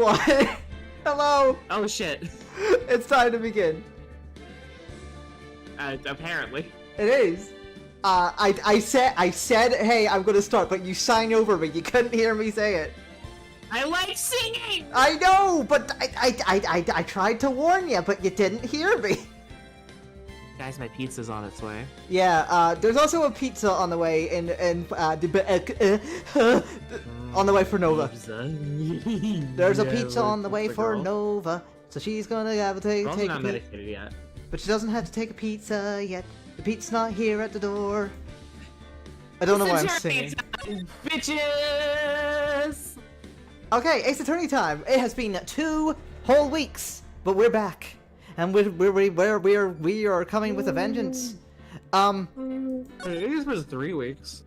everyone! Hello! Oh shit. It's time to begin. Apparently. It is. I said, hey, I'm gonna start, but you signed over me. You couldn't hear me say it. I like singing! I know, but I tried to warn you, but you didn't hear me. Guys, my pizza's on its way. Yeah, there's also a pizza on the way on the way for Nova. There's a pizza on the way for Nova, so she's gonna have to take not medicated yet. But she doesn't have to take a pizza yet. The pizza's not here at the door. I don't know why I'm singing. Bitches! Okay, Ace Attorney time. It has been 2 whole weeks, but we're back, and we are coming with a vengeance. It was 3 weeks.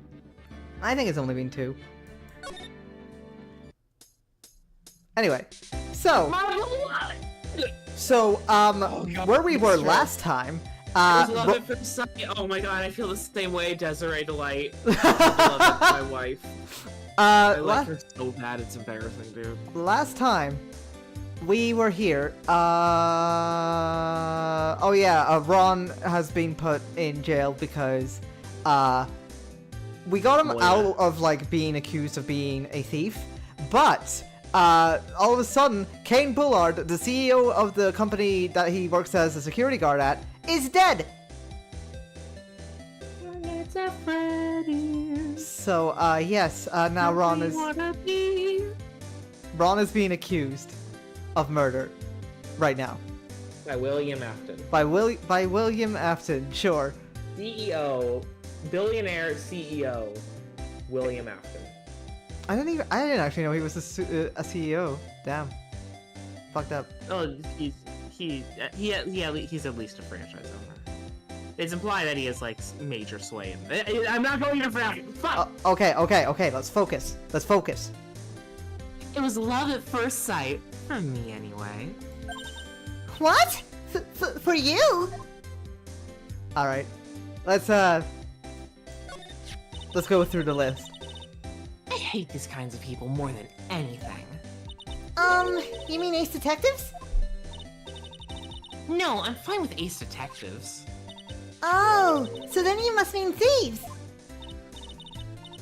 I think it's only been 2. Anyway, so where we were last time. Love it from Sunny. Oh my god, I feel the same way, Desiree Delite. I love it, my wife. I like her so bad, it's embarrassing, dude. Last time, we were here. Oh yeah, Ron has been put in jail because, we got him out of, like, being accused of being a thief, but, all of a sudden, Kane Bullard, the CEO of the company that he works as a security guard at, is dead! So, yes, now Ron is being accused of murder right now. By William Afton. By William Afton, sure. CEO, billionaire CEO, William Afton. I didn't actually know he was a CEO. Damn. Fucked up. Oh, he's at least a franchise owner. It's implied that he has, like, major sway in it. I'm not going to fuck! Okay, let's focus. Let's focus. It was love at first sight. For me, anyway. What? For you? Alright. Let's go through the list. I hate these kinds of people more than anything. You mean Ace Detectives? No, I'm fine with Ace Detectives. Oh, so then you must mean thieves.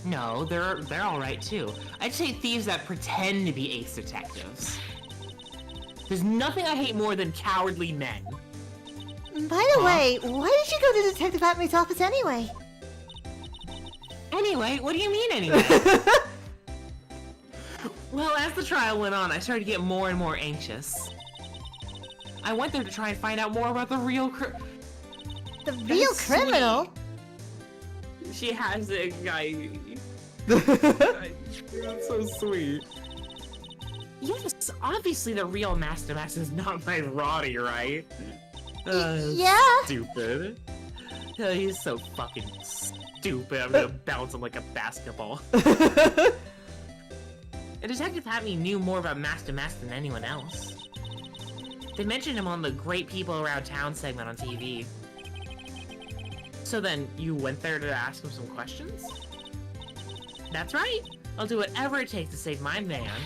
No, they're alright too. I'd say thieves that pretend to be Ace Detectives. There's nothing I hate more than cowardly men. By the way, why did you go to Detective Atmey's office anyway? Anyway? What do you mean anyway? Well, as the trial went on, I started to get more and more anxious. I went there to try and find out more about the real The real criminal? She has a guy. That's so sweet. Yes, obviously the real Master is not my Roddy, right? Yeah. Stupid. He's so fucking stupid. I'm gonna bounce him like a basketball. And Detective Atmey knew more about Master than anyone else. They mentioned him on the Great People Around Town segment on TV. So then, you went there to ask him some questions? That's right! I'll do whatever it takes to save my man.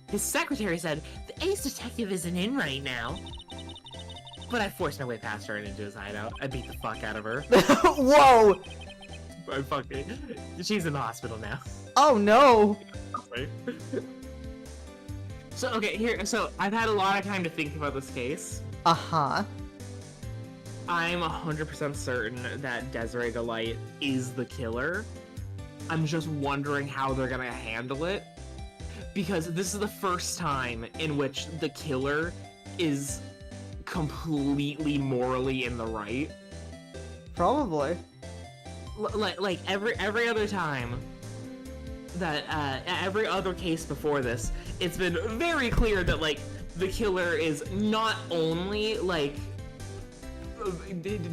His secretary said, the Ace Detective isn't in right now. But I forced my way past her and into his hideout. I beat the fuck out of her. Whoa! She's in the hospital now. Oh no! So, okay, so I've had a lot of time to think about this case. Uh-huh. I'm 100% certain that Desiree Delite is the killer. I'm just wondering how they're gonna handle it. Because this is the first time in which the killer is completely morally in the right. Probably. Like every other time that every other case before this, it's been very clear that, like, the killer is not only, like,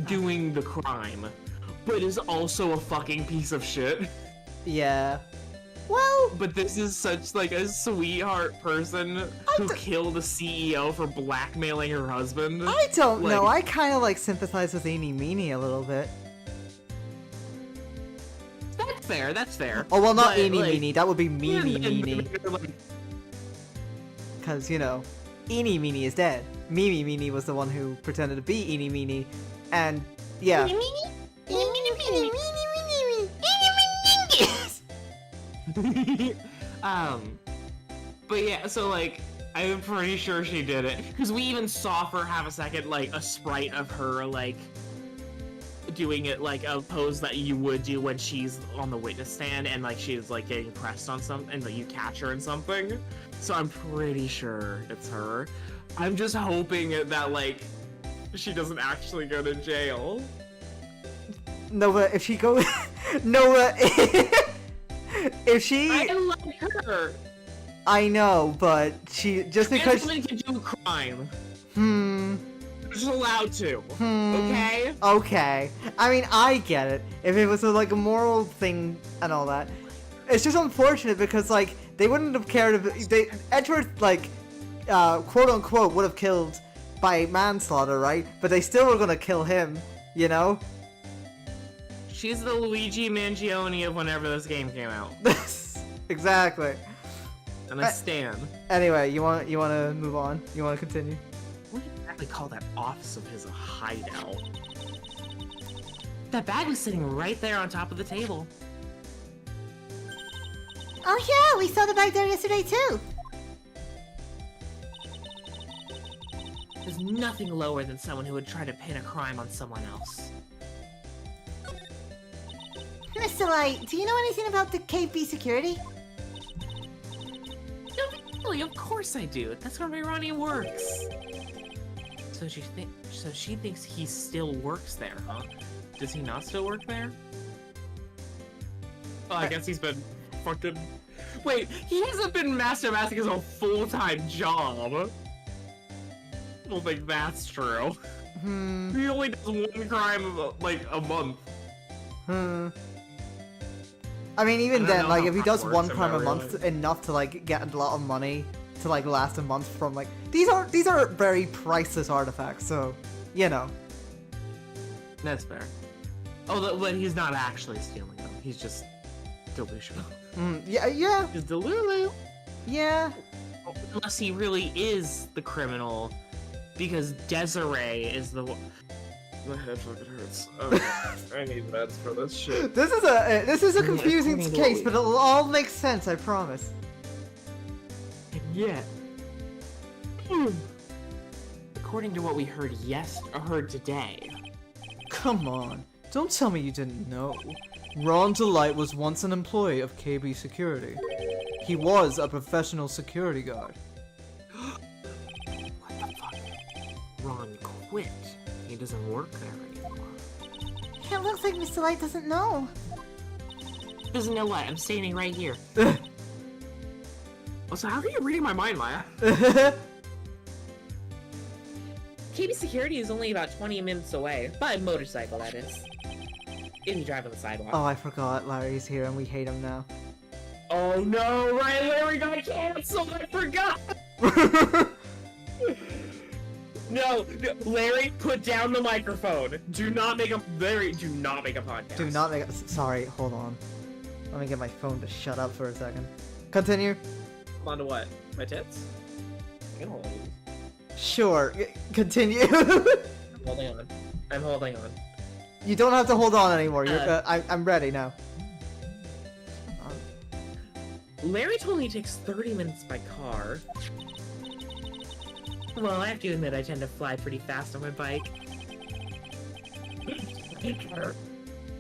doing the crime, but is also a fucking piece of shit. Yeah. Well, but this is such, like, a sweetheart person who killed a CEO for blackmailing her husband. I don't know. I kind of, like, sympathize with Eenie Meenie a little bit. That's fair. Oh, well, not Eenie Meenie. That would be Meanie Meanie. because, you know, Eenie Meenie is dead. Mimi Meenie was the one who pretended to be Eenie Meenie, and yeah. But yeah, so like, I'm pretty sure she did it, because we even saw for half a second, like, a sprite of her, like, doing it like a pose that you would do when she's on the witness stand and like she's like getting pressed on something and like you catch her in something. So I'm pretty sure it's her. I'm just hoping that like she doesn't actually go to jail. Nova, if she goes, Nova, if she, I like her. I know, but she just because Anyone can do a crime. They're just allowed to. Okay. Okay. I mean, I get it. If it was like a moral thing and all that, it's just unfortunate because like they wouldn't have cared if Edward like quote unquote would have killed by manslaughter, right? But they still were gonna kill him, you know? She's the Luigi Mangione of whenever this game came out. Exactly. And I stand. Anyway, you want to move on? You want to continue? What exactly call that office of his a hideout? That bag was sitting right there on top of the table. Oh yeah, we saw the bag there yesterday too. There's nothing lower than someone who would try to pin a crime on someone else. Mr. Light, do you know anything about the KB security? No, really, of course I do. That's where my Ronnie works. So she thinks he still works there, huh? Does he not still work there? Oh, I guess he's been fucking... Wait, he hasn't been Master Masking as a full-time job. I don't think that's true. He only does one crime, like, a month. I mean, even then, like, if he does one works, crime a am I month, really? enough to like get a lot of money to like last a month from like these are very priceless artifacts, so you know. That's fair. Oh, but he's not actually stealing them. He's just delusional. Yeah, He's delulu. yeah. Unless he really is the criminal, because Desiree is the one. My head fucking hurts. I need meds for this shit. This is a confusing case, but it'll all make sense, I promise. Yeah. According to what we heard today. Come on, don't tell me you didn't know. Ron Delite was once an employee of KB Security. He was a professional security guard. What the fuck? Ron quit. He doesn't work there anymore. It looks like Mr. Light doesn't know. Doesn't know what? I'm standing right here. So how are you reading my mind, Maya? KB Security is only about 20 minutes away. By motorcycle, that is. If you drive on the sidewalk. Oh, I forgot Larry's here and we hate him now. Oh no, right, Larry got canceled, I forgot! No, Larry, put down the microphone. Do not make a podcast. Do not make. Sorry, hold on. Let me get my phone to shut up for a second. Continue. Hold on to what? My tits? I can hold on. Sure, continue. I'm holding on. You don't have to hold on anymore. I'm ready now. Larry told me it takes 30 minutes by car. Well, I have to admit I tend to fly pretty fast on my bike.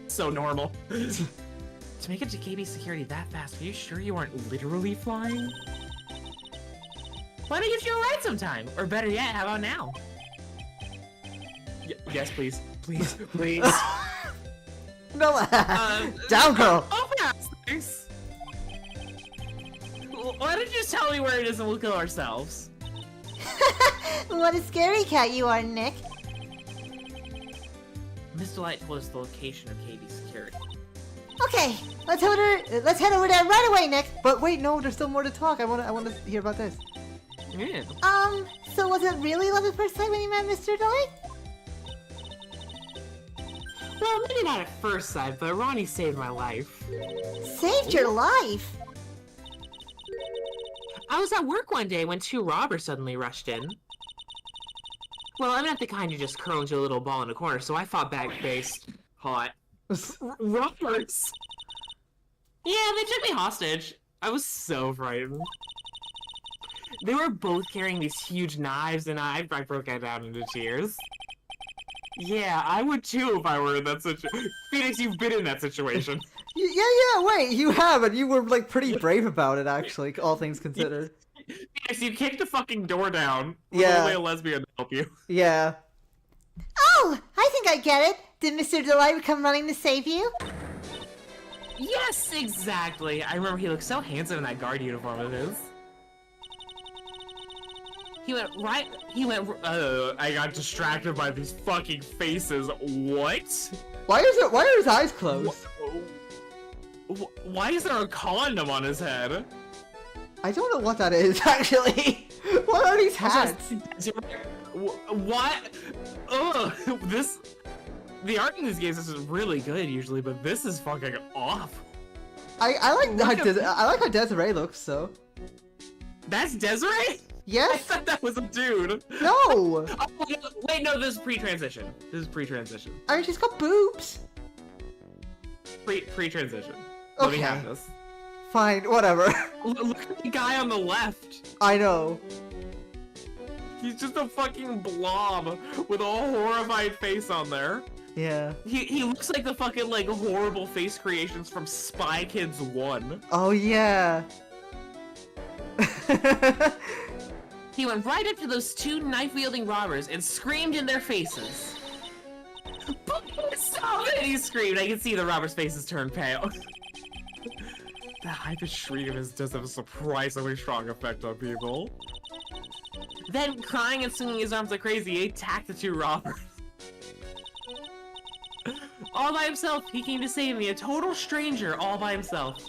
So normal. To make it to KB Security that fast, are you sure you weren't literally flying? Why don't I give you a ride sometime? Or better yet, how about now? Yes, please. Please, please. No, down, girl. Oh, yeah, thanks. Why don't you just tell me where it is and we'll kill ourselves? What a scary cat you are, Nick. Mr. Light told us the location of KB Security. Okay, let's head over there right away, Nick. But wait, no, there's still more to talk. I want to hear about this. Yeah. So was it really love at first sight when you met Mr. Delite? Well, maybe not at first sight, but Ronnie saved my life. Saved your life? I was at work one day when 2 robbers suddenly rushed in. Well, I'm not the kind who just curl into a little ball in a corner, so I fought back based. Hot. Robbers! Yeah, they took me hostage. I was so frightened. They were both carrying these huge knives, and I broke down into tears. Yeah, I would too if I were in that situation. Phoenix, you've been in that situation. Yeah, wait, you have, and you were, like, pretty brave about it, actually, all things considered. Phoenix, you kicked the fucking door down with Yeah. only a lesbian to help you. Yeah. Oh, I think I get it. Did Mr. Delite come running to save you? Yes, exactly. I remember he looked so handsome in that guard uniform of his. I got distracted by these fucking faces. What? Why are his eyes closed? Why is there a condom on his head? I don't know what that is, actually. What are these hats? What? Ugh, the art in these games is really good usually, but this is fucking awful. I like how Desiree looks, so. That's Desiree? I Yes? thought that was a dude. No! Oh, wait, no, this is pre-transition. I mean, she's got boobs. Pre-transition. Let me Okay. have this. Fine, whatever. Look at the guy on the left. I know. He's just a fucking blob with a horrified face on there. Yeah. He looks like the fucking, like, horrible face creations from Spy Kids 1. Oh, yeah. He went right up to those 2 knife-wielding robbers and screamed in their faces. Stop it! He screamed. I can see the robbers' faces turn pale. That high-pitched shriek of his does have a surprisingly strong effect on people. Then, crying and swinging his arms like crazy, he attacked the 2 robbers. All by himself, he came to save me, a total stranger all by himself.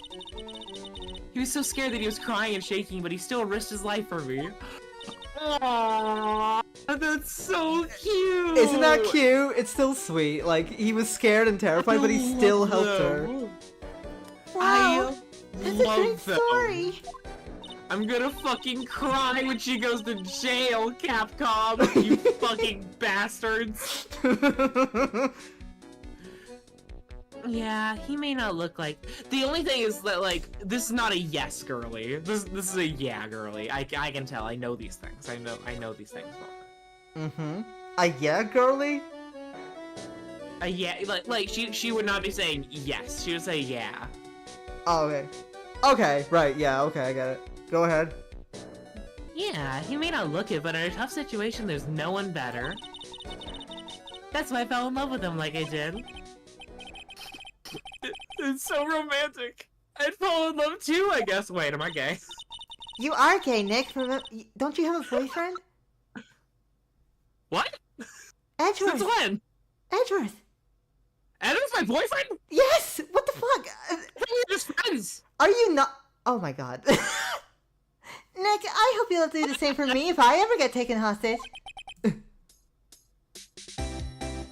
He was so scared that he was crying and shaking, but he still risked his life for me. Aww, that's so cute! Isn't that cute? It's still sweet. Like, he was scared and terrified, but he still helped her. Wow, I that's a love great them. story. I'm gonna fucking cry when she goes to jail, Capcom, you fucking bastards. Yeah, he may not look like. The only thing is that, like, this is not a yes girly. This is a yeah girly. I can tell. I know these things. I know these things. Mm-hmm. Yeah, girly? Yeah, like she would not be saying yes. She would say yeah. Oh, okay. Okay, right, yeah, okay, I get it. Go ahead. Yeah, he may not look it, but in a tough situation, there's no one better. That's why I fell in love with him like I did. It's so romantic. I'd fall in love too, I guess. Wait, am I gay? You are gay, Nick. Don't you have a boyfriend? What? Edgeworth. Since when? Edgeworth. Adam's my boyfriend? Yes! What the fuck? We're just friends. Are you not? Oh my god. Nick, I hope you'll do the same for me if I ever get taken hostage.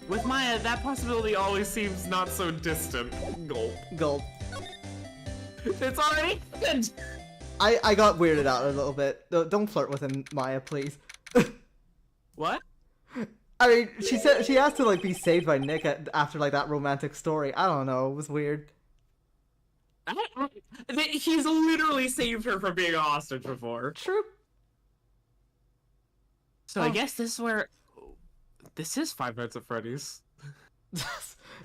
With Maya, that possibility always seems not so distant. Gulp. Gulp. It's already happened. I got weirded out a little bit. Don't flirt with him, Maya, please. What? I mean, she said she asked to like be saved by Nick after like that romantic story. I don't know. It was weird. He's literally saved her from being a hostage before. True. So I guess this is where... This is Five Nights at Freddy's.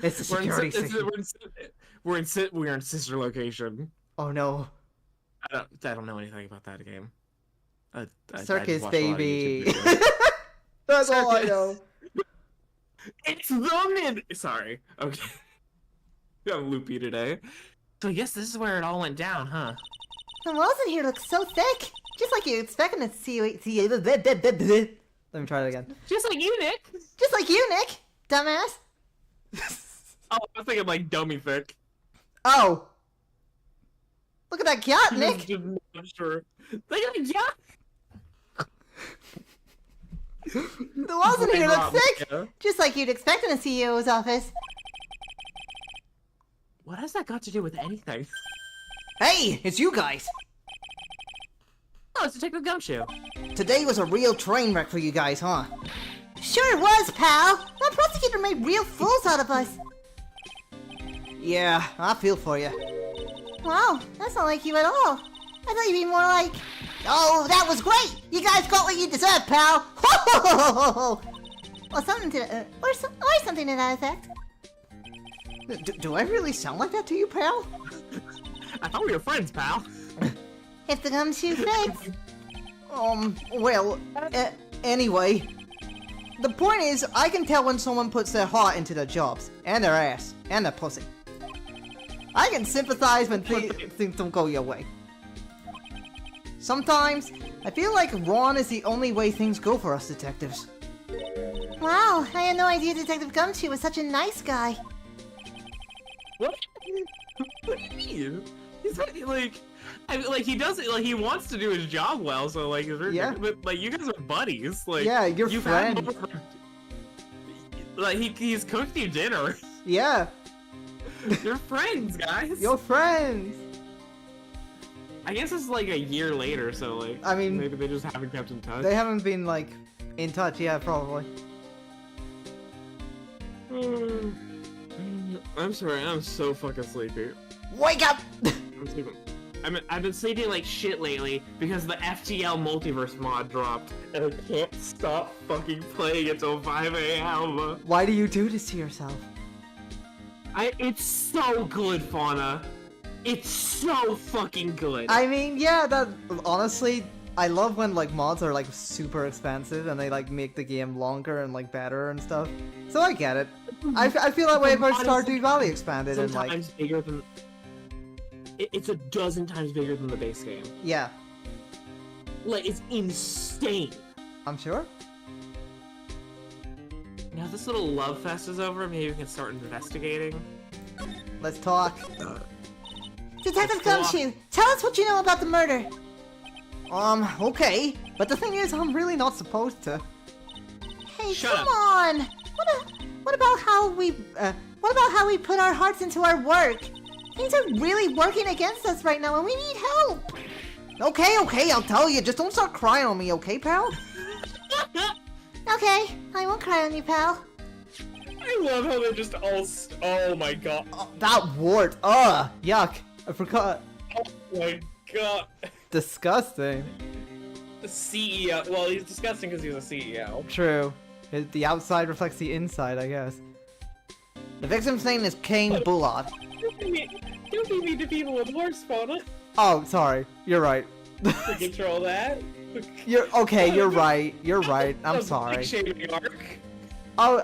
It's a security station. We're in sister location. Oh no. I don't know anything about that game. Circus, watched a lot of baby. YouTube videos. That's all I know. It's the mid. Sorry. Okay. I'm loopy today. So I guess this is where it all went down, huh? The walls in here look so thick. Just like you expecting to see. Let me try it again. Just like you, Nick. Just like you, Nick. Dumbass. Oh, I was thinking like dummy thick. Oh. Look at that yacht, Nick. I'm sure. Look at the yacht. The walls in here look thick. Yeah. Just like you'd expect in a CEO's office. What has that got to do with anything? Hey, it's you guys. it's Detective Gumshoe. Today was a real train wreck for you guys, huh? Sure was, pal. That prosecutor made real fools out of us. Yeah, I feel for you. Wow, that's not like you at all. I thought you'd be more like, oh, that was great. You guys got what you deserve, pal. Or something to, or something to that effect. Do I really sound like that to you, pal? I thought we were friends, pal. If the gumshoe fits. Well, anyway. The point is, I can tell when someone puts their heart into their jobs, and their ass, and their pussy. I can sympathize when things don't go your way. Sometimes, I feel like Ron is the only way things go for us detectives. Wow, I had no idea Detective Gumshoe was such a nice guy. What? What do you mean? He's not, like, I mean, like he does it, like he wants to do his job well. So like, Yeah. But like you guys are buddies. Like, Yeah, you're you've had friends. him over- like he's cooked you dinner. Yeah, You're friends, guys. you're friends. I guess it's like a year later, so like, I mean, maybe they just haven't kept in touch. they haven't been, like, in touch, yeah, probably. I'm sorry, I'm so fucking sleepy. Wake up! I'm sleeping. I've been sleeping like shit lately because the FTL multiverse mod dropped, and I can't stop fucking playing until 5 a.m. Why do you do this to yourself? It's so good, Fauna. It's so fucking good. I mean, yeah, that, honestly, I love when, like, mods are, like, super expensive and they, like, make the game longer and, like, better and stuff. So I get it. I feel that way about Stardew Valley Expanded and, like... Sometimes bigger than... It's a dozen times bigger than the base game. Yeah, Like, it's insane. I'm sure. Now this little love fest is over, maybe we can start investigating. Let's talk. Detective Let's go off. Gumshoe, tell us what you know about the murder. Okay. But the thing is, I'm really not supposed to. Hey, Shut come up. on. What about how we put our hearts into our work? Things are really working against us right now, and we need help. Okay, I'll tell you. Just don't start crying on me, okay, pal? Okay, I won't cry on you, pal. I love how they're just all... Oh my god. That wart. Ugh. Yuck. I forgot. Oh my god. Disgusting. The CEO. Well, he's disgusting because he's a CEO. True. The outside reflects the inside, I guess. The victim's name is Kane Bullard. Don't be mean to people with horse fauna. Oh, sorry. You're right. To control that. You're right. You're right. I'm sorry. Shaming arc. Oh,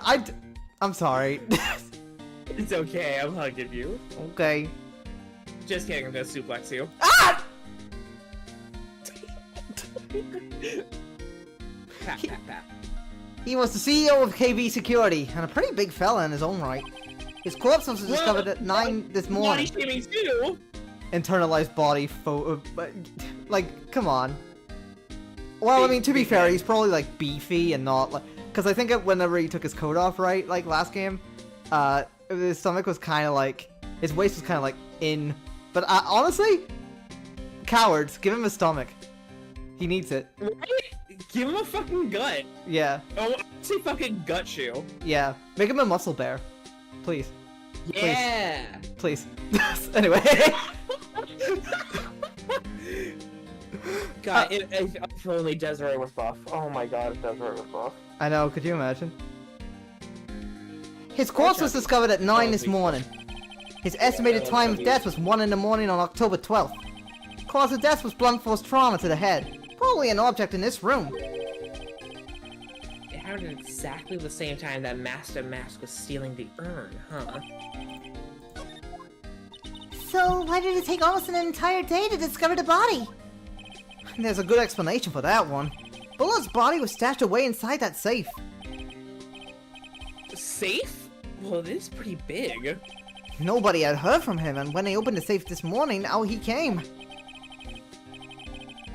I'm sorry. It's okay. I'm hugging you. Okay. Just kidding. I'm gonna suplex you. Ah! Pat, pat, pat. He was the CEO of KB Security, and a pretty big fella in his own right. His corpse was discovered at 9 this Body morning. shaming too. Internalized body photo, but like, come on. Well, I mean, to be fair, he's probably like beefy and not like, because I think whenever he took his coat off, right, like last game, his stomach was kind of like, his waist was kind of like in. But honestly, cowards, give him a stomach. He needs it. Right? Give him a fucking gut. Yeah, Oh, I say fucking gut shoe. yeah. Make him a muscle bear, please, Yeah. please. Anyway. God, if only Desiree was buff. Oh my god, if Desiree was buff. I know, could you imagine? His corpse was discovered at 9 this morning. His estimated time of death was 1 in the morning on October 12th. Cause of death was blunt force trauma to the head. Probably an object in this room. It happened at exactly the same time that Master Mask was stealing the urn, huh? So why did it take almost an entire day to discover the body? There's a good explanation for that one. Bullard's body was stashed away inside that safe. Safe? Well, it is pretty big. Nobody had heard from him, and when they opened the safe this morning, out he came.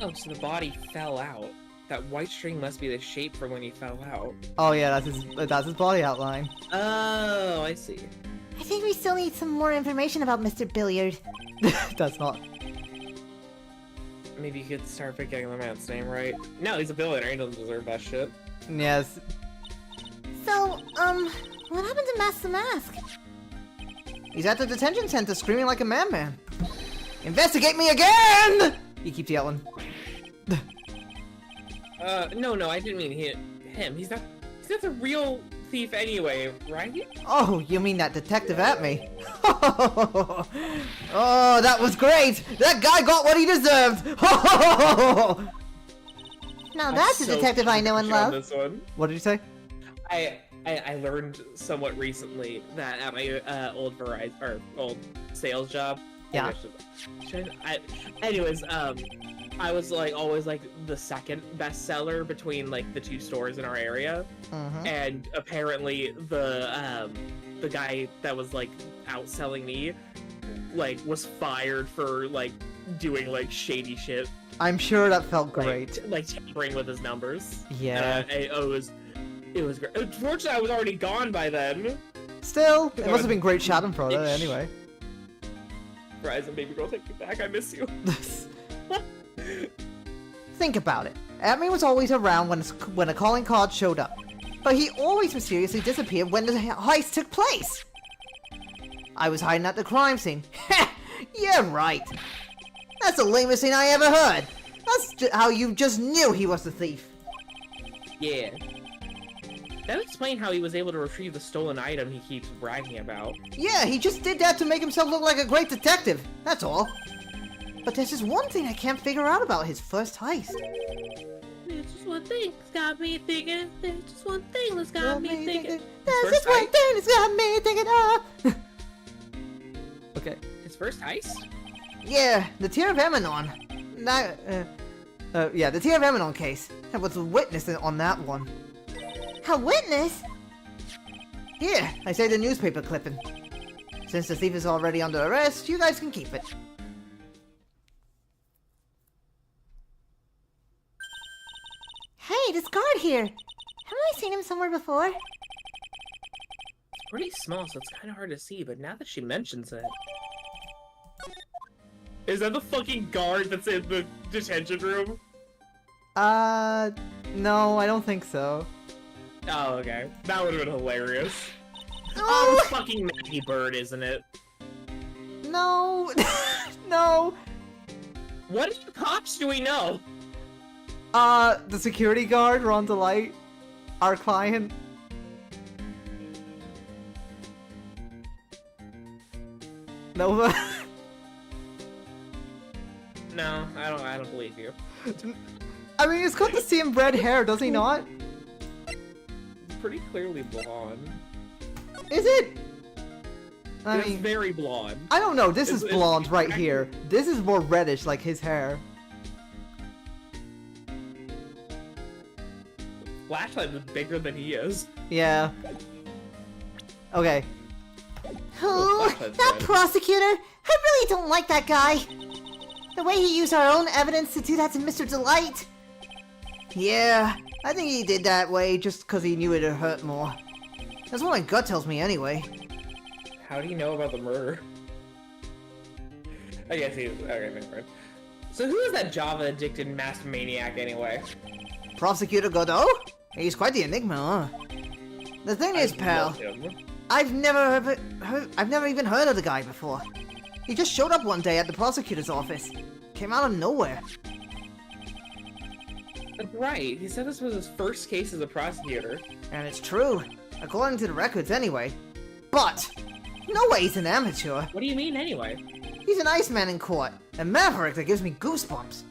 Oh, so the body fell out. That white string must be the shape for when he fell out. Oh yeah, that's his body outline. Oh, I see. I think we still need some more information about Mr. Billiard. That's not. Maybe you could start getting the man's name right. No, he's a billionaire. He doesn't deserve that shit. Yes. So, what happened to Mask the Mask? He's at the detention center screaming like a madman. Investigate me again! He keeps yelling. No, I didn't mean him. He's not the real thief anyway, right? Oh, you mean that detective at me? Oh, that was great! That guy got what he deserved! Now that's a detective I know and love. This one. What did you say? I learned somewhat recently that at my old old sales job. Yeah. Anyways, I was like always like the second best seller between like the two stores in our area, and apparently the guy that was like outselling me, like was fired for like doing like shady shit. I'm sure that felt great. Like tampering with his numbers. Yeah. It was great. Unfortunately, I was already gone by then. Still, it must have been great Schadenfreude anyway. Verizon, baby girl, take me back. I miss you. Think about it. Admin was always around when a calling card showed up, but he always mysteriously disappeared when the heist took place. I was hiding at the crime scene. Yeah, right. That's the lamest thing I ever heard. That's how you just knew he was the thief. Yeah. That would explain how he was able to retrieve the stolen item he keeps bragging about. Yeah, he just did that to make himself look like a great detective. That's all. But there's just one thing I can't figure out about his first heist. There's just one thing that's got me thinking. There's just one thing that's got me thinking. There's just one thing that's got me thinking of. Okay. His first heist? Yeah, the Tear of Emanon. Yeah, the Tear of Emanon case. I was a witness on that one. A witness? Here, I saved a newspaper clipping. Since the thief is already under arrest, you guys can keep it. Hey, this guard here. Haven't I seen him somewhere before? It's pretty small, so it's kind of hard to see, but now that she mentions it... Is that the fucking guard that's in the detention room? No, I don't think so. Oh, okay. That would have been hilarious. Oh! It's fucking Maggie Bird, isn't it? No! No! What cops do we know? The security guard, Ron Delite, our client. Nova? No, I don't believe you. I mean, he's got the same red hair, does he not? It's pretty clearly blonde. Is it? I It's mean, very blonde. I don't know. This is it's blonde right here. This is more reddish, like his hair. Flashlight is bigger than he is. Yeah. Okay. Who? That prosecutor? I really don't like that guy. The way he used our own evidence to do that to Mr. Delite. Yeah, I think he did that way just because he knew it'd hurt more. That's what my gut tells me anyway. How do you know about the murder? I guess he's... Okay, never mind. So who is that Java-addicted master maniac anyway? Prosecutor Godot? He's quite the enigma, huh? The thing is, pal, love him. I've never even heard of the guy before. He just showed up one day at the prosecutor's office. Came out of nowhere. Right, he said this was his first case as a prosecutor. And it's true, according to the records anyway. But, no way he's an amateur. What do you mean anyway? He's an Iceman in court, a maverick that gives me goosebumps.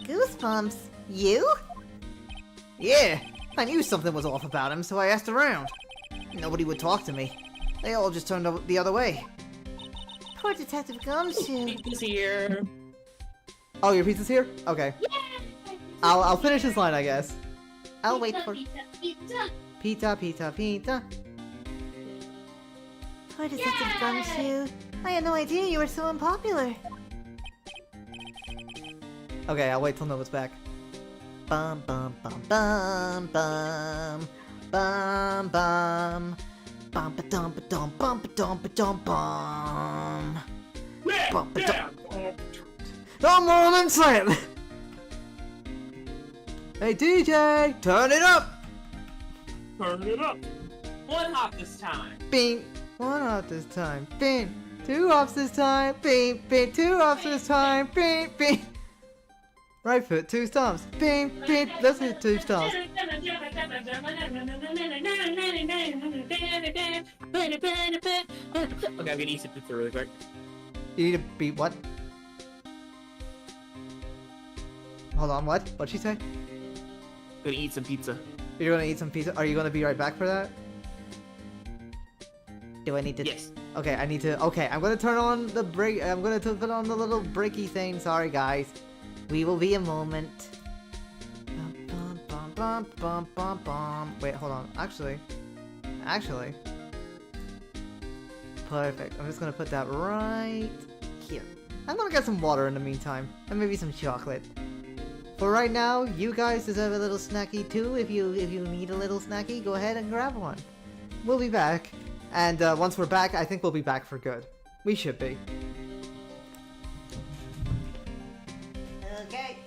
Goosebumps. You? Yeah, I knew something was off about him, so I asked around. Nobody would talk to me. They all just turned the other way. Poor Detective Gumshoe. He's here. Oh, your pizza's here? Okay. I'll finish this line, I guess. I'll wait for... Pizza, pizza, pizza. Poor Detective Gumshoe. I had no idea you were so unpopular. Okay, I'll wait till Nova's back. Bum bum bum bum bum bum bum bum ba dum ba dum bum ba dum ba dum bum bum ba dum I'm on and slam. Hey DJ, turn it up. Turn it up. 1 hop this time. Bing. 1 hop this time. Bing. 2 hops this time. Bing. Bing. 2 hops this time. Bing. Bing. Right foot, 2 stomps. Bing. Bing. Let's hit 2 stomps. Okay, I'm gonna eat some pizza really quick. You need to beat what? Hold on, what? What'd she say? Gonna eat some pizza. You're gonna eat some pizza? Are you gonna be right back for that? Do I need to? Yes. Okay, I need to. Okay, I'm gonna turn on the break. I'm gonna put on the little breaky thing. Sorry, guys. We will be a moment. Bum, bum, bum, bum, bum, bum. Wait, hold on. Actually. Perfect. I'm just gonna put that right here. I'm gonna get some water in the meantime, and maybe some chocolate. For right now, you guys deserve a little snacky too. If you need a little snacky, go ahead and grab one. We'll be back, and once we're back, I think we'll be back for good. We should be. Okay.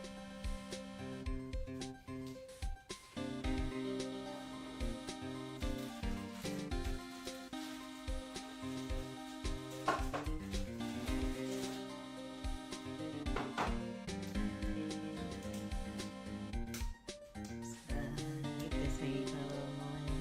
Keep this maybe for a little moment.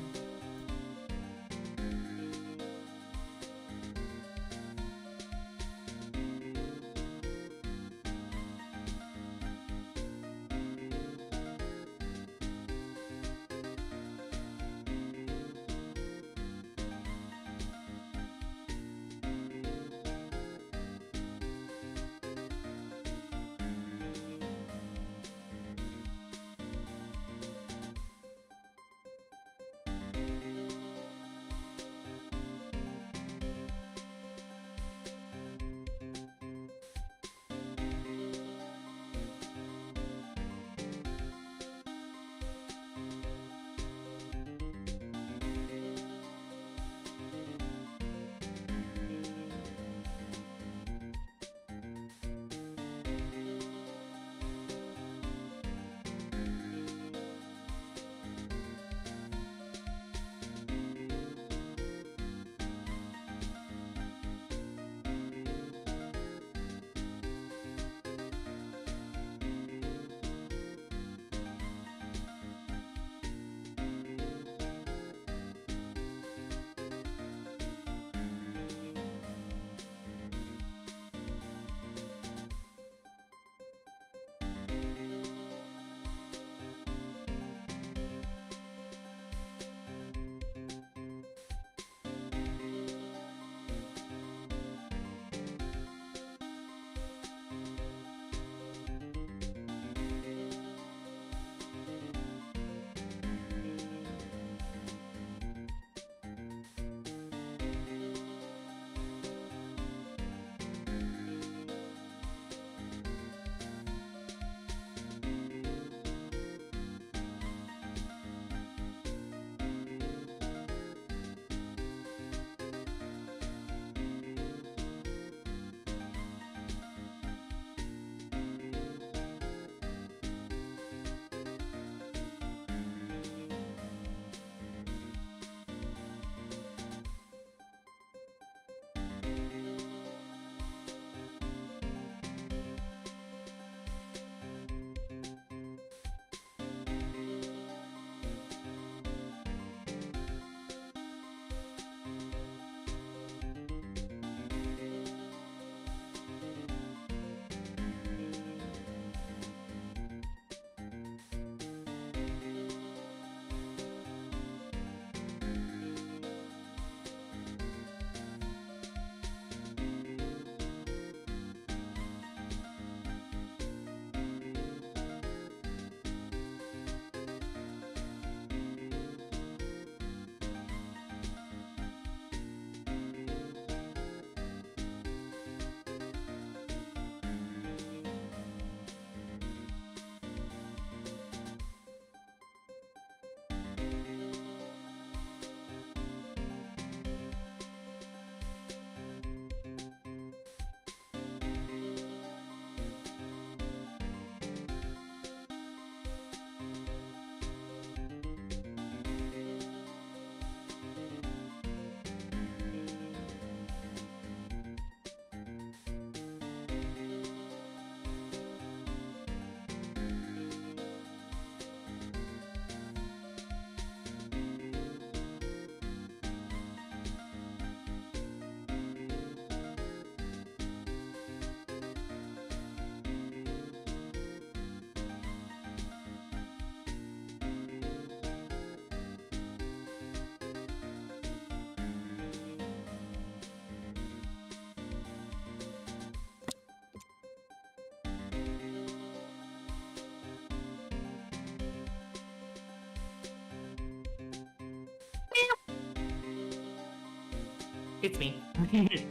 It's me.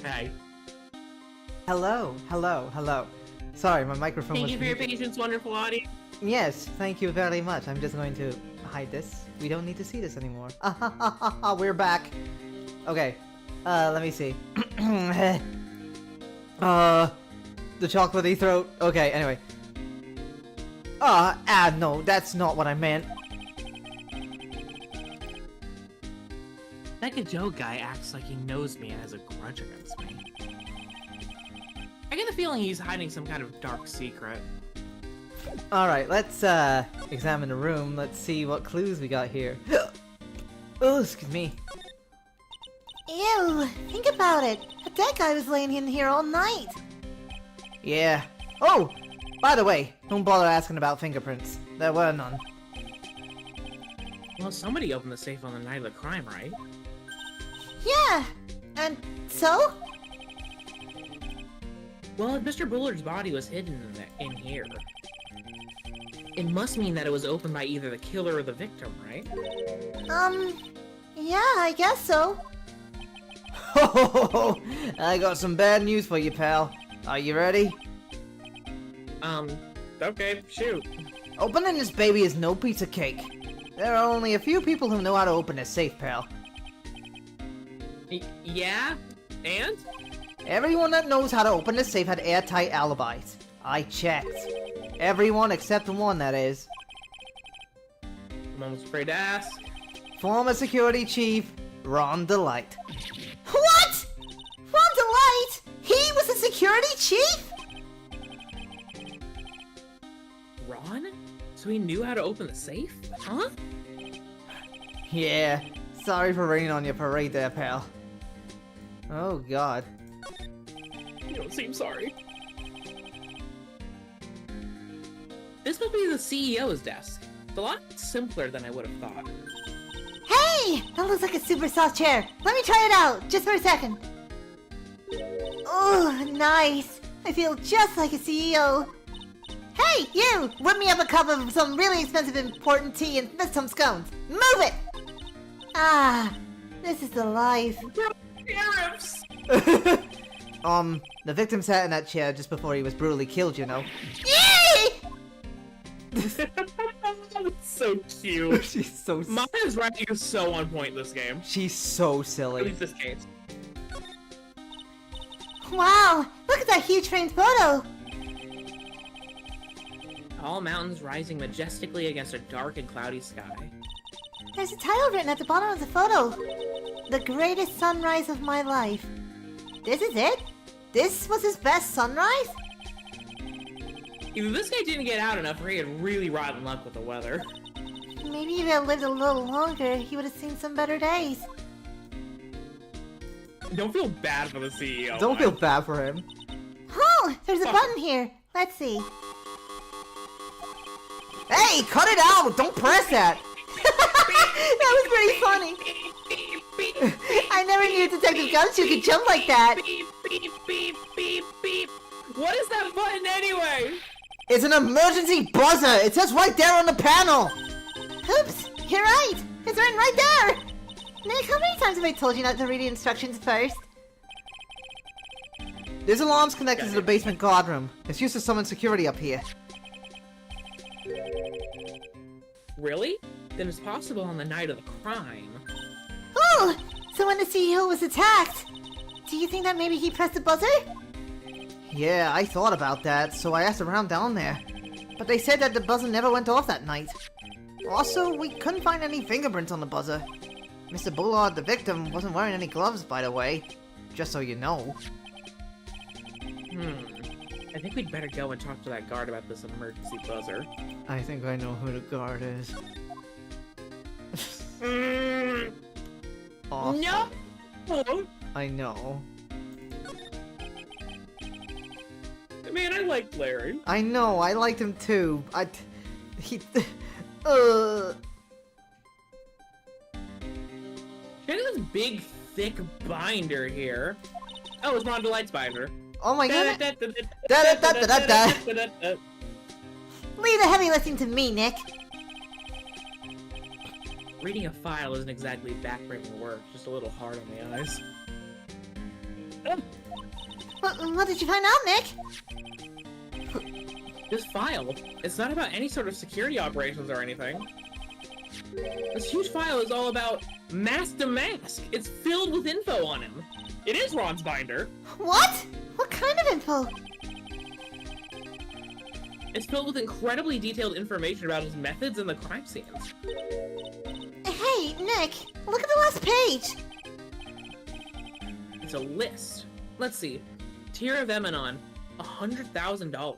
Hi. Hello, hello, hello. Sorry, my microphone Thank was... you for your patience, wonderful audience. Yes, thank you very much. I'm just going to hide this. We don't need to see this anymore. We're back. Okay, let me see. The chocolatey throat. Okay, anyway. No, that's not what I meant. That Joe guy acts like he knows me and has a grudge against me. I get the feeling he's hiding some kind of dark secret. Alright, let's, examine the room. Let's see what clues we got here. Oh, excuse me. Ew, think about it. That guy was laying in here all night. Yeah. Oh! By the way, don't bother asking about fingerprints. There were none. Well, somebody opened the safe on the night of the crime, right? Yeah, and so? Well, if Mr. Bullard's body was hidden in here, it must mean that it was opened by either the killer or the victim, right? Yeah, I guess so. I got some bad news for you, pal. Are you ready? Okay, shoot. Opening this baby is no piece of cake. There are only a few people who know how to open a safe, pal. Yeah? And? Everyone that knows how to open a safe had airtight alibis. I checked. Everyone except one, that is. I'm almost afraid to ask. Former security chief, Ron Delite. What? Ron Delite? He was a security chief? Ron? So he knew how to open the safe? Huh? Yeah, sorry for raining on your parade there, pal. Oh god. You don't seem sorry. This must be the CEO's desk. It's a lot simpler than I would have thought. Hey! That looks like a super soft chair. Let me try it out, just for a second. Oh, nice. I feel just like a CEO. Hey, you! Whip me up a cup of some really expensive important tea and some scones. Move it! Ah, this is the life. Sheriffs! The victim sat in that chair just before he was brutally killed, you know. Yay! That's so cute. She's so... Maya's writing is so on point this game. She's so At silly. least this case. Wow, look at that huge framed photo. All mountains rising majestically against a dark and cloudy sky. There's a title written at the bottom of the photo. The greatest sunrise of my life. This is it? This was his best sunrise? Either this guy didn't get out enough or he had really rotten luck with the weather. Maybe if he had lived a little longer, he would have seen some better days. Don't feel bad for the CEO. Don't feel bad for him. Oh, there's a button here. Let's see. Hey, cut it out! Don't press that! That was pretty funny. I never knew Detective Gumshoe could jump like that. Beep, beep, beep, beep, beep. What is that button anyway? It's an emergency buzzer! It says right there on the panel! Oops, you're right. It's written right there. Nick, how many times have I told you not to read the instructions first? This alarm's connected to the basement guard room. It's used to summon security up here. Really? Then it's possible on the night of the crime. Oh, so when the CEO was attacked, do you think that maybe he pressed the buzzer? Yeah, I thought about that, so I asked around down there. But they said that the buzzer never went off that night. Also, we couldn't find any fingerprints on the buzzer. Mr. Bullard, the victim, wasn't wearing any gloves, by the way. Just so you know. I think we'd better go and talk to that guard about this emergency buzzer. I think I know who the guard is. Awful. No! I know. Man, I like Larry. I know, I liked him too. He... Check out this big, thick binder here. Oh, it's Ron Delite's binder. Oh my god. Leave the heavy lifting to me, Nick. Reading a file isn't exactly backbreaking work, just a little hard on the eyes. What did you find out, Nick? This file, it's not about any sort of security operations or anything. This huge file is all about Mask to Mask. It's filled with info on him. It is Ron's binder. What? What kind of info? It's filled with incredibly detailed information about his methods and the crime scenes. Hey, Nick, look at the last page. It's a list. Let's see. Tier of Emanon, $100,000.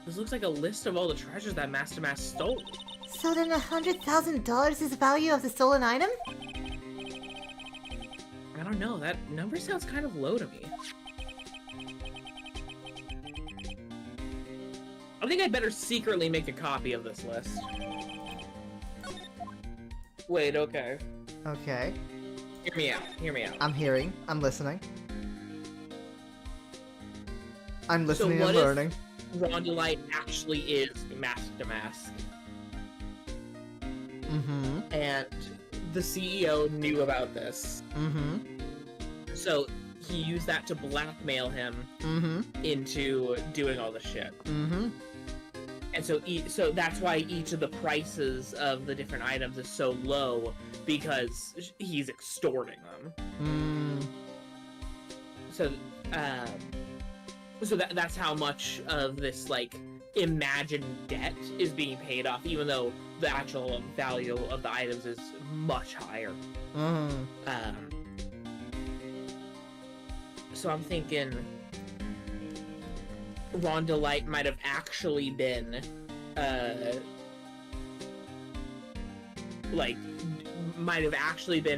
This looks like a list of all the treasures that Mask to Mask stole. So then $100,000 is the value of the stolen item? I don't know, that number sounds kind of low to me. I think I'd better secretly make a copy of this list. Wait, okay. Okay. Hear me out, hear me out. I'm hearing. I'm listening. I'm listening what and if learning. Ron Delite actually is Mask to Mask? Mm-hmm. And the CEO knew about this. Mm-hmm. So he used that to blackmail him into doing all the shit. Mm-hmm. And so that's why each of the prices of the different items is so low, because he's extorting them. So that's how much of this, like, imagined debt is being paid off, even though the actual value of the items is much higher. So I'm thinking Ron Delite might have actually been,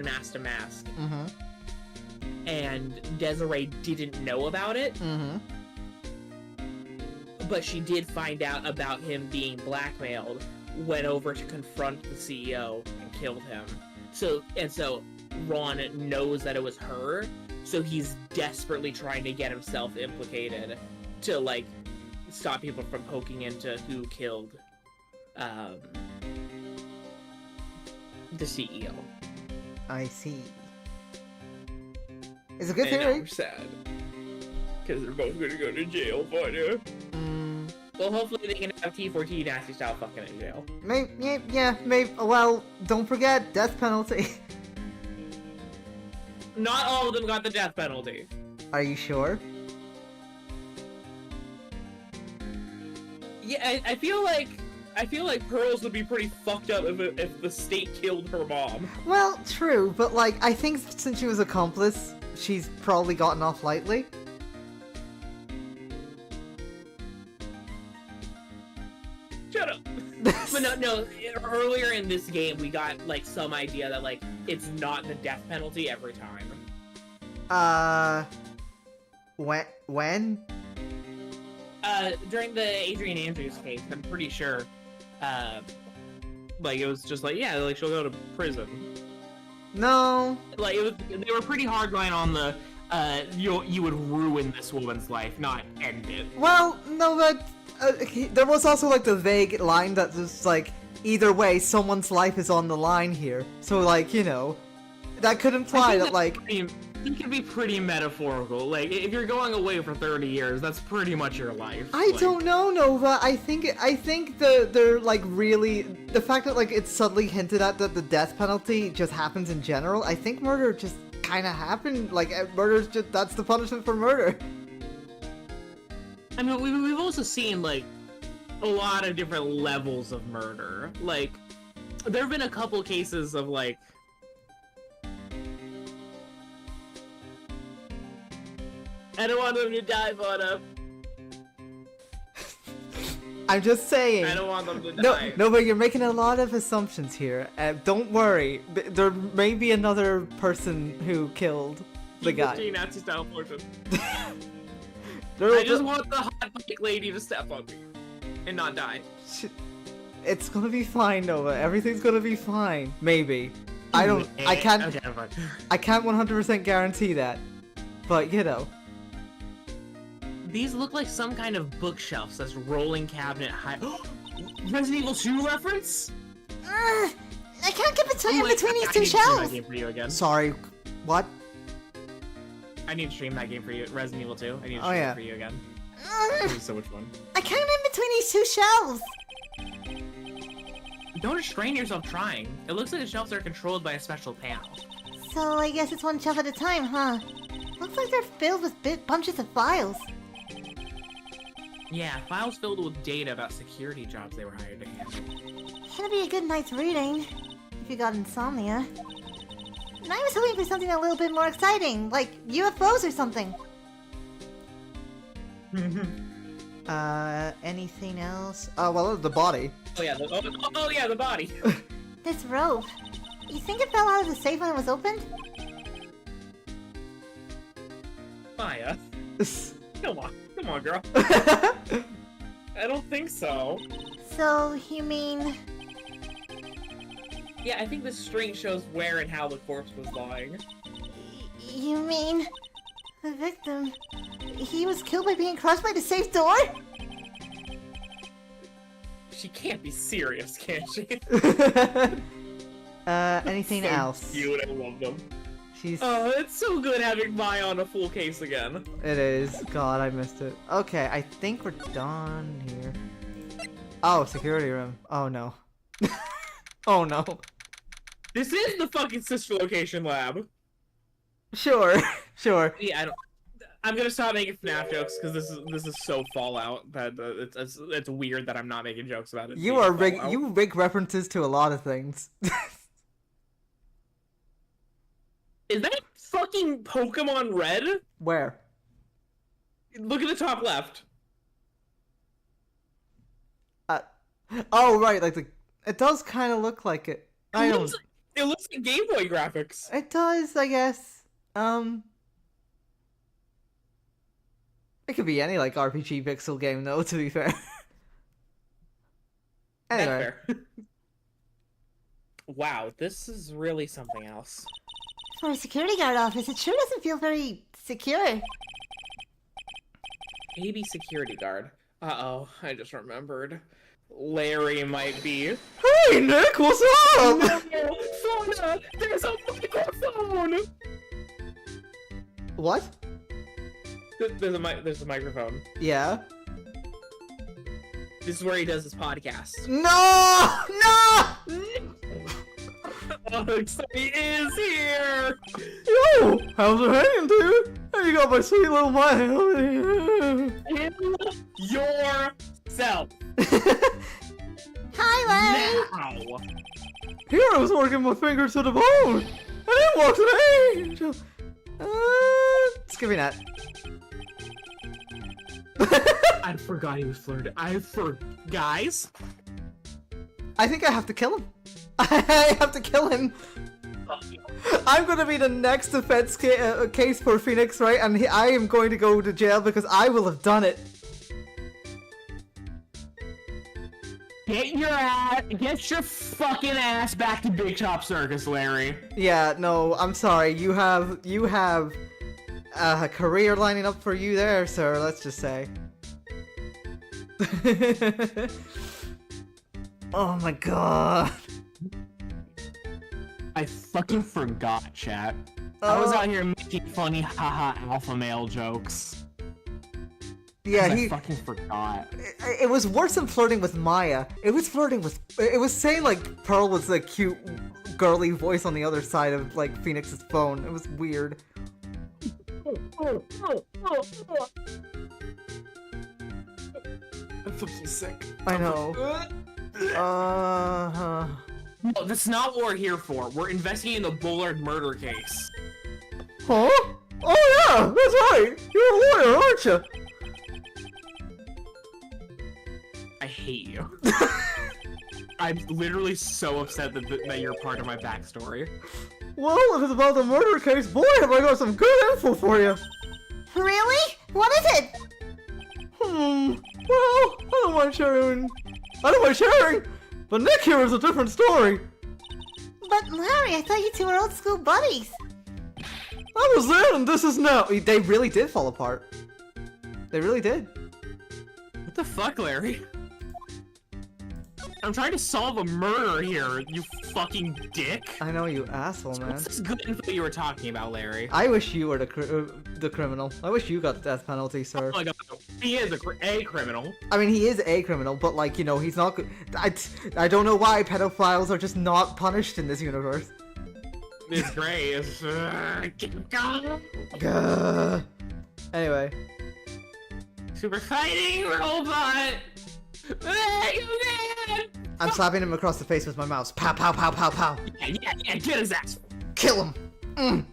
Mask to Mask. And Desiree didn't know about it. But she did find out about him being blackmailed, went over to confront the CEO, and killed him. So Ron knows that it was her, so he's desperately trying to get himself implicated to, like, stop people from poking into who killed the CEO. I see. It's a good And theory. I'm sad. Because they're both gonna go to jail for it. Well, hopefully they can have T4T nasty style fucking in jail. Maybe, yeah, maybe. Well, don't forget death penalty. Not all of them got the death penalty. Are you sure? Yeah, I feel like Pearls would be pretty fucked up if the state killed her mom. Well, true, but like I think since she was accomplice, she's probably gotten off lightly. Shut up. But no. Earlier in this game, we got like some idea that like it's not the death penalty every time. When? During the Adrian Andrews case, I'm pretty sure. Like it was just like, yeah, like she'll go to prison. No. Like they were pretty hardline on the you would ruin this woman's life, not end it. Well, no, but there was also like the vague line that was like, either way, someone's life is on the line here. So like, you know, that could imply that like. It could be pretty metaphorical. Like, if you're going away for 30 years, that's pretty much your life. I don't know, Nova. I think they're like really the fact that like it's subtly hinted at that the death penalty just happens in general. I think murder just kind of happened. Like murder's just that's the punishment for murder. I mean, we've also seen like a lot of different levels of murder. Like, there have been a couple cases of like. I don't want them to die, Vana. I'm just saying. I don't want them to die. No, but you're making a lot of assumptions here. Don't worry. There may be another person who killed the guy. Nazi style portion. I I just want the hot bike lady to step on me and not die. It's gonna be fine, Nova. Everything's gonna be fine. Maybe. I can't. Okay, fine. I can't 100% guarantee that. But you know. These look like some kind of bookshelf says rolling cabinet high. Resident Evil 2 reference? I can't get in between these two I need to see my shelves. game for you again. Sorry. What? I need to stream that game for you. Resident Evil 2. I need to Oh, stream yeah. it for you again. Ugh, It was so much fun. I can't in between these two shelves. Don't restrain yourself trying. It looks like the shelves are controlled by a special panel. So I guess it's one shelf at a time, huh? Looks like they're filled with bunches of files. Yeah, files filled with data about security jobs they were hired to handle. Should be a good night's reading, if you got insomnia. And I was hoping for something a little bit more exciting, like UFOs or something. Anything else? Oh, well, the body. Oh yeah, the body. This rope. You think it fell out of the safe when it was opened? Maya, come on, girl. I don't think so. So, you mean... Yeah, I think the string shows where and how the corpse was lying. You mean... the victim... he was killed by being crushed by the safe door? She can't be serious, can she? Anything So else? Cute, I love them. She's... Oh, it's so good having Maya on a full case again. It is. God, I missed it. Okay, I think we're done here. Oh, security room. Oh, no. Oh, no. This is the fucking sister location lab. Sure, sure. Yeah, I'm gonna stop making FNAF jokes because this is so Fallout that it's weird that I'm not making jokes about it. You being are Fallout. you rig references to a lot of things. Is that fucking Pokemon Red? Where? Look at the top left. Oh, right, like it does kind of look like it. It looks like Game Boy graphics. It does, I guess. It could be any like RPG pixel game, though. To be fair. Anyway. That's fair. Wow, this is really something else. For a security guard office, it sure doesn't feel very secure. AB security guard. Uh-oh, I just remembered. Larry might be... Hey, Nick, what's up? No! Fauna! There's a microphone! What? There's a microphone. Yeah. This is where he does his podcast. No! No! Alex, he is here! Yo, how's it hanging, dude? Hey, you got my sweet little Maya. Yourself! Hi, Larry! Now! Here I was working my fingers to the bone, and then walked an angel. Skip me that. I forgot he was flirting. Guys? I think I have to kill him. I have to kill him. I'm gonna be the next defense case for Phoenix, right? And I am going to go to jail because I will have done it. Get your fucking ass back to Big Top Circus, Larry. Yeah, no, I'm sorry. You have a career lining up for you there, sir. Let's just say. Oh my god. I fucking forgot, chat. I was out here making funny haha alpha male jokes. Yeah, I fucking forgot. It was worse than flirting with Maya. It was flirting with... It was saying, like, Pearl was the cute, girly voice on the other side of, like, Phoenix's phone. It was weird. I'm fucking sick. I know. No, that's not what we're here for. We're investigating the Bullard murder case. Huh? Oh, yeah, that's right. You're a lawyer, aren't you? I hate you. I'm literally so upset that you're part of my backstory. Well, if it's about the murder case, boy, have I got some good info for you. Really? What is it? Well, I don't mind sharing. But Nick here is a different story. But Larry, I thought you two were old school buddies. I was then, and this is now. They really did fall apart. They really did. What the fuck, Larry? I'm trying to solve a murder here, you fucking dick. I know, you asshole, man. What's this good info you were talking about, Larry? I wish you were the criminal. I wish you got the death penalty, sir. Oh my god, he is a criminal. I mean, he is a criminal, but like, you know, he's not. I don't know why pedophiles are just not punished in this universe. It's great. Gah. Anyway. Super fighting robot. I'm slapping him across the face with my mouse. Pow, pow, pow, pow, pow. Yeah, get his ass. Kill him.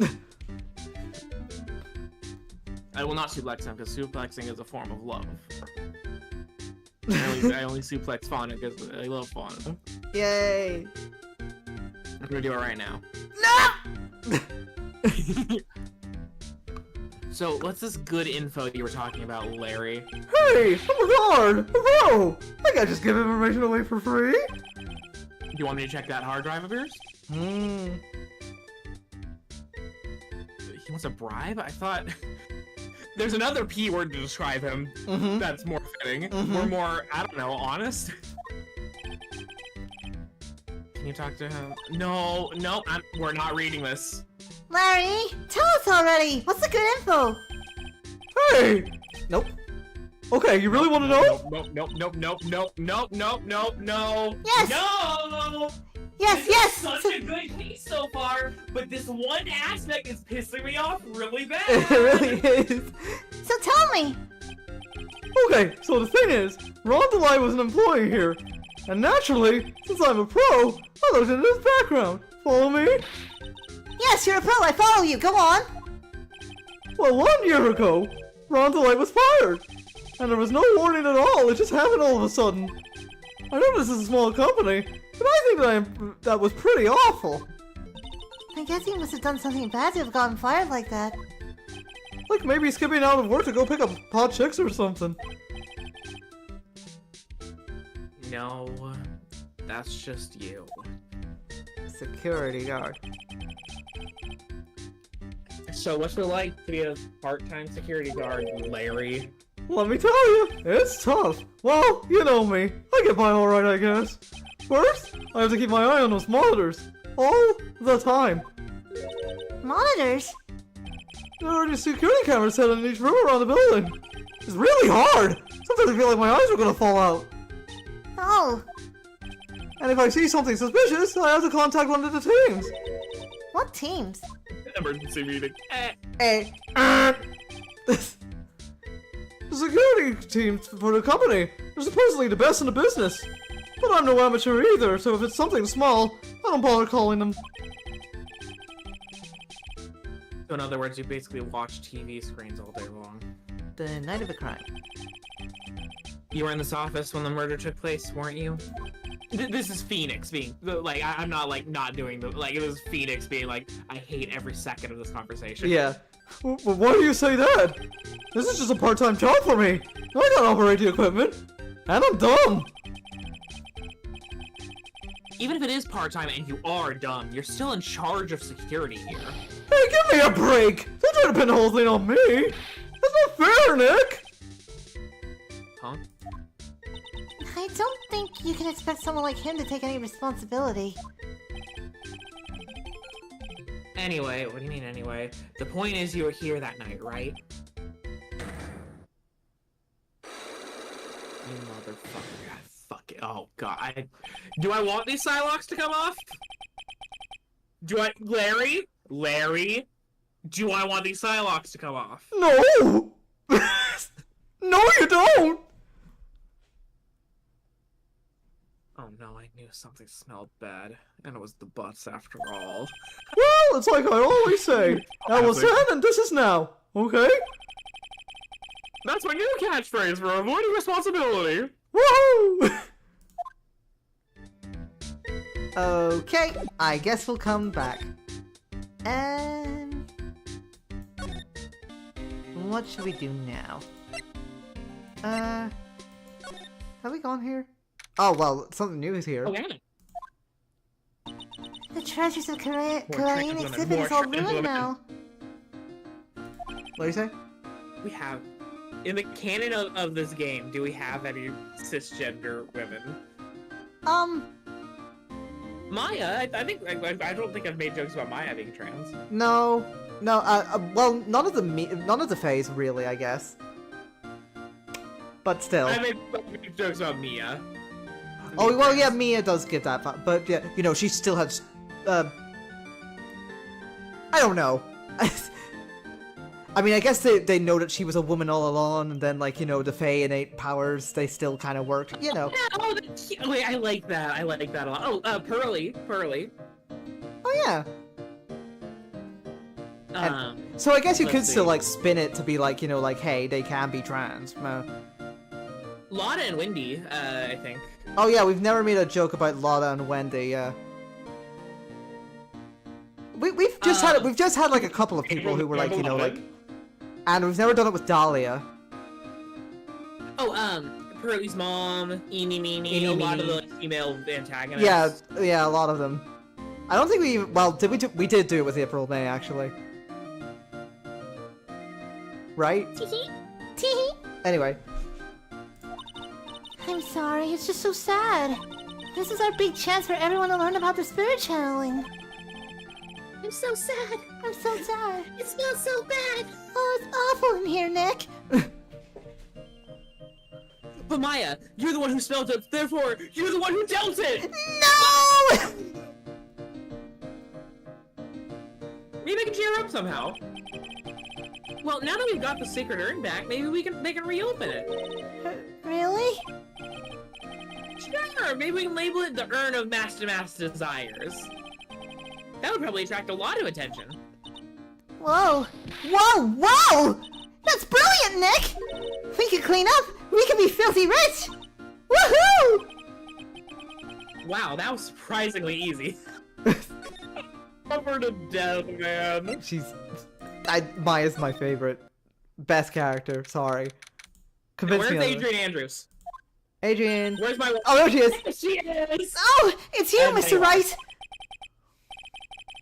I will not suplex him because suplexing is a form of love. I only suplex Fauna because I love Fauna. Yay. I'm gonna do it right now. No! So, what's this good info you were talking about, Larry? Hey, oh my god! Hello! I can't just give information away for free! Do you want me to check that hard drive of yours? Hmm. He wants a bribe? I thought... There's another P word to describe him that's more fitting. Or more, I don't know, honest. Can you talk to him? No, we're not reading this. Larry, tell us already. What's the good info? Hey! Nope. Okay, you really want to know? No. Yes. No! Yes, This yes. is such a good case so far, but this one aspect is pissing me off really bad. It really is. So tell me. Okay, so the thing is, Ron Delite was an employee here. And naturally, since I'm a pro, I looked into his background. Follow me? Yes, you're a pro. I follow you. Go on. Well, 1 year ago, Ron Delite was fired. And there was no warning at all, it just happened all of a sudden. I know this is a small company, but I think that was pretty awful. I guess he must have done something bad to have gotten fired like that. Like maybe skipping out of work to go pick up hot chicks or something. No, that's just you. Security guard. So what's it like to be a part-time security guard, Larry? Let me tell you, it's tough. Well, you know me. I get by alright, I guess. First, I have to keep my eye on those monitors. All the time. Monitors? There are already security cameras set in each room around the building. It's really hard. Sometimes I feel like my eyes are gonna fall out. Oh, And if I see something suspicious, I have to contact one of the teams. what teams? Emergency meeting. The security teams for the company are supposedly the best in the business. But I'm no amateur either, so if it's something small, I don't bother calling them. So in other words, you basically watch TV screens all day long. The night of a crime. You were in this office when the murder took place, weren't you? This is Phoenix being like, I'm not like not doing the like. It was Phoenix being like, I hate every second of this conversation. Yeah. Well, why do you say that? This is just a part-time job for me. I can't operate the equipment. And I'm dumb. Even if it is part-time and you are dumb, you're still in charge of security here. Hey, give me a break! Don't try to pin the whole thing on me! That's not fair, Nick! Huh? I don't think you can expect someone like him to take any responsibility. Anyway, what do you mean anyway? The point is you were here that night, right? You motherfucker. God, fuck it. Oh, God. Do I want these Psylocks to come off? Larry? Do I want these Psylocks to come off? No! No, you don't! Oh no, I knew something smelled bad. And it was the butts after all. Well, it's like I always say. That was Classic. then and this is now, okay? That's my new catchphrase for avoiding responsibility. Woohoo! Okay, I guess we'll come back. What should we do now? Have we gone here? Oh, well, something new is here. Okay. The treasures of Korean trans exhibit women, is all more trans ruined women. now. What do you say? We have... In the canon of this game, do we have any cisgender women? Maya, I think I don't think I've made jokes about Maya being trans. No. Well, none of the Fays really, I guess. But still. I made jokes about Mia. Oh, well, yeah, Mia does give that, but yeah, you know, she still has, I don't know. I mean, I guess they know that she was a woman all along, and then, like, you know, the Fae innate powers, they still kind of work, you know. Yeah, oh, wait, I like that. I like that a lot. Oh, Pearly. Oh, yeah. So I guess you could still, like, spin it to be like, you know, like, hey, they can be trans. Lotta and Wendy, I think. Oh, yeah, we've never made a joke about Lotta and Wendy, yeah. We've just had like a couple of people who were like, you know, like, and we've never done it with Dahlia. Oh, Pearly's mom, Eeny Meeny, a lot of the like, female antagonists. Yeah, a lot of them. I don't think we even, well, we did do it with April May, actually. Right? Teehee. Anyway. I'm sorry, it's just so sad. This is our big chance for everyone to learn about the spirit channeling. I'm so sad. I'm so sad. It smells so bad. Oh, it's awful in here, Nick. But Maya, you're the one who smelled it, therefore, you're the one who dealt it! No! Maybe I can cheer her up somehow. Well, now that we've got the sacred urn back, maybe they can reopen it. Really? Sure, maybe we can label it the Urn of Master Desires. That would probably attract a lot of attention. Whoa! That's brilliant, Nick! We could clean up! We could be filthy rich! Woohoo! Wow, that was surprisingly easy. Covered to death, man. Maya's my favorite. Best character, sorry. Convince me. Where's Adrian Andrews? Adrian. Where's my... Oh, there she is! There she is! Oh, it's you, Mr. Wright!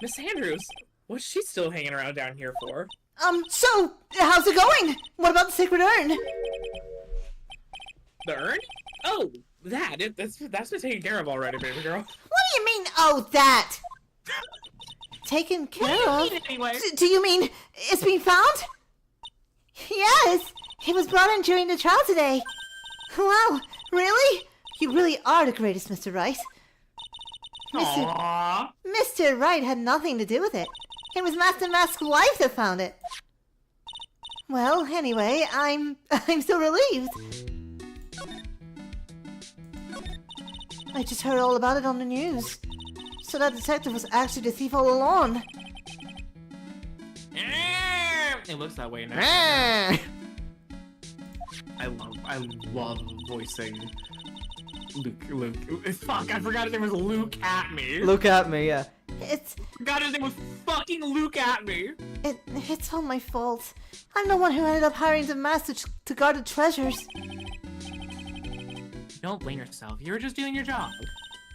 Miss Andrews, what's she still hanging around down here for? So, how's it going? What about the sacred urn? The urn? Oh, that's been taken care of already, baby girl. What do you mean, oh, that? Taken care of? What do you mean, anyway? Do you mean it's been found? Yes, it was brought in during the trial today. Wow, really? You really are the greatest, Mr. Wright. Aww. Mr. Wright had nothing to do with it. It was Master Mask's wife that found it. Well, anyway, I'm so relieved. I just heard all about it on the news. So that detective was actually the thief all along. It looks that way now. I love voicing Luke. Fuck, I forgot his name was Luke at me. Look at me, yeah. Forgot his name was fucking Luke at me. It's all my fault. I'm the one who ended up hiring the master to guard the treasures. Don't blame yourself. You were just doing your job.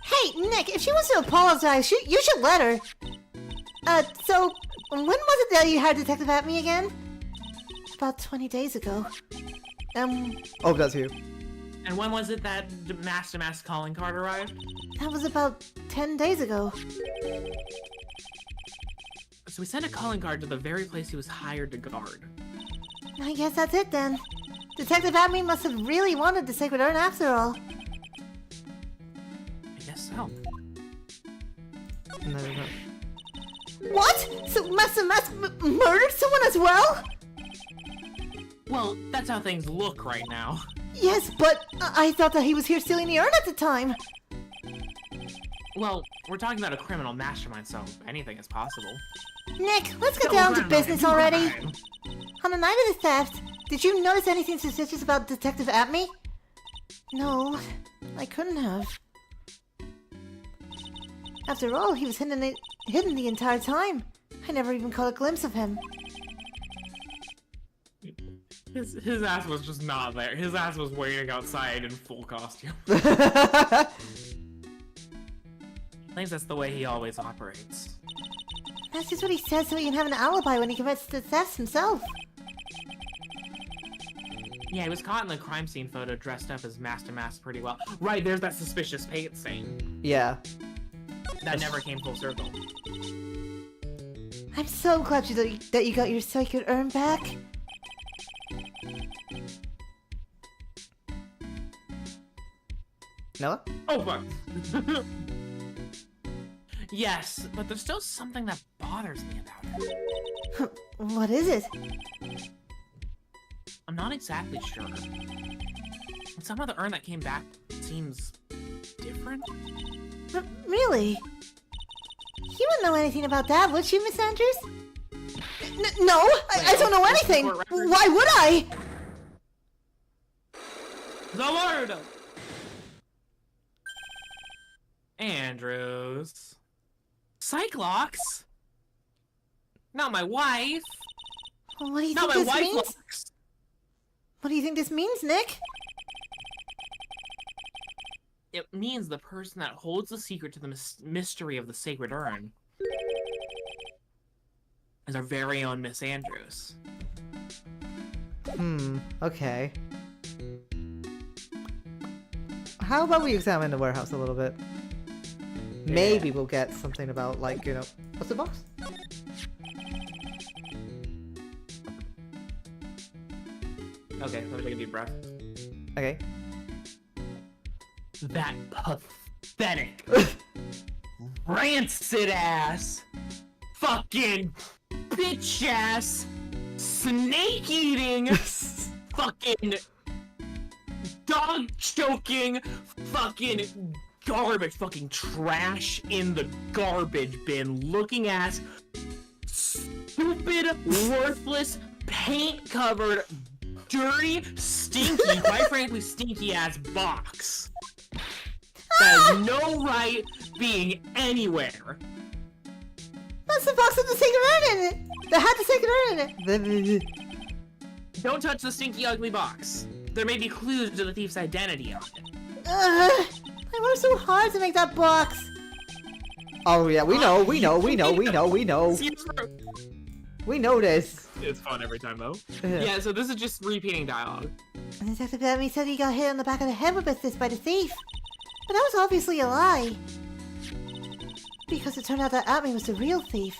Hey, Nick, if she wants to apologize, you should let her. So, when was it that you hired Detective at me again? About 20 days ago. Oh, that's you. And when was it that the Master calling card arrived? That was about 10 days ago. So we sent a calling card to the very place he was hired to guard. I guess that's it then. Detective Admin must have really wanted the Sacred Urn after all. I guess so. No. What? So Master murdered someone as well? Well, that's how things look right now. Yes, but I thought that he was here stealing the urn at the time. Well, we're talking about a criminal mastermind, so anything is possible. Nick, let's get down to business already. On the night of the theft, did you notice anything suspicious about Detective Atme? No, I couldn't have. After all, he was hidden the entire time. I never even caught a glimpse of him. His ass was just not there. His ass was waiting outside in full costume. Claims that's the way he always operates. That's just what he says so he can have an alibi when he commits the theft himself. Yeah, he was caught in the crime scene photo dressed up as Master Mask pretty well. Right, there's that suspicious paint stain. Yeah. That never came full circle. I'm so glad that you got your sacred urn back. Noah? Oh, fuck. Yes, but there's still something that bothers me about it. What is it? I'm not exactly sure. Some of the urn that came back seems different. Really? You wouldn't know anything about that, would you, Miss Andrews? No, I don't know anything! Why would I? The Lord! Andrews. Cyclops? Not my wife! What do you Not think my this wife! means? What do you think this means, Nick? It means the person that holds the secret to the mystery of the sacred urn is our very own Miss Andrews. Okay. How about we examine the warehouse a little bit? Maybe we'll get something about, like, you know... What's the box? Okay, let me take a deep breath. Okay. That pathetic, rancid ass, fucking bitch ass, snake eating, fucking dog choking, fucking garbage, fucking trash in the garbage bin looking ass, stupid, worthless, paint covered, dirty, stinky, quite frankly, stinky ass box. That has no right being anywhere. That's the box with the sacred urn in it! That had the sacred urn in it! Don't touch the stinky, ugly box. There may be clues to the thief's identity on it. I worked so hard to make that box! Oh yeah, we know. We know this. It's fun every time, though. Yeah, so this is just repeating dialogue. And Detective Batman said he got hit on the back of the head with this by the thief. But that was obviously a lie. Because it turned out that Atme was the real thief.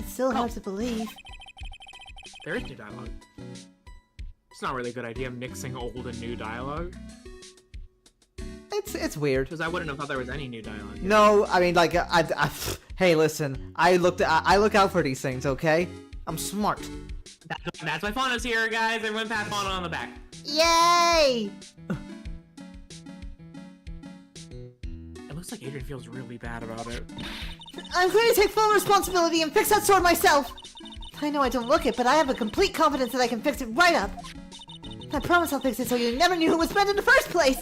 It's still hard to believe. There is new dialogue. It's not really a good idea mixing old and new dialogue. It's weird. Because I wouldn't have thought there was any new dialogue. No, I mean, like, hey, listen. I look out for these things, okay? I'm smart. That's why Fauna's here, guys. Everyone pat Fauna on the back. Yay! It looks like Adrian feels really bad about it. I'm going to take full responsibility and fix that sword myself! I know I don't look it, but I have a complete confidence that I can fix it right up. I promise I'll fix it so you never knew who was bad in the first place!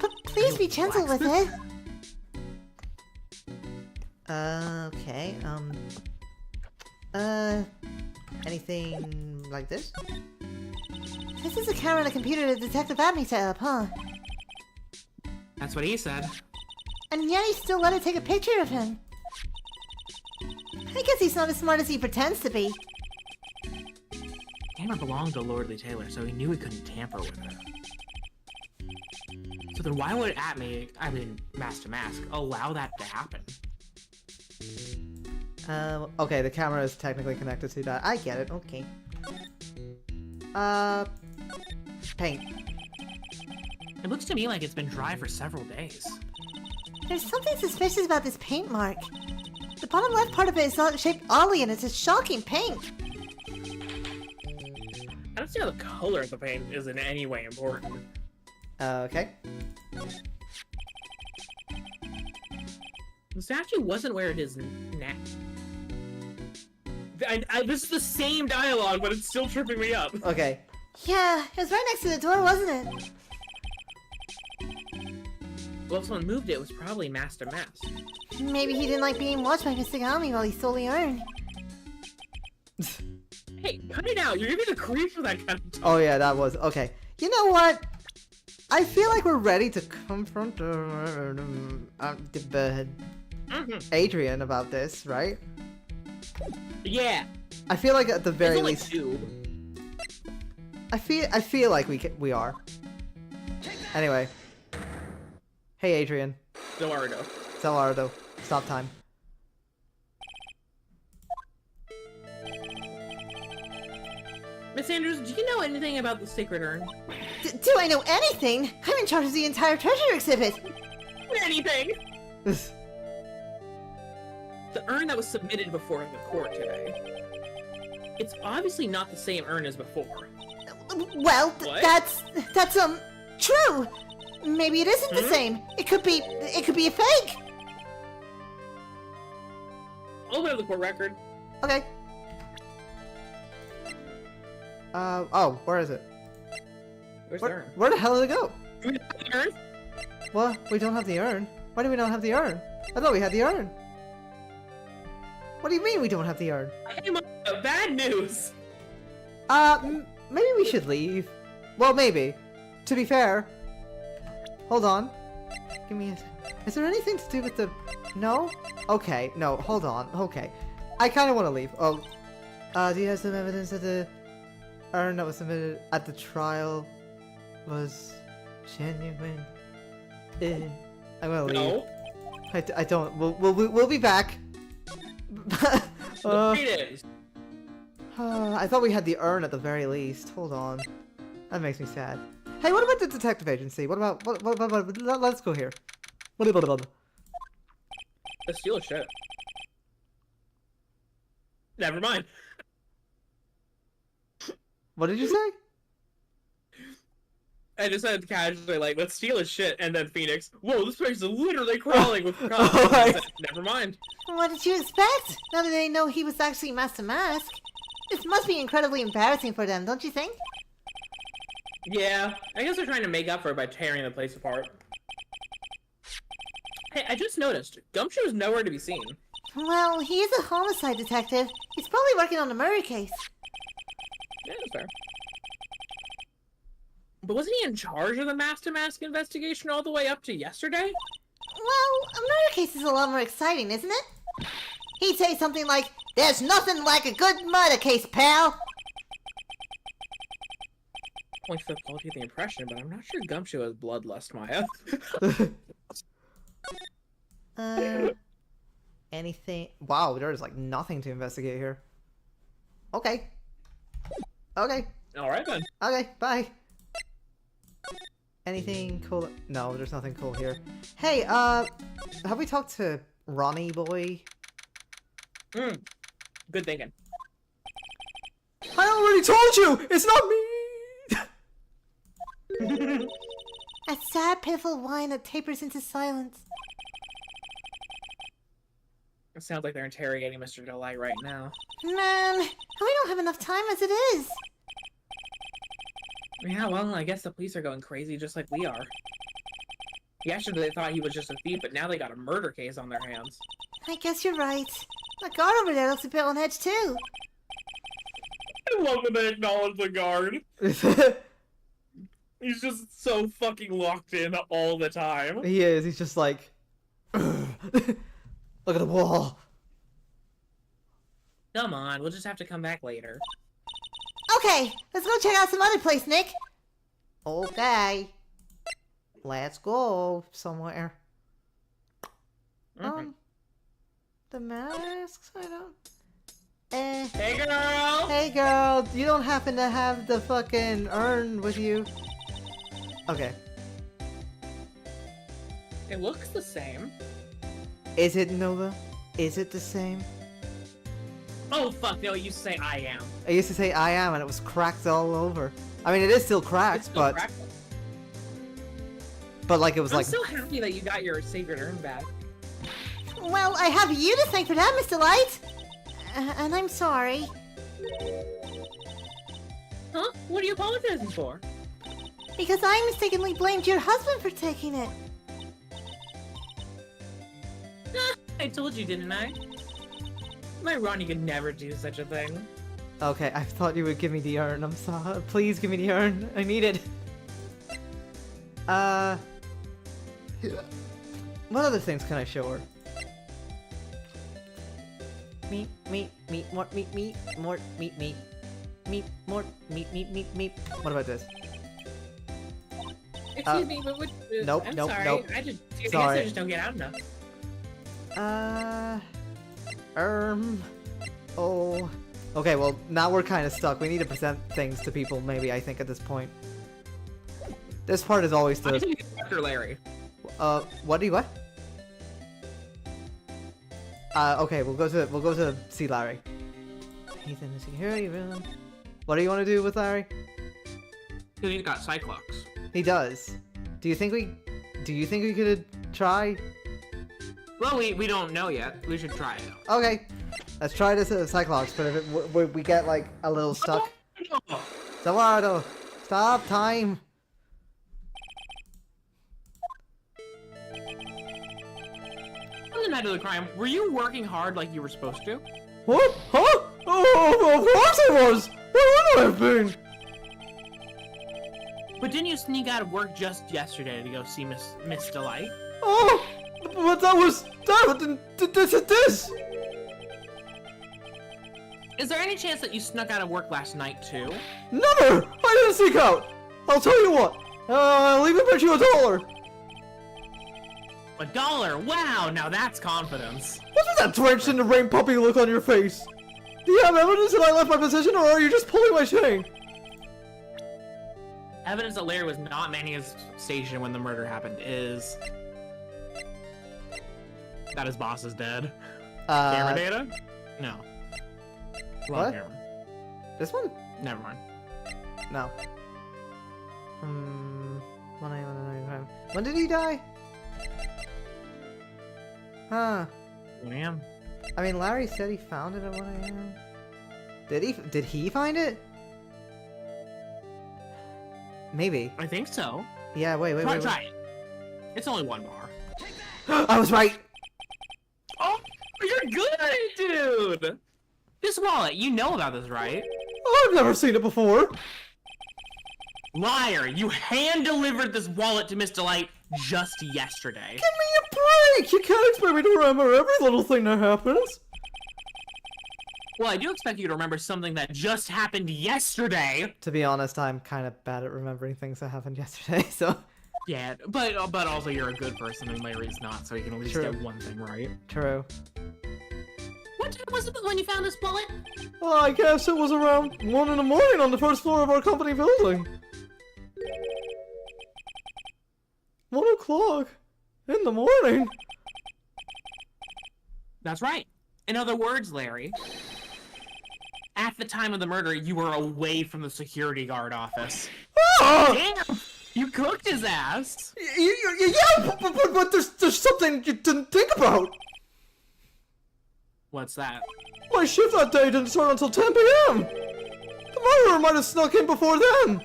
But please be gentle with it. Okay, anything like this? This is a camera and a computer that Detective Abney set up, huh? That's what he said. And yet he still let it take a picture of him. I guess he's not as smart as he pretends to be. Camera belonged to Lordly Taylor, so he knew he couldn't tamper with her. So then why would Master Mask, allow that to happen? Okay, the camera is technically connected to that. I get it, okay. Paint. It looks to me like it's been dry for several days. There's something suspicious about this paint mark. The bottom left part of it is not shaped oddly and it's a shocking paint. I don't see how the color of the paint is in any way important. Okay. The statue wasn't where it is now. This is the same dialogue, but it's still tripping me up. Okay. Yeah, it was right next to the door, wasn't it? Well, if someone moved it, it was probably Master Mask. Maybe he didn't like being watched by Mr. Gami while he stole the urn. Hey, cut it out! You're giving me the creeps for that kind of talk. Oh yeah, that was okay. You know what? I feel like we're ready to confront Adrian about this, right? Yeah. I feel like at the very There's only least. two. I feel like we are. Anyway. Hey, Adrian. Zelardo. Stop time. Miss Andrews, do you know anything about the Sacred Urn? Do I know anything? I'm in charge of the entire treasure exhibit. Anything! The urn that was submitted before the court today. It's obviously not the same urn as before. Well, What? that's true. Maybe it isn't the same. It could be a fake. Open up the court record. Okay. Oh, where is it? Where's the urn? Where the hell did it go? Do we have the urn? What? We don't have the urn? Why do we not have the urn? I thought we had the urn. What do you mean we don't have the urn? Hey, Mom, bad news! Maybe we should leave. Well, maybe. To be fair. Hold on. Give me a... Is there anything to do with the... No? Okay, no, hold on. Okay. I kind of want to leave. Oh. Do you have some evidence that the urn that was submitted at the trial was genuine? I'm gonna leave. No. I don't... We'll be back. It is. I thought we had the urn at the very least. Hold on. That makes me sad. Hey, what about the detective agency? What about... let's go here. The steal of shit. Never mind. What did you say? I just said casually, like, let's steal his shit, and then Phoenix, whoa, this place is literally crawling with Oh my- Never mind. What did you expect? Now that they know he was actually Master Mask. This must be incredibly embarrassing for them, don't you think? Yeah, I guess they're trying to make up for it by tearing the place apart. Hey, I just noticed, Gumshoe is nowhere to be seen. Well, he is a homicide detective. He's probably working on a murder case. Yeah, that's fair. But wasn't he in charge of the Master Mask investigation all the way up to yesterday? Well, a murder case is a lot more exciting, isn't it? He'd say something like, "There's nothing like a good murder case, pal." Point Flip called you the impression, but I'm not sure Gumshoe has bloodlust, Maya. Anything... Wow, there's like nothing to investigate here. Okay. Okay. Alright then. Okay, bye. Anything cool? No, there's nothing cool here. Hey, have we talked to Ronnie boy? Good thinking. I already told you! It's not me! A sad, pitiful whine that tapers into silence. It sounds like they're interrogating Mr. Delite right now. Man, we don't have enough time as it is. Yeah, well, I guess the police are going crazy just like we are. Yesterday they thought he was just a thief, but now they got a murder case on their hands. I guess you're right. The guard over there looks a bit on edge too. I love that they acknowledge the guard. He's just so fucking locked in all the time. He is, he's just like... Look at the wall. Come on, we'll just have to come back later. Okay, let's go check out some other place, Nick. Okay. Let's go somewhere. Mhm. The masks? I don't... Hey girl! Hey girl, you don't happen to have the fucking urn with you? Okay. It looks the same. Is it, Nova? Is it the same? Oh fuck, no, you used to say I am. I used to say I am and it was cracked all over. I mean, it is still cracked, It's still but... cracked. But like, it was I'm like... so happy that you got your Sacred Urn back. Well, I have you to thank for that, Mr. Light. And I'm sorry. Huh? What are you apologizing for? Because I mistakenly blamed your husband for taking it. I told you, didn't I? My Ronnie could never do such a thing. Okay, I thought you would give me the urn. I'm sorry. Please give me the urn. I need it. What other things can I show her? Meat, more meat, meat. meat, more meat, meat, meat, meat. What about this? Excuse me, but what? Nope, I'm nope, sorry. nope. I guess Sorry. I just don't get out enough. Oh. Okay, well, now we're kind of stuck. We need to present things to people, maybe, I think, at this point. This part is always I the... think it's Dr. Larry. What? Okay, we'll go to see Larry. He's in the security room. What do you want to do with Larry? Because he's got Cyclops. He does. Do you think we could try? Well, we don't know yet. We should try it. Okay, let's try this at Cyclops, but if we get like a little stuck. Oh, Zawardo, stop time. on the night of the crime, were you working hard like you were supposed to? What? Huh? Oh, of course I was. Where would I have been? But didn't you sneak out of work just yesterday to go see Miss Delite? Oh, but that was this. Is there any chance that you snuck out of work last night too? Never. I didn't sneak out. I'll tell you what. Leave me bet you $1. $1? Wow, now that's confidence. What's that drenched in the rain puppy look on your face? Do you have evidence that I left my position, or are you just pulling my chain? Evidence that Larry was not manning his station when the murder happened is that his boss is dead. Camera data? No. Wrong What? camera. This one? Never mind. No. When did he die? Huh. 1 a.m. I mean, Larry said he found it at 1 a.m. Did he find it? Maybe. I think so. Yeah, wait. Try it. It's only 1 bar. I was right! Oh, you're good at it, dude! This wallet, you know about this, right? I've never seen it before! Liar! You hand-delivered this wallet to Miss Delite just yesterday. Give me a break! You can't expect me to remember every little thing that happens! Well, I do expect you to remember something that just happened yesterday. To be honest, I'm kind of bad at remembering things that happened yesterday, so... Yeah, but also you're a good person and Larry's not, so you can at least True. get one thing right. True. What time was it when you found this wallet? Well, I guess it was around 1 in the morning on the first floor of our company building. 1 o'clock in the morning? That's right. In other words, Larry, at the time of the murder, you were away from the security guard office. Ah! Damn! You cooked his ass! Yeah, but there's something you didn't think about! What's that? My shift that day didn't start until 10 p.m. The murderer might have snuck in before then.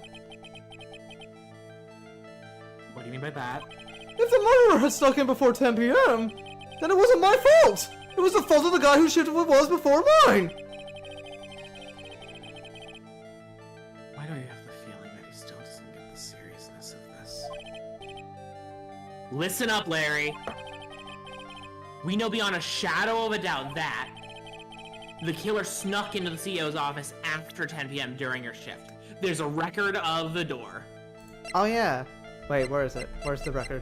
What do you mean by that? If the murderer had snuck in before 10 p.m., then it wasn't my fault. It was the fault of the guy whose shift it was before mine. Why do I have the feeling that he still doesn't get the seriousness of this? Listen up, Larry. We know beyond a shadow of a doubt that the killer snuck into the CEO's office after 10 p.m. during your shift. There's a record of the door. Oh yeah. Wait, where is it? Where's the record?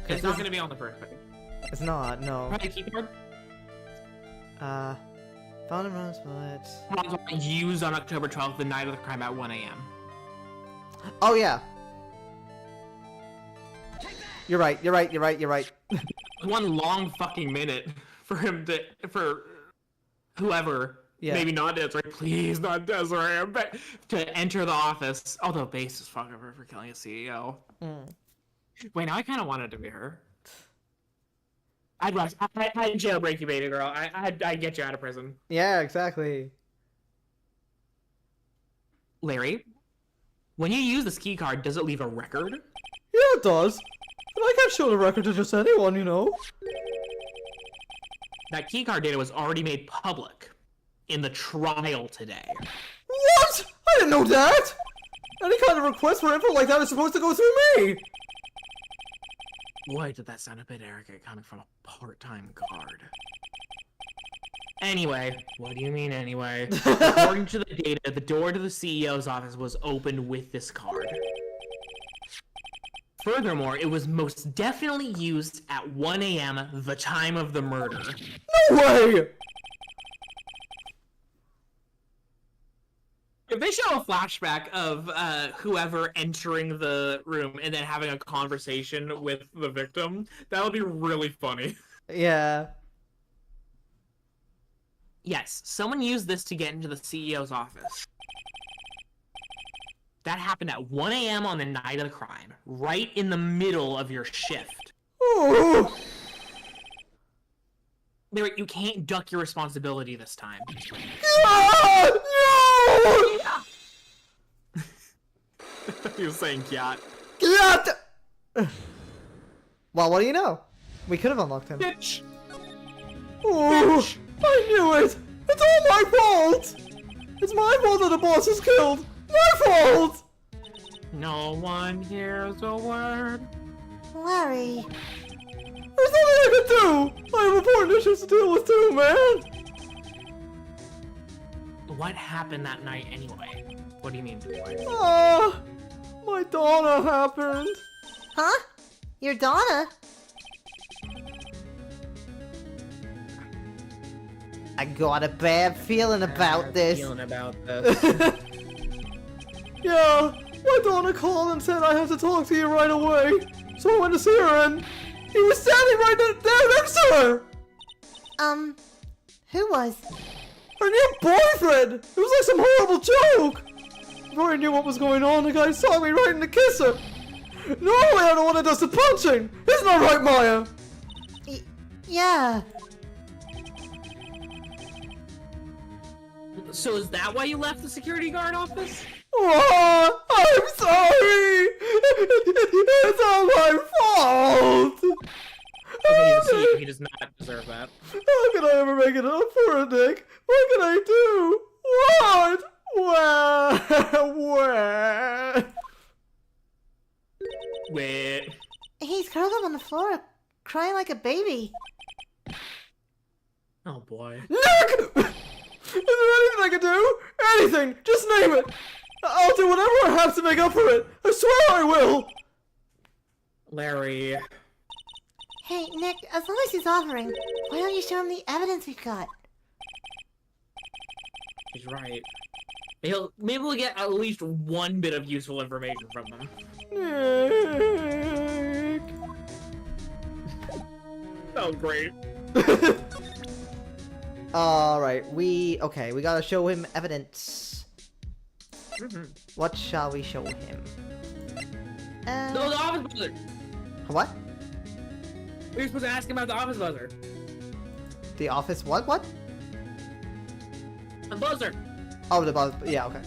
It's not going to be on the first page. It's not, no. Probably keyboard. Found in Ron's bullet. Used on October 12th, the night of the crime at 1 a.m. Oh yeah. You're right. One long fucking minute for him for whoever, Yeah. maybe not Desiree, please not Desiree, to enter the office. Although Base is fucking her for killing a CEO. Wait, now I kind of wanted to be her. I'd jailbreak you, baby girl. I'd get you out of prison. Yeah, exactly. Larry, when you use this key card, does it leave a record? Yeah, it does. But I can't show the record to just anyone, you know. That key card data was already made public in the trial today. What? I didn't know that! Any kind of request for info like that is supposed to go through me! Why did that sound a bit arrogant coming from a part-time guard? Anyway, what do you mean anyway? According to the data, the door to the CEO's office was opened with this card. Furthermore, it was most definitely used at 1 a.m., the time of the murder. No way! If they show a flashback of whoever entering the room and then having a conversation with the victim, that would be really funny. Yeah. Yes, someone used this to get into the CEO's office. That happened at 1 a.m. on the night of the crime, right in the middle of your shift. Oh. Larry, you can't duck your responsibility this time. God, no! He was saying cat. Cat! Well, what do you know? We could have unlocked him. Bitch! Oh, Bitch! I knew it! It's all my fault! It's my fault that the boss is killed! My fault! No one hears a word. Larry. There's nothing I can do! I have important issues to deal with too, man! What happened that night anyway? What do you mean? My Donna happened. Huh? Your Donna? I got a bad feeling about this. Feeling about this. Yeah, my Donna called and said I have to talk to you right away. So I went to see her and he was standing right there next to her! Who was? Her new boyfriend! It was like some horrible joke! Before I knew what was going on, the guy saw me right in the kisser! Normally I'm the one that does the punching! Isn't that right, Maya? Yeah. So is that why you left the security guard office? Oh, I'm sorry! It's all my fault! Okay, he does not deserve that. How can I ever make it up for it, Nick? What can I do? What? Where? Wait. He's curled up on the floor, crying like a baby. Oh boy. Nick! Is there anything I can do? Anything! Just name it! I'll do whatever I have to make up for it! I swear I will! Larry. Hey, Nick, as long as he's offering, why don't you show him the evidence we've got? He's right. Maybe we'll get at least one bit of useful information from them. Nick. Oh, great. Alright, we gotta show him evidence. Mm-hmm. What shall we show him? No, the office buzzer! What? We were supposed to ask him about the office buzzer. The office what? The buzzer! Oh, the buzz, yeah, okay.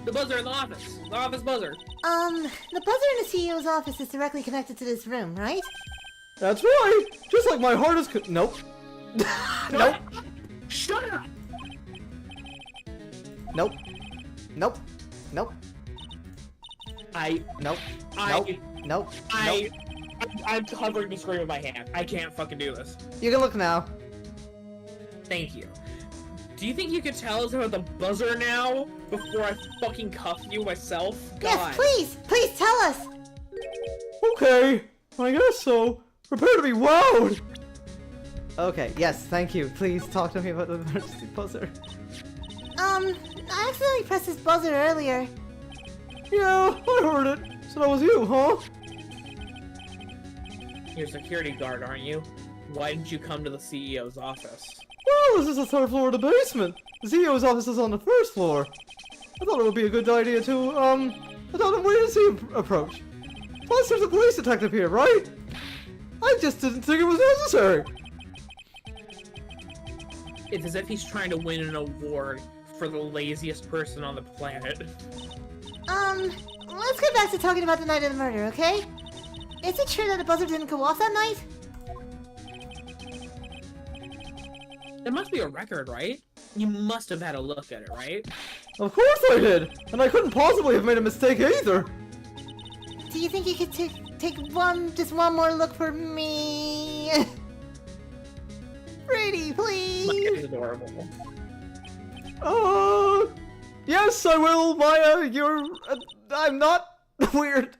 The buzzer in the office. The office buzzer. The buzzer in the CEO's office is directly connected to this room, right? That's right! Just like my heart is nope. Nope. Shut up! Nope. Nope. Nope. Nope. Nope. I'm covering the screen with my hand. I can't fucking do this. You can look now. Thank you. Do you think you could tell us about the buzzer now? Before I fucking cuff you myself? God. Yes, please! Please tell us! Okay, I guess so. Prepare to be wowed! Okay, yes, thank you. Please talk to me about the emergency buzzer. I accidentally pressed this buzzer earlier. Yeah, I heard it. So that was you, huh? You're a security guard, aren't you? Why didn't you come to the CEO's office? Well, this is the third floor of the basement. The CEO's office is on the first floor. I thought it would be a good idea to, I thought a wait-and-see approach. Plus, there's a police detective here, right? I just didn't think it was necessary. It's as if he's trying to win an award for the laziest person on the planet. Let's get back to talking about the night of the murder, okay? Is it true that the buzzer didn't go off that night? There must be a record, right? You must have had a look at it, right? Of course I did! And I couldn't possibly have made a mistake either! Do you think you could take just one more look for me? Pretty, please. Maya's adorable. Yes, I will, Maya. You're. I'm not weird.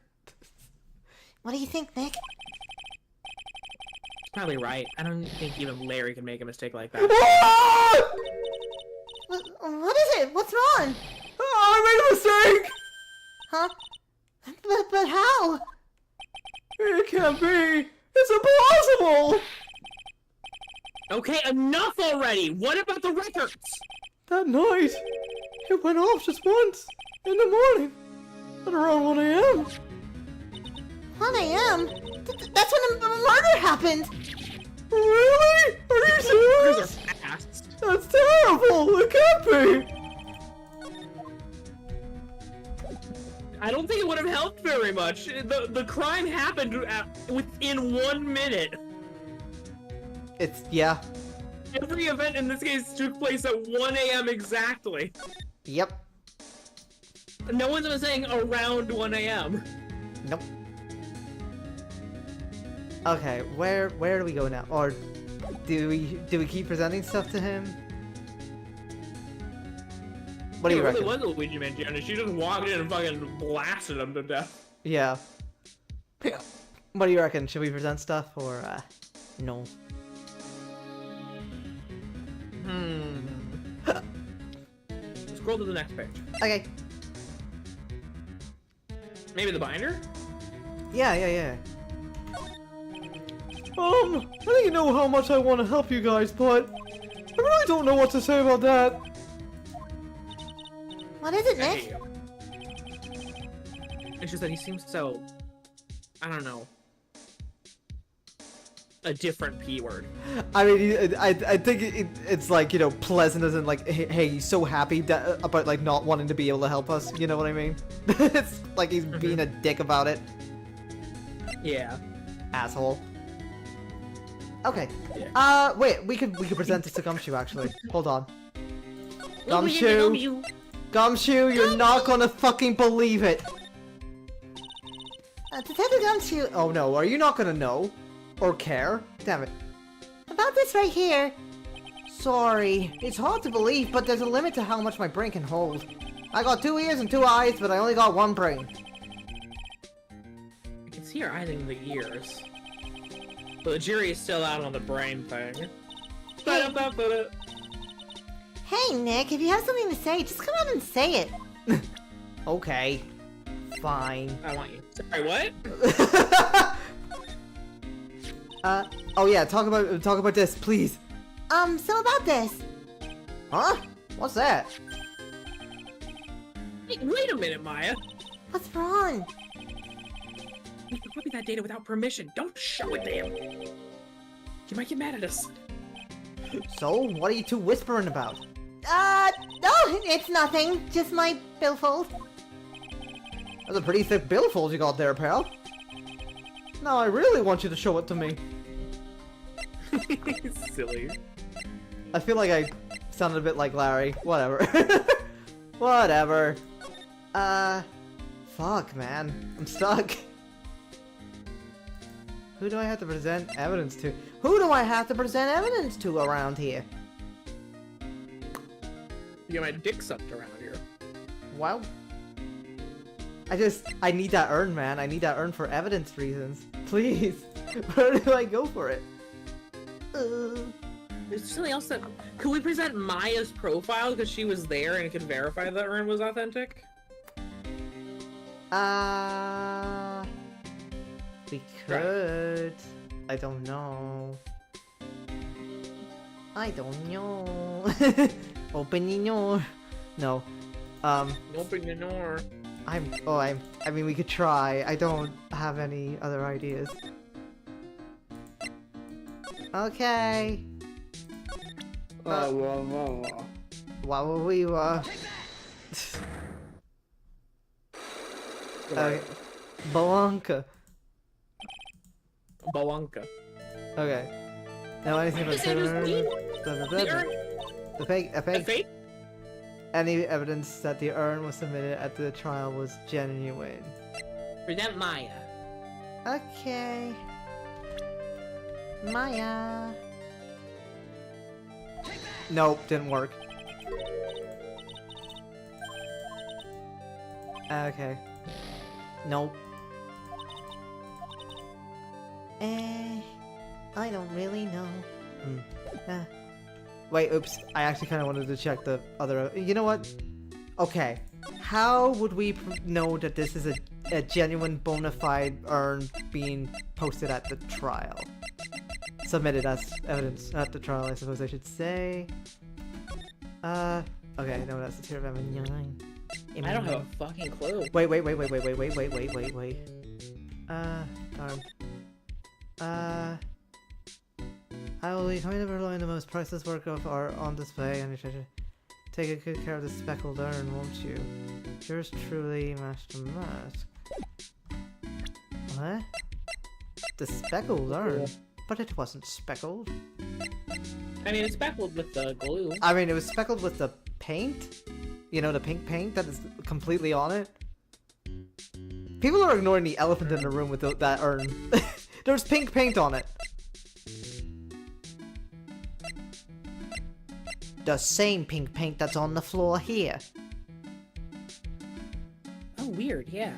What do you think, Nick? Probably right. I don't think even Larry can make a mistake like that. What is it? What's wrong? I made a mistake! Huh? But how? It can't be! It's impossible! Okay, enough already! What about the records? That night, it went off just once, in the morning, at around 1 a.m. 1 a.m.? That's when the murder happened! Really? Are you serious? That's terrible! It can't be! I don't think it would have helped very much. The crime happened within 1 minute. Yeah. Every event in this case took place at 1 a.m. exactly. Yep. No one's been saying around 1 a.m. Nope. Okay, where do we go now? Or do we keep presenting stuff to him? What do you reckon? It really was Luigi Mangione. She just walked in and fucking blasted him to death. Yeah. What do you reckon? Should we present stuff or no? Scroll to the next page. Okay. Maybe the binder? Yeah. I think you know how much I want to help you guys, but I really don't know what to say about that. What is it, Nick? It's just that he seems so... I don't know. A different P word. I mean, I think it's like, you know, pleasant as in like, hey, he's so happy about like not wanting to be able to help us. You know what I mean? It's like he's being a dick about it. Yeah. Asshole. Okay. Yeah. Wait, we could present this to Gumshoe actually. Hold on. Gumshoe. Gumshoe, you're not gonna fucking believe it. Detective Gumshoe. Oh no, are you not gonna know? Or care? Damn it. About this right here. Sorry. It's hard to believe, but there's a limit to how much my brain can hold. I got 2 ears and 2 eyes, but I only got 1 brain. I can see your eyes in the ears. But the jury is still out on the brain thing. Hey, Nick, if you have something to say, just come out and say it. Okay. Fine. I want you. Sorry, what? Oh yeah, talk about this, please. So about this. Huh? What's that? Hey, wait a minute, Maya. What's wrong? You can copy that data without permission. Don't show it to him. You might get mad at us. So, what are you two whispering about? No, it's nothing. Just my billfold. That's a pretty thick billfold you got there, pal. Now I really want you to show it to me. Silly. I feel like I sounded a bit like Larry. Whatever. Whatever. Fuck, man. I'm stuck. Who do I have to present evidence to? Who do I have to present evidence to around here? You get my dick sucked around here. Well, I need that urn, man. I need that urn for evidence reasons. Please. Where do I go for it? There's something else that... Could we present Maya's profile because she was there and could verify that urn was authentic? We could. I don't know. I don't know. Open your door. No. Open your door. I mean, we could try. I don't have any other ideas. Okay. Okay. Balanka. Balanka. Okay. Now anything about the fake? Any evidence that the urn was submitted at the trial was genuine. Present Maya. Okay. Maya. Nope, didn't work. Okay. Nope. I don't really know. Wait, oops. I actually kind of wanted to check the other... You know what? Okay. How would we know that this is a genuine bona fide urn being posted at the trial? Submitted as evidence at the trial, I suppose I should say. Okay, no, that's the tier of M9. I don't have a fucking clue. Wait. Darn. I will be coming to purloin the most priceless work of art on display, and you should take a good care of the speckled urn, won't you? Yours truly, Master Mask. What? The speckled urn? But it wasn't speckled. I mean, it's speckled with the glue. I mean, it was speckled with the paint. You know, the pink paint that is completely on it. People are ignoring the elephant in the room with that urn. There's pink paint on it. The same pink paint that's on the floor here. Oh, weird, yeah.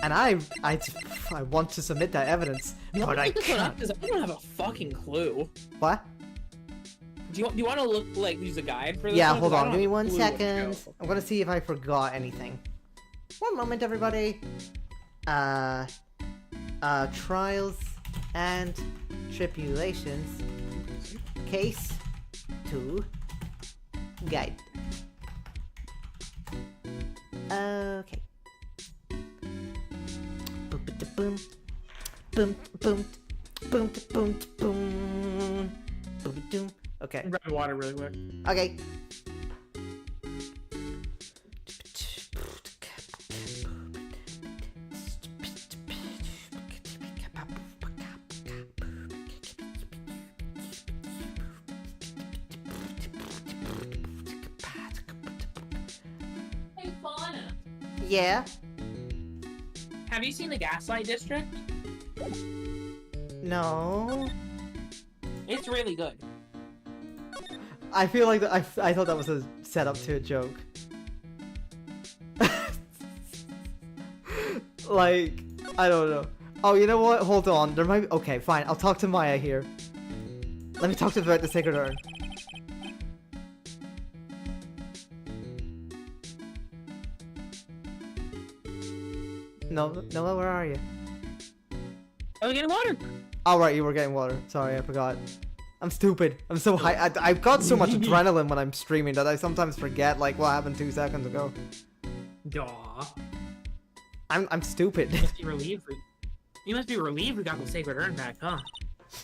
And I want to submit that evidence, but I can't. Because I don't have a fucking clue. What? Do you want to look like use a guide for this? Yeah, one? hold 'Cause I on. don't Give me have a 1 clue where to second. go. I'm gonna see if I forgot anything. One moment, everybody. Trials and tribulations. Case 2. Guide. Okay. Boom, boom, boom, boom, boom, boom, boom, boom. Okay. Grab the water really quick. Okay. Hey, Fauna. Yeah. Have you seen the Gaslight District? No. It's really good. I feel like I thought that was a setup to a joke. Like, I don't know. Oh, you know what? Hold on. There might be... Okay, fine. I'll talk to Maya here. Let me talk to the Sacred Urn. No, Noah, where are you? Oh, getting water. Oh, right, you were getting water. Sorry, I forgot. I'm stupid. I'm so high. I've got so much adrenaline when I'm streaming that I sometimes forget, like, what happened 2 seconds ago. Daw. I'm stupid. You must be relieved. You must be relieved we got the sacred urn back, huh?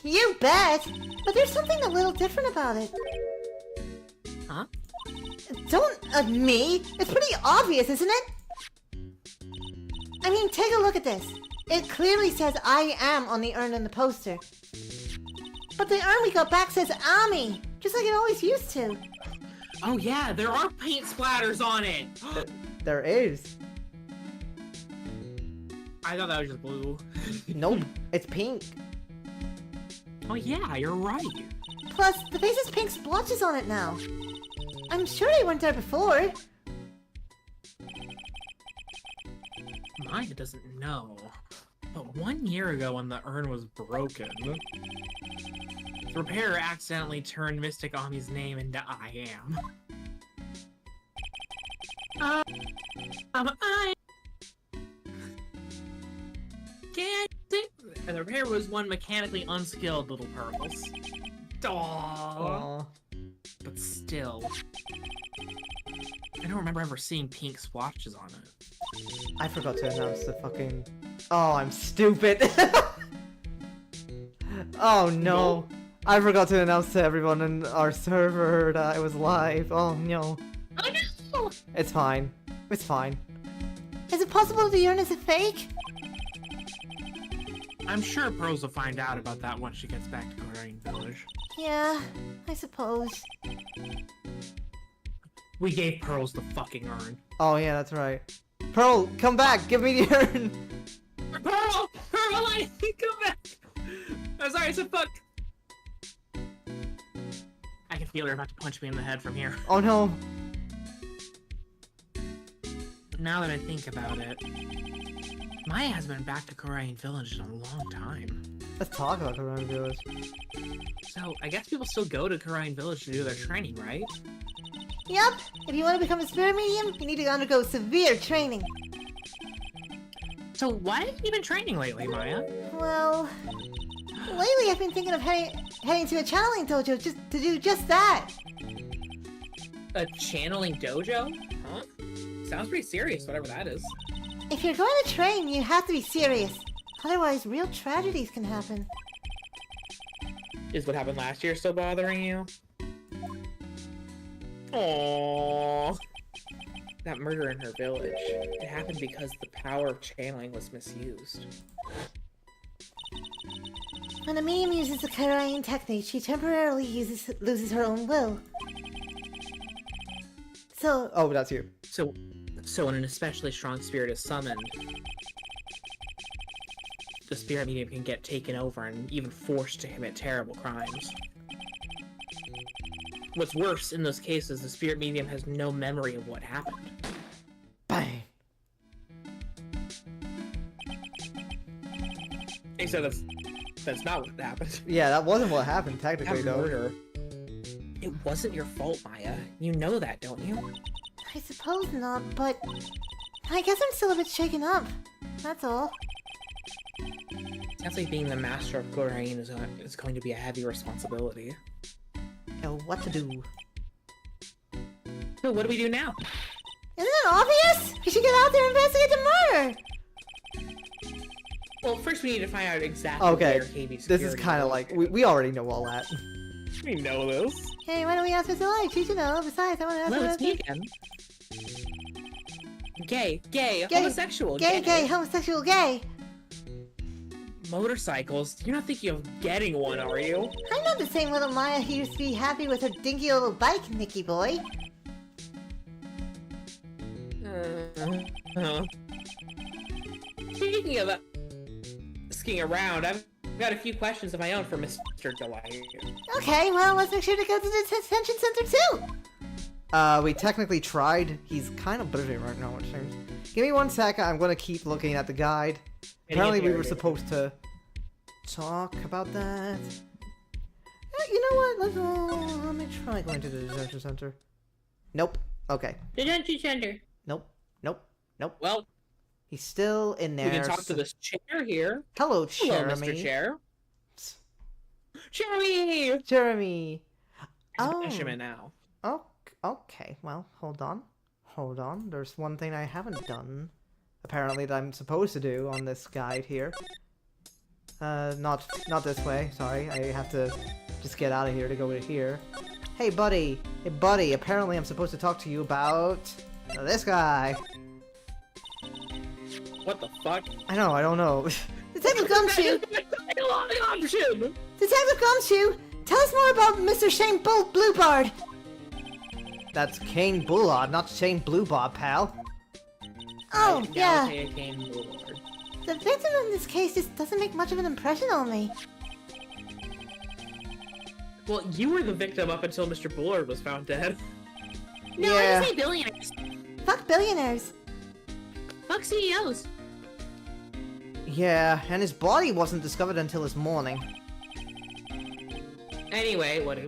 You bet! But there's something a little different about it. Huh? Don't me! It's pretty obvious, isn't it? I mean, take a look at this. It clearly says I am on the urn in the poster. But the urn we got back says Ami, just like it always used to. Oh yeah, there are paint splatters on it! There is. I thought that was just blue. Nope, it's pink. Oh yeah, you're right. Plus, the face has pink splotches on it now. I'm sure they weren't there before. Maya doesn't know. But 1 year ago when the urn was broken, the repairer accidentally turned Mystic Ami's name into I am. I can't think. And the repairer was one mechanically unskilled little pearls. Aww. Aw. But still. I don't remember ever seeing pink splotches on it. I forgot to announce the fucking... Oh, I'm stupid. Oh no. I forgot to announce to everyone in our server that I was live. Oh no. Oh no! It's fine. It's fine. Is it possible the urn is a fake? I'm sure Pearls will find out about that once she gets back to Green Village. Yeah, I suppose. We gave Pearls the fucking urn. Oh yeah, that's right. Pearl, come back! Give me the urn! Pearl! Maya, come back. I'm sorry, I said fuck. I can feel her about to punch me in the head from here. Oh no. Now that I think about it, Maya has been back to Korean Village in a long time. Let's talk about the Run Village. So, I guess people still go to Korean Village to do their training, right? Yep. If you want to become a spirit medium, you need to undergo severe training. So, why have you been training lately, Maya? Well, lately I've been thinking of heading to a channeling dojo just to do just that. A channeling dojo? Huh? Sounds pretty serious, whatever that is. If you're going to train, you have to be serious. Otherwise, real tragedies can happen. Is what happened last year still bothering you? Aww. That murder in her village. It happened because the power of channeling was misused. When a medium uses the Karain technique, she temporarily loses her own will. So, Oh, that's you. So when an especially strong spirit is summoned, the spirit medium can get taken over and even forced to commit terrible crimes. What's worse, in those cases, the spirit medium has no memory of what happened. Bang. Except that's not what happened. Yeah, that wasn't what happened, That technically, though. murder. It wasn't your fault, Maya. You know that, don't you? I suppose not, but I guess I'm still a bit shaken up. That's all. Sounds like being the master of Gorain is going to be a heavy responsibility. What to do? So what do we do now? Isn't it obvious? We should get out there and investigate the murder! Well, first we need to find out exactly Okay, where KB's this is kind of like, we already know all that. We know this. Hey, why don't we ask Mr. Light? She should know. Besides, I want to ask No, her. it's me again. Gay, Gay, homosexual, Gay, homosexual, gay. Motorcycles? You're not thinking of getting one, are you? I'm not the same little Maya who used to be happy with her dinky little bike, Nicky boy. Speaking of skiing around, I've got a few questions of my own for Mr. Delite. Okay, well, let's make sure to go to the detention center too. We technically tried. He's kind of busy right now, it seems. Give me 1 second, I'm gonna keep looking at the guide. Apparently we were supposed to talk about that. You know what, let me try going to the detention center. Nope. Okay. Detention center. Nope. Well, He's still in there. we can talk to this chair here. Hello, Hello, Jeremy. Mr. Chair. Jeremy! Jeremy. Oh. Measurement now. Oh, okay. Well, hold on. There's one thing I haven't done. Apparently that I'm supposed to do on this guide here. Not this way. Sorry, I have to just get out of here to go to here. Hey, buddy. Apparently I'm supposed to talk to you about this guy. What the fuck? I don't know. Detective Gumshoe! Detective Gumshoe! Tell us more about Mr. Shane Bluebard! That's Kane Bullard, not Shane Bluebard, pal. Oh, yeah. Kane Boulevard. The victim in this case just doesn't make much of an impression on me. Well, you were the victim up until Mr. Bullard was found dead. No, Yeah. I say billionaires. Fuck billionaires. Fuck CEOs. Yeah, and his body wasn't discovered until this morning. Anyway, what do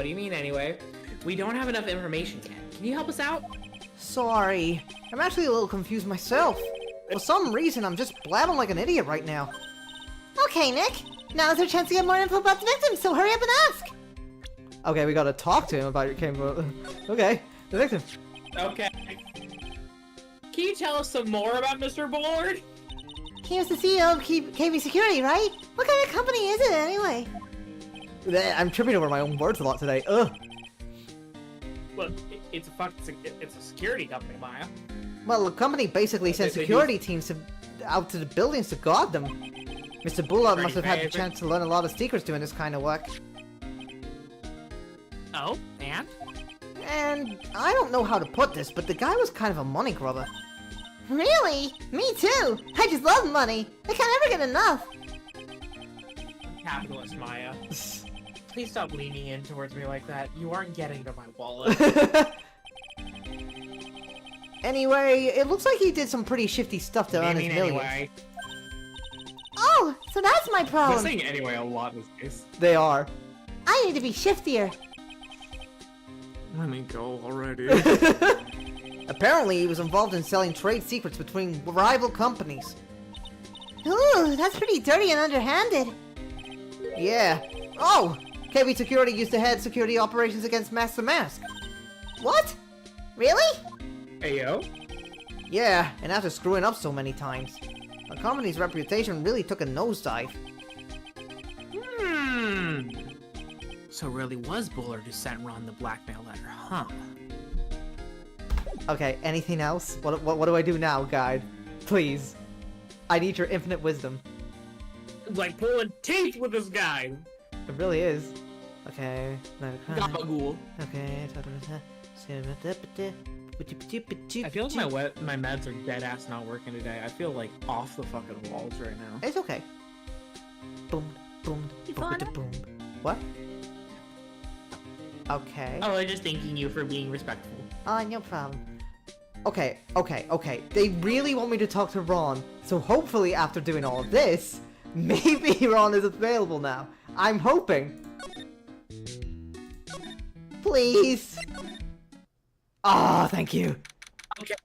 you mean anyway? We don't have enough information yet. Can you help us out? Sorry. I'm actually a little confused myself. For some reason, I'm just blabbing like an idiot right now. Okay, Nick. Now's our chance to get more info about the victim, so hurry up and ask! Okay, we gotta talk to him about your camera. Okay, the victim. Okay. Can you tell us some more about Mr. Bullard? He was the CEO of KB Security, right? What kind of company is it, anyway? I'm tripping over my own words a lot today. Ugh. Well, it's a security company, Maya. Well, the company basically sent They security teams out to the buildings to guard them. Mr. Bullard must have had the Pretty chance to learn a lot of secrets doing this kind of work. Oh, and? And I don't know how to put this, but the guy was kind of a money grubber. Really? Me too! I just love money! I can't ever get enough! capitalist, Maya. Please stop leaning in towards me like that. You aren't getting to my wallet. Anyway, it looks like he did some pretty shifty stuff to earn his millions. Anyway. Oh, so that's my They're problem. saying anyway a lot in this case. They are. I need to be shiftier. Let me go already. Apparently, he was involved in selling trade secrets between rival companies. Ooh, that's pretty dirty and underhanded. Yeah. Oh! KB Security used to head security operations against Master Mask. What? Really? Ayo? Yeah, and after screwing up so many times, the company's reputation really took a nosedive. So it really was Bullard who sent Ron the blackmail letter, huh? Okay, anything else? What do I do now, guide? Please. I need your infinite wisdom. It's like pulling teeth with this guy. It really is. Okay. Gabagool. Okay. I feel like my meds are dead ass not working today. I feel like off the fucking walls right now. It's okay. Boom, boom, boom, boom. What? Okay. Oh, I'm just thanking you for being respectful. Oh, no problem. Okay. They really want me to talk to Ron, so hopefully after doing all of this, maybe Ron is available now. I'm hoping. Please. Ah, thank you. Okay,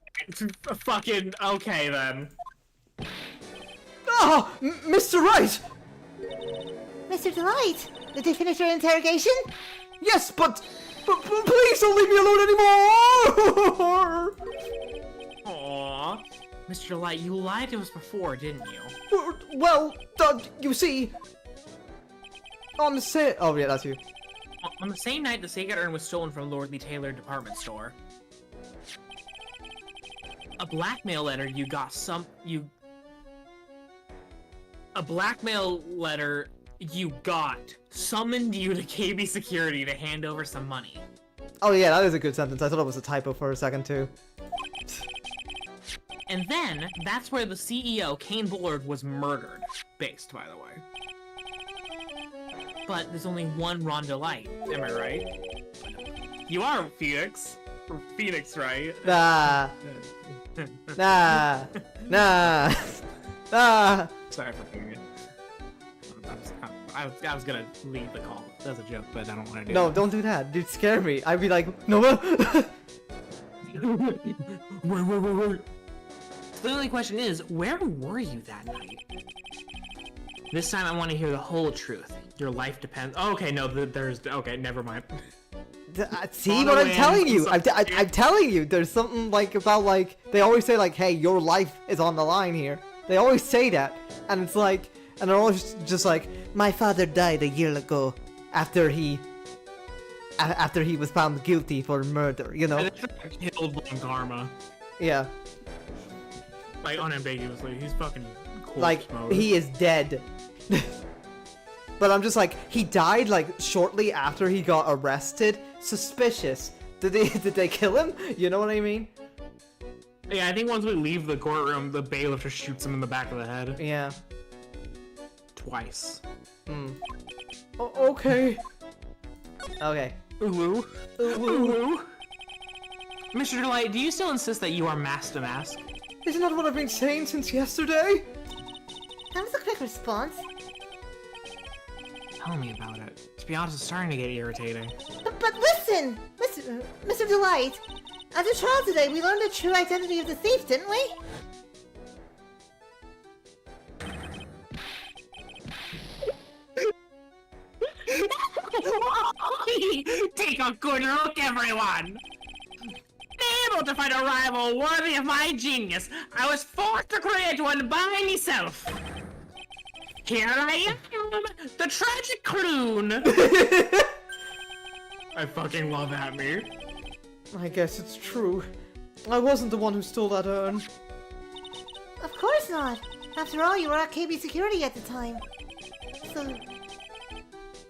fucking okay then. Ah, Mr. Wright! Mr. Delite, did they finish your interrogation? Yes, but please don't leave me alone anymore! Aww. Mr. Delite, you lied to us before, didn't you? Well, you see... On the set... Oh, yeah, that's you. On the same night the Sacred Urn was stolen from Lordly Taylor department store, a blackmail letter summoned you to KB Security to hand over some money. Oh, yeah, that is a good sentence. I thought it was a typo for a second, too. And then, that's where the CEO, Kane Bullard, was murdered. Based, by the way. But there's only one Ron Delite, am I right? You are Phoenix. Or Phoenix, right? Nah. Nah. Sorry for doing it. I was gonna leave the call. That's a joke, but I don't want to do No, it. don't do that. Dude, scare me. I'd be like, no. Wait. The only question is, where were you that night? This time I want to hear the whole truth. Your life depends. Oh, okay, no, okay, never mind. See what I'm telling you? I'm telling you. There's something like about like they always say like, hey, your life is on the line here. They always say that, and it's like, and they're always just like, my father died a year ago after he was found guilty for murder. You know? I think killed Lone Karma. Yeah. Like unambiguously, he's fucking corpse Like mode. he is dead. But I'm just like, he died like shortly after he got arrested. Suspicious. Did they kill him? You know what I mean? Yeah, I think once we leave the courtroom, the bailiff just shoots him in the back of the head. Yeah. Twice. Okay. Okay. Ulu. Ulu. Mr. Delite, do you still insist that you are Master Mask? Isn't that what I've been saying since yesterday? That was a quick response. Tell me about it. To be honest, it's starting to get irritating. But listen, Mr. Delite. At the trial today, we learned the true identity of the thief, didn't we? Take a good look, everyone! Able to find a rival worthy of my genius, I was forced to create one by myself. Here I am, the tragic Clune! I fucking love Atme. I guess it's true. I wasn't the one who stole that urn. Of course not. After all, you were at KB Security at the time.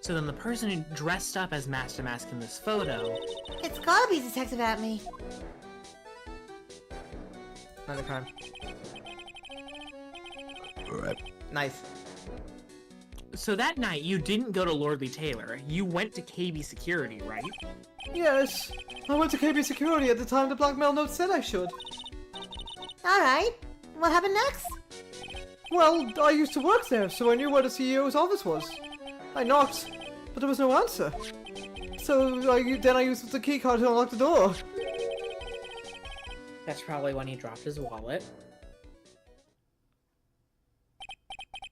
So then the person who dressed up as Master Mask in this photo... It's gotta be Detective Atme. Another crime. Nice. So that night, you didn't go to Lordly Taylor. You went to KB Security, right? Yes, I went to KB Security at the time the blackmail note said I should. Alright, what happened next? Well, I used to work there, so I knew where the CEO's office was. I knocked, but there was no answer. So then I used the keycard to unlock the door. That's probably when he dropped his wallet.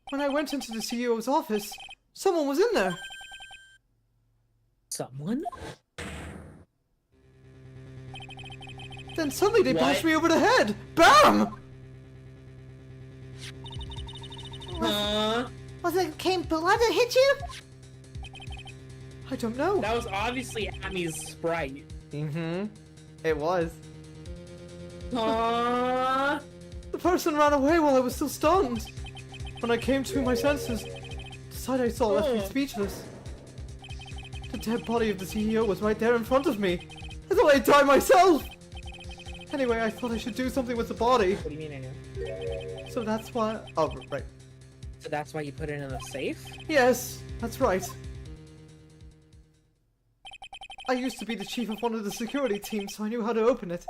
When I went into the CEO's office, someone was in there. Someone? Then suddenly they What? bashed me over the head. BAM! Was it came blood that hit you? I don't know. That was obviously Amy's sprite. Mm-hmm. It was. Aww. The person ran away while I was still stunned. When I came to my senses, the sight I saw left me speechless. The dead body of the CEO was right there in front of me. I thought I'd die myself. Anyway, I thought I should do something with the body. What do you mean, Anya? So that's why... Oh, right. So that's why you put it in the safe? Yes, that's right. I used to be the chief of one of the security teams, so I knew how to open it.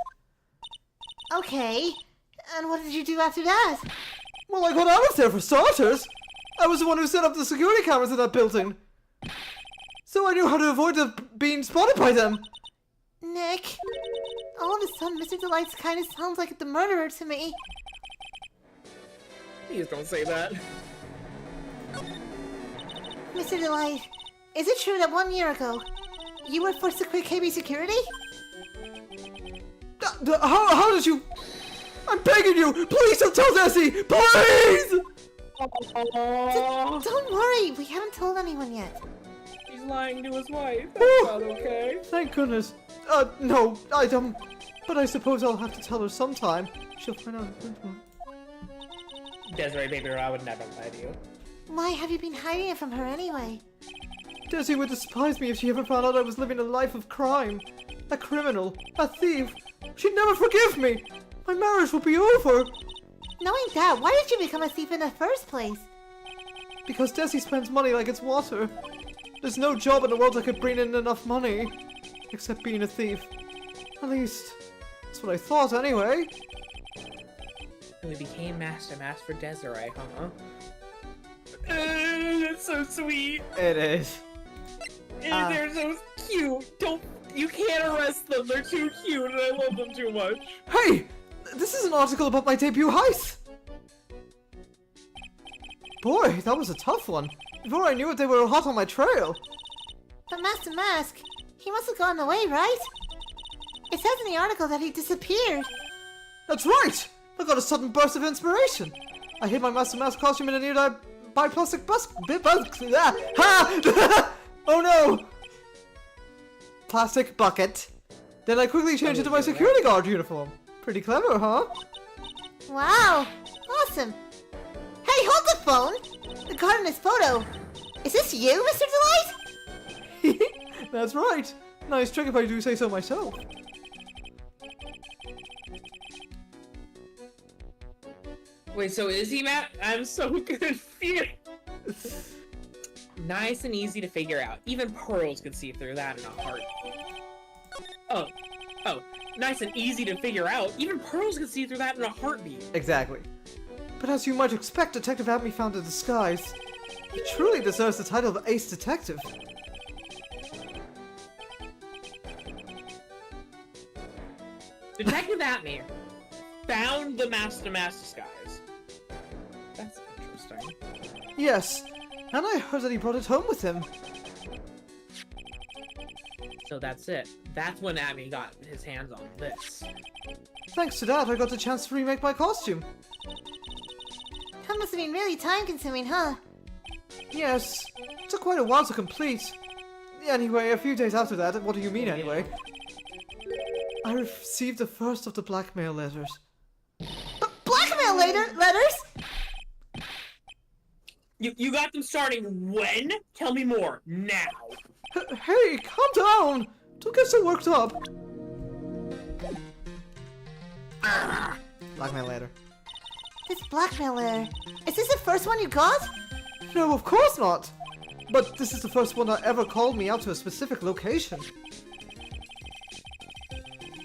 Okay, and what did you do after that? Well, I got out of there for starters. I was the one who set up the security cameras in that building. So I knew how to avoid being spotted by them. Nick, all of a sudden Mr. Delite kind of sounds like the murderer to me. Please don't say that. Mr. Delite, is it true that 1 year ago, you were forced to quit KB Security? How did you... I'm begging you! Please don't tell Desi! Please! Don't worry, we haven't told anyone yet. He's lying to his wife. That's not okay. Thank goodness. No, I don't... But I suppose I'll have to tell her sometime. She'll find out. Desiree, baby, I would never lie to you. Why have you been hiding it from her anyway? Desi would despise me if she ever found out I was living a life of crime. A criminal. A thief. She'd never forgive me. My marriage would be over. Knowing that, why did you become a thief in the first place? Because Desi spends money like it's water. There's no job in the world that could bring in enough money. Except being a thief. At least, that's what I thought anyway. And we became Master Mask for Desiree, huh? That's so sweet. It is. They're so cute. You can't arrest them. They're too cute, and I love them too much. Hey! This is an article about my debut heist! Boy, that was a tough one. Before I knew it, they were hot on my trail. But Master Mask, he must have gone away, right? It says in the article that he disappeared. That's right! I got a sudden burst of inspiration. I hid my Master Mask costume in a nearby plastic Ha! Oh no! Plastic bucket. Then I quickly changed into my security guard uniform. Pretty clever, huh? Wow, awesome. Hey, hold the phone! The card in this photo. Is this you, Mr. Delite? That's right. Nice trick if I do say so myself. Wait, so is he Matt? I'm so confused. Nice and easy to figure out. Even pearls could see through that in a heart. Oh, nice and easy to figure out. Even pearls could see through that in a heartbeat. Exactly. But as you might expect, Detective Amy found a disguise. He truly deserves the title of Ace Detective. Detective Atme found the Master Mask disguise. That's interesting. Yes, and I heard that he brought it home with him. So that's it. That's when Atme got his hands on this. Thanks to that, I got the chance to remake my costume. That must have been really time-consuming, huh? Yes, it took quite a while to complete. Anyway, a few days after that, what do you mean anyway? I received the first of the blackmail letters. Blackmail letters? You got them starting when? Tell me more, now. Hey, calm down! Don't get so worked up. Blackmail letter. This blackmail letter. Is this the first one you got? No, of course not! But this is the first one that ever called me out to a specific location.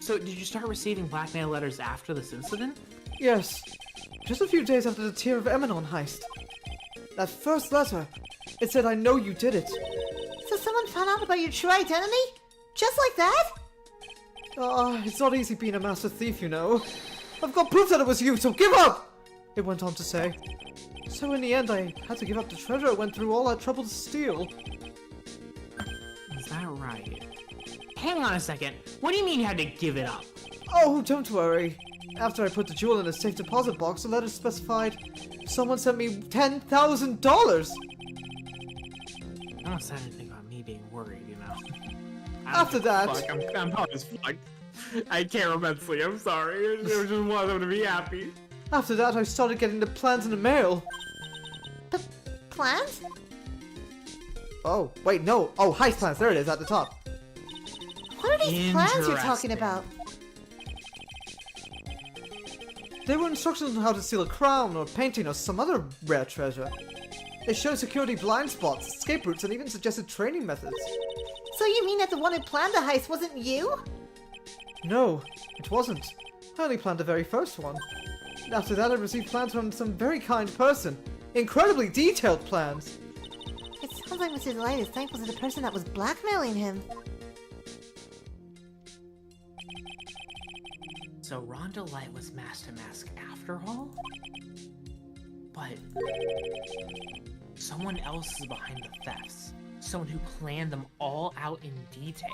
So, did you start receiving blackmail letters after this incident? Yes. Just a few days after the Tear of Emanon heist. That first letter, it said I know you did it. So someone found out about your true identity? Just like that? It's not easy being a master thief, you know. I've got proof that it was you, so give up! It went on to say. So in the end, I had to give up the treasure I went through all that trouble to steal. Is that right? Hang on a second. What do you mean you had to give it up? Oh, don't worry. After I put the jewel in a safe deposit box, the letter specified someone sent me $10,000! I don't say anything about me being worried, you know. After that... Fuck, I'm hard as fuck. I care immensely, I'm sorry. I just want them to be happy. After that, I started getting the plans in the mail. Plans? Oh, wait, no. Oh, heist plans. There it is, at the top. What are these plans you're talking Interesting. about? They were instructions on how to steal a crown, or painting, or some other rare treasure. They showed security blind spots, escape routes, and even suggested training methods. So you mean that the one who planned the heist wasn't you? No, it wasn't. I only planned the very first one. After that, I received plans from some very kind person. Incredibly detailed plans. It sounds like Mr. Delite is thankful to the person that was blackmailing him. So Ron Delite was Master Mask after all? But... someone else is behind the thefts. Someone who planned them all out in detail.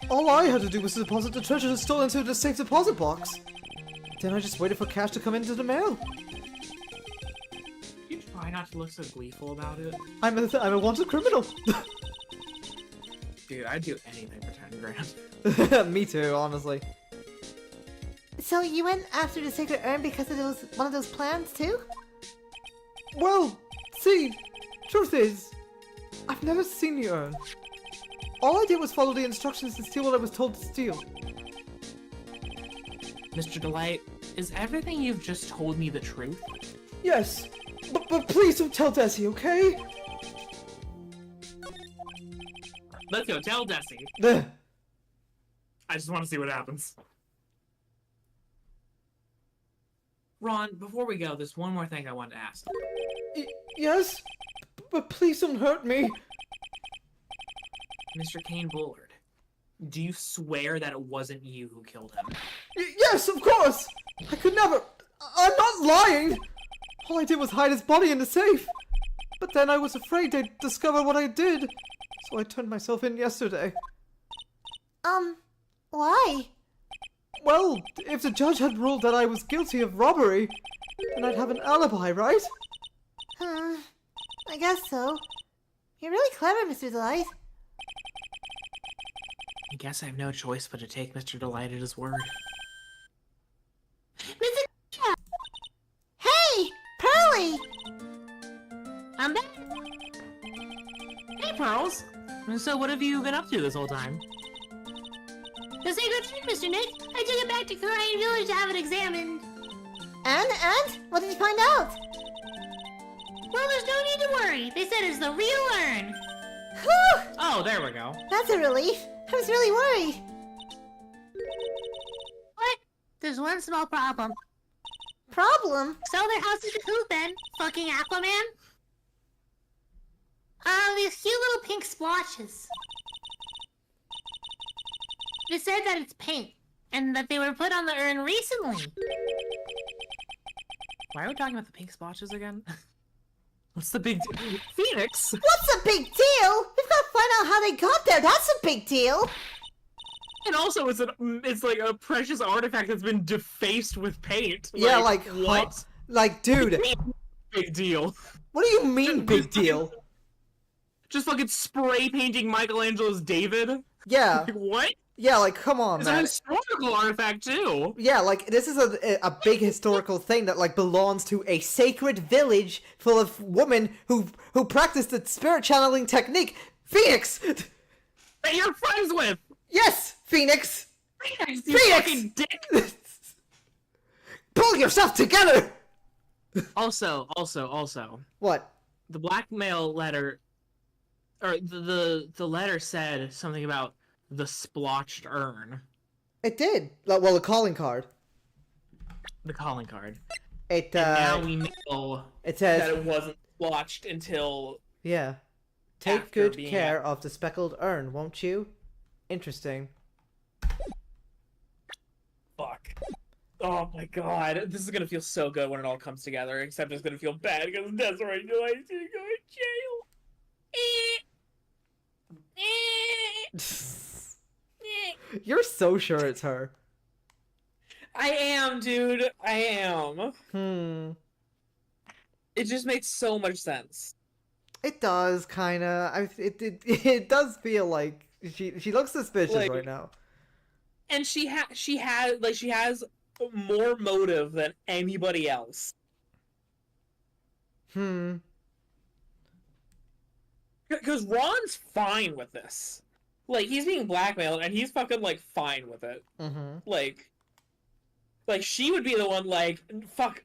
All I had to do was deposit the treasure stolen into the safe deposit box. Then I just waited for cash to come into the mail. You try not to look so gleeful about it. I'm a wanted criminal. Dude, I'd do anything for 10 grand. Me too, honestly. So you went after the sacred urn because of one of those plans too? Well, see, truth is, I've never seen the urn. All I did was follow the instructions to steal what I was told to steal. Mr. Delite, is everything you've just told me the truth? Yes, but please don't tell Desi, okay? Let's go tell Desi. Ugh. I just want to see what happens. Ron, before we go, there's one more thing I wanted to ask. Yes, but please don't hurt me. Mr. Kane Bullard, do you swear that it wasn't you who killed him? Yes, of course! I could never... I'm not lying! All I did was hide his body in the safe. But then I was afraid they'd discover what I did. So I turned myself in yesterday. Why? Well, if the judge had ruled that I was guilty of robbery, then I'd have an alibi, right? I guess so. You're really clever, Mr. Delite. I guess I have no choice but to take Mr. Delite at his word. Hey! Pearly! I'm back. Hey, Pearls! So what have you been up to this whole time? The sacred tree, Mr. Nick. I took it back to Korean Village to have it examined. And? What did you find out? Well, there's no need to worry. They said it's the real urn. Whew! Oh, there we go. That's a relief. I was really worried. What? There's one small problem. Problem? Sell their house to who then? Fucking Aquaman? These cute little pink splotches. They said that it's paint, and that they were put on the urn recently. Why are we talking about the pink splotches again? What's the big deal? Phoenix! What's the big deal? We've got to find out how they got there. That's a big deal. And also, it's like a precious artifact that's been defaced with paint. Yeah, like, what? Like, dude, Big deal. what do you mean, big deal? Just fucking spray painting Michelangelo's David? Yeah, Like, what? yeah, like, come on, It's a man. historical artifact, too! Yeah, like, this is a big historical thing that, like, belongs to a sacred village full of women who practice the spirit channeling technique. Phoenix! That you're friends with! Yes, Phoenix! Phoenix, you Phoenix! fucking dick! Pull yourself together! Also, What? the blackmail letter, or the letter said something about the splotched urn, It did. Well, the calling card. the calling card. It And now we know it says that it wasn't splotched until yeah. Take after good being care of the speckled urn, won't you? Interesting. fuck. Oh my god, this is gonna feel so good when it all comes together. Except it's gonna feel bad because Desiree Delight's gonna go in jail. You're so sure it's her. I am, dude. I am. It just makes so much sense. It does kind of. It does feel like she looks suspicious Like- right now. And she has more motive than anybody else. Because Ron's fine with this. Like, he's being blackmailed, and he's fucking, like, fine with it. Like, she would be the one, like, fuck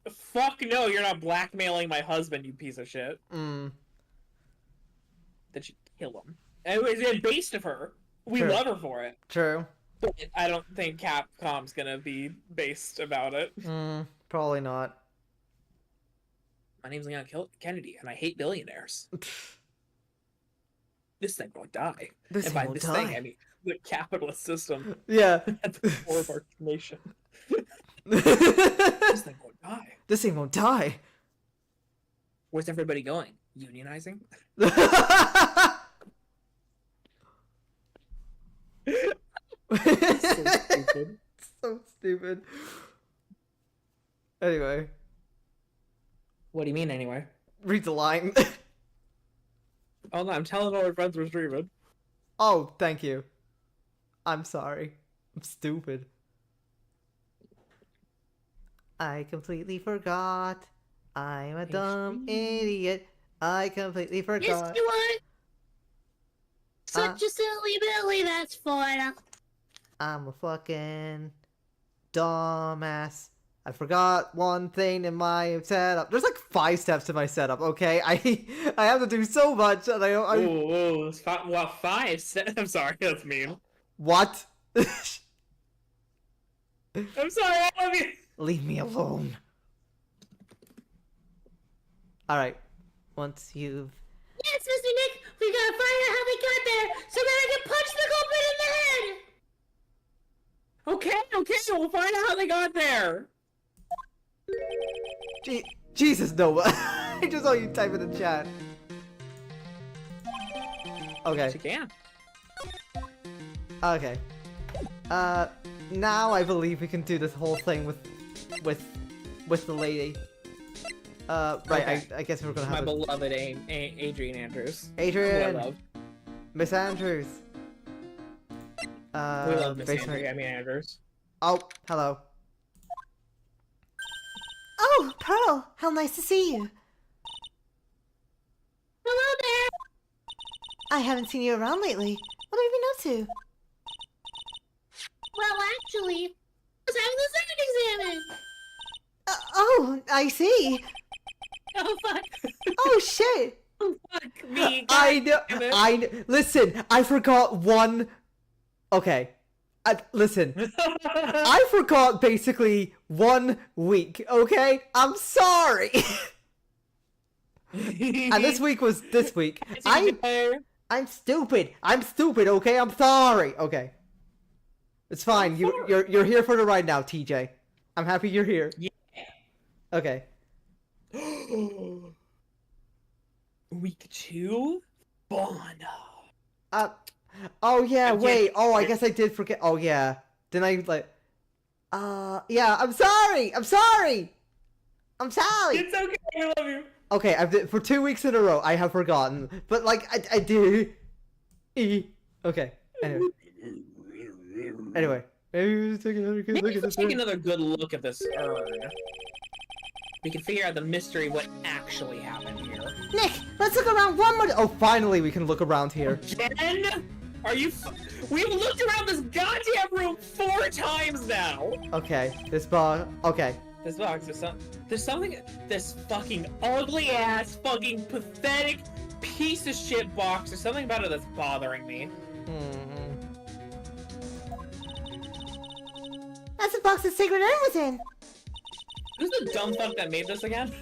no, you're not blackmailing my husband, you piece of shit. Then she'd kill him. And it's based of her. We True. love her for it. True. But I don't think Capcom's gonna be based about it. Probably not. My name's Leon Kennedy, and I hate billionaires. This thing will die. This And thing by will this die. thing, I mean the capitalist system Yeah. at the core of our nation. This thing will die. This thing won't die. Where's everybody going? Unionizing? So stupid. So stupid. Anyway, What do you mean, anyway? read the line. Oh no, I'm telling all our friends we're streaming. Oh, thank you. I'm sorry. I'm stupid. I completely forgot. I'm a dumb idiot. I completely forgot. Yes, you are. Such a silly Billy, that's fine. I'm a fucking dumbass. I forgot one thing in my setup. There's like 5 steps to my setup, okay? I have to do so much and I don't... Oh, five. I'm sorry, that's mean. What? I'm sorry, I love you. Leave me alone. Alright. Once you've... Yes, Mr. Nick, we gotta find out how they got there so that I can punch the culprit in the head. Okay, we'll find out how they got there. Jesus, no. I just saw you type in the chat. Okay. She can. Okay. Now I believe we can do this whole thing with the lady. Right, Okay. I guess we're gonna My have beloved Adrian Andrews. Who I Adrian, love. Miss Andrews. We love Miss basement. Andrews. Oh, hello. Oh, Pearl, how nice to see you. Hello there. I haven't seen you around lately. What have you been up to? Well, actually, I was having the second exam. Oh, I see. Oh fuck! Oh, shit. Fuck me! I know. Listen, I forgot one. Okay. Listen. I forgot basically 1 week. Okay, I'm sorry. And this week was this week. I'm stupid. I'm stupid. Okay, I'm sorry. Okay. It's fine. You're here for the ride now, TJ. I'm happy you're here. Yeah. Okay. Week 2? Bond. Oh yeah, I'm wait. kidding. Oh, I guess I did forget. Oh yeah. Then I like yeah, I'm sorry. I'm sorry. I'm sorry. It's okay, I love you. Okay, for 2 weeks in a row I have forgotten. But like I do. Okay. Anyway. Maybe let's take another good look at this. Take another good look at this urn. We can figure out the mystery, what actually happened here. Nick, let's look around one more. Oh, finally we can look around here. Jen? Are you We've looked around this goddamn room 4 times now! Okay, this bar. Okay, This box, there's something, this fucking ugly ass, fucking pathetic piece of shit box. There's something about it that's bothering me. That's the box that Sacred Urn was in. Who's the dumb fuck that made this again?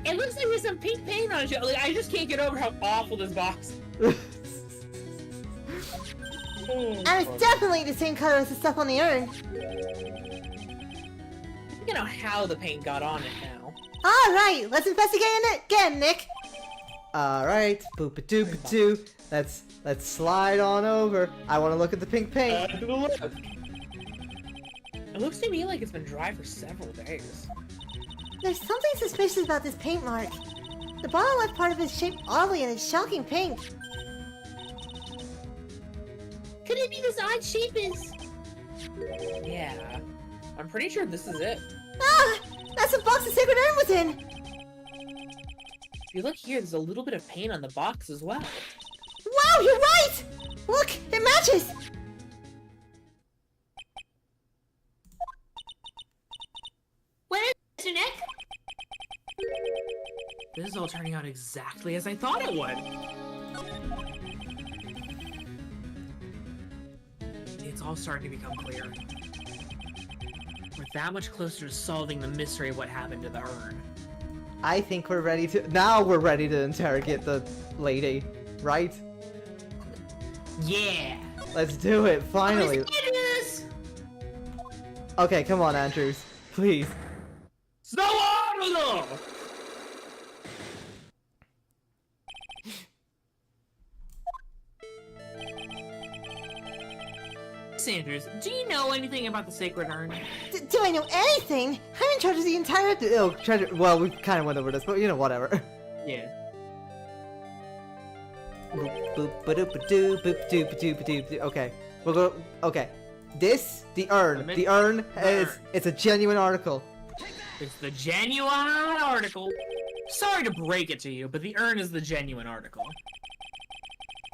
It looks like there's some pink paint on it. Like, I just can't get over how awful this box is. And it's definitely the same color as the stuff on the urn. You know how the paint got on it now. Alright, let's investigate it again, Nick. Alright, boop-a-doop-a-doo. Let's slide on over. I want to look at the pink paint. To the left. It looks to me like it's been dry for several days. There's something suspicious about this paint mark. The bottom left part of it is shaped oddly and it's shocking pink. Could it be this odd shape is? Yeah. I'm pretty sure this is it. Ah! That's the box the Sacred Urn was in! If you look here, there's a little bit of paint on the box as well. Wow, you're right! Look, it matches! What is it, Nick? This is all turning out exactly as I thought it would. It's all starting to become clear. We're that much closer to solving the mystery of what happened to the urn. I think we're ready to... Now we're ready to interrogate the lady, right? Yeah! Let's do it, finally. Andrews! Okay, come on, Andrews. Please. Snow Arnold! Andrews, do you know anything about the Sacred Urn? Do I know anything? I'm in charge of the entire... Oh, treasure... Well, we kind of went over this, but you know, whatever. Yeah. Boop, boop, ba-doop-a-doo, boop, doop-a-doop-a-doop. Okay, we'll go... Okay. This, the urn. The urn is... It's a genuine article. It's the genuine article. Sorry to break it to you, but the urn is the genuine article.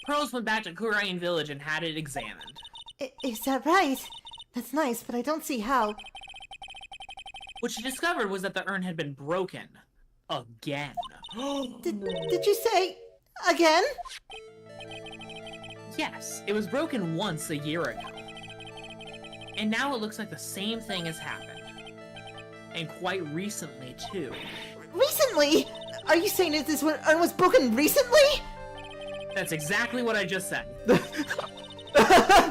Pearls went back to Kurain Village and had it examined. Is that right? That's nice, but I don't see how. What she discovered was that the urn had been broken. Again. Did you say... again? Yes, it was broken once a year ago. And now it looks like the same thing has happened. And quite recently, too. Recently? Are you saying that this urn was broken recently? That's exactly what I just said.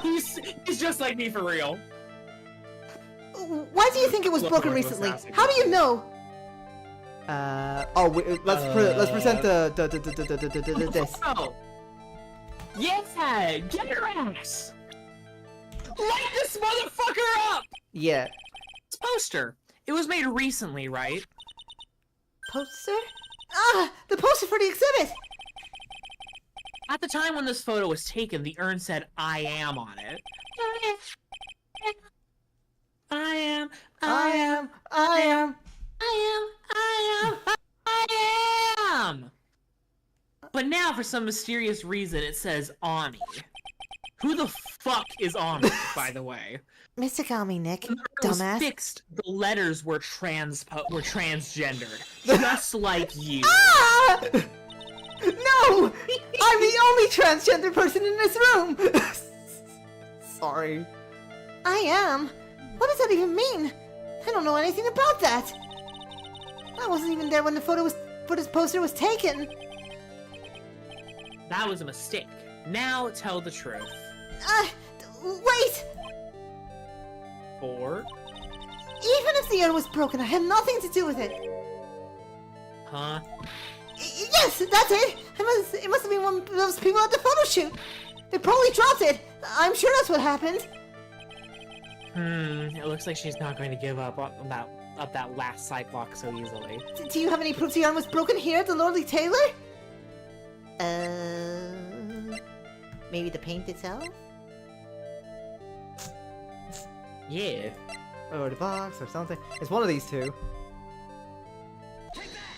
He's just like me for real. Why do you think it was broken recently? How do you know? Let's present the this. Oh. Yeah, get your ass! Light this motherfucker up! Yeah. This poster. It was made recently, right? Poster? Ah, the poster for the exhibit! At the time when this photo was taken, the urn said, "I am" on it. I am. But now, for some mysterious reason, it says Ani. Who the fuck is Ani, by the way? Mistakami, Nick. When the urn was Dumbass. fixed, the letters were transgendered, just like you. Ah! No! I'm the only transgender person in this room! Sorry. I am? What does that even mean? I don't know anything about that. I wasn't even there when the photo for this poster was taken. That was a mistake. Now tell the truth. Wait! 4. Even if the urn was broken, I had nothing to do with it. Huh? Yes, that's it! It must have been one of those people at the photo shoot. They probably dropped it. I'm sure that's what happened. It looks like she's not going to give up on that last sidewalk so easily. Do you have any proof the urn was broken here at the Lordly Taylor? Maybe the paint itself? Yeah. Or the box or something. It's one of these two.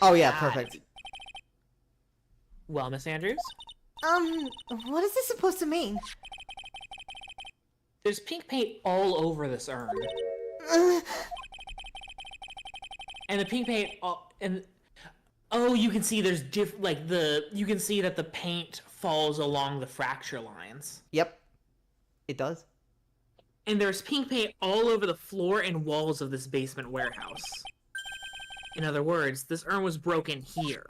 Oh yeah, perfect. Well, Miss Andrews? What is this supposed to mean? There's pink paint all over this urn. And the pink paint, you can see there's you can see that the paint falls along the fracture lines. Yep. It does. And there's pink paint all over the floor and walls of this basement warehouse. In other words, this urn was broken here.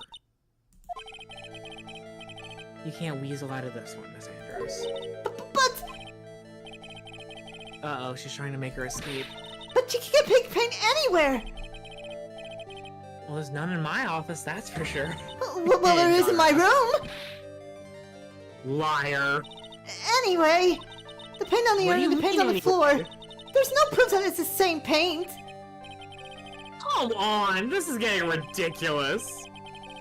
You can't weasel out of this one, Miss Andrews. But Uh-oh, she's trying to make her escape. you can get pink paint anywhere. Well, there's none in my office, that's for sure. Well, there is in my room. Liar. Anyway, the paint on the What do urn you and the paint mean on the floor. There's no proof that it's the same paint. Come on, this is getting ridiculous.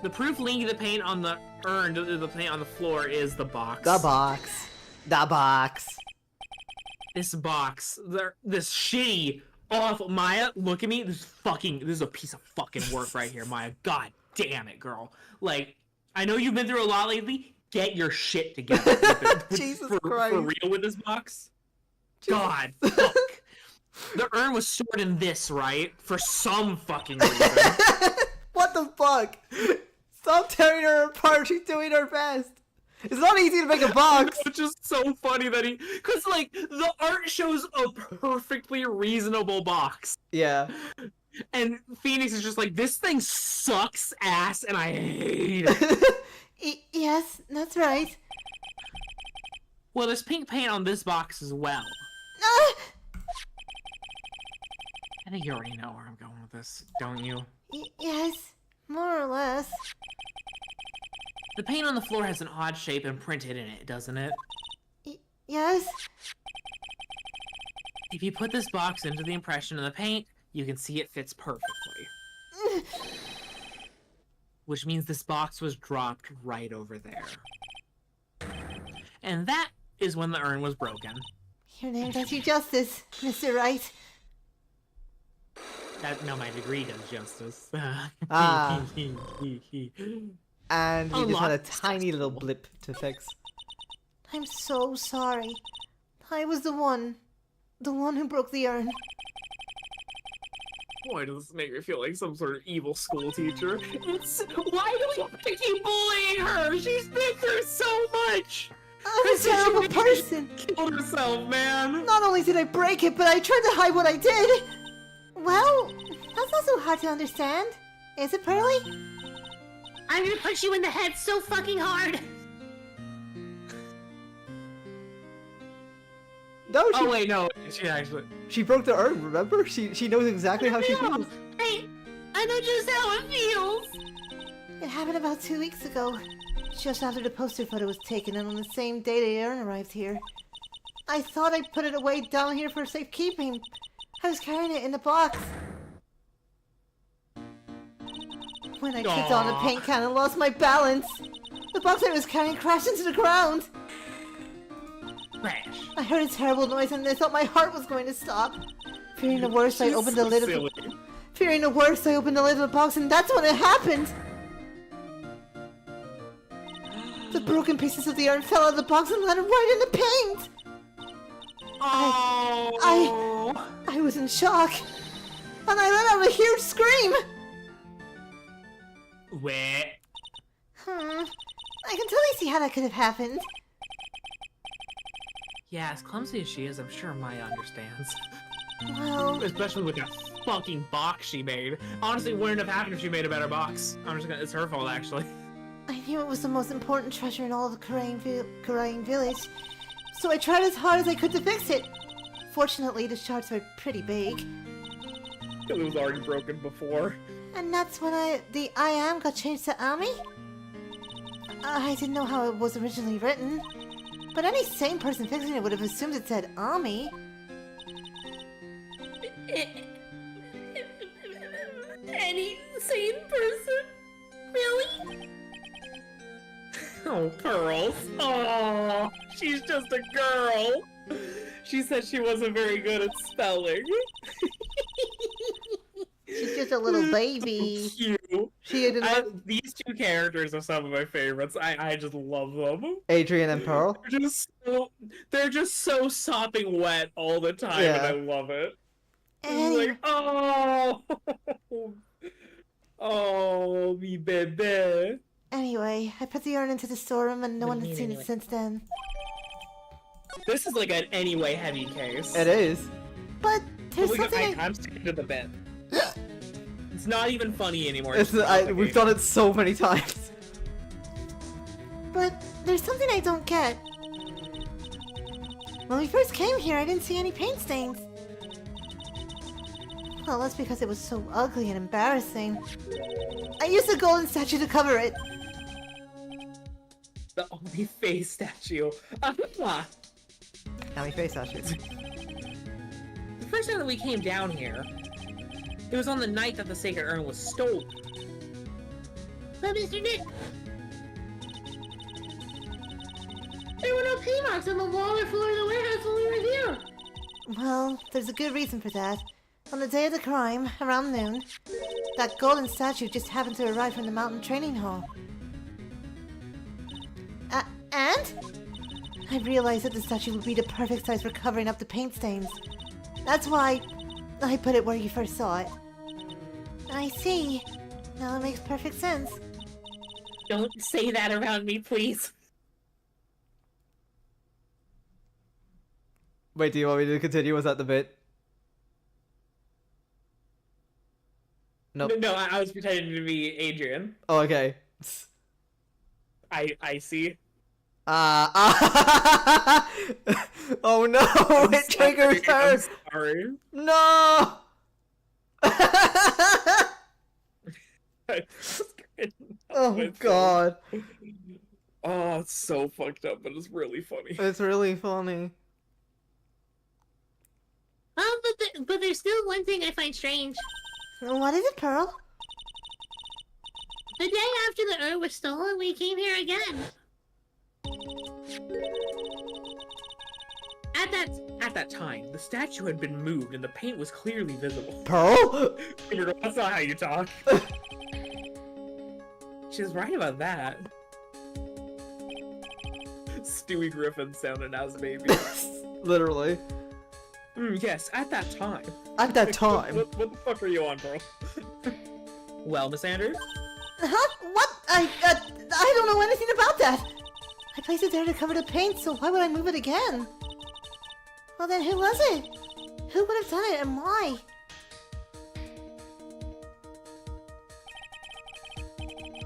The proof linking the paint on the urn to the paint on the floor is the box. The box. The box. This box. This shitty, awful... Maya, look at me. This is a piece of fucking work right here, Maya. God damn it, girl. Like, I know you've been through a lot lately. Get your shit together. Jesus for Christ. real with this box? God, fuck. The urn was stored in this, right? For some fucking reason. What the fuck? Stop tearing her apart. She's doing her best. It's not easy to make a box. It's just so funny that because like the art shows a perfectly reasonable box, Yeah. and Phoenix is just like, this thing sucks ass, and I hate it. Yes, that's right. Well, there's pink paint on this box as well. I think you already know where I'm going with this, don't you? Yes, more or less. The paint on the floor has an odd shape imprinted in it, doesn't it? Yes. If you put this box into the impression of the paint, you can see it fits perfectly. Which means this box was dropped right over there. And that is when the urn was broken. Your name does you justice, Mr. Wright. No, my degree does justice. Ah. And we just had a Unlock. tiny little blip to fix. I'm so sorry. I was the one who broke the urn. Why does this make me feel like some sort of evil school teacher? Why do we have to keep bullying her? She's been through so much! I'm a terrible person. Killed herself, man! Not only did I break it, but I tried to hide what I did. Well, that's not so hard to understand. Is it, Pearly? I'm gonna punch you in the head so fucking hard! No, Oh wait, no, she actually... she broke the urn, remember? She knows exactly how she feels. I know just how it feels! It happened about 2 weeks ago. Just after the poster photo was taken and on the same day the urn arrived here. I thought I'd put it away down here for safekeeping. I was carrying it in the box. When I kicked on the paint can and lost my balance, the box I was carrying crashed into the ground. Crash. I heard a terrible noise and I thought my heart was going to stop. Fearing the worst, I opened the lid of the... Fearing the worst, I opened the lid of the box and that's when it happened! The broken pieces of the urn fell out of the box and landed right in the paint! I was in shock, and I let out a huge scream! Wait. I can totally see how that could have happened. Yeah, as clumsy as she is, I'm sure Maya understands. Well, Especially with that fucking box she made. Honestly, wouldn't have happened if she made a better box. It's her fault, actually. I knew it was the most important treasure in all of Karain Village, so I tried as hard as I could to fix it. Fortunately, the shards were pretty big. It was already broken before. And that's when the I am got changed to Ami? I didn't know how it was originally written, but any sane person fixing it would have assumed it said Ami. Any sane person? Really? Oh, Pearls. Oh, she's just a girl. She said she wasn't very good at spelling. She's just a little baby. So cute. She didn't. These two characters are some of my favorites. I just love them. Adrian and Pearl. They're just so sopping wet all the time, Yeah. and I love it. Anyway, Like, oh, oh, mi bebe. anyway, I put the urn into the storeroom and no What one do you has mean, seen it anyway? since then. This is like an anyway heavy case. It is. But there's Look at something I'm sticking to the bit. It's not even funny anymore. It's, we've done it so many times. But there's something I don't get. When we first came here, I didn't see any paint stains. Well, that's because it was so ugly and embarrassing. I used a golden statue to cover it. The only face statue. How many face ashes? The first time that we came down here, it was on the night that the sacred urn was stolen. But Mr. Nick, there were no paint marks on the wall or floor of the warehouse when we were here. Well, there's a good reason for that. On the day of the crime, around noon, that golden statue just happened to arrive from the mountain training hall. And? I realized that the statue would be the perfect size for covering up the paint stains. That's why I put it where you first saw it. I see. Now it makes perfect sense. Don't say that around me, please. Wait, do you want me to continue? Was that the bit? Nope. No, I was pretending to be Adrian. Oh, okay. I see. Oh no! It triggers her! I'm sorry. No! Oh god. Oh, it's so fucked up, but it's really funny. It's really funny. But there's still one thing I find strange. What is it, Pearl? The day after the urn was stolen, we came here again. At that time, the statue had been moved and the paint was clearly visible. Pearl? That's not how you talk. She's right about that. Stewie Griffin sounding as baby. Literally. Yes, at that time. At that time. What the fuck are you on, bro? Well, Miss Andrews? Huh? What? I don't know anything about that. I placed it there to cover the paint, so why would I move it again? Well then, who was it? Who would have done it and why?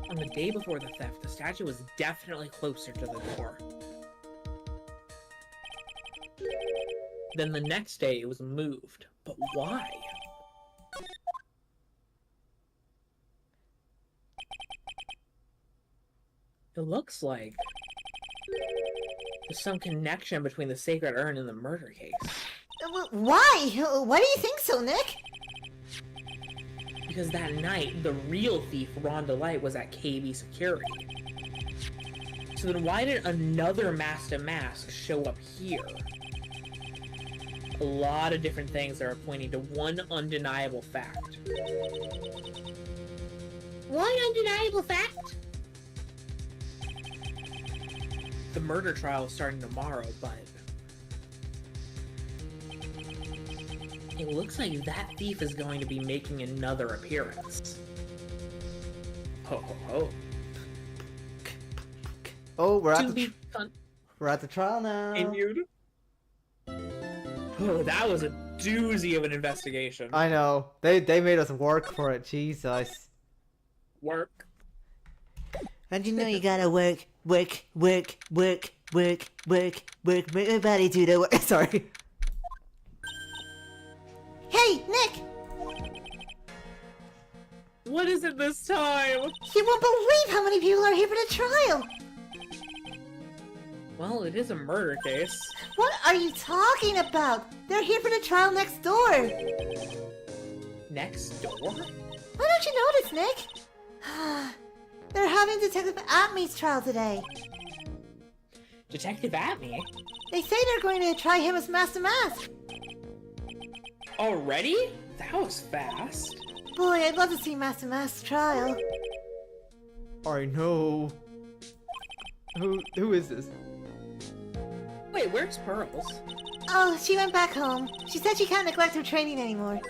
On the day before the theft, the statue was definitely closer to the door. Then the next day, it was moved. But why? It looks like there's some connection between the sacred urn and the murder case. Why? Why do you think so, Nick? Because that night, the real thief, Ron Delite, was at KB Security. So then why did another Master Mask show up here? A lot of different things that are pointing to one undeniable fact. One undeniable fact? The murder trial is starting tomorrow, but it looks like that thief is going to be making another appearance. Ho ho ho. Oh, we're To at the be we're at the trial now. continued. Oh, that was a doozy of an investigation. I know. They made us work for it. Jesus. Work. And you know you gotta work. Make your body do the work. Sorry. Hey, Nick! What is it this time? You won't believe how many people are here for the trial! Well, it is a murder case. What are you talking about? They're here for the trial next door! Next door? Why don't you notice, Nick? They're having Detective Atme's trial today. Detective Atme? They say they're going to try him as Master Mask. Already? That was fast. Boy, I'd love to see Master Mask's trial. I know. Who is this? Wait, where's Pearls? Oh, she went back home. She said she can't neglect her training anymore.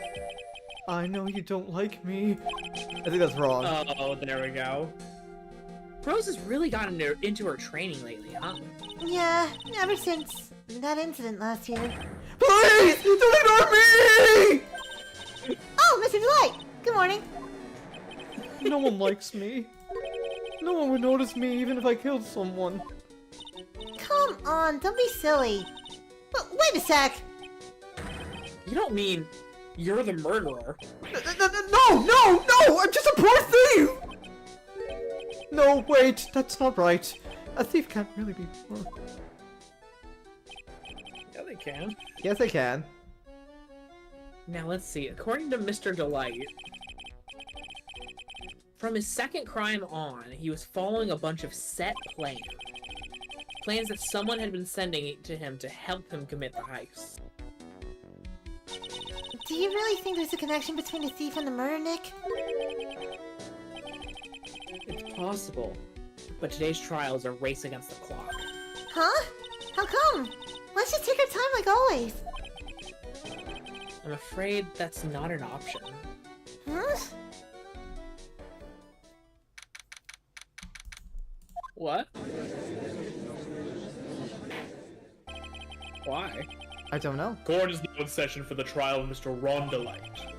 I know you don't like me. I think that's wrong. Oh, there we go. Rose has really gotten into her training lately, huh? Yeah, ever since that incident last year. Please, don't ignore me! Oh, Mr. Delite! Good morning. No one likes me. No one would notice me even if I killed someone. Come on, don't be silly. Wait a sec. You don't mean you're the murderer? No! I'm just a poor thief! No, wait, that's not right. A thief can't really be poor. Yeah, they can. Yes, I can. Now let's see. According to Mr. Delite, from his second crime on, he was following a bunch of set plans. Plans that someone had been sending to him to help him commit the heist. Do you really think there's a connection between the thief and the murder, Nick? It's possible, but today's trial is a race against the clock. Huh? How come? Let's just take our time like always. I'm afraid that's not an option. Huh? What? Why? I don't know. Court is now in session for the trial of Mr. Ron Delite.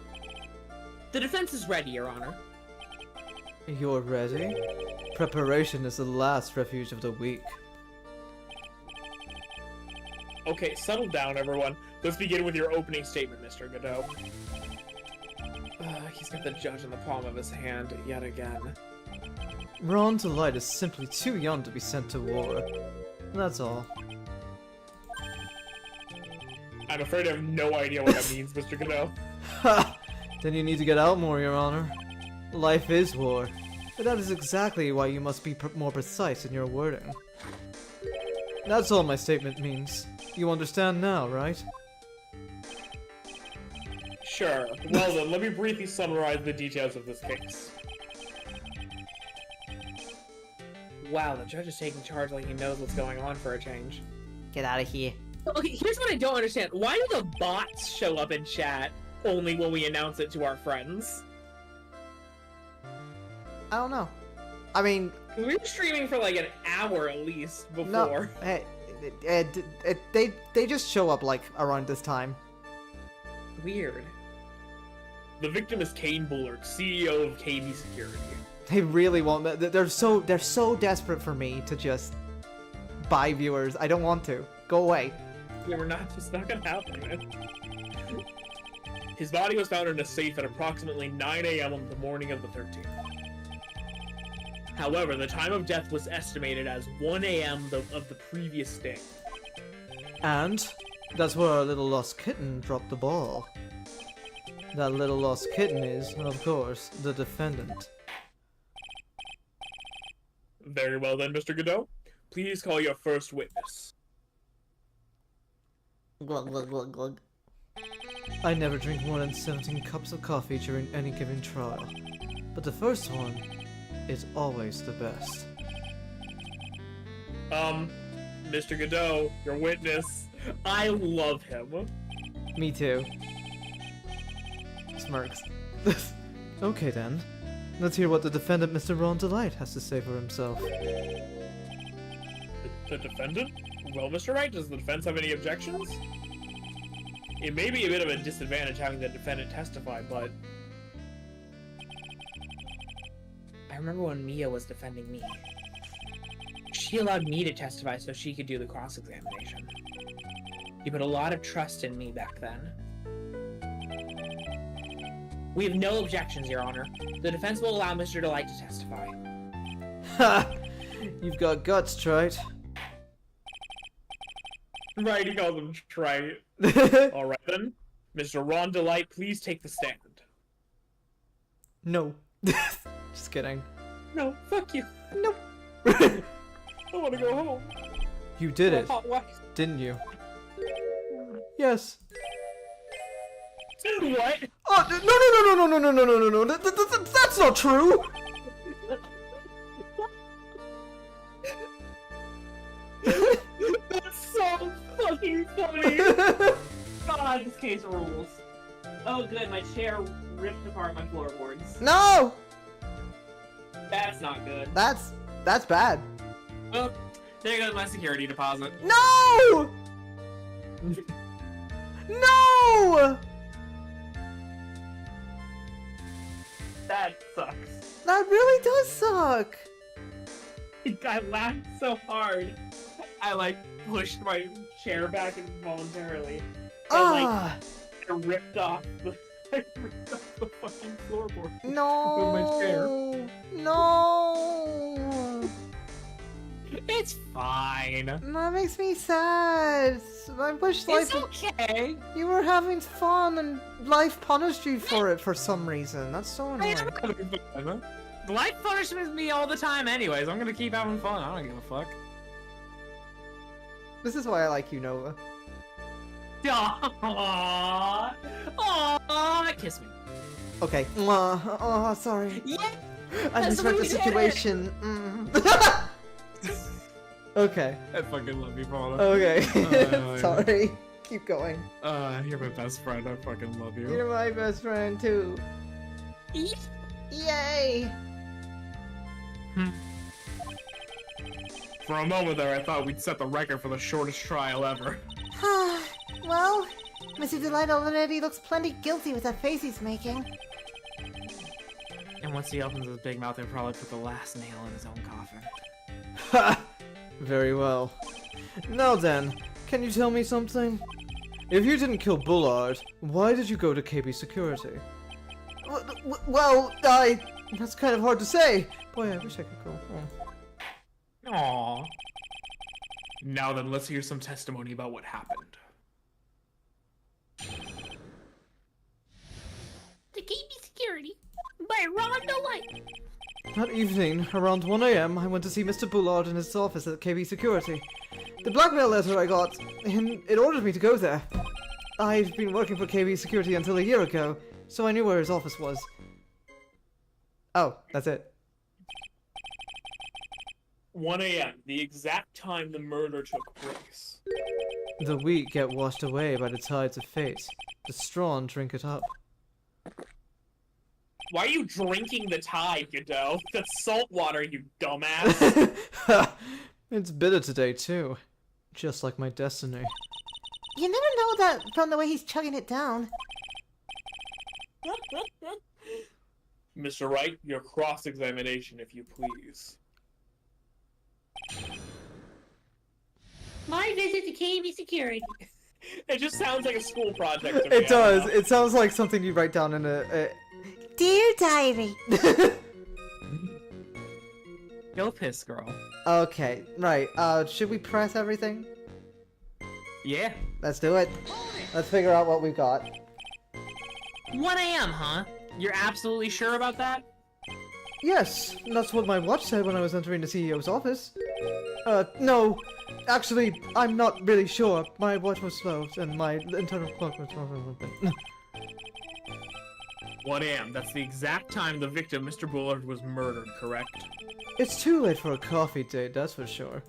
The defense is ready, Your Honor. You're ready? Preparation is the last refuge of the weak. Okay, settle down, everyone. Let's begin with your opening statement, Mr. Godot. He's got the judge in the palm of his hand yet again. Ron Delite is simply too young to be sent to war. That's all. I'm afraid I have no idea what that means, Mr. Godot. Ha! Then you need to get out more, Your Honor. Life is war. But that is exactly why you must be more precise in your wording. That's all my statement means. You understand now, right? Sure. Well then, let me briefly summarize the details of this case. Wow, the judge is taking charge like he knows what's going on for a change. Get out of here. Okay, here's what I don't understand. Why do the bots show up in chat only when we announce it to our friends? I don't know. I mean, We were streaming for like an hour at least before. no. Hey, they just show up like around this time. Weird. The victim is Kane Bullard, CEO of KB Security. They really won't. They're so desperate for me to just buy viewers. I don't want to. Go away. Yeah, it's not gonna happen, man. His body was found in a safe at approximately 9 a.m. on the morning of the 13th. However, the time of death was estimated as 1 a.m. of the previous day. And that's where our little lost kitten dropped the ball. That little lost kitten is, of course, the defendant. Very well then, Mr. Godot. Please call your first witness. Glug, glug, glug, glug. I never drink more than 17 cups of coffee during any given trial. But the first one is always the best. Mr. Godot, your witness. I love him. Me too. Smirks. Okay then. Let's hear what the defendant, Mr. Ron Delite, has to say for himself. The defendant? Well, Mr. Wright, does the defense have any objections? It may be a bit of a disadvantage having the defendant testify, but... I remember when Mia was defending me. She allowed me to testify so she could do the cross-examination. You put a lot of trust in me back then. We have no objections, Your Honor. The defense will allow Mr. Delite to testify. Ha! You've got guts, Trite. Right, he calls him trite. Alright then. Mr. Ron Delite, please take the stand. No. Just kidding. No, fuck you. Nope. I want to go home. You did it, Hot wife. didn't you? Yes. What? Oh, no. That's not true. That's so fucking funny. chair ripped apart my floorboards. No! That's not good. That's bad. Oh, there goes my security deposit. No! No! That sucks. That really does suck. I laughed so hard. I like pushed my chair back involuntarily. Ah, I ripped off the fucking floorboard. no. With my chair. No. It's fine. That makes me sad. I wish life. It's okay. You were having fun and life punished you for it for some reason. That's so I annoying. am having fun. Life punishes me all the time anyways. I'm gonna keep having fun. I don't give a fuck. This is why I like you, Nova. Aww. Aww. Kiss me. Okay. Oh, sorry. Yeah. I That's misread the the way we did it. situation. Okay. I fucking love you, Paula. Okay. yeah. Sorry. Keep going. You're my best friend. I fucking love you. You're my best friend too. Yay! For a moment there, I thought we'd set the record for the shortest trial ever. Well, Mr. Delite already looks plenty guilty with that face he's making. And once he opens his big mouth, he'll probably put the last nail in his own coffin. Ha! Very well. Now then, can you tell me something? If you didn't kill Bullard, why did you go to KB Security? Well, that's kind of hard to say. Boy, I wish I could go home. Aww. Now then, let's hear some testimony about what happened. To keep me security by Ron Delite. That evening, around 1 AM, I went to see Mr. Bullard in his office at KB Security. The blackmail letter I got, it ordered me to go there. I'd been working for KB Security until a year ago, so I knew where his office was. Oh, that's it. 1 a.m., the exact time the murder took place. The wheat get washed away by the tides of fate. The strong drink it up. Why are you drinking the tide, Godot? That's salt water, you dumbass. It's bitter today, too. Just like my destiny. You never know that from the way he's chugging it down. Mr. Wright, your cross-examination, if you please. My visit to KB Security. It just sounds like a school project to me. It does. It sounds like something you write down in a... Dear Diary. Go piss, girl. Okay, right. Should we press everything? Yeah. Let's do it. Let's figure out what we've got. 1 a.m., huh? You're absolutely sure about that? Yes, that's what my watch said when I was entering the CEO's office. No. Actually, I'm not really sure. My watch was slow, and my internal clock was wrong. 1 a.m., that's the exact time the victim, Mr. Bullard, was murdered, correct? It's too late for a coffee date, that's for sure.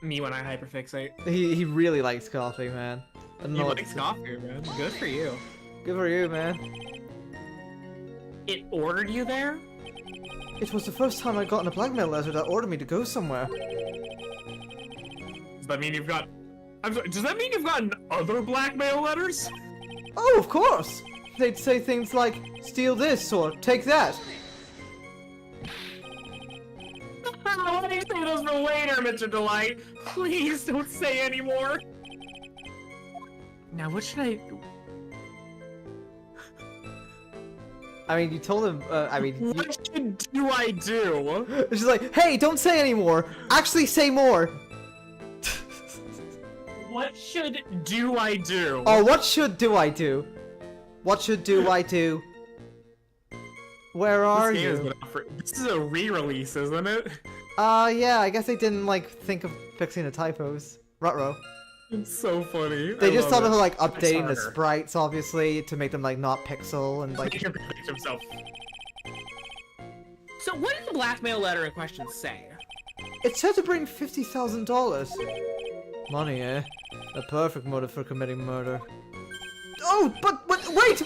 Me when I hyperfixate. He really likes coffee, man. I don't You know what like to- coffee, man. Good for you. Good for you, man. It ordered you there? It was the first time I'd gotten a blackmail letter that ordered me to go somewhere. Does that mean you've got... I'm sorry, does that mean you've gotten other blackmail letters? Oh, of course! They'd say things like, steal this, or take that. Why do you say those for later, Mr. Delite? Please don't say any more. Now, what should I... I mean, you told him, What do I do? It's just like, hey, don't say anymore! Actually say more! What should do I do? Oh, what should do I do? What should do I do? Where are This game has you? been out for... This is a re-release, isn't it? Yeah, I guess they didn't, like, think of fixing the typos. Ruh-roh. It's so funny. They just thought of, like, It's updating the harder. sprites, obviously, to make them, like, not pixel, and, like... He can protect himself. So what did the blackmail letter in question say? It said to bring $50,000. Money, eh? A perfect motive for committing murder. Oh, but wait!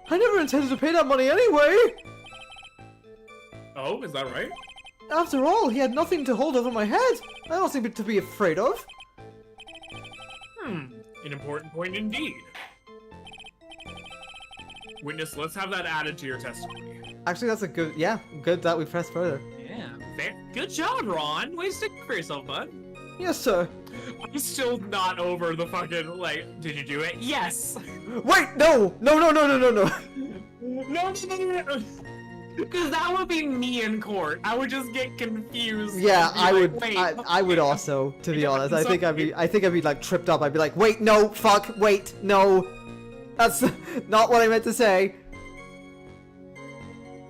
I never intended to pay that money anyway! Oh, is that right? After all, he had nothing to hold over my head. I don't think to be afraid of. An important point indeed. Witness, let's have that added to your testimony. Actually, that's a good, yeah, good that we pressed further. Yeah, fair. Good job, Ron. Way to stick for yourself, bud. Yes, sir. I'm still not over the fucking, like, did you do it? Yes! Wait, no! No. No. Because that would be me in court. I would just get confused. Yeah, and be I like, would. Wait, I would also, to be Yeah, honest. I think I'd something. be like tripped up. I'd be like, wait, no, fuck, wait, no, that's not what I meant to say.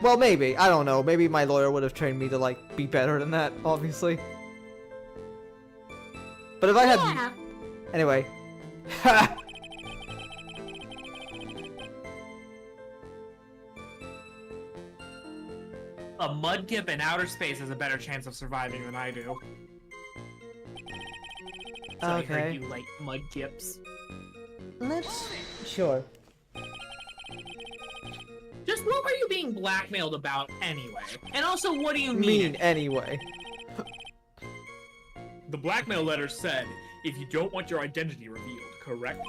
Well, maybe I don't know. Maybe my lawyer would have trained me to like be better than that, obviously. But if I had, Yeah. anyway. A mudkip in outer space has a better chance of surviving than I do. So I Okay. heard you like mudkips. Let's. Sure. Just what were you being blackmailed about anyway? And also, what do you Mean anyway. The blackmail letter said, if you don't want your identity revealed, correct?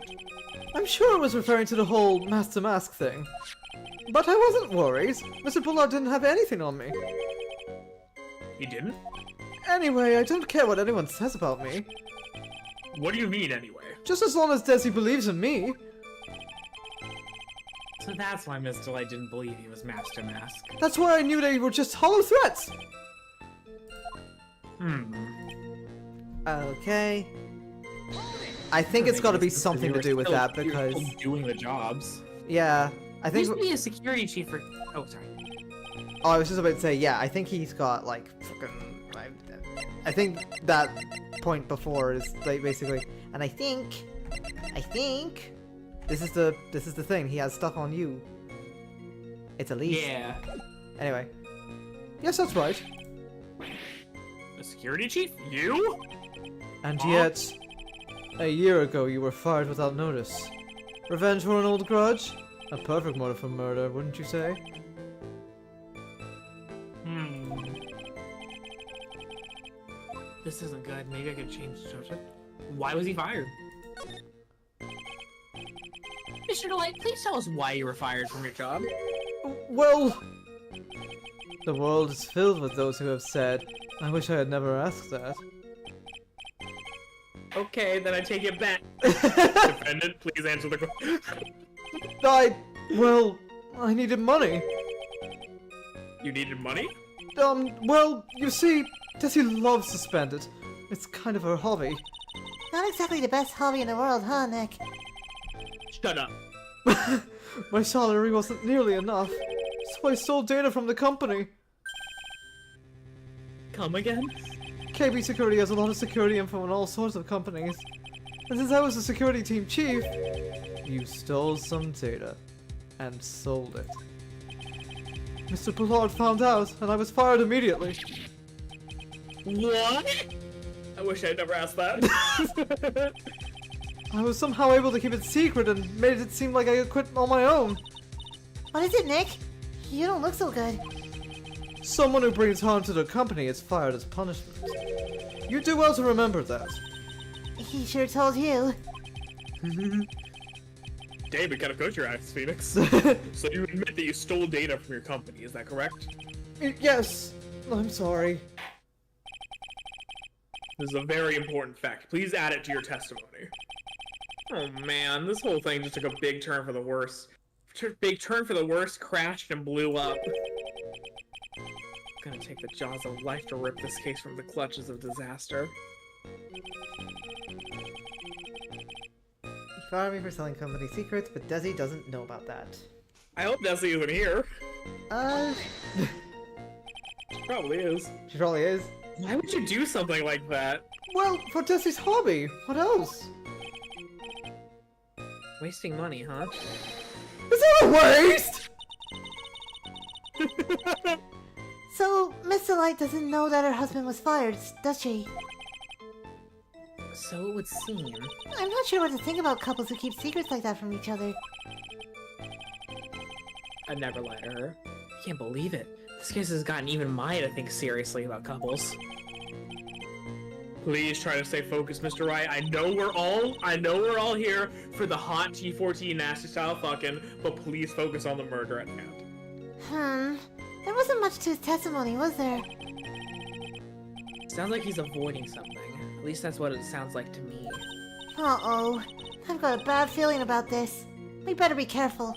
I'm sure it was referring to the whole mask to mask thing. But I wasn't worried. Mr. Bullard didn't have anything on me. He didn't? Anyway, I don't care what anyone says about me. What do you mean, anyway? Just as long as Desi believes in me. So that's why Miss Delite didn't believe he was mask to mask. That's why I knew they were just hollow threats. Okay. I think it's got to be something to do with that because doing the jobs. yeah, I think. Used to be a security chief for. Oh, sorry. Oh, I was just about to say yeah. I think he's got like fucking. I think that point before is like basically, and I think this is the thing. He has stuff on you. It's a lease. Yeah. Anyway. Yes, that's right. The security chief? You? And yet, a year ago you were fired without notice. Revenge for an old grudge? A perfect motive for murder, wouldn't you say? This isn't good. Maybe I could change the subject. Why was he fired? Mr. Delite, please tell us why you were fired from your job. Well, the world is filled with those who have said, I wish I had never asked that. Okay, then I take it back. Defendant, please answer the question. I needed money. You needed money? Well, you see, Desi loves Suspended. It's kind of her hobby. Not exactly the best hobby in the world, huh, Nick? Shut up. My salary wasn't nearly enough, so I stole data from the company. Come again? KB Security has a lot of security info on all sorts of companies. And since I was the security team chief, you stole some data and sold it. Mr. Bullard found out, and I was fired immediately. What? I wish I'd never asked that. I was somehow able to keep it secret and made it seem like I could quit on my own. What is it, Nick? You don't look so good. Someone who brings harm to the company is fired as punishment. You do well to remember that. He sure told you. David, gotta coach your eyes, Phoenix. So you admit that you stole data from your company, is that correct? Yes, I'm sorry. This is a very important fact. Please add it to your testimony. Oh man, this whole thing just took a big turn for the worse. Big turn for the worse, crashed and blew up. Gonna take the jaws of life to rip this case from the clutches of disaster. You fired me for selling company secrets, but Desi doesn't know about that. I hope Desi isn't here. She probably is. She probably is. Why would you do something like that? Well, for Desi's hobby. What else? Wasting money, huh? Is that a waste? So, Miss Delite doesn't know that her husband was fired, does she? So it would seem. I'm not sure what to think about couples who keep secrets like that from each other. I'd never lie to her. I can't believe it. This case has gotten even my to think seriously about couples. Please try to stay focused, Mr. Wright. I know we're all here for the hot T14 nasty style fucking, but please focus on the murder at hand. There wasn't much to his testimony, was there? Sounds like he's avoiding something. At least that's what it sounds like to me. Uh-oh. I've got a bad feeling about this. We better be careful.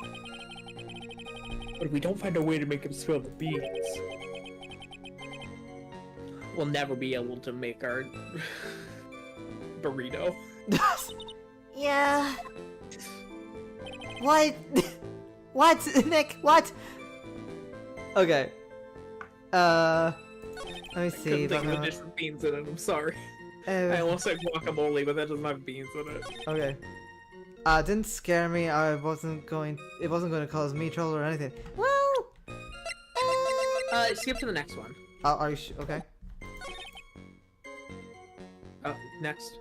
But if we don't find a way to make him spill the beans, We'll never be able to make our burrito. Yeah. What? What, Nick? What? Okay. Let me see. Couldn't think of a dish with beans in it. I'm sorry. I almost said guacamole, but that doesn't have beans in it. Okay. Didn't scare me. It wasn't going to cause me trouble or anything. Well, skip to the next one. Are you okay? Oh, next.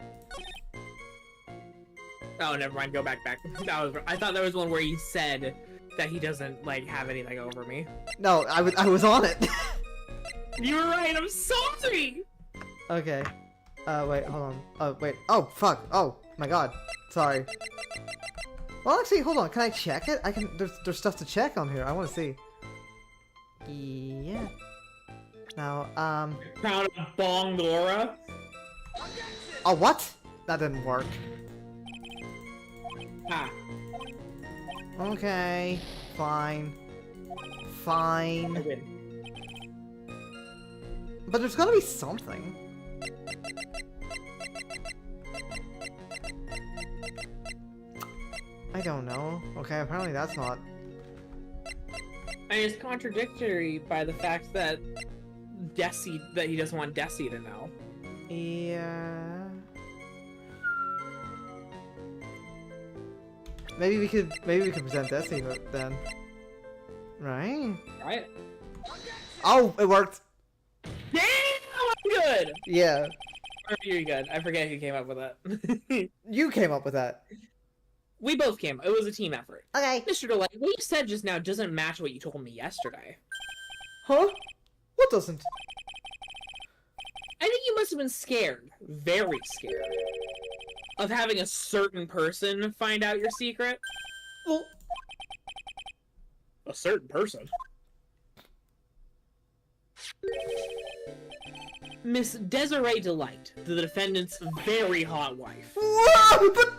Oh, never mind. Go back. I thought there was one where you said that he doesn't like have anything over me. No, I was on it. You were right. I'm salty. Okay. Wait, hold on. Oh, wait. Oh, fuck. Oh, my god. Sorry. Well, actually, hold on. Can I check it? There's stuff to check on here. I want to see. Yeah. Now, Crown of Bongora. Oh, what? That didn't work. Ah. Okay. Fine. I Fine. win. But there's gotta be something. I don't know. Okay, apparently that's not. I mean, it's contradictory by the fact that he doesn't want Desi to know. Yeah. Maybe we could present Desi then. Right? Right? Oh, it worked. Damn, I'm good. Yeah. Or you're good. I forget who came up with that. You came up with that. We both came. It was a team effort. okay. Mr. Delite, what you said just now doesn't match what you told me yesterday. Huh? What doesn't? I think you must have been scared, very scared, of having a certain person find out your secret. Well, A certain person. Miss Desiree Delite, the defendant's very hot wife. whoa! But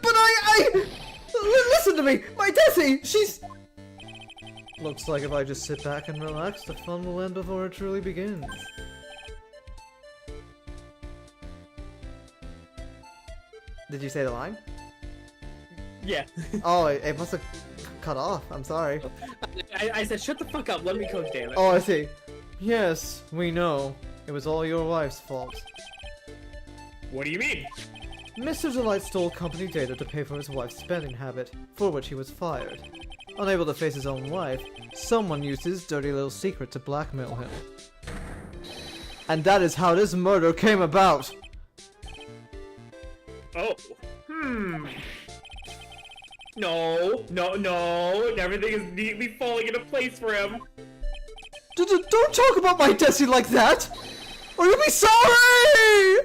listen to me! My Desi! She's... Looks like if I just sit back and relax, the fun will end before it truly begins. Did you say the line? Yeah. Oh, it must have cut off. I'm sorry. I said, shut the fuck up, let me cook, damn it. Oh, I see. Yes, we know. It was all your wife's fault. What do you mean? Mr. Delite stole company data to pay for his wife's spending habit, for which he was fired. Unable to face his own wife, someone used his dirty little secret to blackmail him. And that is how this murder came about! Oh. No. Everything is neatly falling into place for him. Don't talk about my Desi like that! Or you'll be sorry!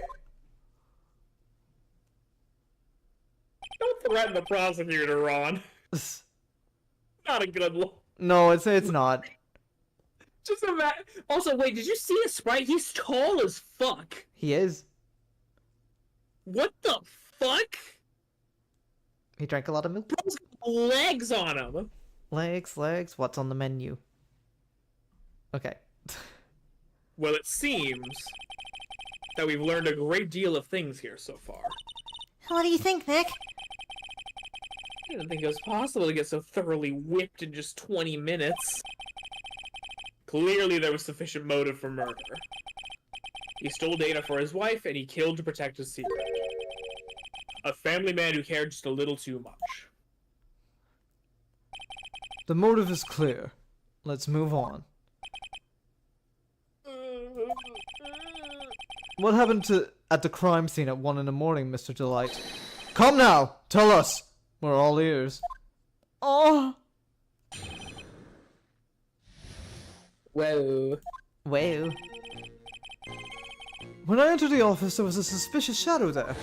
Don't threaten the prosecutor, Ron. Not a good look. No, it's not. Just imagine. Also, wait, did you see his sprite? He's tall as fuck. He is. What the fuck? He drank a lot of milk. Bro's got legs on him. Legs, what's on the menu? Okay. Well, it seems that we've learned a great deal of things here so far. What do you think, Nick? I didn't think it was possible to get so thoroughly whipped in just 20 minutes. Clearly there was sufficient motive for murder. He stole data for his wife, and he killed to protect his secret. A family man who cared just a little too much. The motive is clear. Let's move on. What happened to at the crime scene at 1 in the morning, Mr. Delite. Come now, tell us. We're all ears. Oh. Whoa. Wow. When I entered the office, there was a suspicious shadow there.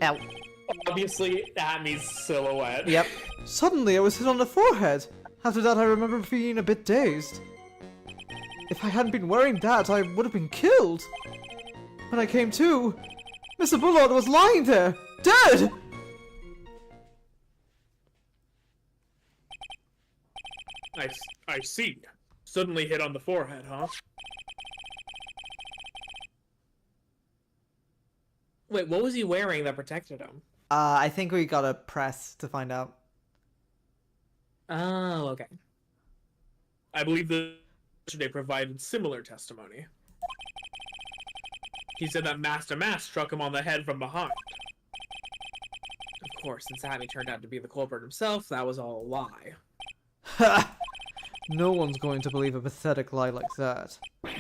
Ow. Obviously, Amy's silhouette. Yep. Suddenly, I was hit on the forehead. After that, I remember being a bit dazed. If I hadn't been wearing that, I would have been killed. When I came to, Mr. Bullard was lying there, dead! I see. Suddenly hit on the forehead, huh? Wait, what was he wearing that protected him? I think we gotta press to find out. Oh, okay. I believe that yesterday provided similar testimony. He said that Master Mask struck him on the head from behind. Of course, since Abby turned out to be the culprit himself, that was all a lie. Ha! No one's going to believe a pathetic lie like that. What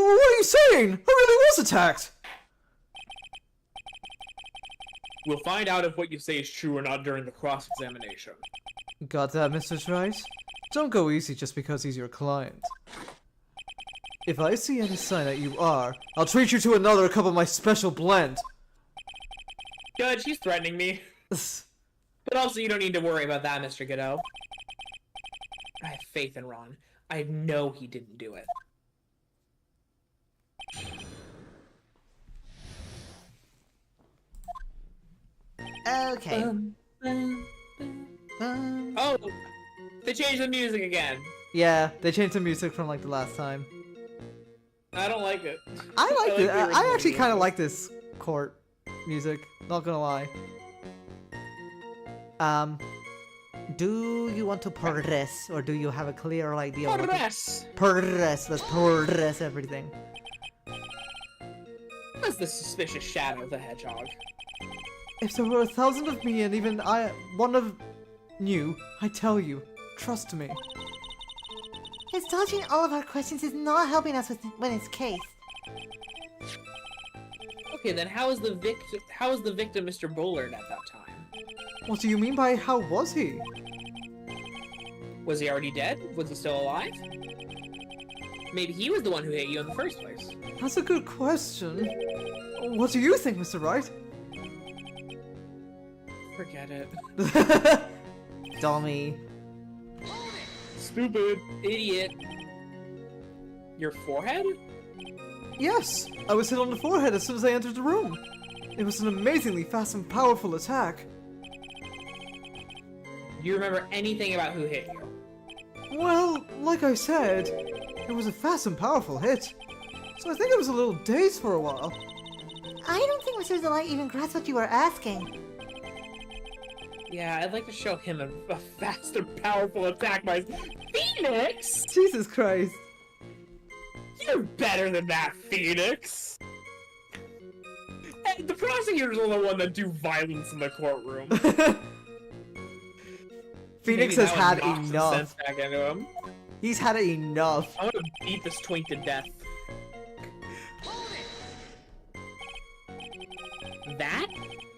are you saying? I really was attacked! We'll find out if what you say is true or not during the cross-examination. Got that, Mr. Wright? Don't go easy just because he's your client. If I see any sign that you are, I'll treat you to another cup of my special blend. Judge, he's threatening me. But also, you don't need to worry about that, Mr. Godot. I have faith in Ron. I know he didn't do it. Okay. Oh! They changed the music again! Yeah, they changed the music from like the last time. I don't like it. I like it. the I original actually kind of music. like this court music. Not gonna lie. Do you want to progress, or do you have a clear idea? What Progress! progress. Let's progress everything. What's the suspicious shadow, the hedgehog? If there were 1,000 of me and even one of you, I tell you, trust me. His dodging all of our questions is not helping us with his case. Okay, then how is the victim Mr. Bullard at that time? What do you mean by how was he? Was he already dead? Was he still alive? Maybe he was the one who hit you in the first place. That's a good question. What do you think, Mr. Wright? Forget it. Dummy. Stupid. Idiot. Your forehead? Yes, I was hit on the forehead as soon as I entered the room. It was an amazingly fast and powerful attack. Do you remember anything about who hit you? Well, like I said, it was a fast and powerful hit. So I think I was a little dazed for a while. I don't think Mr. Delite even grasped what you were asking. Yeah, I'd like to show him a fast and powerful attack by Phoenix! Jesus Christ. You're better than that, Phoenix! Hey, the prosecutors are the one that do violence in the courtroom. Phoenix Maybe has that had would knock some enough. sense back into him. He's had enough. I want to beat this twink to death. That?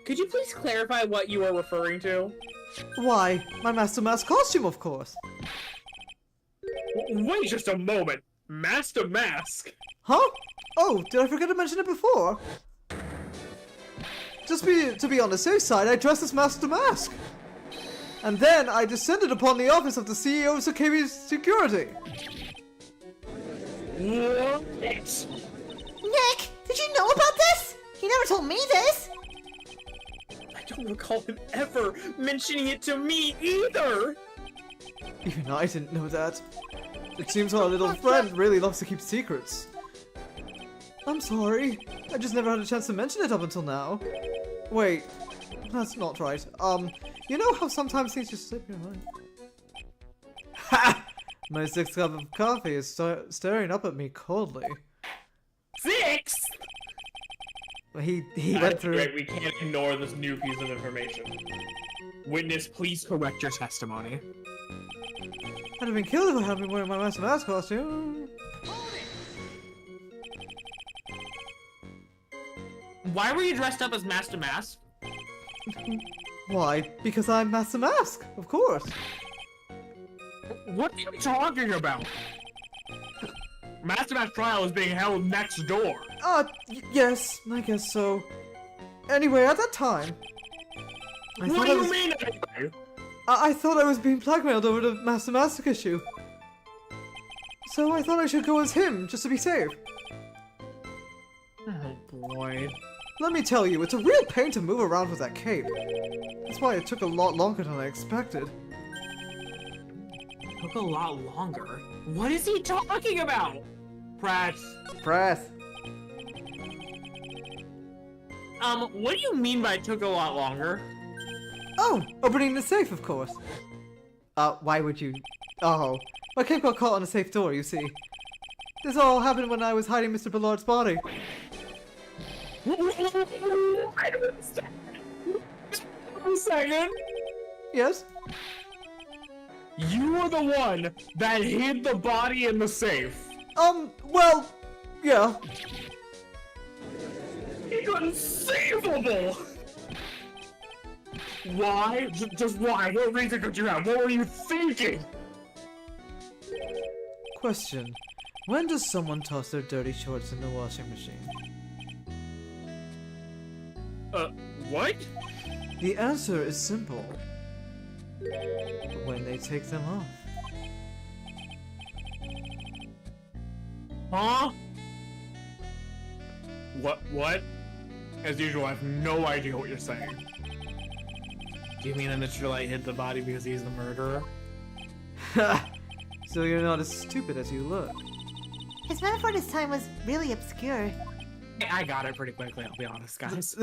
Could you please clarify what you are referring to? Why, my Master Mask costume, of course. Wait just a moment. Master Mask? Huh? Oh, did I forget to mention it before? To be on the safe side, I dressed as Master Mask. And then I descended upon the office of the CEO of Sakebi's Security. What? Nick, did you know about this? He never told me this. I don't recall him ever mentioning it to me either! Even I didn't know that. It seems our little friend really loves to keep secrets. I'm sorry. I just never had a chance to mention it up until now. Wait, that's not right. You know how sometimes things just slip your mind? Ha! My 6th cup of coffee is staring up at me coldly. 6? He went through. Great, we can't ignore this new piece of information. Witness, please correct your testimony. I'd have been killed if I hadn't been wearing my Master Mask costume. Why were you dressed up as Master Mask? Why? Because I'm Master Mask, of course. What are you talking about? Master Mask trial is being held next door. Yes, I guess so. Anyway, at that time... What do you mean anyway? I thought I was being blackmailed over the Master Mask issue. So I thought I should go as him, just to be safe. Oh boy. Let me tell you, it's a real pain to move around with that cape. That's why it took a lot longer than I expected. Took a lot longer. What is he talking about? Press. Press. What do you mean by took a lot longer? Oh, opening the safe, of course. Why would you? Oh, my cape got caught on a safe door, you see. This all happened when I was hiding Mr. Ballard's body. I don't understand. A second. Yes? You were the one that hid the body in the safe. Well, yeah. Inconceivable! Why? Just why? What reason could you have? What were you thinking? Question. When does someone toss their dirty shorts in the washing machine? What? The answer is simple. When they take them off. Huh? What? As usual, I have no idea what you're saying. Do you mean that Mr. Light hid the body because he's the murderer? So you're not as stupid as you look. His metaphor this time was really obscure. I got it pretty quickly, I'll be honest, guys.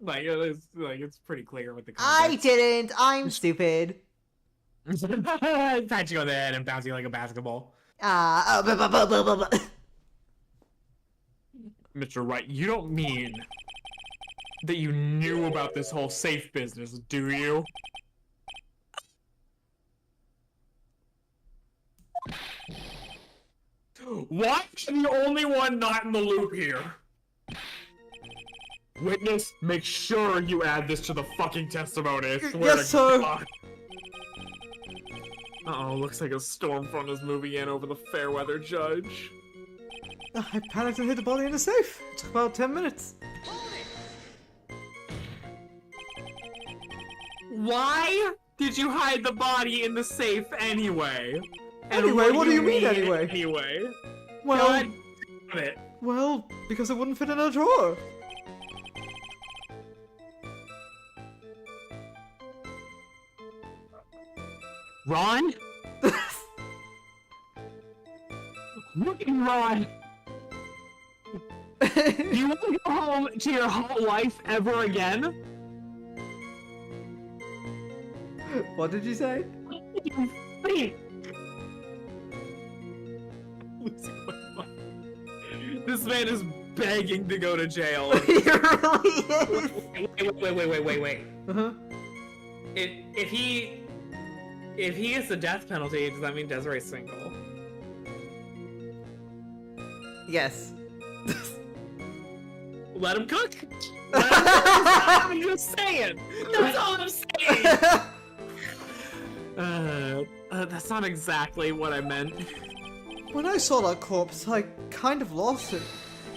It's pretty clear what the I context. didn't. I'm stupid. Pat you on the head and bounce you like a basketball. Mr. Wright, you don't mean that you knew about this whole safe business, do you? Why am the only one not in the loop here? Witness, make sure you add this to the fucking testimony. I swear Yes, to sir. God. Uh-oh, looks like a storm front is moving in over the Fairweather judge. I panicked and hid the body in the safe. It took about 10 minutes. Why did you hide the body in the safe anyway? And Anyway, what do you mean anyway? Anyway? Well, God damn it. well, because it wouldn't fit in a drawer. Ron? Look at Ron! Do you want to go home to your hot life ever again? What did you say? Losing my mind. This man is begging to go to jail. He really is. Wait. Uh-huh. If he gets the death penalty, does that mean Desiree's single? Yes. Let him cook. Let him cook. I'm just saying. That's all I'm saying. That's not exactly what I meant. When I saw that corpse, I kind of lost it.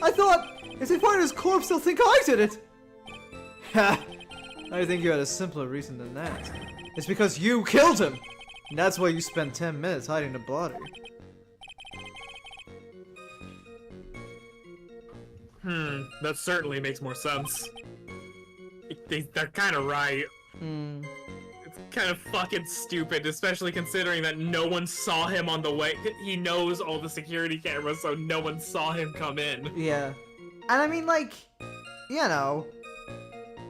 I thought, if they find his corpse, they'll think I did it. Ha! I think you had a simpler reason than that. It's because you killed him! And that's why you spent 10 minutes hiding the body. That certainly makes more sense. They're kind of right. It's kind of fucking stupid, especially considering that no one saw him on the way. He knows all the security cameras, so no one saw him come in. Yeah. And I mean, like, you know,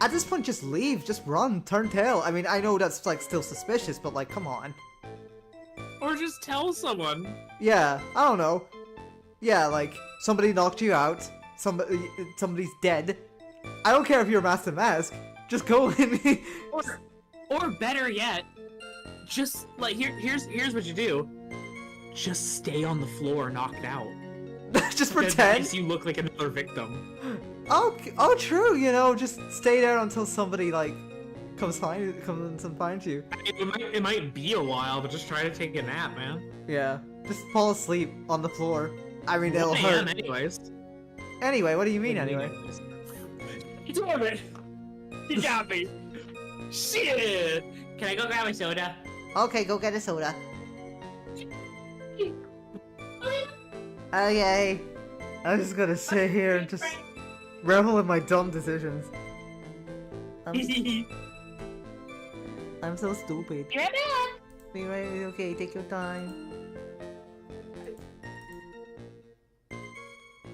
at this point, just leave, just run, turn tail. I mean, I know that's, like, still suspicious, but, like, come on. Or just tell someone. Yeah, I don't know. Yeah, like, somebody knocked you out, somebody's dead. I don't care if you're Master Mask, just go in. Or better yet, just, like, here's what you do. Just stay on the floor knocked out. Just Because that pretend. makes you look like another victim. Oh, true. You know, just stay there until somebody like comes and finds you. It might be a while, but just try to take a nap, man. Yeah, just fall asleep on the floor. I mean, it'll 1 a.m. hurt. anyways. Anyway, what do you mean anyway? Damn it! You got me. Shit! Can I go grab a soda? Okay, go get a soda. Okay. I'm just gonna sit here and just revel in my dumb decisions. I'm so stupid. Be right back. Be right, okay, take your time.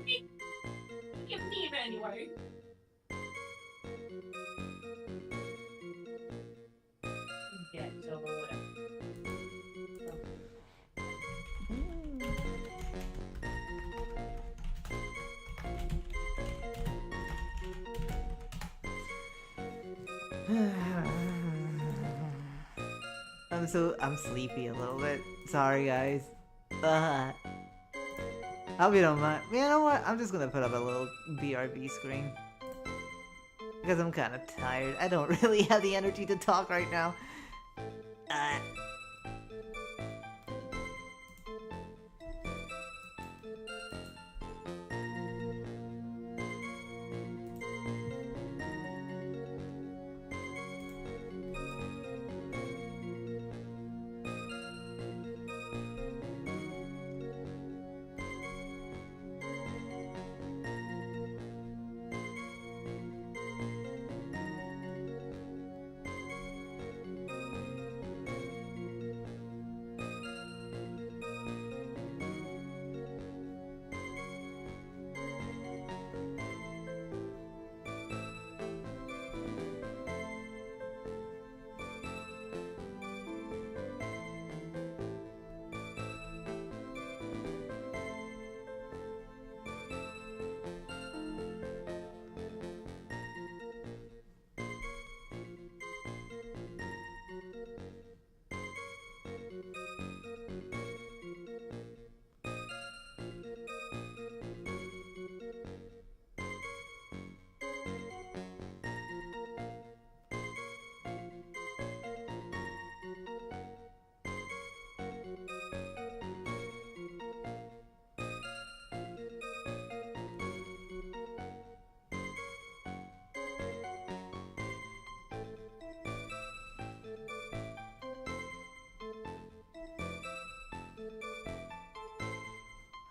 You can leave anyway. Yeah, so whatever. I'm sleepy a little bit. Sorry guys. I hope you don't mind. You know what? I'm just gonna put up a little BRB screen. Because I'm kinda tired. I don't really have the energy to talk right now.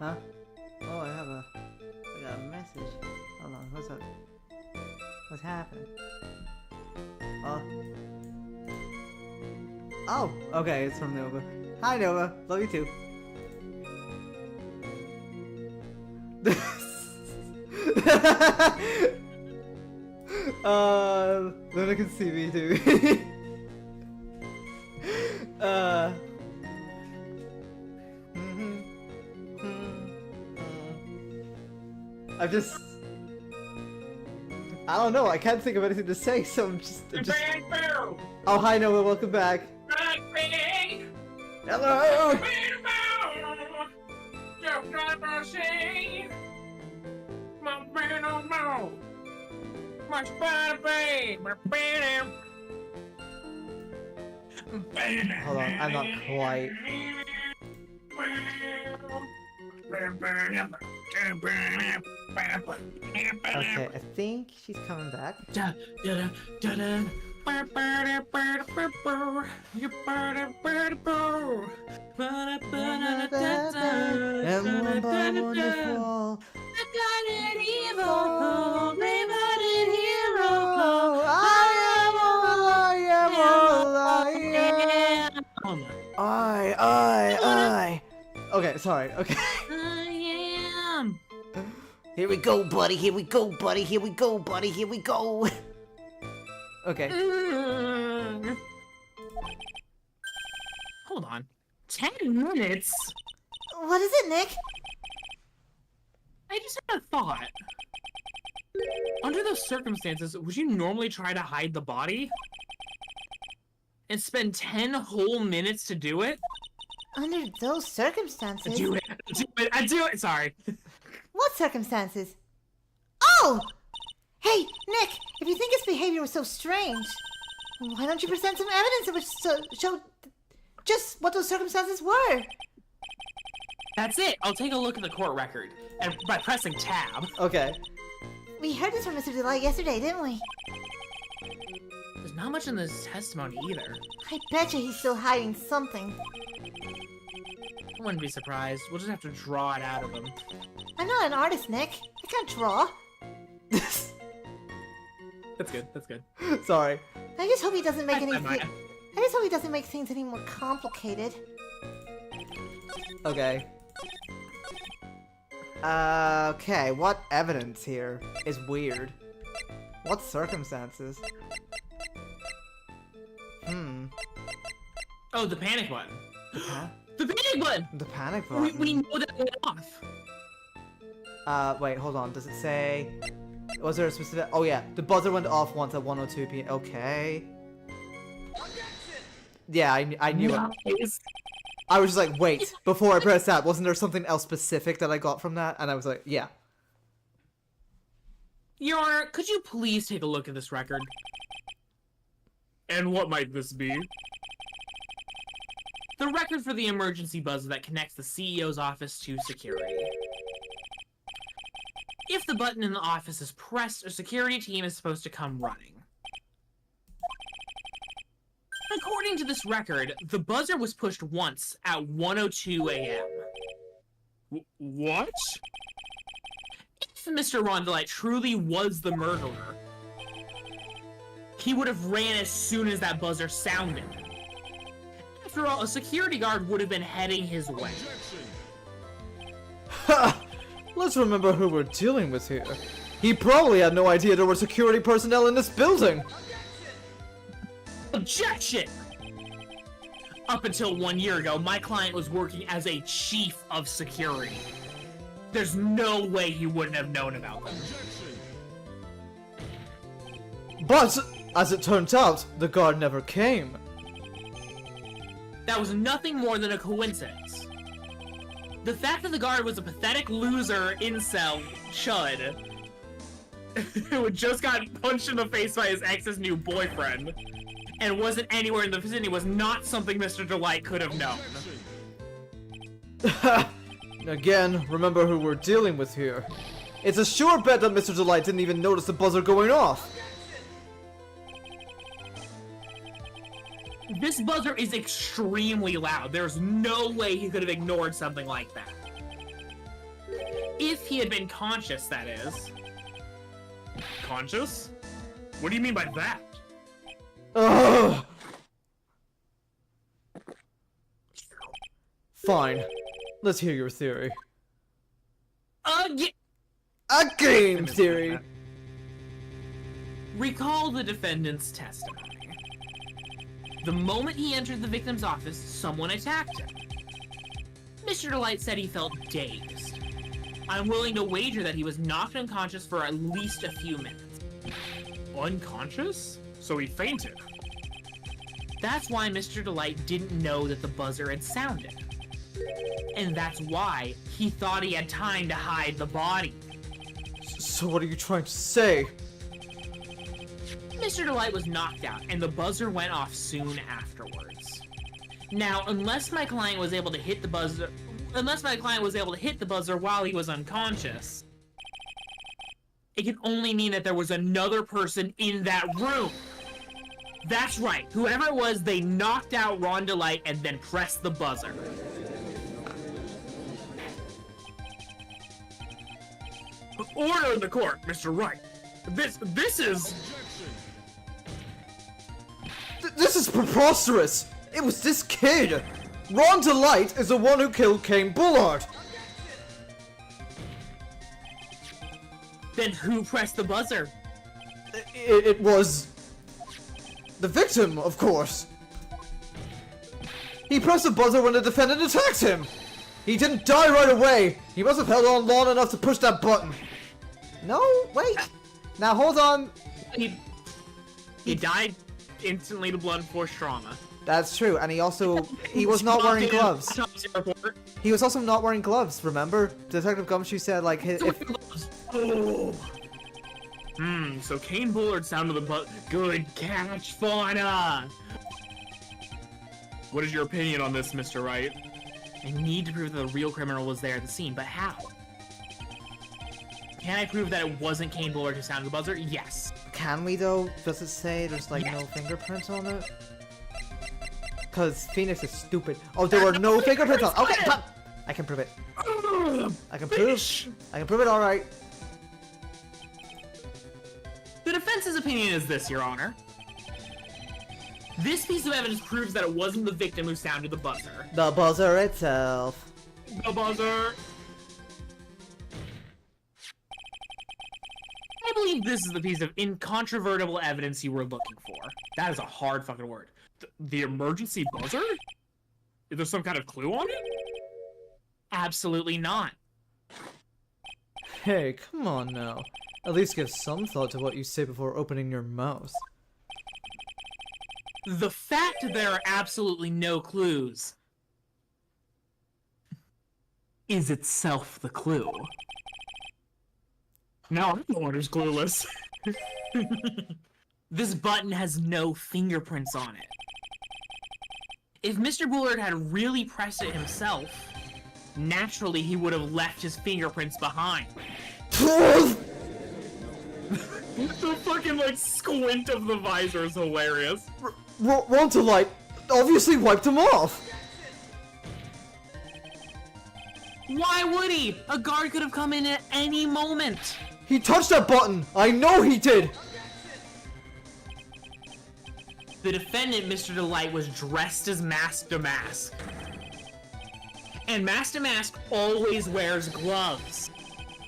Huh? Oh, I got a message. Hold on, what's up? What's happening? Oh. Oh, okay, it's from Nova. Hi Nova, love you too. Luna can see me too. I don't know, I can't think of anything to say, so I'm just... Oh, hi Noah, welcome back. Hello! Hold on, I'm not quite... Okay, I think she's coming back. Wonderful. I. Okay, sorry, okay. Here we go, buddy. Here we go, buddy. Here we go, buddy. Here we go. Okay. Hold on. 10 minutes? What is it, Nick? I just had a thought. Under those circumstances, would you normally try to hide the body? And spend 10 whole minutes to do it? Under those circumstances... Do it. I do it. Sorry. circumstances? Oh! Hey, Nick, if you think his behavior was so strange, why don't you present some evidence that would show just what those circumstances were? That's it. I'll take a look at the court record, and by pressing tab. Okay. We heard this from Mr. Delite yesterday, didn't we? There's not much in this testimony either. I bet you he's still hiding something. I wouldn't be surprised. We'll just have to draw it out of him. I'm not an artist, Nick. I can't draw. That's good. That's good. Sorry. I just hope he doesn't make Hi, Maya. I just hope he doesn't make things any more complicated. Okay. Okay, what evidence here is weird? What circumstances? Oh, the panic button. Huh? The panic button! The panic button. We know that went off. Wait, hold on. Does it say... Was there a specific... Oh, yeah. The buzzer went off once at 1:02 p.m. Okay. Yeah, I knew it. Nice. I was just like, wait. Before I pressed that, wasn't there something else specific that I got from that? And I was like, yeah. Your Honor, could you please take a look at this record? And what might this be? The record for the emergency buzzer that connects the CEO's office to security. If the button in the office is pressed, a security team is supposed to come running. According to this record, the buzzer was pushed once at 1:02 a.m. What? If Mr. Ron Delite truly was the murderer, he would have ran as soon as that buzzer sounded. After all, a security guard would have been heading his way. Ha! Let's remember who we're dealing with here. He probably had no idea there were security personnel in this building. Objection! Up until 1 year ago, my client was working as a chief of security. There's no way he wouldn't have known about them. But, as it turns out, the guard never came. That was nothing more than a coincidence. The fact that the guard was a pathetic loser, incel, chud, who just got punched in the face by his ex's new boyfriend, and wasn't anywhere in the vicinity was not something Mr. Delite could have known. Again, remember who we're dealing with here. It's a sure bet that Mr. Delite didn't even notice the buzzer going off. This buzzer is extremely loud. There's no way he could have ignored something like that. If he had been conscious, that is. Conscious? What do you mean by that? Ugh. Fine. Let's hear your theory. A game theory! Recall the defendant's testimony. The moment he entered the victim's office, someone attacked him. Mr. Delite said he felt dazed. I'm willing to wager that he was knocked unconscious for at least a few minutes. Unconscious? So he fainted. That's why Mr. Delite didn't know that the buzzer had sounded. And that's why he thought he had time to hide the body. So what are you trying to say? Mr. Delite was knocked out, and the buzzer went off soon afterwards. Now, unless my client was able to hit the buzzer while he was unconscious, it can only mean that there was another person in that room. That's right. Whoever it was, they knocked out Ron Delite and then pressed the buzzer. Order in the court, Mr. Wright. This is... This is preposterous! It was this kid! Ron Delite is the one who killed Kane Bullard! Then who pressed the buzzer? It was... the victim, of course. He pressed the buzzer when the defendant attacked him! He didn't die right away! He must have held on long enough to push that button! No, wait! Now hold on. He died instantly to blunt force trauma. That's true, and he was not wearing gloves. He was also not wearing gloves, remember? Detective Gumshoe said, like, if... Oh. So Kane Bullard sounded the butt. Good catch, Fauna! What is your opinion on this, Mr. Wright? I need to prove that the real criminal was there at the scene, but how? Can I prove that it wasn't Kane Bullard who sounded the buzzer? Yes. Can we, though? Does it say there's, like, no fingerprints on it? Because Phoenix is stupid. Oh, there were no fingerprints on it! Okay, come! I can prove it. I can prove it, alright. The defense's opinion is this, Your Honor. This piece of evidence proves that it wasn't the victim who sounded the buzzer. The buzzer itself. The buzzer! I believe this is the piece of incontrovertible evidence you were looking for. That is a hard fucking word. The emergency buzzer? Is there some kind of clue on it? Absolutely not. Hey, come on now. At least give some thought to what you say before opening your mouth. The fact that there are absolutely no clues is itself the clue. Now I'm the one who's clueless. This button has no fingerprints on it. If Mr. Bullard had really pressed it himself, naturally he would have left his fingerprints behind. The fucking, like, squint of the visor is hilarious. Ron Delite obviously wiped him off! Why would he? A guard could have come in at any moment. He touched that button! I know he did! The defendant, Mr. Delite, was dressed as Mask to Mask. And Mask to Mask always wears gloves.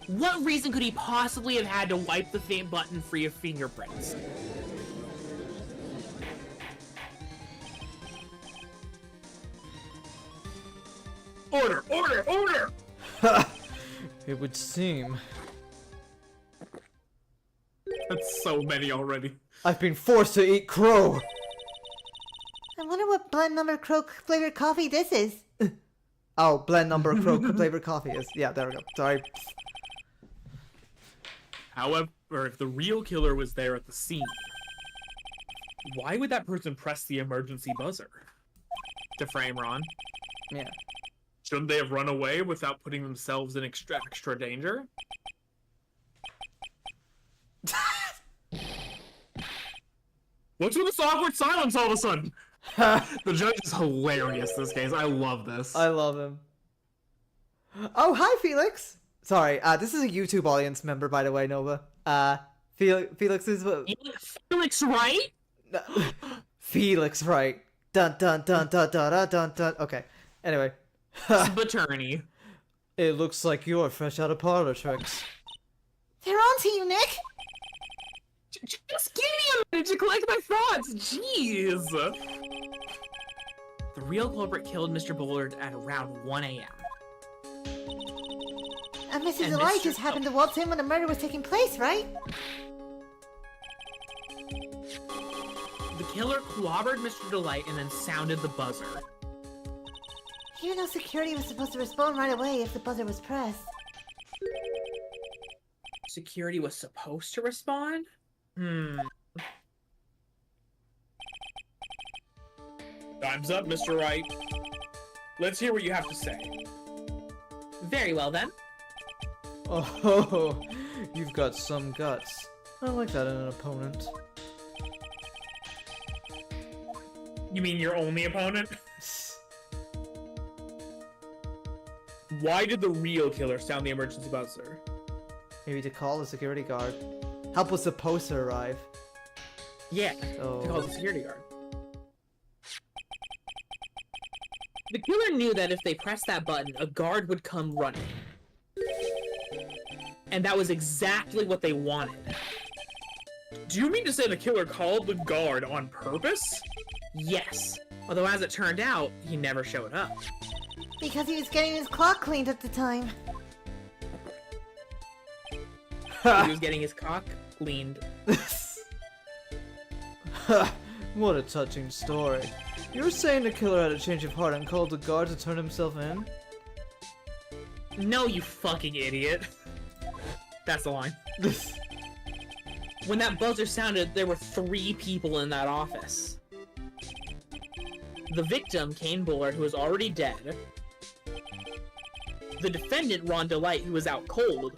What reason could he possibly have had to wipe the button free of fingerprints? Order! Order! Order! It would seem. That's so many already. I've been forced to eat crow! I wonder what blend number crow flavored coffee this is. Oh, blend number crow flavored coffee is. Yeah, there we go. Sorry. However, if the real killer was there at the scene, why would that person press the emergency buzzer? To frame Ron. Yeah. Shouldn't they have run away without putting themselves in extra danger? What's with this awkward silence all of a sudden? The judge is hilarious this case. I love this. I love him. Oh, hi, Felix! Sorry, this is a YouTube audience member, by the way, Nova. Felix is... Felix Wright? Felix Wright. Dun dun dun dun dun dun dun dun. Okay, anyway. Attorney. It looks like you're fresh out of parlor tricks. They're on to you, Nick! Just give me a minute to collect my thoughts! Jeez! The real culprit killed Mr. Bullard at around 1 a.m. And Mrs. And Delite Mr. just happened to waltz in when the murder was taking place, right? The killer clobbered Mr. Delite and then sounded the buzzer. You know security was supposed to respond right away if the buzzer was pressed. Security was supposed to respond? Time's up, Mr. Wright. Let's hear what you have to say. Very well, then. Oh, you've got some guts. I like that in an opponent. You mean your only opponent? Why did the real killer sound the emergency buzzer? Maybe to call the security guard. Help was supposed to arrive. Yeah, So... to call the security guard. The killer knew that if they pressed that button, a guard would come running. And that was exactly what they wanted. Do you mean to say the killer called the guard on purpose? Yes. Although as it turned out, he never showed up. Because he was getting his clock cleaned at the time. He was getting his cock cleaned. What a touching story. You're saying the killer had a change of heart and called the guard to turn himself in? No, you fucking idiot. That's the line. When that buzzer sounded, there were 3 people in that office. The victim, Kane Bullard, who was already dead. The defendant, Ron Delite, who was out cold.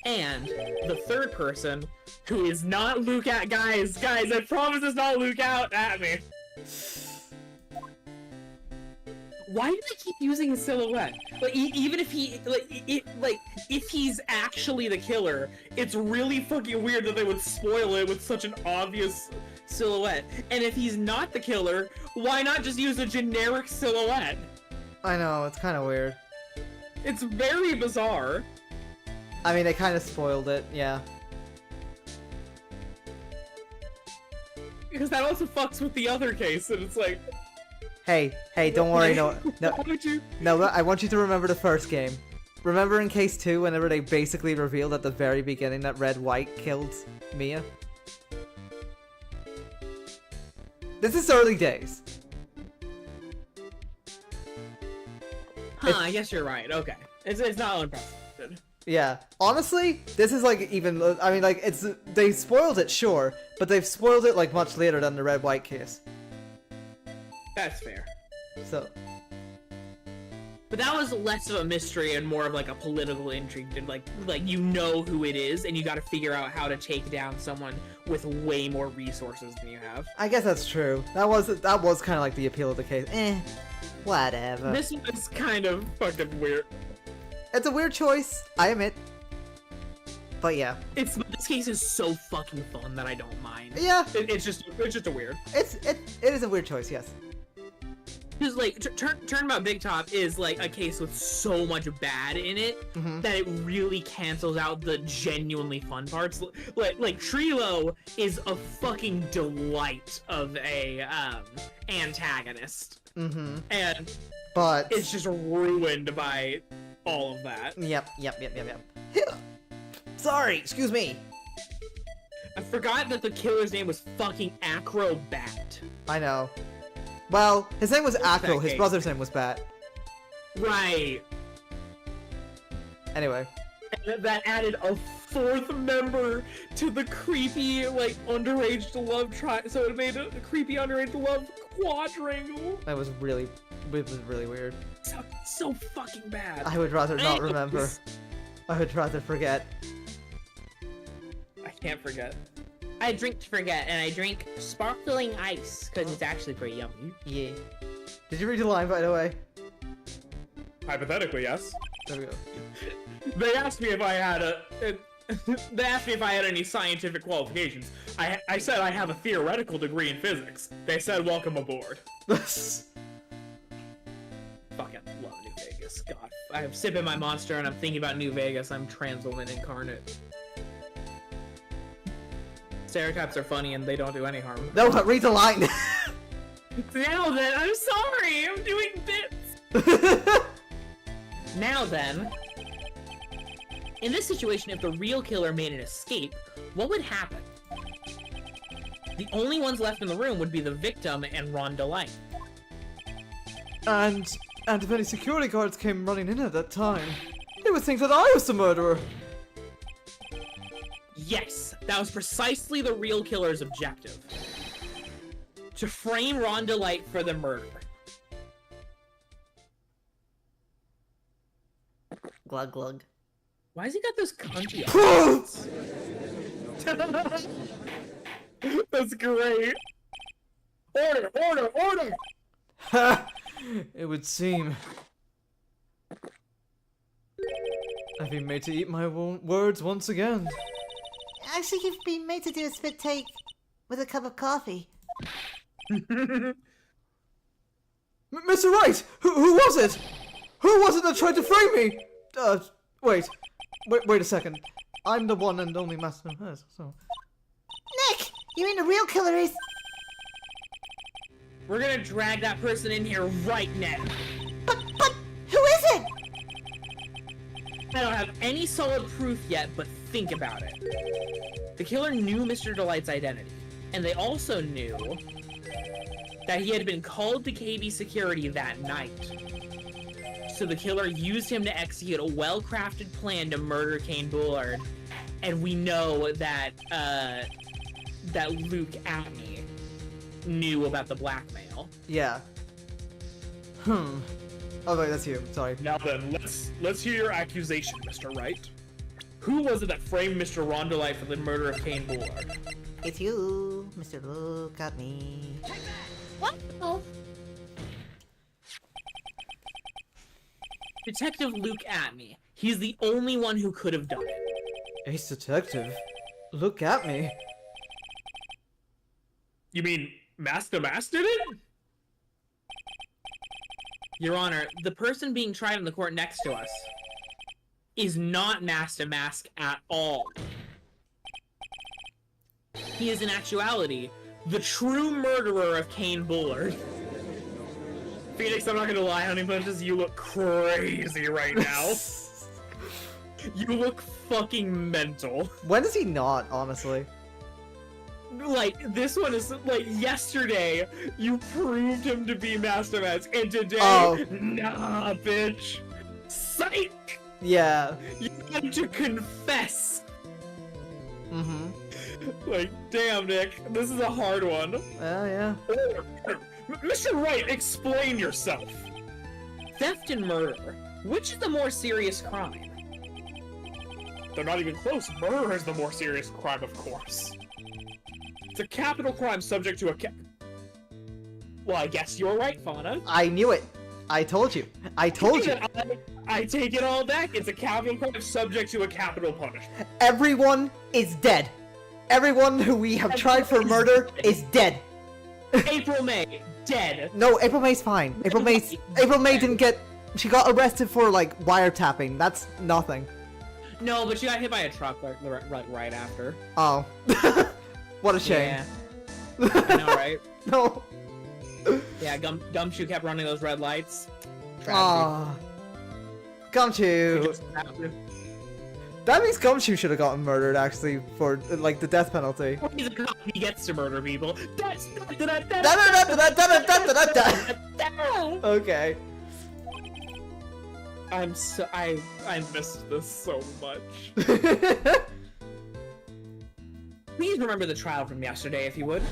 And the third person, who is not Luke at- Guys, I promise it's not Luke out at me. Why do they keep using his silhouette? Like, even if he, if he's actually the killer, it's really fucking weird that they would spoil it with such an obvious silhouette. And if he's not the killer, why not just use a generic silhouette? I know, it's kind of weird. It's very bizarre. I mean, they kind of spoiled it, yeah. Because that also fucks with the other case, and it's like... Hey, don't worry, no, Why would you... no, I want you to remember the first game. Remember in case 2, whenever they basically revealed at the very beginning that Red White killed Mia? This is early days. Huh, I guess you're right, okay. It's not unprecedented. Yeah, honestly, this is like even, I mean, like, they spoiled it, sure, but they've spoiled it like much later than the Red White case. That's fair. So, But that was less of a mystery and more of like a political intrigue. And like you know who it is, and you got to figure out how to take down someone with way more resources than you have. I guess that's true. That was kind of like the appeal of the case. Whatever. This was kind of fucking weird. It's a weird choice, I admit. But yeah. This case is so fucking fun that I don't mind. Yeah. It's just a weird. It is a weird choice, yes. Because like Turnabout Big Top is like a case with so much bad in it that it really cancels out the genuinely fun parts. Like Trilo is a fucking delight of a antagonist. And but it's just ruined by all of that. Yep. Sorry, excuse me. I forgot that the killer's name was fucking Acrobat. I know. Well, his name was Acro, his case? brother's name was Bat. Right. Anyway. And that added a 4th member to the creepy, like, underage love so it made a creepy underage love quadrangle. It was really weird. So fucking bad. I would rather not remember. I would rather forget. I can't forget. I drink to forget, and I drink sparkling ice, because it's actually pretty yummy. Yeah. Did you read the line, by the way? Hypothetically, yes. There we go. They asked me if I had they asked me if I had any scientific qualifications. I said I have a theoretical degree in physics. They said, welcome aboard. Fucking love New Vegas. God. I'm sipping my Monster and I'm thinking about New Vegas. I'm trans woman incarnate. Stereotypes are funny and they don't do any harm. No, but read the line! Now then, I'm sorry! I'm doing bits! Now then, in this situation, if the real killer made an escape, what would happen? The only ones left in the room would be the victim and Ron Delite. And if any security guards came running in at that time, they would think that I was the murderer. Yes, that was precisely the real killer's objective. To frame Ron Delite for the murder. Glug glug. Why has he got those cunty eyes? That's great. Order, order, order! Ha! It would seem. I've been made to eat my words once again. Actually, you've been made to do a spit take with a cup of coffee. Mr. Wright! Who was it? Who was it that tried to frame me? Wait a second. I'm the one and only master of hers, so... Nick! You mean the real killer is... We're gonna drag that person in here right now. But, who is it? I don't have any solid proof yet, but think about it. The killer knew Mr. Delite's identity, and they also knew that he had been called to KB security that night. So the killer used him to execute a well-crafted plan to murder Kane Bullard, and we know that that Luke Atney knew about the blackmail. Yeah. Oh wait, that's you. Sorry. Now then, let's hear your accusation, Mr. Wright. Who was it that framed Mr. Ron Delite for the murder of Kane Bullard? It's you, Mr. Look at me. What? Oh, Detective Luke Atney. He's the only one who could have done it. Ace Detective. Look at me. You mean Master Mask did it? Your Honor, the person being tried in the court next to us is not Master Mask at all. He is in actuality the true murderer of Kane Bullard. Phoenix, I'm not gonna lie, Honey Bunches, you look crazy right now. You look fucking mental. When is he not, honestly? Like, this one is, like, yesterday, you proved him to be Master Mask, and today, nah, bitch. Psych! Yeah. You had to confess. Mm-hmm. Like, damn, Nick, this is a hard one. Yeah. Mr. Wright, explain yourself. Theft and murder. Which is the more serious crime? They're not even close. Murder is the more serious crime, of course. It's a capital crime subject to a Well, I guess you're right, Fauna. I knew it. I told you. I told you. I take it all back. It's a capital crime subject to a capital punishment. Everyone is dead. Everyone who we have tried for murder is dead. April May, dead. No, April May's fine. April May didn't get... She got arrested for, like, wiretapping. That's nothing. No, but she got hit by a truck right after. Oh. What a shame. Yeah. I know, right? No. Yeah, Gumshoe kept running those red lights. Ah. Gumshoe. That means Gumshoe should have gotten murdered, actually, for, like, the death penalty. He gets to murder people. Okay. I missed this so much. Please remember the trial from yesterday, if you would.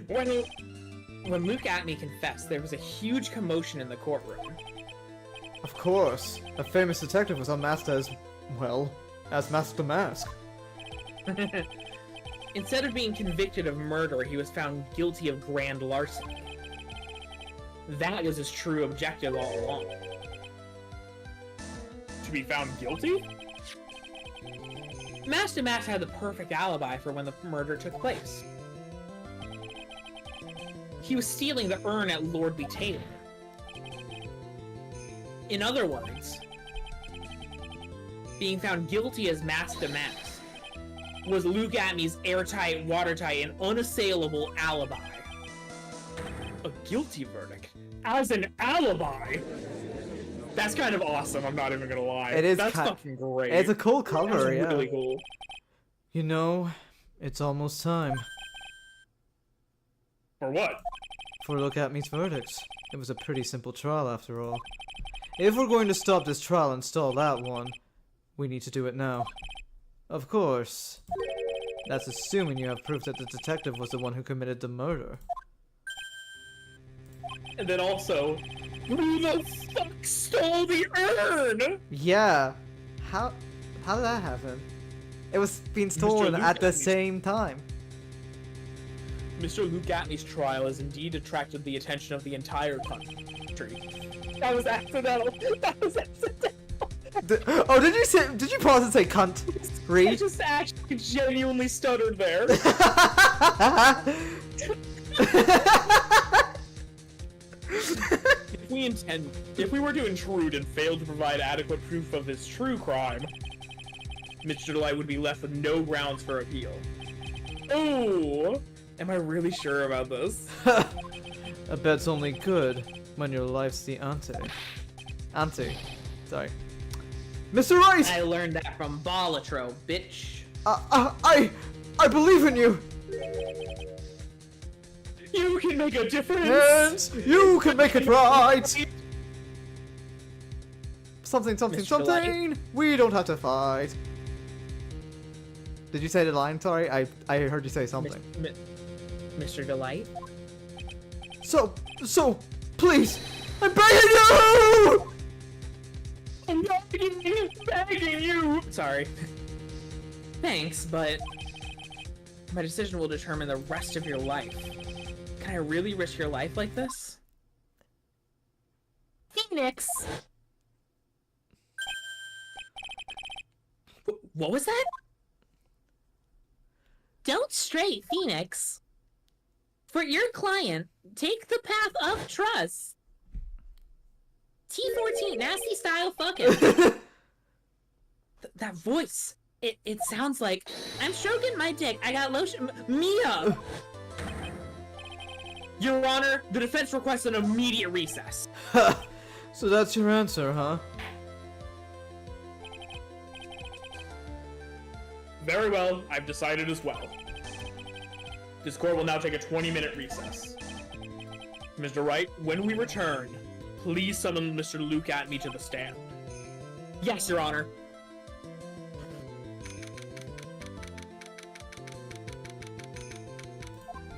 When Luke Atney confessed, there was a huge commotion in the courtroom. Of course. A famous detective was unmasked as, well, as Master Mask. Instead of being convicted of murder, he was found guilty of grand larceny. That was his true objective all along. To be found guilty? Master Mask had the perfect alibi for when the murder took place. He was stealing the urn at Lord B. Taylor. In other words, being found guilty as Master Mask was Luke Atney's airtight, watertight, and unassailable alibi. A guilty verdict? As an alibi? That's kind of awesome, I'm not even gonna lie. It is That's fucking great. It's a cool cover, That's yeah. really cool. You know, it's almost time. For what? For a look at me's verdicts. It was a pretty simple trial after all. If we're going to stop this trial and stall that one, we need to do it now. Of course. That's assuming you have proof that the detective was the one who committed the murder. And then also, who the fuck stole the urn? Yeah. How did that happen? It was being stolen Luke at the Atney's- same time. Mr. Luke Atney's trial has indeed attracted the attention of the entire country. That was accidental. That was accidental. Oh, did you pause and say cunt? I Read? just actually genuinely stuttered there. If we were to intrude and fail to provide adequate proof of his true crime, Mr. Delite would be left with no grounds for appeal. Oh, am I really sure about this? A bet's only good when your life's the ante. Sorry. Mr. Rice! I learned that from Balatro, bitch. I believe in you! You can make a difference! And you can make it right! Something, something, Mr. something! We don't have to fight. Did you say the line? Sorry, I heard you say something. Mr. Delite? So, please, I'm begging you! I'm begging you! Sorry. Thanks, but my decision will determine the rest of your life. Can I really risk your life like this? Phoenix! What was that? Don't stray, Phoenix. For your client, take the path of trust. T14, nasty style fucking. That voice! It sounds like I'm stroking my dick. I got lotion. Mia! Your Honor, the defense requests an immediate recess. So that's your answer, huh? Very well, I've decided as well. This court will now take a 20-minute recess. Mr. Wright, when we return, please summon Mr. Luke at me to the stand. Yes, Your Honor.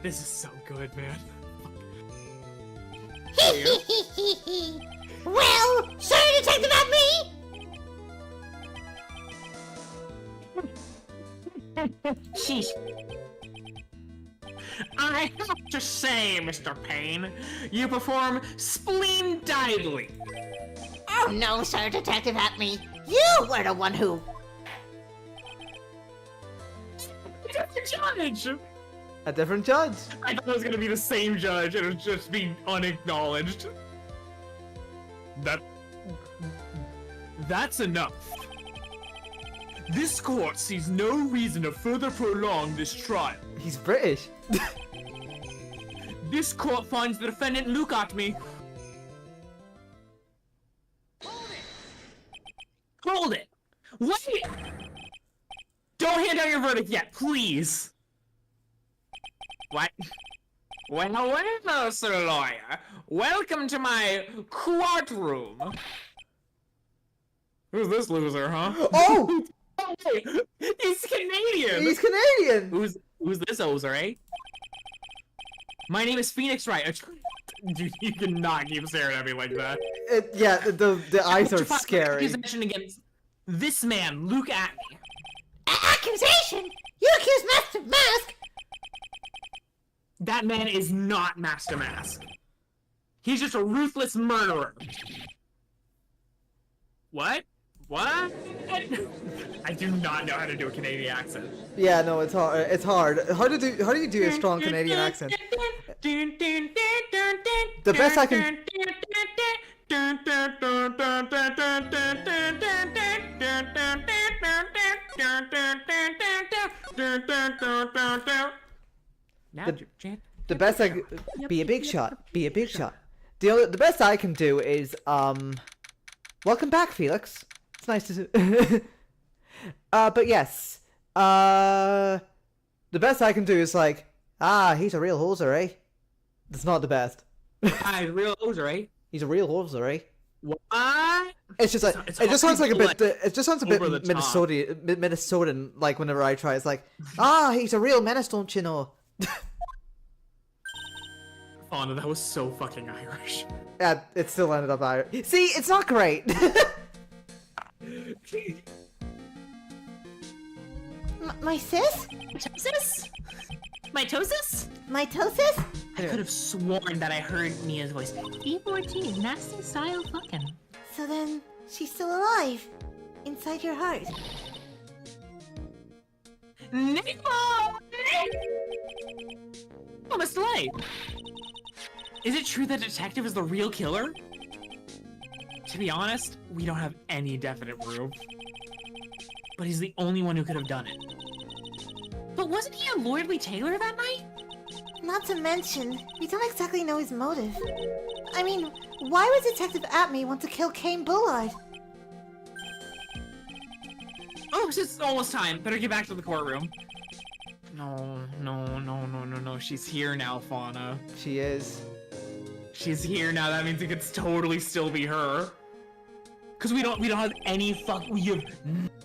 This is so good, man. Well, Sir Detective at me! Sheesh. I have to say, Mr. Payne, you perform splendidly. Oh no, Sir Detective at me. You were the one who... Judge! A different judge. I thought it was gonna be the same judge and it was just being unacknowledged. That's enough. This court sees no reason to further prolong this trial. He's British. This court finds the defendant Luke at me. Hold it! Wait! Don't hand out your verdict yet, please! What? Well, Sir Lawyer. Welcome to my courtroom. Who's this loser, huh? Oh! Hey, he's Canadian! He's Canadian! Who's this oser, eh? My name is Phoenix Wright. Dude, you cannot keep staring at me like that. Yeah, the eyes are scary. Accusation against this man, Luke Atney. Accusation? You accuse Master Mask? That man is not Master Mask. He's just a ruthless murderer. What? What? I do not know how to do a Canadian accent. Yeah, no, it's hard. It's hard. How do you do a strong Canadian accent? The best I can. The best I can be a big shot. Be a big shot. The best I can do is welcome back, Felix. It's nice to see. But yes. The best I can do is like, he's a real hoser, eh? That's not the best. He's a real hoser, eh? He's a real hoser, eh? What? It's just like It's it just sounds like a bit. like It just sounds a bit over the top. Minnesotan. Like whenever I try, it's like, he's a real menace, don't you know? Oh no, that was so fucking Irish. Yeah, it still ended up Irish. See, it's not great. My sis? Mitosis? Mitosis? Mitosis? I could have sworn that I heard Mia's voice. T14, nasty style fucking. So then, she's still alive. Inside your heart. Nico! Oh, Mr. Light! Is it true that Detective is the real killer? To be honest, we don't have any definite proof. But he's the only one who could have done it. But wasn't he a lordly tailor that night? Not to mention, we don't exactly know his motive. I mean, why would Detective Atme want to kill Kane Bullard? Oh, it's almost time. Better get back to the courtroom. No. She's here now, Fauna. She is. She's here now. That means it could totally still be her. Cause we don't have any we have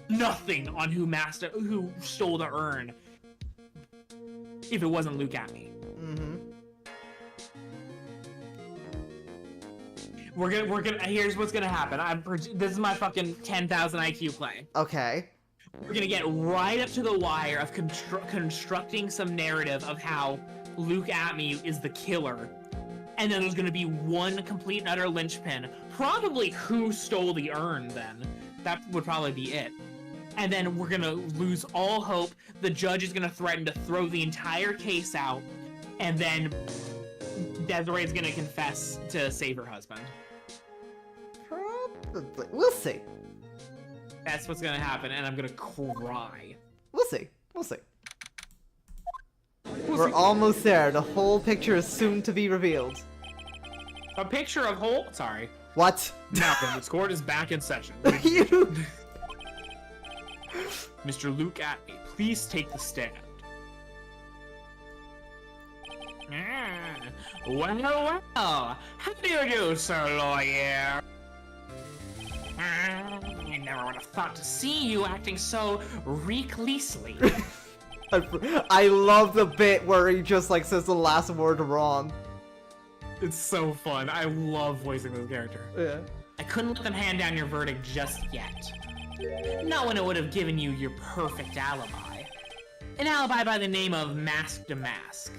nothing on who stole the urn. If it wasn't Luke at me. Mm-hmm. We're gonna here's what's gonna happen. This is my fucking 10,000 IQ play. Okay. We're gonna get right up to the wire of constructing some narrative of how Luke Atme is the killer. And then there's gonna be one complete and utter linchpin. Probably who stole the urn then. That would probably be it. And then we're gonna lose all hope. The judge is gonna threaten to throw the entire case out. And then Desiree's gonna confess to save her husband. Probably. We'll see. That's what's gonna happen, and I'm gonna cry. We'll see. We're almost there. The whole picture is soon to be revealed. A picture of whole. Sorry. What? Malcolm, the court is back in session. You. Mr. Luke Atme, please take the stand. Well, how do you do, sir lawyer? I never would have thought to see you acting so recklessly. I love the bit where he just like says the last word wrong. It's so fun. I love voicing this character. Yeah. I couldn't let them hand down your verdict just yet. Not when it would have given you your perfect alibi. An alibi by the name of Mask to Mask.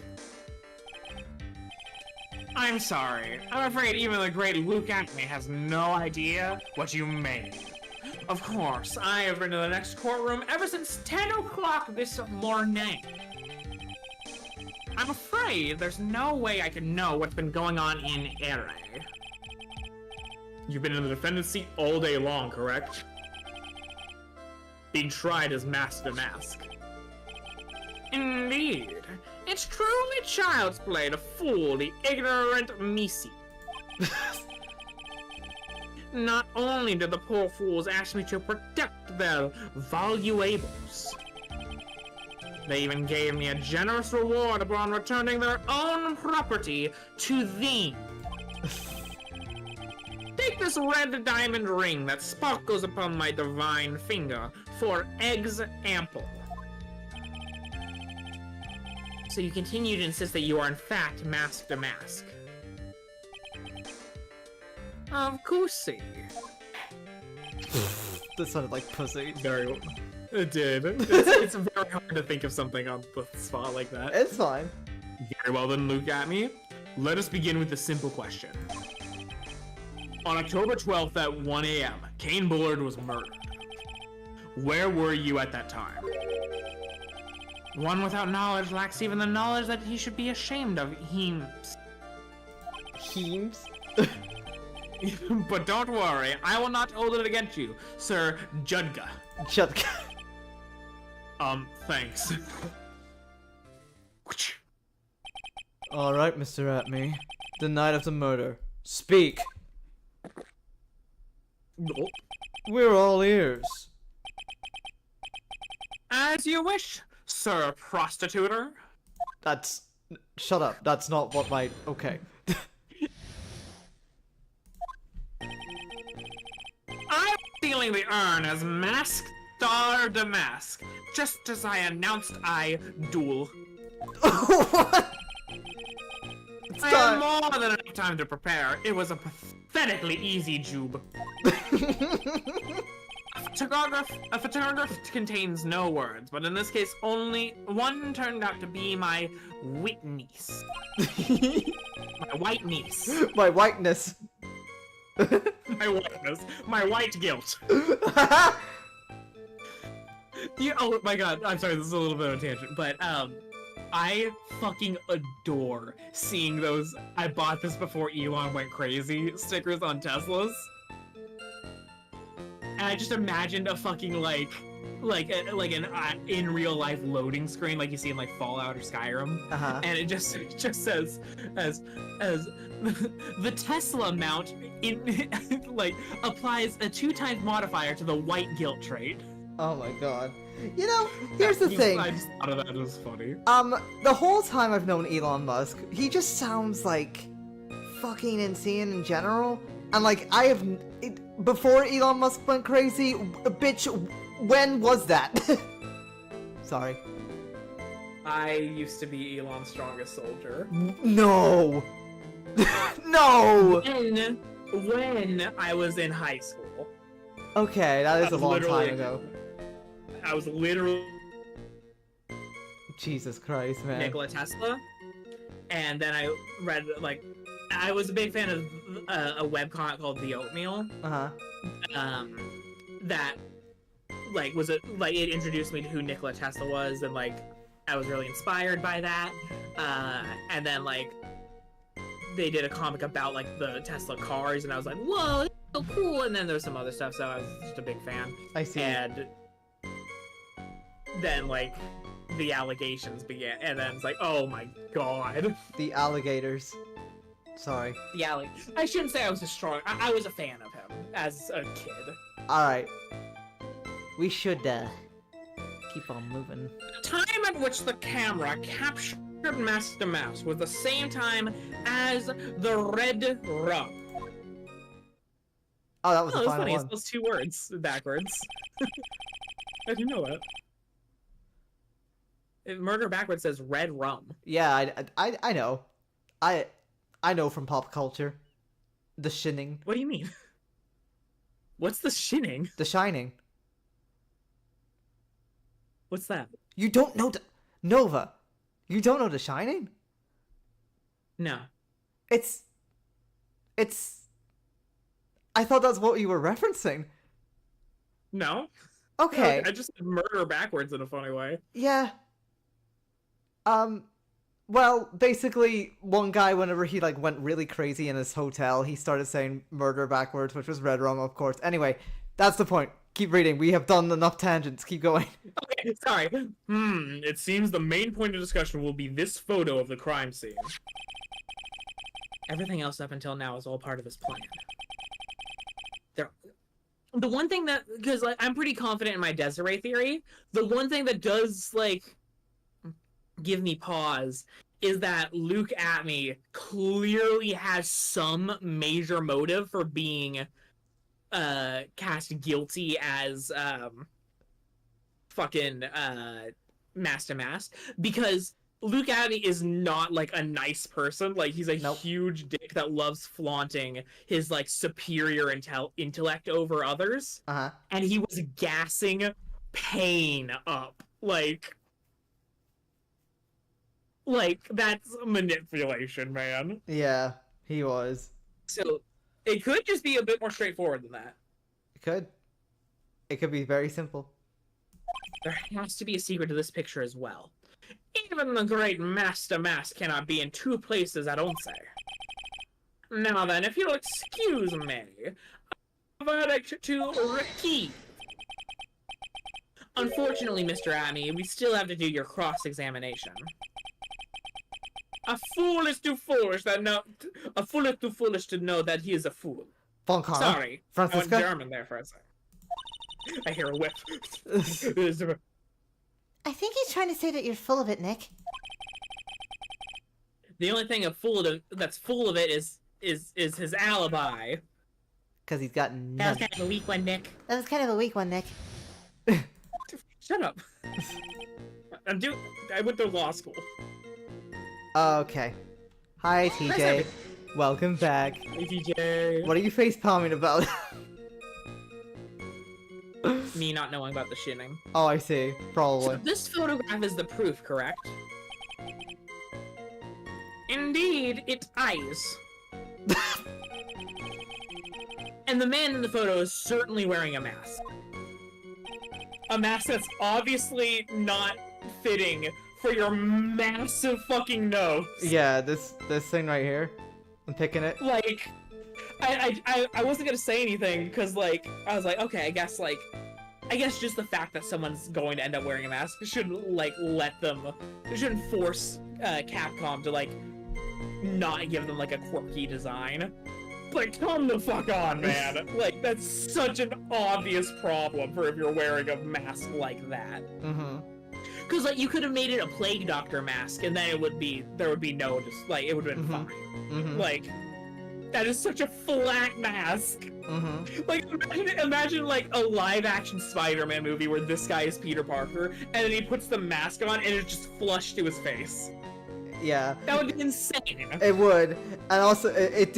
I'm sorry. I'm afraid even the great Luke Atme has no idea what you made. Of course, I have been to the next courtroom ever since 10 o'clock this morning. I'm afraid there's no way I can know what's been going on in Ere. You've been in the defendant's seat all day long, correct? Being tried as Mask to Mask. Indeed. It's truly child's play to fool the ignorant Misi. Not only did the poor fools ask me to protect their valuables, they even gave me a generous reward upon returning their own property to thee. Take this red diamond ring that sparkles upon my divine finger for example. So you continue to insist that you are in fact Mask to Mask. Of course. That sounded like pussy. Very well. It did. It's very hard to think of something on the spot like that. It's fine. Very well then, Luke Atme. Let us begin with a simple question. On October 12th at 1 a.m., Kane Bullard was murdered. Where were you at that time? One without knowledge lacks even the knowledge that he should be ashamed of. Heems. But don't worry, I will not hold it against you, Sir Judga. Judga. Thanks. Alright, Mr. Atme. The night of the murder. Speak. We're all ears. As you wish, Sir Prostituter. That's... Shut up. That's not what my... Okay. I'm stealing the urn as Mask Star Damask, just as I announced I duel. What? I had more than enough time to prepare. It was a pathetically easy job. A photograph contains no words, but in this case, only one turned out to be my wit niece. My white niece. My whiteness. My whiteness. My white guilt. Oh my god, I'm sorry, this is a little bit of a tangent, but, I fucking adore seeing those "I bought this before Elon went crazy" stickers on Teslas. And I just imagined a fucking like an in real life loading screen like you see in like Fallout or Skyrim, and it just says as the Tesla mount like applies a 2x modifier to the white guilt trait. Oh my god. You know, here's the thing. I just thought of that. It was funny. The whole time I've known Elon Musk, he just sounds like fucking insane in general. And like, before Elon Musk went crazy, bitch, when was that? Sorry. I used to be Elon's strongest soldier. No. No. When I was in high school. Okay, that is a long time literally- ago. I was literally Jesus Christ, man. Nikola Tesla, and then I read I was a big fan of a webcomic called The Oatmeal. Uh-huh. That it introduced me to who Nikola Tesla was, and I was really inspired by that. And then they did a comic about the Tesla cars, and I was like, whoa, that's so cool. And then there's some other stuff, so I was just a big fan. I see. And then the allegations began, and then it's oh my god. The alligators. Sorry. I shouldn't say I was I was a fan of him as a kid. Alright. We should, keep on moving. The time at which the camera captured Master Mouse was the same time as the Red Rum. Oh, that was the Oh, that's final funny. one. It's those two words backwards. I didn't know that. Murder backwards says Red Rum. Yeah, I know. I know from pop culture. The Shining. What do you mean? What's the Shining? The Shining. What's that? You don't know Nova. You don't know The Shining? No. It's I thought that's what you were referencing. No. Okay. I just said murder backwards in a funny way. Yeah. Well, basically, one guy, whenever he, went really crazy in his hotel, he started saying murder backwards, which was Red Rum, of course. Anyway, that's the point. Keep reading. We have done enough tangents. Keep going. Okay, sorry. It seems the main point of discussion will be this photo of the crime scene. Everything else up until now is all part of this plan. The one thing that, because I'm pretty confident in my Desiree theory, the one thing that does give me pause is that Luke Atney clearly has some major motive for being cast guilty as Master Mask, because Luke Atney is not a nice person. He's a huge dick that loves flaunting his superior intellect over others. Uh-huh. And he was gassing Pain up. That's manipulation, man. Yeah, he was. So it could just be a bit more straightforward than that. It could. It could be very simple. There has to be a secret to this picture as well. Even the great Master Mask cannot be in two places at once. Now then, if you'll excuse me, a verdict to Ricky. Unfortunately, Mr. Atney, we still have to do your cross-examination. A fool is too foolish to know that he is a fool. Von Karma. Sorry, I went Francisca? German there for a second. I hear a whip. I think he's trying to say that you're full of it, Nick. The only thing that's full of it is his alibi. Because he's got That was none. kind of a weak one, Nick. That was kind of a weak one, Nick. Shut up. I went to law school. Okay. Hi, TJ. Welcome back. Hey, DJ. What are you face palming about? Me not knowing about the shinning. Oh, I see. So Probably. this photograph is the proof, correct? Indeed, it is. And the man in the photo is certainly wearing a mask. A mask that's obviously not fitting for your massive fucking nose. Yeah, this thing right here. I'm picking it. I wasn't gonna say anything because I was okay, I guess just the fact that someone's going to end up wearing a mask shouldn't let them. It shouldn't force Capcom to not give them a quirky design. Like, come the fuck on, man. Like, that's such an obvious problem for if you're wearing a mask like that. Mm-hmm. Because, like, you could have made it a plague doctor mask, and then there would be no, like, it would have been fine. Mm-hmm. Like, that is such a flat mask. Mm-hmm. Like, imagine, like, a live-action Spider-Man movie where this guy is Peter Parker, and then he puts the mask on, and it's just flush to his face. Yeah. That would be insane. It would. And also, it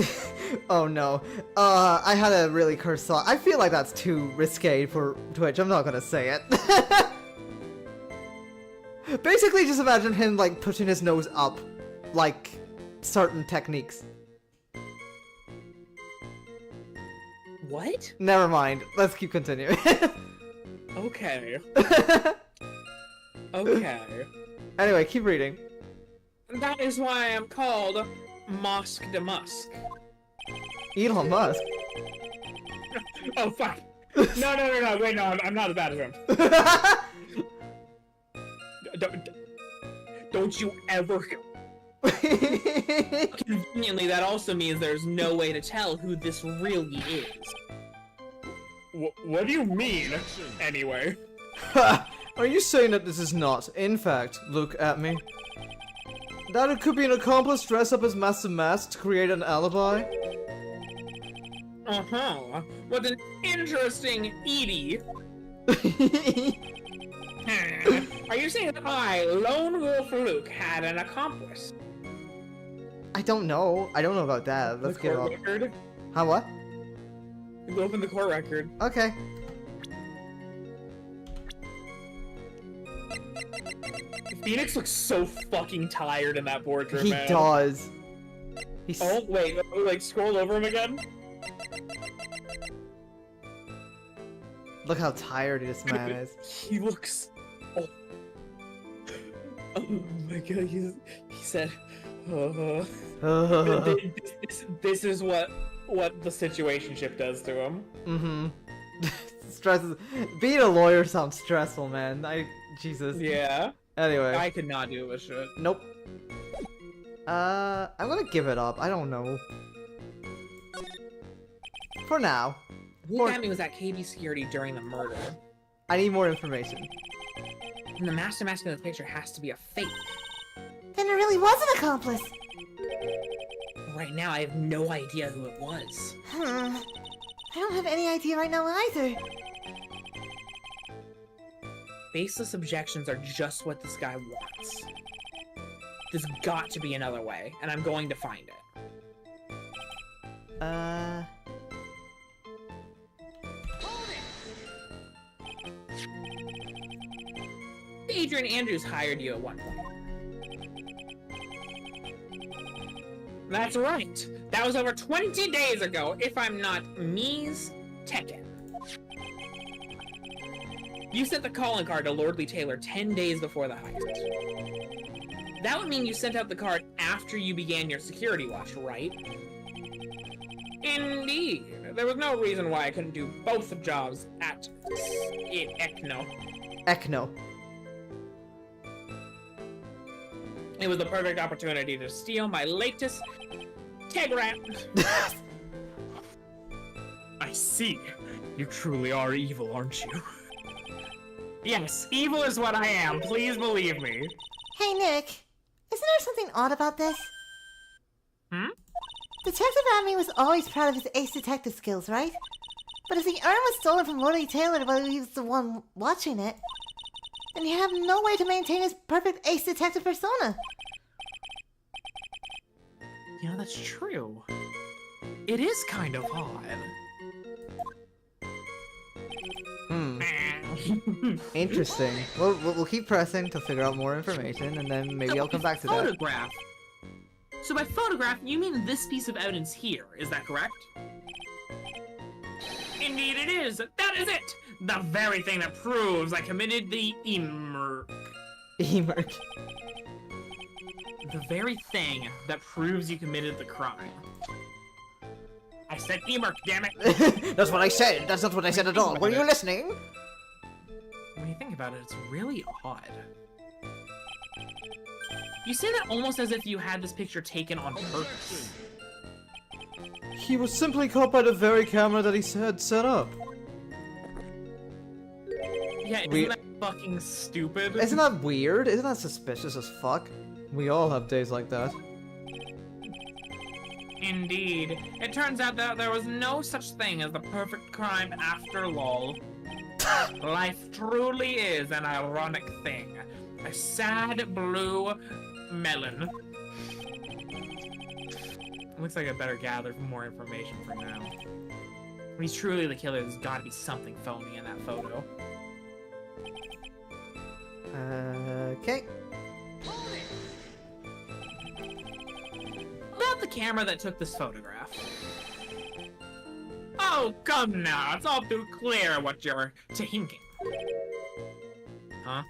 oh no. I had a really cursed thought. I feel like that's too risque for Twitch. I'm not gonna say it. Basically, just imagine him, like, pushing his nose up. Like, certain techniques. What? Never mind. Let's keep continuing. Okay. Okay. Anyway, keep reading. That is why I'm called Mosk de Musk. Elon Musk. Oh, fuck. No. Wait, no, I'm not as bad as him. Don't you ever... Conveniently, that also means there's no way to tell who this really is. What do you mean, anyway? Are you saying that this is not, in fact, look at me? That it could be an accomplice dressed up as Master Mask to create an alibi? Uh-huh. What an interesting Edie. Are you saying that I, Lone Wolf Luke, had an accomplice? I don't know. I don't know about that. Let's give up. Record? Huh, what? Go open the court record. Okay. Phoenix looks so fucking tired in that portrait, He man. does. He's... Oh, wait, like, scroll over him again? Look how tired this man is. He looks... Oh, oh my god, he said... this is what the situationship does to him. Mm-hmm. Stresses. Being a lawyer sounds stressful, man. Jesus. Yeah. Anyway. I could not do this shit. Nope. I'm gonna give it up. I don't know. For now. Who got me was at KB security during the murder. I need more information. And the master mask in the picture has to be a fake. Then it really was an accomplice. Right now, I have no idea who it was. I don't have any idea right now either. Baseless objections are just what this guy wants. There's got to be another way, and I'm going to find it. Adrian Andrews hired you at one point. That's right. That was over 20 days ago, if I'm not mistaken. You sent the calling card to Lordly Taylor 10 days before the heist. That would mean you sent out the card after you began your security watch, right? Indeed. There was no reason why I couldn't do both jobs at Ekno. Ekno. It was the perfect opportunity to steal my latest Tegrat. I see. You truly are evil, aren't you? Yes, evil is what I am. Please believe me. Hey, Nick. Isn't there something odd about this? Detective Amy was always proud of his ace detective skills, right? But if the urn was stolen from Lordy Taylor while he was the one watching it, then you have no way to maintain his perfect ace detective persona. You know, that's true. It is kind of odd. Interesting. We'll keep pressing to figure out more information, and then maybe I'll come back to that. Photograph. So by photograph, you mean this piece of evidence here, is that correct? Indeed it is! That is it! The very thing that proves I committed the emerk. Emerk. The very thing that proves you committed the crime. I said emerk, damn it! That's what I said! That's not what I said at all! Were you listening? When you think about it, it's really odd. You say that almost as if you had this picture taken on purpose. he was simply caught by the very camera that he had set up. Yeah, isn't that fucking stupid? Isn't that weird? Isn't that suspicious as fuck? We all have days like that. Indeed. It turns out that there was no such thing as the perfect crime after lol. Life truly is an ironic thing. A sad blue melon. Looks like I better gather more information for now. If he's truly the killer, there's gotta be something phony in that photo. Okay. About the camera that took this photograph. Oh, come now. It's all too clear what you're thinking. Huh?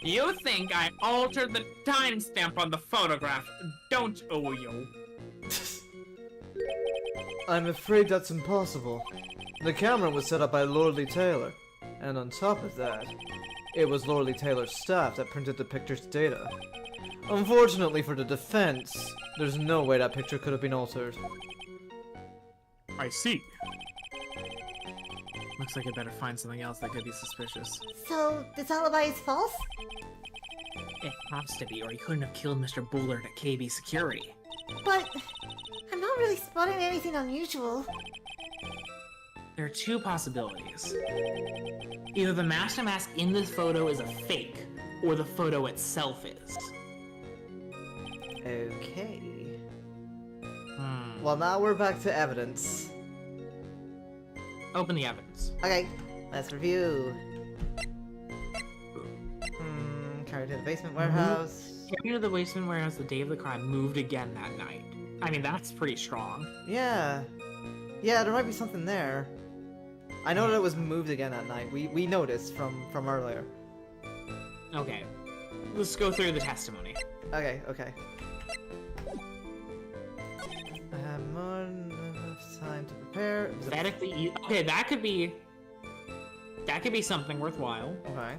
You think I altered the timestamp on the photograph, don't you? I'm afraid that's impossible. The camera was set up by Lordly Taylor, and on top of that, it was Lordly Taylor's staff that printed the picture's data. Unfortunately for the defense, there's no way that picture could have been altered. I see. Looks like I better find something else that could be suspicious. So, this alibi is false? It has to be, or he couldn't have killed Mr. Bullard at KB Security. But I'm not really spotting anything unusual. There are two possibilities. Either the master mask in this photo is a fake, or the photo itself is. Okay. Well, now we're back to evidence. Open the evidence. Okay, let's review. Carried to the basement warehouse. Carried to the basement warehouse the day of the crime, moved again that night. I mean, that's pretty strong. Yeah. Yeah, there might be something there. I know that it was moved again at night. We noticed from earlier. Okay. Let's go through the testimony. Okay, okay. I have more than enough time to prepare. It was a- Pathetically okay, that could be something worthwhile. Okay.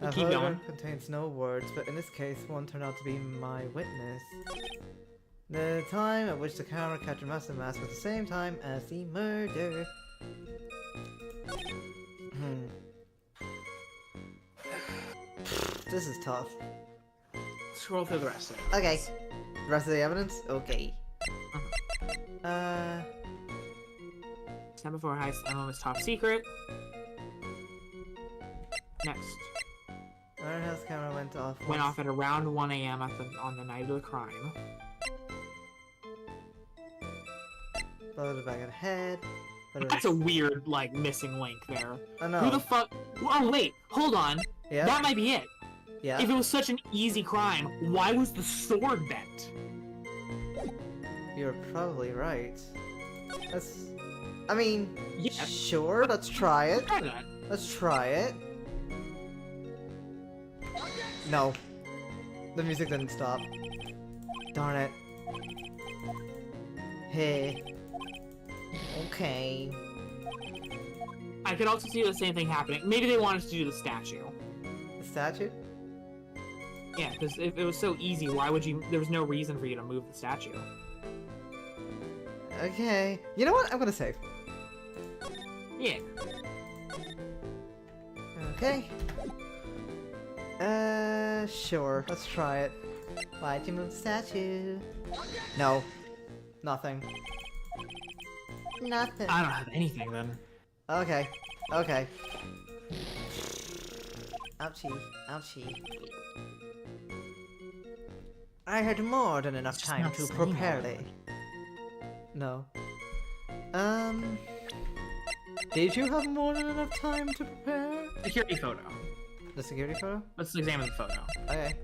We'll The keep photograph going. contains no words, but in this case, one turned out to be my witness. The time at which the camera captured Master Mask was the same time as the murder. This is tough. Scroll through the rest of it. Okay. The rest of the evidence? Okay. Time before heist ammo was top secret. Next. Warehouse camera went off. Went off at around 1 a.m. on the night of the crime. Loaded back ahead. That's a weird, like, missing link there. I know. Who the fuck? Oh, wait, hold on. Yeah? That might be it. Yeah? If it was such an easy crime, why was the sword bent? You're probably right. Let's... I mean, Yeah. sure, let's try it. Try that. Let's try it. No. The music didn't stop. Darn it. Hey. Okay. I could also see the same thing happening. Maybe they wanted to do the statue. The statue? Yeah, because if it was so easy, why would you... There was no reason for you to move the statue. Okay. You know what? I'm gonna save. Yeah. Okay. Sure. Let's try it. Why'd you move the statue? No. Nothing. Nothing. I don't have anything then. Okay. Okay. Ouchie. Ouchie. I had more than enough It's just time not to saying prepare all of it. No. Did you have more than enough time to prepare? Security photo. The security photo? Let's examine the photo. Okay.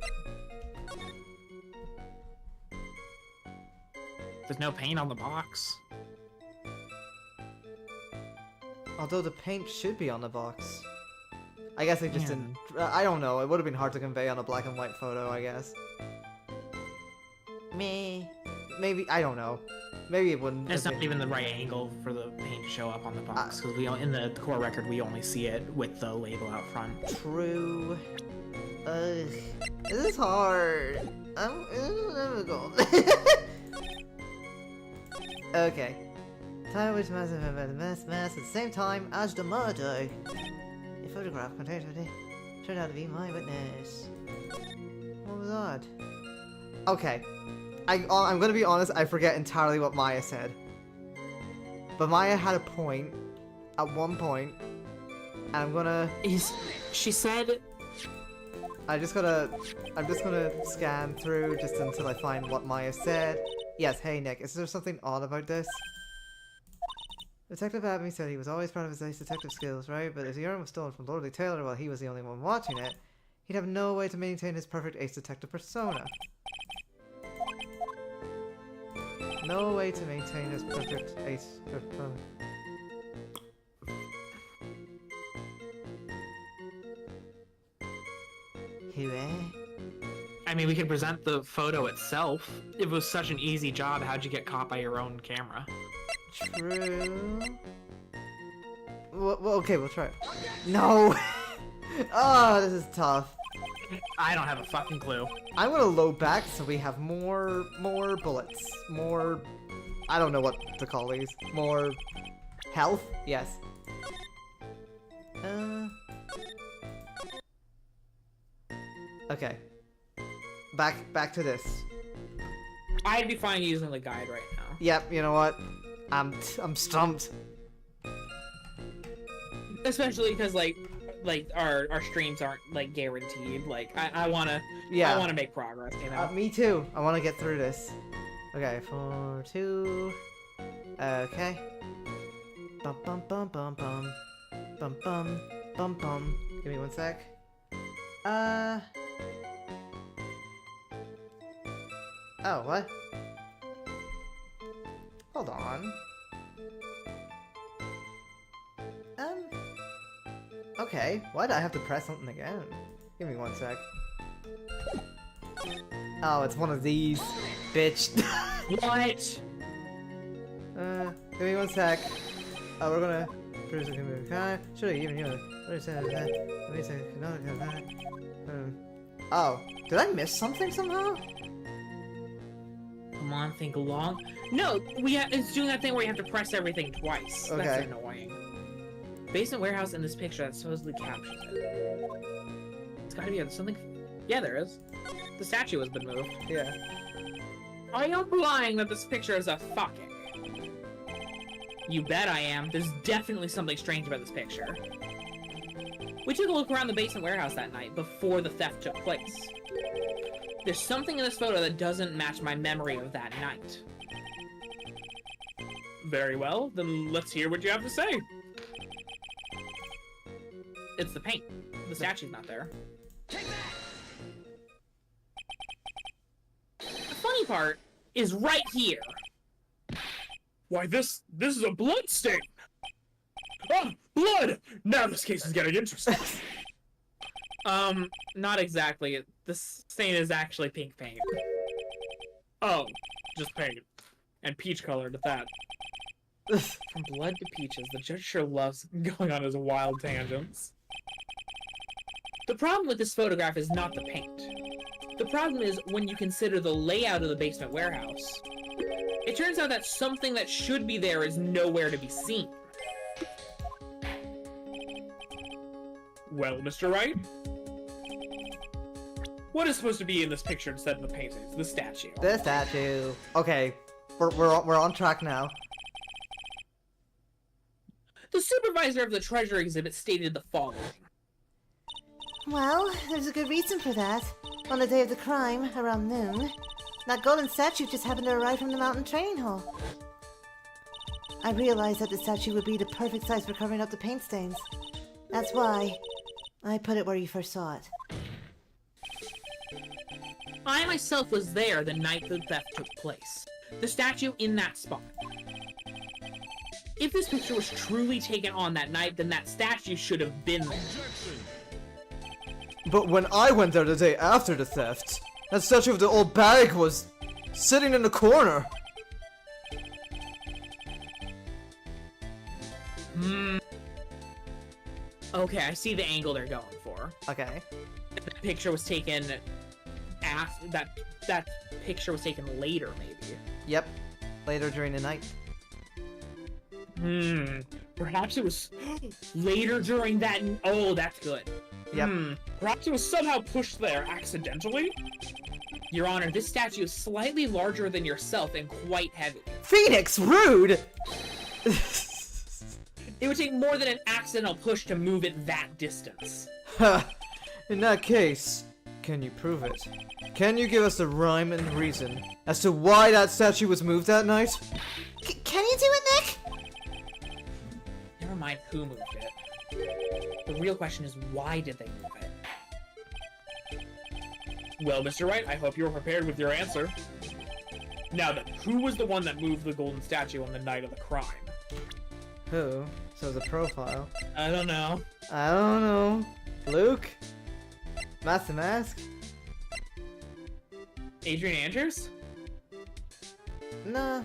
There's no paint on the box. Although the paint should be on the box. I guess they just Yeah. didn't... I don't know, it would have been hard to convey on a black and white photo, I guess. Me. Maybe, I don't know. Maybe it wouldn't... It's have not been- even the right angle for the paint to show up on the box, because in the core record we only see it with the label out front. True. Ugh. This is hard. I'm difficult. Okay. Time which must have been the mass at the same time as the murder. A photograph contained turned out to be my witness. What was odd? Okay. I'm gonna be honest, I forget entirely what Maya said. But Maya had a point at one point, and I'm gonna... She said... I'm just gonna scan through just until I find what Maya said. Yes, hey Nick, is there something odd about this? Detective Abney said he was always proud of his ace detective skills, right? But if the urn was stolen from Lordly Taylor while he was the only one watching it, he'd have no way to maintain his perfect ace detective persona. No way to maintain his perfect ace persona. I mean, we could present the photo itself. If it was such an easy job, how'd you get caught by your own camera? True. Well, okay, we'll try it. No! Oh, this is tough. I don't have a fucking clue. I'm gonna load back so we have more bullets. More... I don't know what to call these. More... health? Yes. Okay. Back to this. I'd be fine using the guide right now. Yep, you know what? I'm stumped. Especially because like our streams aren't like guaranteed. Like I wanna make progress, you know. Me too. I wanna get through this. Okay, 4, 2. Okay. Bum bum bum bum bum. Bum bum bum bum. Give me one sec. Oh, what? Hold on. Okay, why do I have to press something again? Give me one sec. Oh, it's one of these, bitch. What? Give me one sec. Oh, we're gonna produce a movie. Should I even use it? Oh, did I miss something somehow? Come on, think along. No, it's doing that thing where you have to press everything twice. Okay. That's annoying. Basement warehouse in this picture that supposedly captures it. It's gotta be something. Yeah, there is. The statue has been moved. Yeah. I am implying that this picture is a fucking. You bet I am. There's definitely something strange about this picture. We took a look around the basement warehouse that night before the theft took place. There's something in this photo that doesn't match my memory of that night. Very well, then let's hear what you have to say. It's the paint. The statue's not there. The funny part is right here. Why, this is a blood stain! Oh, blood! Now this case is getting interesting. Not exactly. This stain is actually pink paint. Oh, just paint. And peach colored at that. From blood to peaches, the judge sure loves going on his wild tangents. The problem with this photograph is not the paint. The problem is when you consider the layout of the basement warehouse. It turns out that something that should be there is nowhere to be seen. Well, Mr. Wright? What is supposed to be in this picture instead of the paintings? The statue. The statue. Okay, we're on track now. The supervisor of the treasure exhibit stated the following. Well, there's a good reason for that. On the day of the crime, around noon, that golden statue just happened to arrive from the mountain training hall. I realized that the statue would be the perfect size for covering up the paint stains. That's why I put it where you first saw it. I myself was there the night the theft took place. The statue in that spot. If this picture was truly taken on that night, then that statue should have been there. But when I went there the day after the theft, that statue of the old bag was sitting in the corner. Okay, I see the angle they're going for. Okay. The picture was taken after that picture was taken later, maybe. Yep. Later during the night. Perhaps it was later during that. Oh, that's good. Yep. Perhaps it was somehow pushed there accidentally? Your Honor, this statue is slightly larger than yourself and quite heavy. Phoenix, rude! It would take more than an accidental push to move it that distance. Ha! In that case, can you prove it? Can you give us a rhyme and reason as to why that statue was moved that night? Can you do it, Nick? Never mind who moved it. The real question is, why did they move it? Well, Mr. Wright, I hope you were prepared with your answer. Now then, who was the one that moved the golden statue on the night of the crime? Who? So the profile. I don't know. I don't know. Luke? Master Mask? Adrian Andrews? Nah.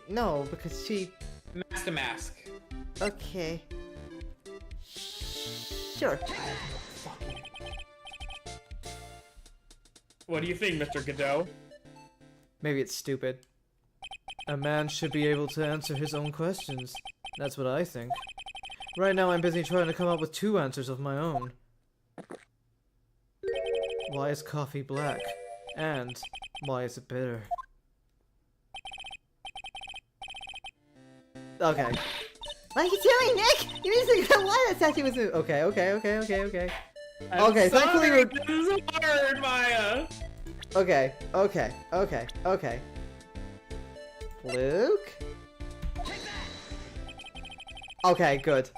No, because she... Master Mask. Okay. Sure. What do you think, Mr. Godot? Maybe it's stupid. A man should be able to answer his own questions. That's what I think. Right now I'm busy trying to come up with 2 answers of my own. Why is coffee black? And why is it bitter? Okay. What are you doing, Nick? You need to figure out why that statue was moved. Okay. Okay, I'm thankfully sorry, we're... This is hard, Maya! Okay. Luke? Okay, good.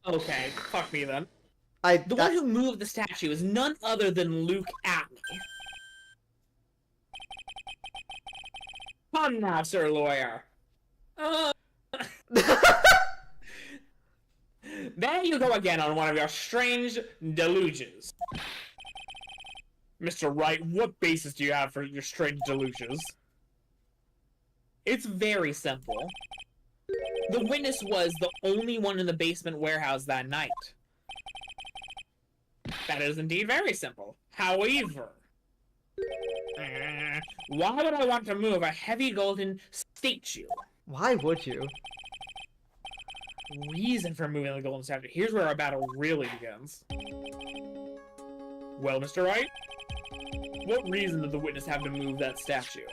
Okay, fuck me then. The one who moved the statue is none other than Luke Atney. Come now, Sir Lawyer. There you go again on one of your strange delusions. Mr. Wright, what basis do you have for your strange delusions? It's very simple. The witness was the only one in the basement warehouse that night. That is indeed very simple. However, why would I want to move a heavy golden statue? Why would you? Reason for moving the golden statue. Here's where our battle really begins. Well, Mr. Wright, what reason did the witness have to move that statue?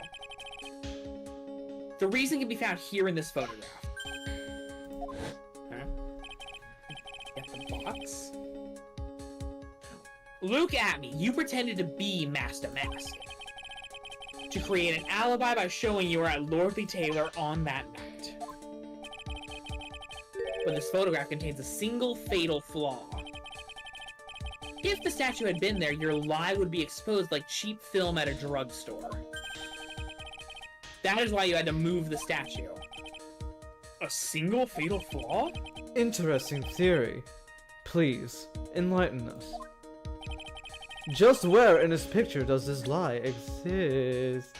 The reason can be found here in this photograph. Get the box. Luke Atney, you pretended to be Master Mask to create an alibi by showing you were at Lordly Taylor on that night. But this photograph contains a single fatal flaw. If the statue had been there, your lie would be exposed like cheap film at a drugstore. That is why you had to move the statue. A single fatal flaw? Interesting theory. Please, enlighten us. Just where in this picture does this lie exist?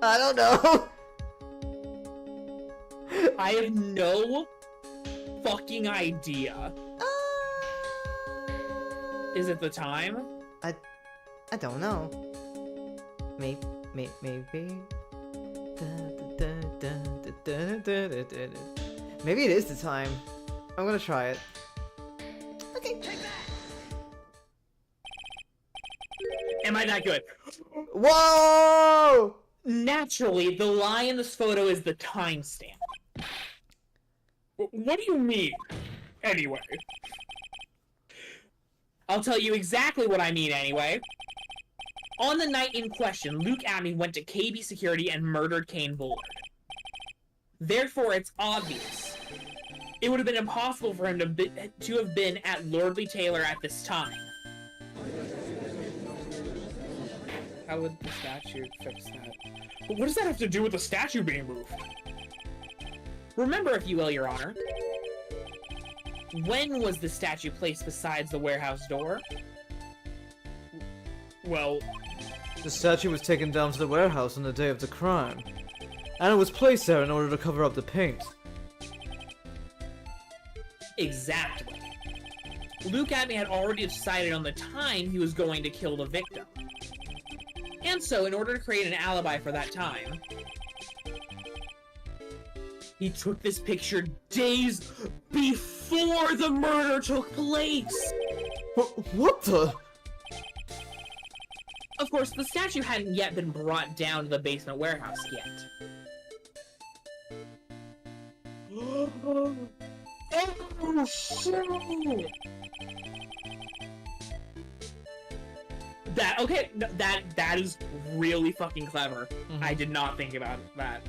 I don't know. I have no fucking idea. Is it the time? I don't know. Maybe. Maybe it is the time. I'm gonna try it. Okay. Am I that good? Whoa! Naturally, the lie in this photo is the timestamp. What do you mean? Anyway. I'll tell you exactly what I mean anyway. On the night in question, Luke Atney went to KB Security and murdered Kane Bullard. Therefore, it's obvious. It would have been impossible for him to have been at Lordly Taylor at this time. How would the statue fix that? But what does that have to do with the statue being moved? Remember, if you will, Your Honor. When was the statue placed besides the warehouse door? Well, The statue was taken down to the warehouse on the day of the crime, and it was placed there in order to cover up the paint. Exactly. Luke Atney had already decided on the time he was going to kill the victim. And so, in order to create an alibi for that time, he took this picture days before the murder took place! What the? Of course, the statue hadn't yet been brought down to the basement warehouse yet. Oh, shit! That is really fucking clever. I did not think about that.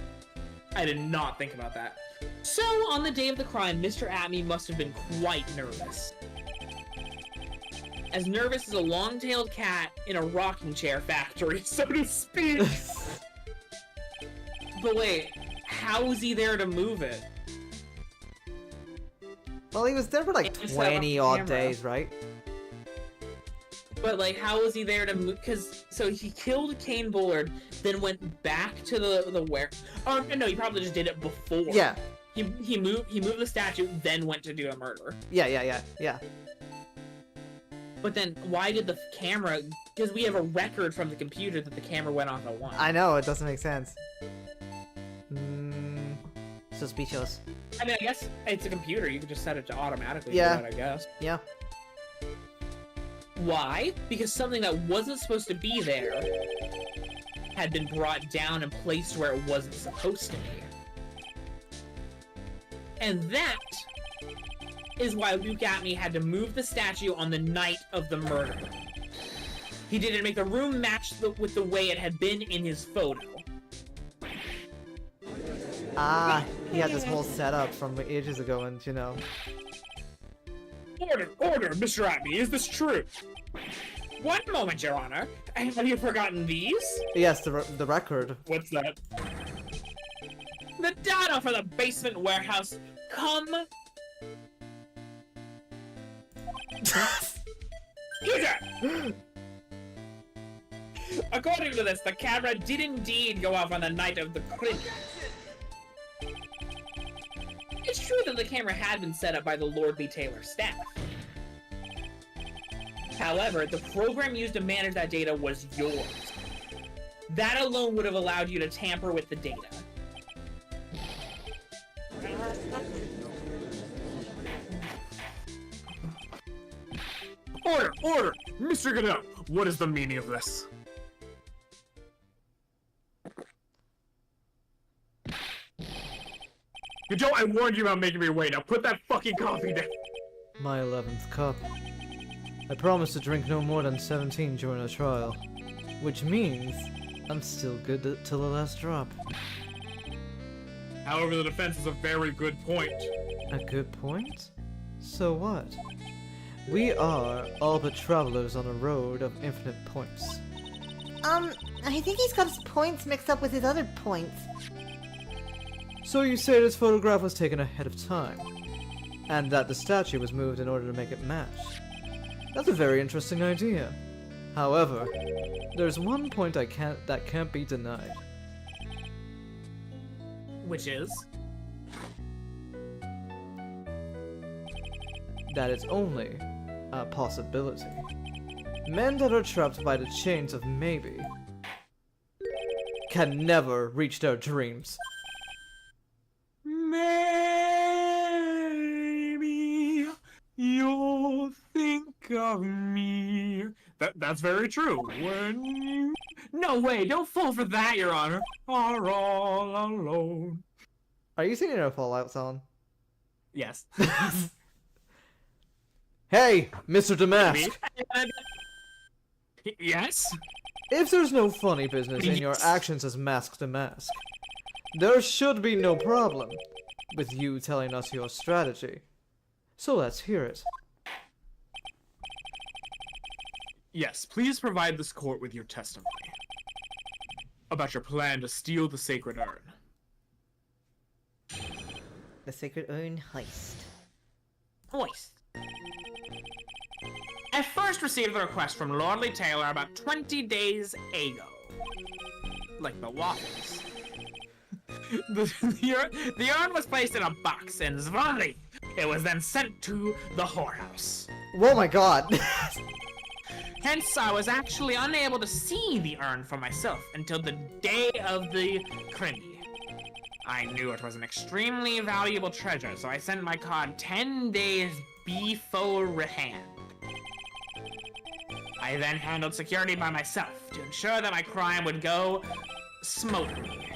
I did not think about that. So, on the day of the crime, Mr. Atme must have been quite nervous. As nervous as a long-tailed cat in a rocking chair factory, so to speak. But wait, how was he there to move it? Well, he was there for like And set up 20 a odd camera. days, right? But like, how was he there to move? Because so he killed Kane Bullard, then went back to the where? Oh no, he probably just did it before. Yeah. He moved the statue, then went to do a murder. Yeah. But then why did the camera? Because we have a record from the computer that the camera went off at 1. I know, it doesn't make sense. Suspicious. I mean, I guess it's a computer. You can just set it to automatically. Yeah. Do that, I guess. Yeah. Why? Because something that wasn't supposed to be there had been brought down and placed where it wasn't supposed to be. And that is why Luke Atme had to move the statue on the night of the murder. He did it to make the room match with the way it had been in his photo. Ah, he had this whole setup from ages ago, and you know. Order, Mr. Atme, is this true? One moment, Your Honor. Have you forgotten these? Yes, the record. What's that? The data for the basement warehouse come... According to this, the camera did indeed go off on the night of the crime. It's true that the camera had been set up by the Lordly Taylor staff. However, the program used to manage that data was yours. That alone would have allowed you to tamper with the data. Order! Mr. Goodell, what is the meaning of this? Goodell, I warned you about making me wait. Now put that fucking coffee down. My 11th cup. I promised to drink no more than 17 during a trial, which means I'm still good till the last drop. However, the defense is a very good point. A good point? So what? We are all but travelers on a road of infinite points. I think he's got his points mixed up with his other points. So you say this photograph was taken ahead of time, and that the statue was moved in order to make it match. That's a very interesting idea. However, there's one point that can't be denied. Which is? That it's only a possibility. Men that are trapped by the chains of maybe can never reach their dreams. Maybe you'll think of me. That's very true. When you... No way, don't fall for that, Your Honor. Are all alone. Are you singing a Fallout song? Yes. Hey, Mr. Damask! Yes? If there's no funny business in your actions as Mask Damask, there should be no problem with you telling us your strategy. So let's hear it. Yes, please provide this court with your testimony about your plan to steal the sacred urn. The Sacred Urn heist. Hoist. I first received the request from Lordly Taylor about 20 days ago. Like the waffles. The urn was placed in a box in Zvali. It was then sent to the whorehouse. Oh my god! Hence, I was actually unable to see the urn for myself until the day of the crimi. I knew it was an extremely valuable treasure, so I sent my card 10 days beforehand. I then handled security by myself to ensure that my crime would go smoothly.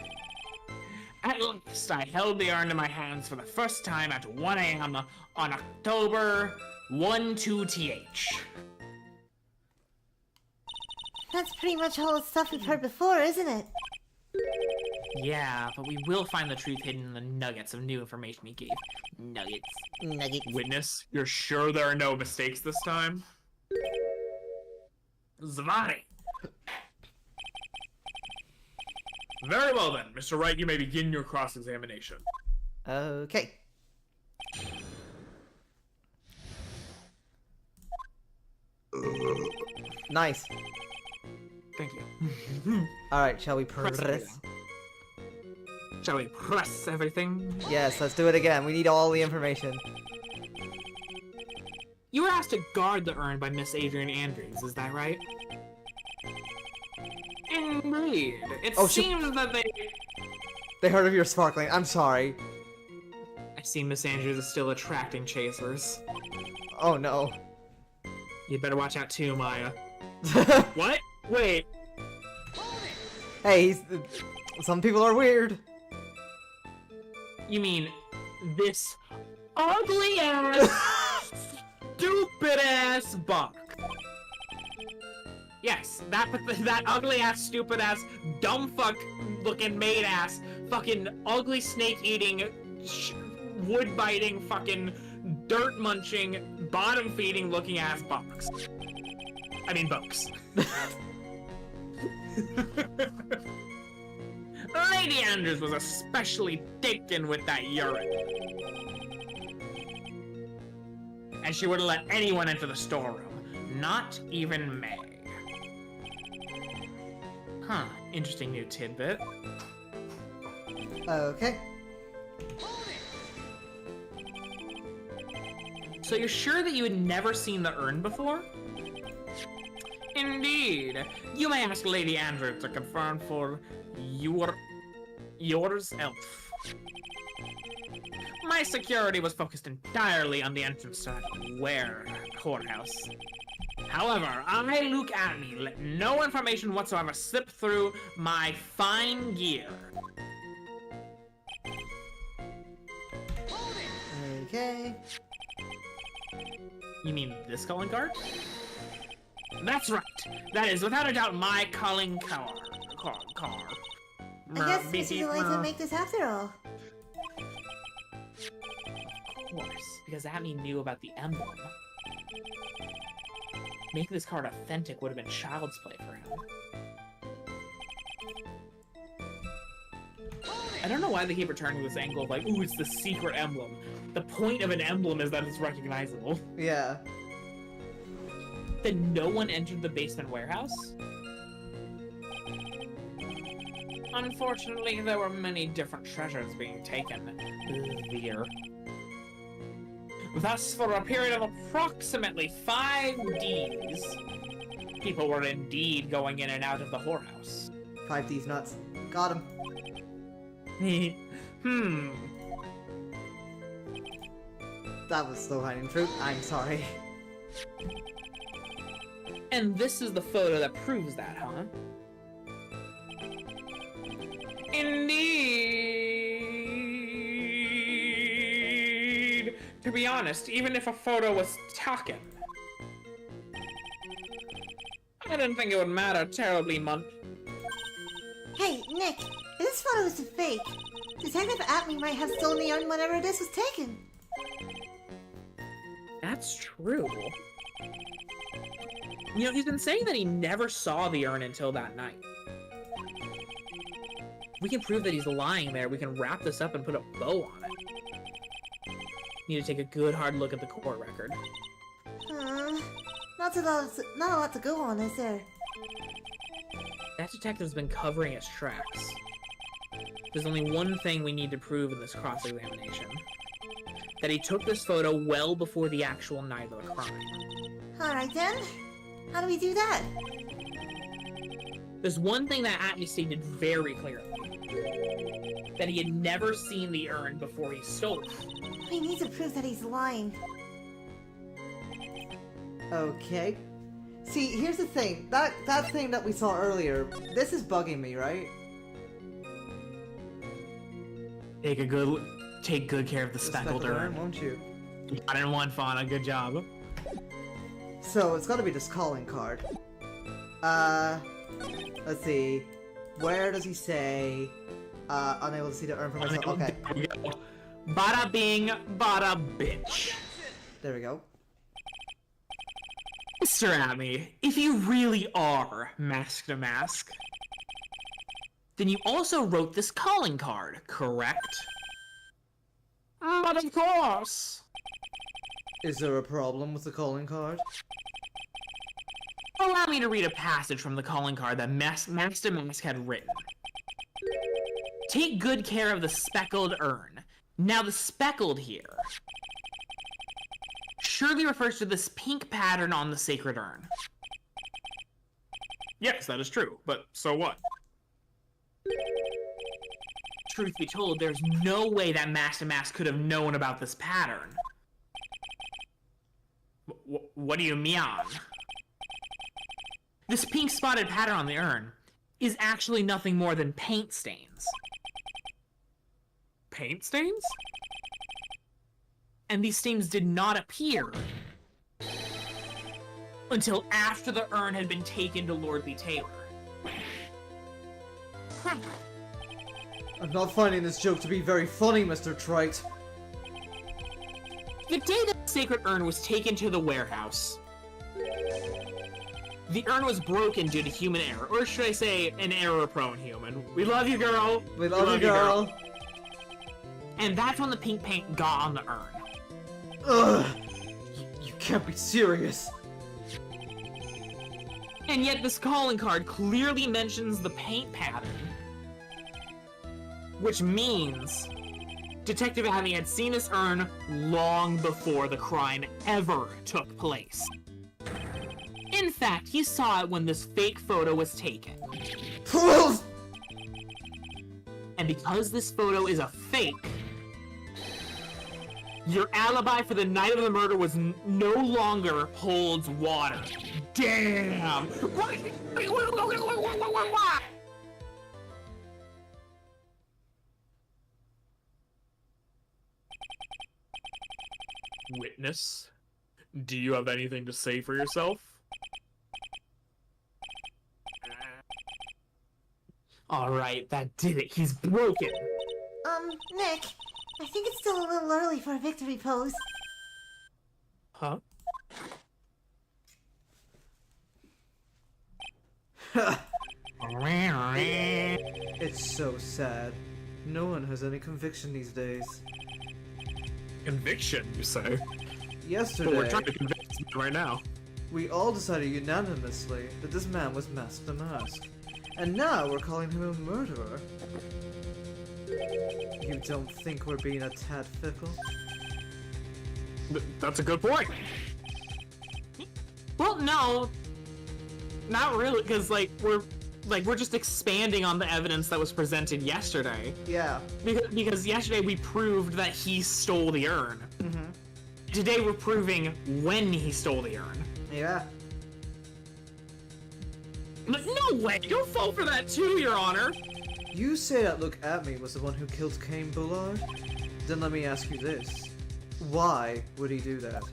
At last, I held the urn in my hands for the first time at 1 a.m. on October 12th. That's pretty much all the stuff we've heard before, isn't it? Yeah, but we will find the truth hidden in the nuggets of new information he gave. Nuggets. Witness, you're sure there are no mistakes this time? Zavani. Very well then, Mr. Wright, you may begin your cross-examination. Okay. Nice. Thank you. Alright, shall we press? Shall we press everything? Yes, let's do it again. We need all the information. You were asked to guard the urn by Miss Adrian Andrews, is that right? Indeed. It seems that They heard of your sparkling. I'm sorry. I see Miss Andrews is still attracting chasers. Oh no. You better watch out too, Maya. What? Wait. Hey, some people are weird. You mean this ugly ass, stupid ass buck? Yes, that ugly ass, stupid ass, dumb fuck looking maid ass, fucking ugly snake eating, wood biting, fucking dirt munching, bottom feeding looking ass bucks. I mean bucks. Lady Andrews was especially taken with that urine. And she wouldn't let anyone enter the storeroom, not even May. Huh, interesting new tidbit. Okay. So you're sure that you had never seen the urn before? Indeed. You may ask Lady Andrews to confirm for yours elf. My security was focused entirely on the entrance to that Ware courthouse. However, I, Luke Atney, let no information whatsoever slip through my fine gear. Okay. You mean this calling card? That's right. That is without a doubt my calling car. I guess Mrs. Delite would make this after all. Of course, because Atney knew about the emblem. Making this card authentic would have been child's play for him. I don't know why they keep returning to this angle of like, ooh, it's the secret emblem. The point of an emblem is that it's recognizable. Yeah. Then no one entered the basement warehouse? Unfortunately, there were many different treasures being taken here. Thus, for a period of approximately 5 days, people were indeed going in and out of the whorehouse. 5D's nuts. Got him. That was low-hanging fruit. I'm sorry. And this is the photo that proves that, huh? Indeed. To be honest, even if a photo was taken, I didn't think it would matter terribly much. Hey, Nick, if this photo is a fake, Detective Atney might have stolen the urn whenever this was taken. That's true. You know, he's been saying that he never saw the urn until that night. We can prove that he's lying there. We can wrap this up and put a bow on it. Need to take a good hard look at the court record. Not a lot to go on, is there? That detective's been covering his tracks. There's only one thing we need to prove in this cross-examination. That he took this photo well before the actual night of the crime. Alright then. How do we do that? There's one thing that Atme stated very clearly. That he had never seen the urn before he stole it. We need to prove that he's lying. Okay. See, here's the thing. That thing that we saw earlier, this is bugging me, right? Take good care of the speckled urn. Won't you? Got it in one, Fauna. Good job. So, it's gotta be this calling card. Let's see. Where does he say, unable to see the urn for myself? Okay. Bada bing, bada bitch. There we go. Mr. Atme, if you really are Mask to Mask, then you also wrote this calling card, correct? But of course! Is there a problem with the calling card? Allow me to read a passage from the calling card that Master Mask had written. Take good care of the speckled urn. Now the speckled here surely refers to this pink pattern on the sacred urn. Yes, that is true, but so what? Truth be told, there's no way that Master Mask could have known about this pattern. What do you mean? This pink spotted pattern on the urn is actually nothing more than paint stains. Paint stains? And these stains did not appear until after the urn had been taken to Lord B. Taylor. I'm not finding this joke to be very funny, Mr. Trite. The day that the sacred urn was taken to the warehouse, the urn was broken due to human error, or should I say, an error-prone human. We love you, girl! We love you, girl! And that's when the pink paint got on the urn. Ugh! You can't be serious! And yet this calling card clearly mentions the paint pattern. Which means Detective Abby had seen this urn long before the crime ever took place. In fact, he saw it when this fake photo was taken. And because this photo is a fake, your alibi for the night of the murder was no longer holds water. Damn! Witness, do you have anything to say for yourself? Alright, that did it. He's broken. Nick, I think it's still a little early for a victory pose. Huh? It's so sad. No one has any conviction these days. Conviction, you say? But Yesterday, we're trying to convict him right now. we all decided unanimously that this man was Mask the Mask. And now we're calling him a murderer. You don't think we're being a tad fickle? That's a good point. Well, no. Not really, because, we're just expanding on the evidence that was presented yesterday. Yeah. Because yesterday we proved that he stole the urn. Mm-hmm. Today we're proving when he stole the urn. Yeah. No way! You'll fall for that too, Your Honor! You say that Look At Me was the one who killed Cain Bullard? Then let me ask you this. Why would he do that?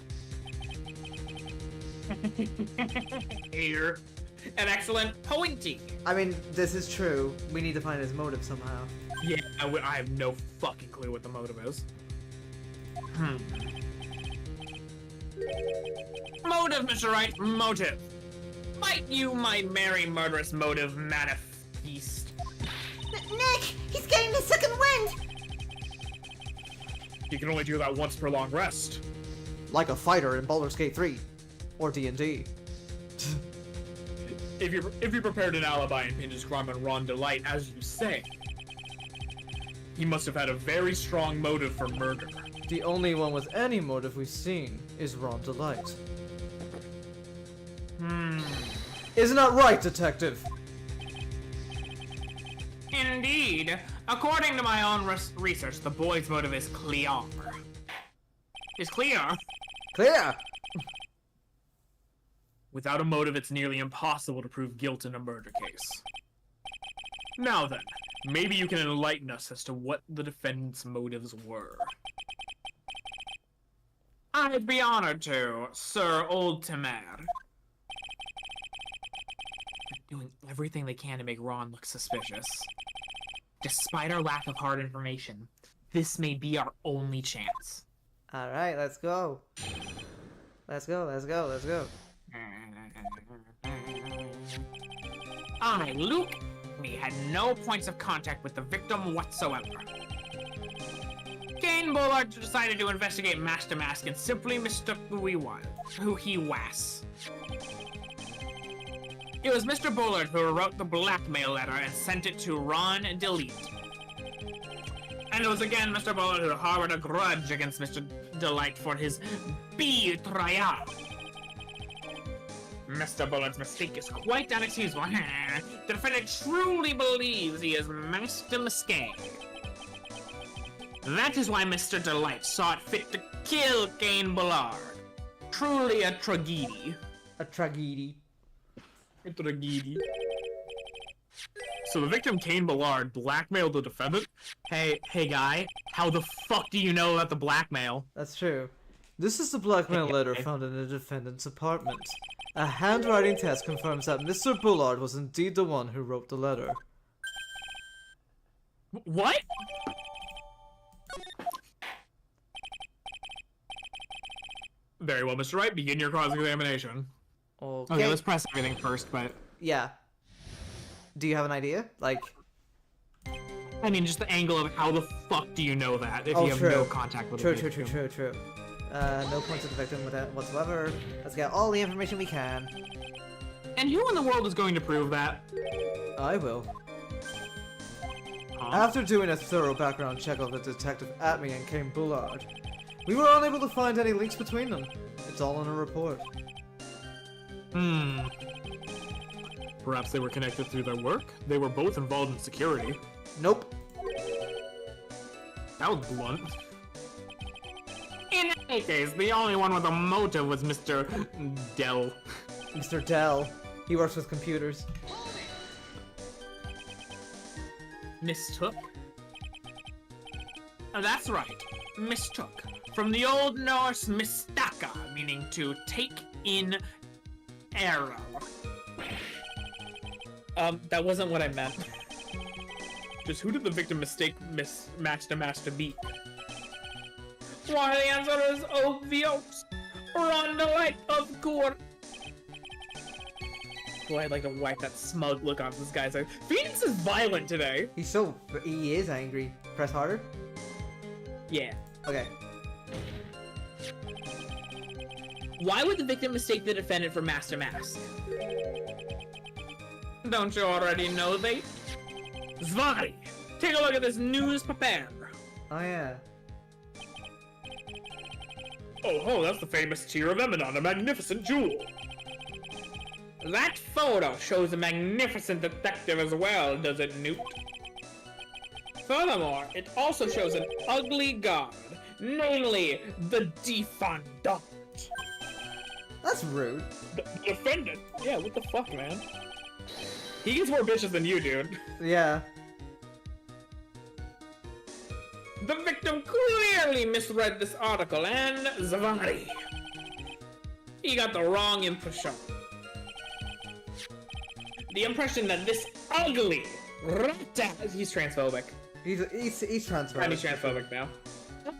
Here. An excellent pointy. I mean, this is true. We need to find his motive somehow. Yeah, I have no fucking clue what the motive is. Motive, Mr. Wright, motive. Might you, my merry murderous motive, manifest? Nick, he's getting the second wind! You can only do that once per long rest. Like a fighter in Baldur's Gate 3. Or D&D. If you prepared an alibi and pinned his crime on Ron Delite, as you say, he must have had a very strong motive for murder. The only one with any motive we've seen is Ron Delite. Isn't that right, Detective? Indeed. According to my own research, the boy's motive is clear. Is clear. Clear! Without a motive, it's nearly impossible to prove guilt in a murder case. Now then, maybe you can enlighten us as to what the defendant's motives were. I'd be honored to, Sir Oldtimer. Doing everything they can to make Ron look suspicious. Despite our lack of hard information, this may be our only chance. Alright, let's go. Let's go, let's go, let's go. I, Luke, had no points of contact with the victim whatsoever. Kane Bullard decided to investigate Master Mask and simply mistook who he was. It was Mr. Bullard who wrote the blackmail letter and sent it to Ron Delite. And it was again Mr. Bullard who harbored a grudge against Mr. Delite for his betrayal. Mr. Bullard's mistake is quite unexcusable. The defendant truly believes he is Master Mistake. That is why Mr. Delite saw it fit to kill Kane Bullard. Truly a tragedy. A tragedy. A tragedy. So the victim, Kane Bullard, blackmailed the defendant? Hey guy, how the fuck do you know about the blackmail? That's true. This is the blackmail letter found in the defendant's apartment. A handwriting test confirms that Mr. Bullard was indeed the one who wrote the letter. What? Very well, Mr. Wright, begin your cross-examination. Okay, let's press everything first, but... Yeah. Do you have an idea? Like... I mean, just the angle of how the fuck do you know that if you have no contact with the victim? True. No points of the victim whatsoever. Let's get all the information we can. And who in the world is going to prove that? I will. Huh? After doing a thorough background check of the detective Atme and Kane Bullard, we were unable to find any links between them. It's all in a report. Perhaps they were connected through their work? They were both involved in security. Nope. That was blunt. In any case, the only one with a motive was Mr. Dell. Mr. Dell. He works with computers. Mistook? That's right, mistook. From the Old Norse mistaka, meaning to take in error. That wasn't what I meant. Just who did the victim mistake Master to be? Why, the answer is obvious. Ron Delite, of course. Boy, I'd like to wipe that smug look off this guy's face. Phoenix is violent today. He is angry. Press harder? Yeah. Okay. Why would the victim mistake the defendant for Master Mask? Don't you already know they? Zvari, take a look at this newspaper. Oh yeah. Oh, that's the famous Tear of Eminon, a magnificent jewel. That photo shows a magnificent detective as well, does it, Newt? Furthermore, it also shows an ugly guard, namely the defendant. That's rude. The defendant? Yeah, what the fuck, man? He gets more bitches than you, dude. Yeah. The victim clearly misread this article, and Zvari. He got the wrong impression. The impression that this ugly rata... He's transphobic. He's transphobic. And he's transphobic now.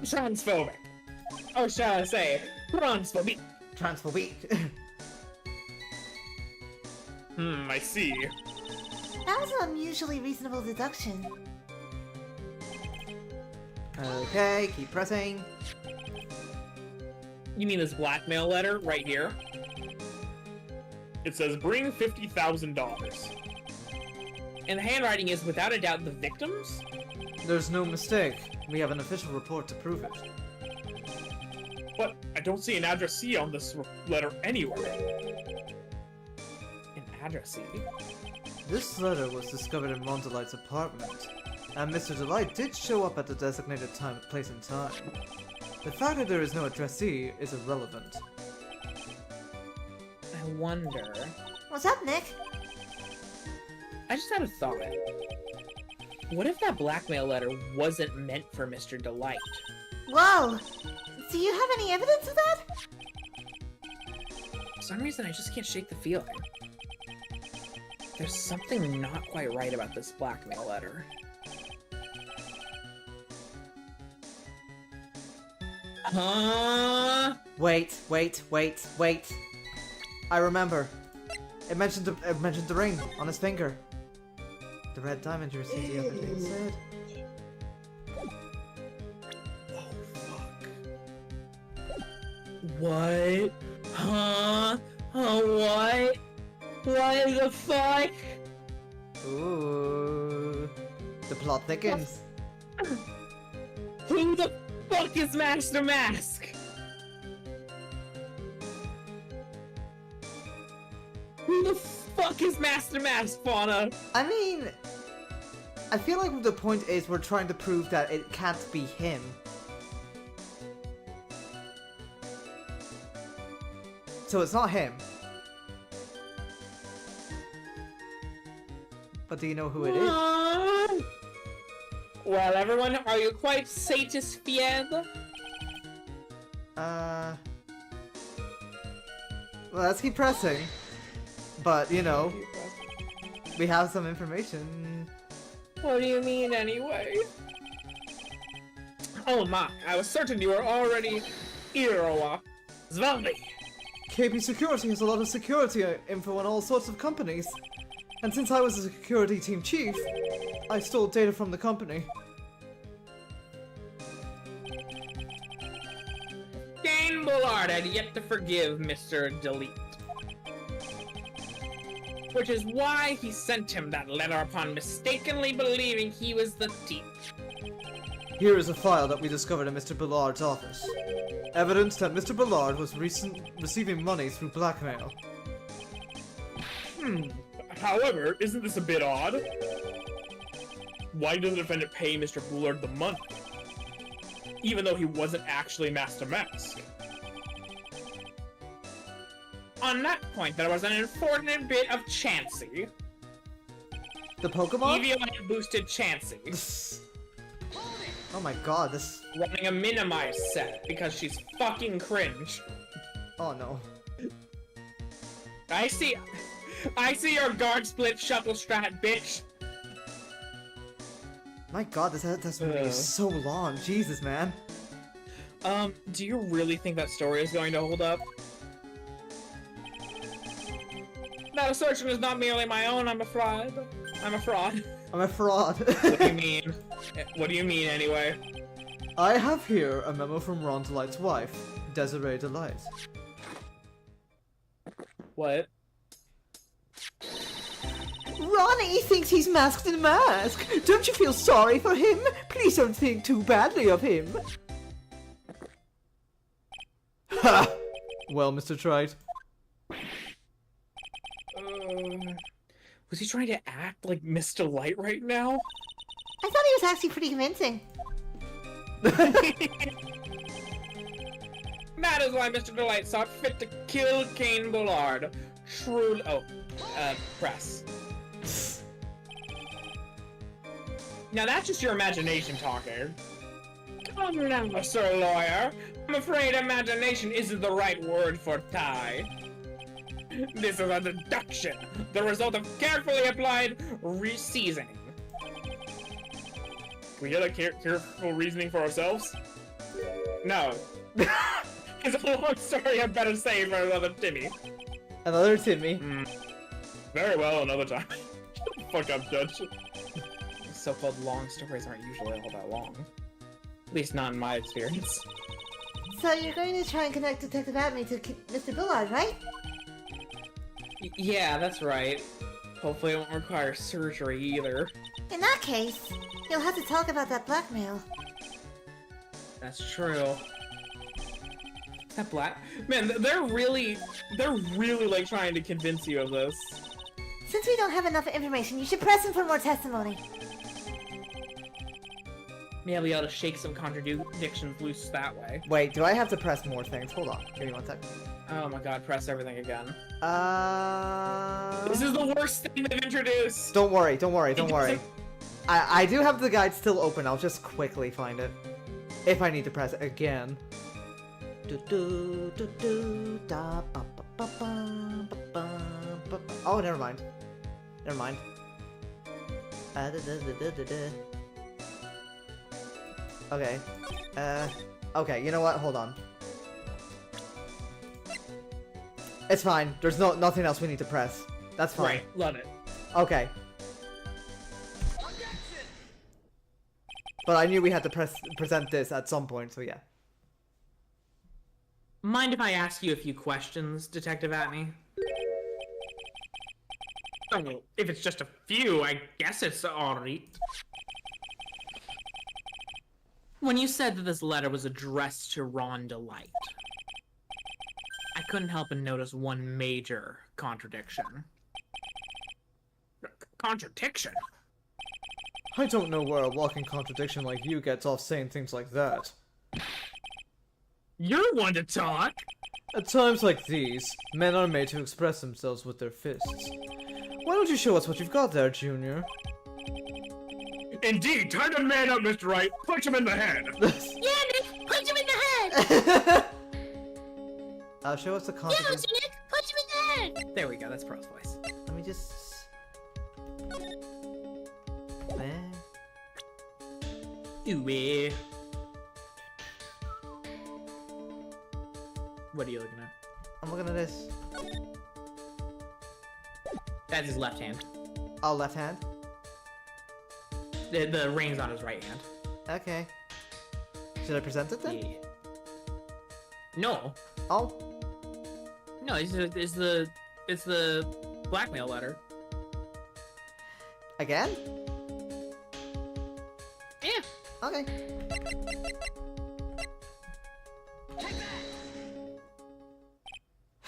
Transphobic. Oh, shall I say, transphobic. Transphobic. I see. That was an unusually reasonable deduction. Okay, keep pressing. You mean this blackmail letter right here? It says, bring $50,000. And the handwriting is without a doubt the victim's? There's no mistake. We have an official report to prove it. But I don't see an addressee on this letter anywhere. An addressy. This letter was discovered in Ron Delite's apartment, and Mr. Delite did show up at the designated place and time. The fact that there is no addressee is irrelevant. I wonder... What's up, Nick? I just had a thought. What if that blackmail letter wasn't meant for Mr. Delite? Whoa! Do you have any evidence of that? For some reason, I just can't shake the feeling. There's something not quite right about this blackmail letter. Huh? Wait. I remember. It mentioned the ring on his finger. The red diamond you received the other day said. Oh, fuck. What? Huh? Oh, what? What the fuck? Ooh. The plot thickens. Who the fuck is Master Mask? Who the fuck is Master Mask, Fauna? I mean, I feel like the point is we're trying to prove that it can't be him. So it's not him. But do you know who it is? Well, everyone, are you quite satisfied? Well, let's keep pressing. But, you know, we have some information. What do you mean, anyway? Oh my, I was certain you were already Iroha. Zvaldi. KB Security has a lot of security info on all sorts of companies. And since I was a security team chief, I stole data from the company. Kane Bullard had yet to forgive Mr. Delite. Which is why he sent him that letter upon mistakenly believing he was the thief. Here is a file that we discovered in Mr. Bullard's office. Evidence that Mr. Bullard was receiving money through blackmail. However, isn't this a bit odd? Why did the defendant pay Mr. Bullard the money? Even though he wasn't actually Master Mask. On that point, there was an important bit of Chansey. The Pokemon? Eevee had boosted Chansey, Oh my god, this... running a minimized set because she's fucking cringe. Oh no. I see your guard split shuttle strat, bitch. My god, this movie is so long. Jesus, man. Do you really think that story is going to hold up? That assertion is not merely my own, I'm a fraud. I'm a fraud. I'm a fraud. What do you mean? What do you mean, anyway? I have here a memo from Ron Delite's wife, Desiree Delite. What? Ronnie thinks he's masked in a mask. Don't you feel sorry for him? Please don't think too badly of him. Ha! Well, Mr. Trite. Was he trying to act like Mr. Light right now? I thought he was actually pretty convincing. That is why Mr. Delite saw fit to kill Kane Bullard. Truly. Oh, press. Now that's just your imagination talking. Come now, Sir Lawyer. I'm afraid imagination isn't the right word for tie. This is a deduction, the result of carefully applied reseasoning. Can we get a careful reasoning for ourselves? No. It's a long story I better save for another Timmy. Another Timmy. Very well, another time. Fuck up, Judge. So-called long stories aren't usually all that long. At least not in my experience. So you're going to try and connect Detective Atme to Mr. Bullard, right? Yeah, that's right. Hopefully it won't require surgery either. In that case, you'll have to talk about that blackmail. That's true. That black... Man, they're really like trying to convince you of this. Since we don't have enough information, you should press him for more testimony. Maybe I'll be able to shake some contradictions loose that way. Wait, do I have to press more things? Hold on. Give me 1 sec. Oh my god, press everything again. This is the worst thing they've introduced. Don't worry, don't worry, don't worry. I do have the guide still open. I'll just quickly find it. If I need to press it again. Oh, never mind. Never mind. Okay. Okay, you know what? Hold on. It's fine. There's nothing else we need to press. That's fine. Right, love it. Okay. But I knew we had to present this at some point, so yeah. Mind if I ask you a few questions, Detective Atney? Oh, if it's just a few, I guess it's alright. When you said that this letter was addressed to Ron Delite, I couldn't help but notice one major contradiction. Contradiction? I don't know where a walking contradiction like you gets off saying things like that. You're one to talk. At times like these, men are made to express themselves with their fists. Why don't you show us what you've got there, Junior? Indeed, time to man up, Mr. Wright. Punch him in the head. Yeah, Nick, punch him in the head! Show us the Yeah, contradiction. Mr. Nick, punch him in the head! There we go, that's Pro's voice. Let me just... Man. Ooh, what are you looking at? I'm looking at this. That's his left hand. Oh, left hand? The ring's on his right hand. Okay. Should I present it then? Yeah. No. Oh. No, it's the blackmail letter. Again? Yeah. Okay.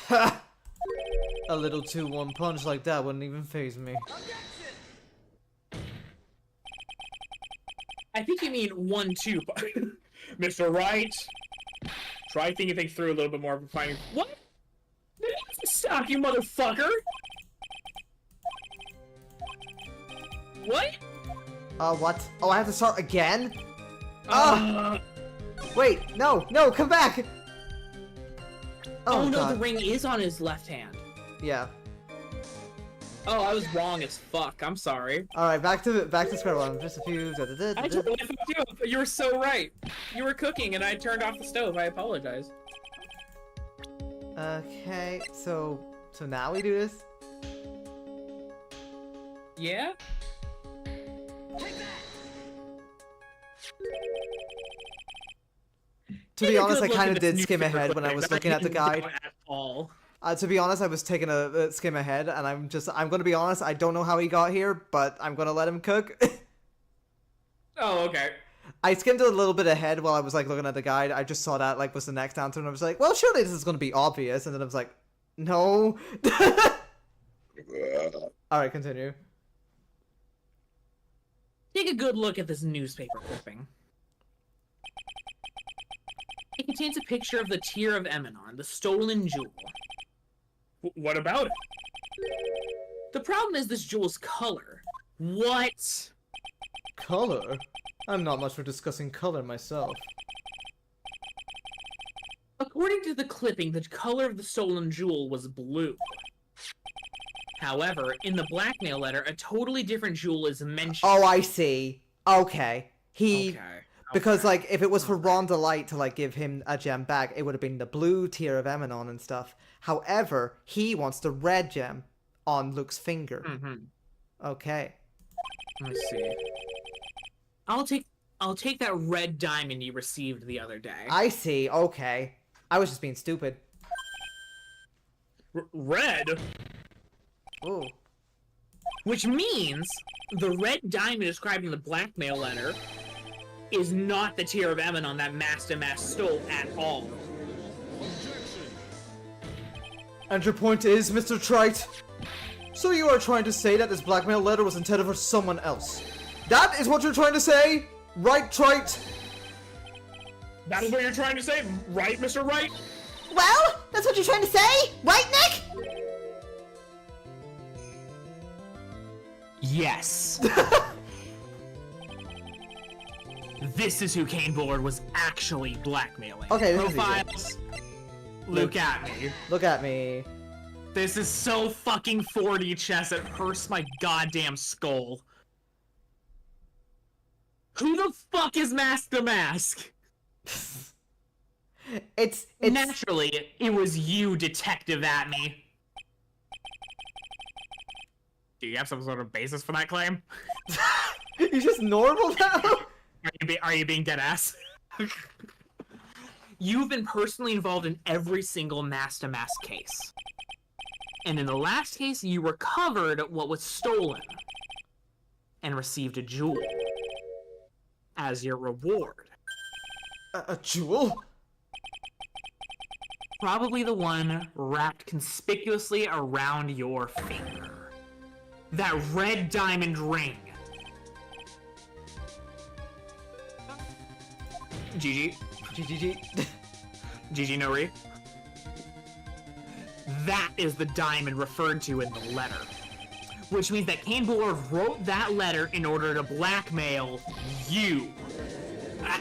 Ha! A little 2-1 punch like that wouldn't even faze me. I think you mean 1-2. Mr. Wright, try thinking things through a little bit more before finding. What? Stop, you motherfucker! What? What? Oh, I have to start again? Wait, no, come back! Oh, no, God. the ring is on his left hand. Yeah. Oh, I was wrong as fuck. I'm sorry. Alright, back to square one. Just a few... I totally fucked you up. You were so right. You were cooking and I turned off the stove. I apologize. Okay, so now we do this? Yeah? To be honest, I kind of did skim ahead when I was looking at the guide. At all. To be honest, I was taking a skim ahead, and I'm gonna be honest, I don't know how he got here, but I'm gonna let him cook. Oh, okay. I skimmed a little bit ahead while I was, like, looking at the guide. I just saw that, like, was the next answer, and I was like, well, surely this is gonna be obvious, and then I was like, no. Alright, continue. Take a good look at this newspaper clipping. It contains a picture of the Tear of Eminon, the stolen jewel. What about it? The problem is this jewel's color. What? Color? I'm not much for discussing color myself. According to the clipping, the color of the stolen jewel was blue. However, in the blackmail letter, a totally different jewel is mentioned. Oh, I see. Okay. Okay. Because, like, if it was for Ron Delite to, like, give him a gem back, it would have been the blue Tear of Eminon and stuff. However, he wants the red gem on Luke's finger. Mm-hmm. Okay. Let's see. I'll take that red diamond you received the other day. I see. Okay. I was just being stupid. Red? Ooh. Which means the red diamond described in the blackmail letter is not the Tear of Eminon that Master Mass stole at all. And your point is, Mr. Trite? So you are trying to say that this blackmail letter was intended for someone else? That is what you're trying to say? Right, Trite? That is what you're trying to say, right, Mr. Wright? Well, that's what you're trying to say, right, Nick? Yes. This is who Kane Bullard was actually blackmailing. Okay, this is Profiles. Look at me. Look at me. This is so fucking 4D chess, it hurts my goddamn skull. Who the fuck is Mask the Mask? It's Naturally, it was you, Detective at me. Do you have some sort of basis for that claim? You're just normal now? Are you being dead ass? You've been personally involved in every single Mask to Mask case. And in the last case, you recovered what was stolen. And received a jewel. As your reward. A jewel? Probably the one wrapped conspicuously around your finger. That red diamond ring. GG. GGG. GG Nori. That is the diamond referred to in the letter. Which means that Kane Bullard wrote that letter in order to blackmail you. Ah.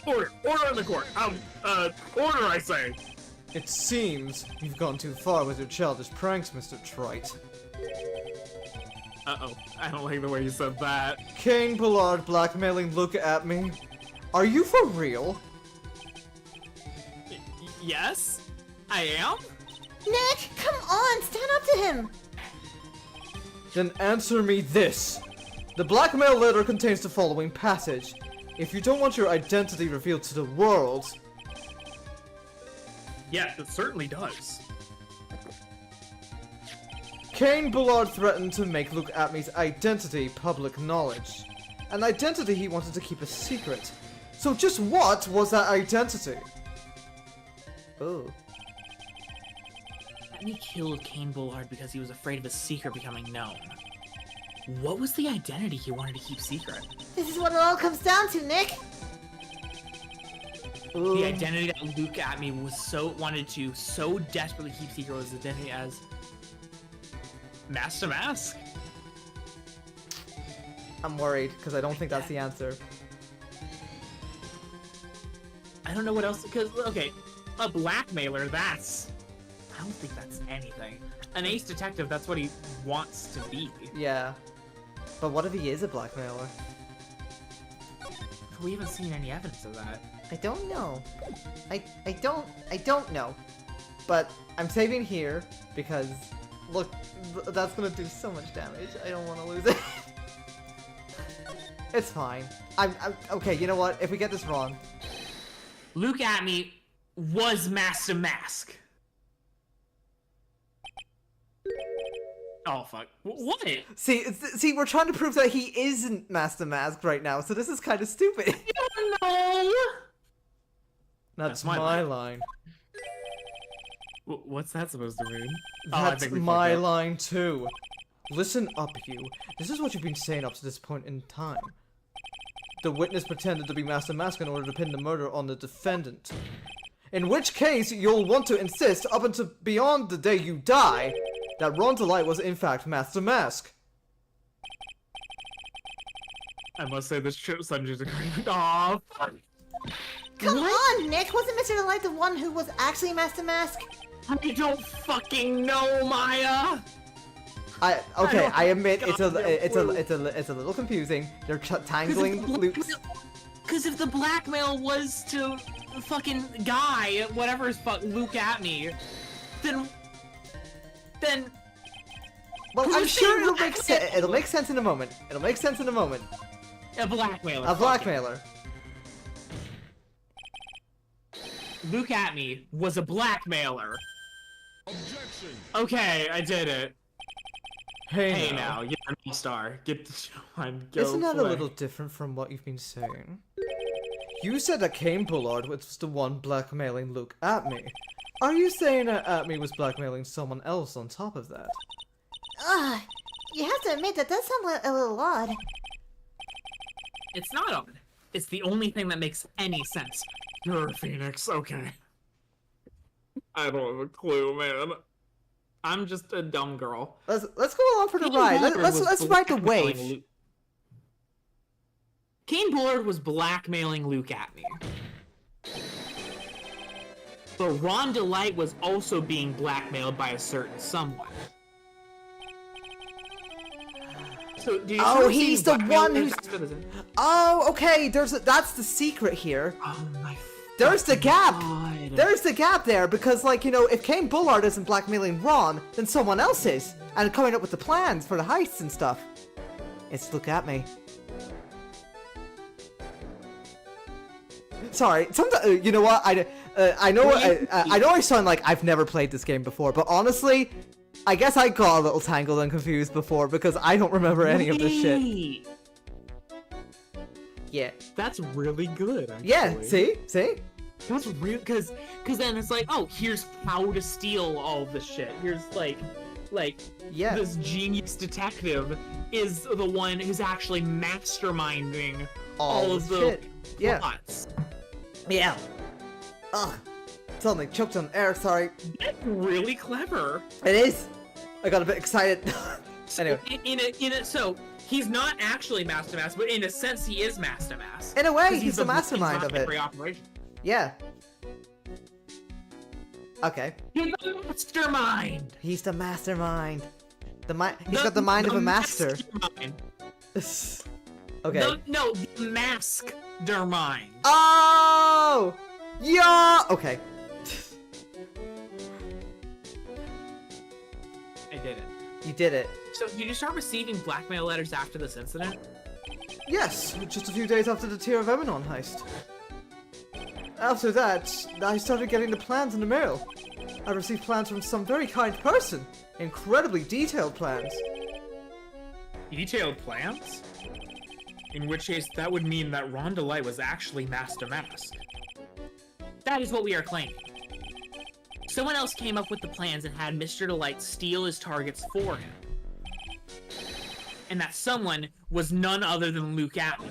Order in the court. Order, I say. It seems you've gone too far with your childish pranks, Mr. Trite. Uh-oh. I don't like the way you said that. Kane Bullard blackmailing Look at me. Are you for real? Yes? I am? Nick, come on, stand up to him. Then answer me this. The blackmail letter contains the following passage. If you don't want your identity revealed to the world... Yes, it certainly does. Kane Bullard threatened to make Look at me's identity public knowledge. An identity he wanted to keep a secret. So just what was that identity? Ooh. He killed Kane Bullard because he was afraid of his secret becoming known. What was the identity he wanted to keep secret? This is what it all comes down to, Nick. Ooh. The identity that Luke at me was wanted to so desperately keep secret was the identity as Mask to Mask. I'm worried, because I don't think that's the answer. I don't know what else, because, okay, a blackmailer, that's... I don't think that's anything. An ace detective, that's what he wants to be. Yeah. But what if he is a blackmailer? We haven't seen any evidence of that. I don't know. I don't know. But I'm saving here because look, that's gonna do so much damage. I don't want to lose it. It's fine. I'm okay. You know what? If we get this wrong, Luke at me was Mask to Mask. Oh fuck! What? see, we're trying to prove that he isn't Master Mask right now. So this is kind of stupid. No. That's my my line. What's that supposed to mean? That's my line too. Listen up, you. This is what you've been saying up to this point in time. The witness pretended to be Master Mask in order to pin the murder on the defendant. In which case, you'll want to insist up until beyond the day you die that Ron Delite was in fact Master Mask. I must say this trip Sanji's agreement. Aw, fuck. Come on, Nick. Wasn't Mr. Delite the one who was actually Master Mask? I don't fucking know, Maya. I admit it's a little confusing. They're tangling loops. Because if the blackmail was to fucking guy, whatever is Luke at me, then Well, I'm who's sure saying it'll make sense. It'll make sense in a moment. It'll make sense in a moment. a blackmailer. A blackmailer. Luke at me was a blackmailer. Objection! Okay, I did it. Hey Hey now, you're a new star. Get the show on. Go Isn't that a play. little different from what you've been saying? You said that Kane Bullard was the one blackmailing Luke at me. Are you saying Atme was blackmailing someone else on top of that? Ugh, you have to admit that does sound a little odd. It's not odd. It's the only thing that makes any sense. You're a Phoenix, okay. I don't have a clue, man. I'm just a dumb girl. Let's go along for the ride. Let's ride the wave. Kane Bullard was blackmailing Luke Atme. But Ron Delite was also being blackmailed by a certain someone. So, do you Oh, see he's the one who's. after this? Oh, okay. That's the secret here. Oh my. There's the gap. God. There's the gap there because, like, you know, if Kane Bullard isn't blackmailing Ron, then someone else is, and coming up with the plans for the heists and stuff. It's Look At Me. Sorry, sometimes you know what I know I sound like I've never played this game before, but honestly, I guess I got a little tangled and confused before because I don't remember any of this shit. Wait. Yeah. That's really good, actually. Yeah, see? That's real, cause then it's like, oh, here's how to steal all of this shit. Here's like, Yeah. this genius detective is the one who's actually masterminding all of the shit. Yeah. plots. Yeah. Ugh. Suddenly choked on air, sorry. That's really clever. It is. I got a bit excited. Anyway. So he's not actually Master Mask, but in a sense he is Master Mask. In a way, 'Cause he's the mastermind of it. every operation. Yeah. Okay. He's the mastermind. He's the mastermind. He's got the mind of a master. Mastermind. Okay. The mask-dermind. Oh! Yeah! Okay. I did it. You did it. So, did you start receiving blackmail letters after this incident? Yes, just a few days after the Tear of Emanon heist. After that, I started getting the plans in the mail. I received plans from some very kind person. Incredibly detailed plans. Detailed plans? In which case, that would mean that Ron Delite was actually Master Mask. That is what we are claiming. Someone else came up with the plans and had Mr. Delite steal his targets for him. And that someone was none other than Luke Atme.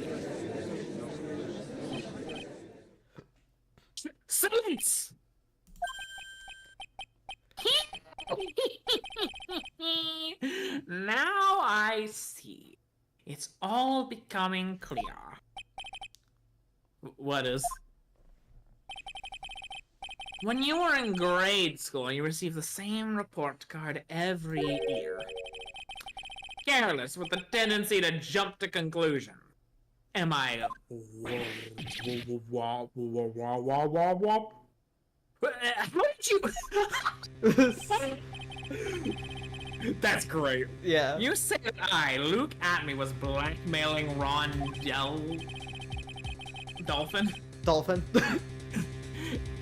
Silence! Now I see. It's all becoming clear. What is? When you were in grade school, you received the same report card every year. Careless, with a tendency to jump to conclusions. Am I how did you... That's great. Yeah. You say that I, Luke Atme, was blackmailing Dolphin? Dolphin.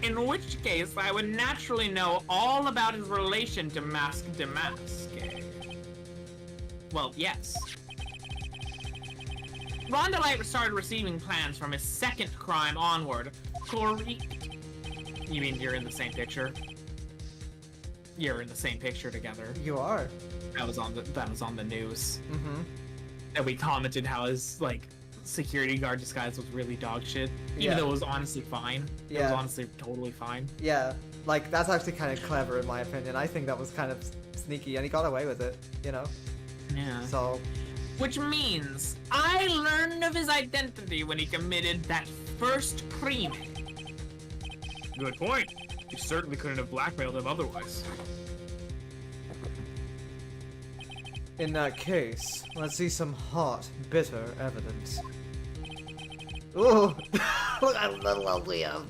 In which case, I would naturally know all about his relation to Mask Damask. Well, yes. Ron Delite started receiving plans from his second crime onward. Correct. You mean you're in the same picture? You're in the same picture together. You are. That was on the news. Mm-hmm. And we commented how his security guard disguise was really dog shit. Yeah. Even though it was honestly fine. It was Yeah. honestly totally fine. Yeah. Like, that's actually kind of clever in my opinion. I think that was kind of sneaky and he got away with it, you know? Yeah. So, Which means I learned of his identity when he committed that first crime. Good point. You certainly couldn't have blackmailed him otherwise. in that case, let's see some hot, bitter evidence. Ooh! Look how little we have.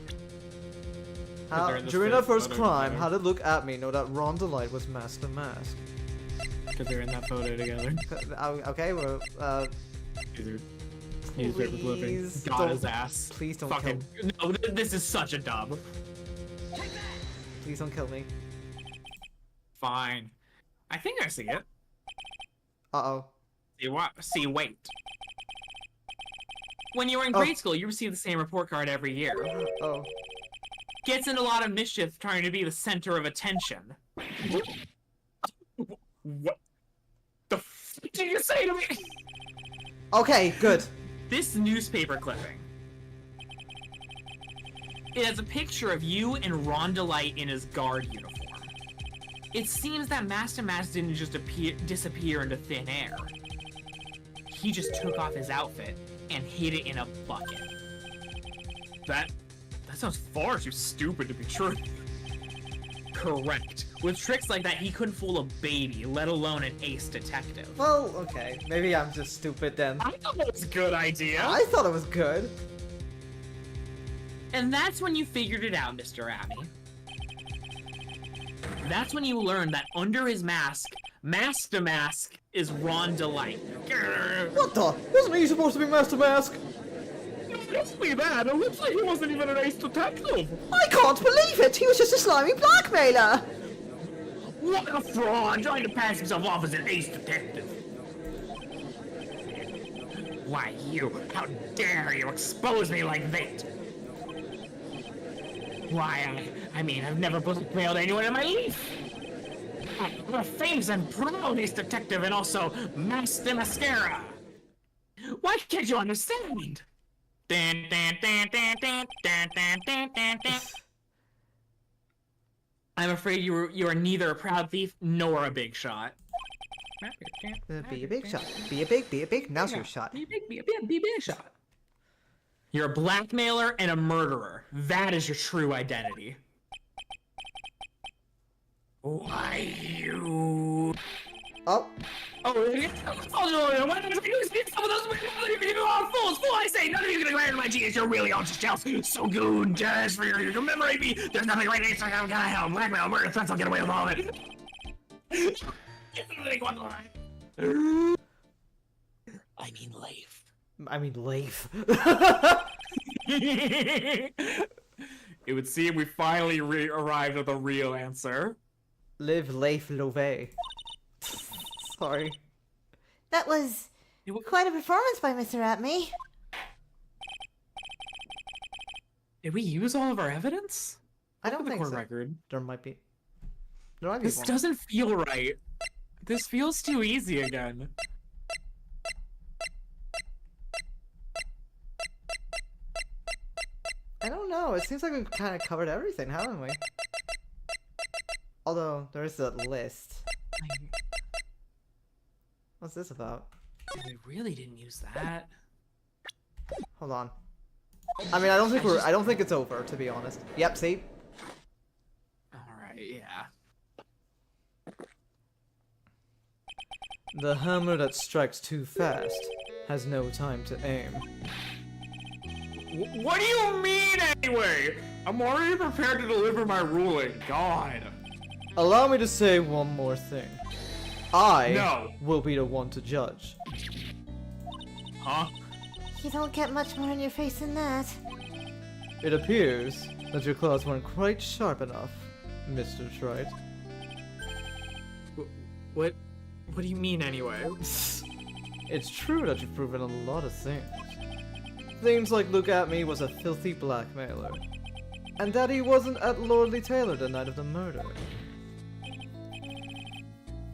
They're in the During our fifth first photo crime, together. how did Look At Me know that Ron Delite was Master Mask? Because they're in that photo together. Okay, well, He's Please got don't- his ass. please don't Fucking no! This is such a dub. please don't kill me. Fine. I think I see it. Uh-oh. See what? See, wait. When you were in Oh. grade school, you received the same report card every year. Oh. Gets in a lot of mischief trying to be the center of attention. What the f did you say to me? Okay, good. This newspaper clipping. It has a picture of you and Ron Delite in his guard uniform. It seems that Master Mask didn't just disappear into thin air. He just took off his outfit and hid it in a bucket. That sounds far too stupid to be true. Correct. With tricks like that, he couldn't fool a baby, let alone an ace detective. Well, okay. Maybe I'm just stupid then. I thought that was a good idea. I thought it was good. And that's when you figured it out, Mr. Abby. That's when you learned that under his mask, Master Mask is Ron Delite. What the? Wasn't he supposed to be Master Mask? It's me that. It looks like he wasn't even an ace detective. I can't believe it! He was just a slimy blackmailer! What a fraud, trying to pass himself off as an ace detective. Why, how dare you expose me like that? Why, I mean, I've never blackmailed anyone in my life. I'm a famous and proud ace detective and also Master Mascara. Why can't you understand? Dun, dun, dun, dun, dun, dun, dun, dun, dun, dun. I'm afraid you are neither a proud thief nor a big shot. Be a big shot. Be a big. Now's your shot. Be a big shot. You're a blackmailer and a murderer. That is your true identity. Why, you... Oh. Oh, why don't you see some of those you are fools? Fool, I say, none of you can grant my genius. You're really all just jealous. So good, just for you to commemorate me. There's nothing right next to him. Gonna help. Blackmail, murder, threats. I'll get away with all of it. I mean, Leif. It would seem we finally arrived at the real answer. Live, Leif, Love. Sorry. That was quite a performance by Mr. Atme. Did we use all of our evidence? I don't Look at think the court so. record. There might be more. This doesn't feel right. This feels too easy again. I don't know. It seems like we've kind of covered everything, haven't we? Although, there is that list. What's this about? We really didn't use that. Hold on. I mean, I don't think it's over, to be honest. Yep, see? Alright, yeah. The hammer that strikes too fast has no time to aim. What do you mean, anyway? I'm already prepared to deliver my ruling. God. Allow me to say one more thing. I will be the one to judge. Huh? You don't get much more in your face than that. It appears that your claws weren't quite sharp enough, Mr. Trite. What do you mean anyway? It's true that you've proven a lot of things. Things like Luke Atme was a filthy blackmailer, and that he wasn't at Lordly Taylor the night of the murder.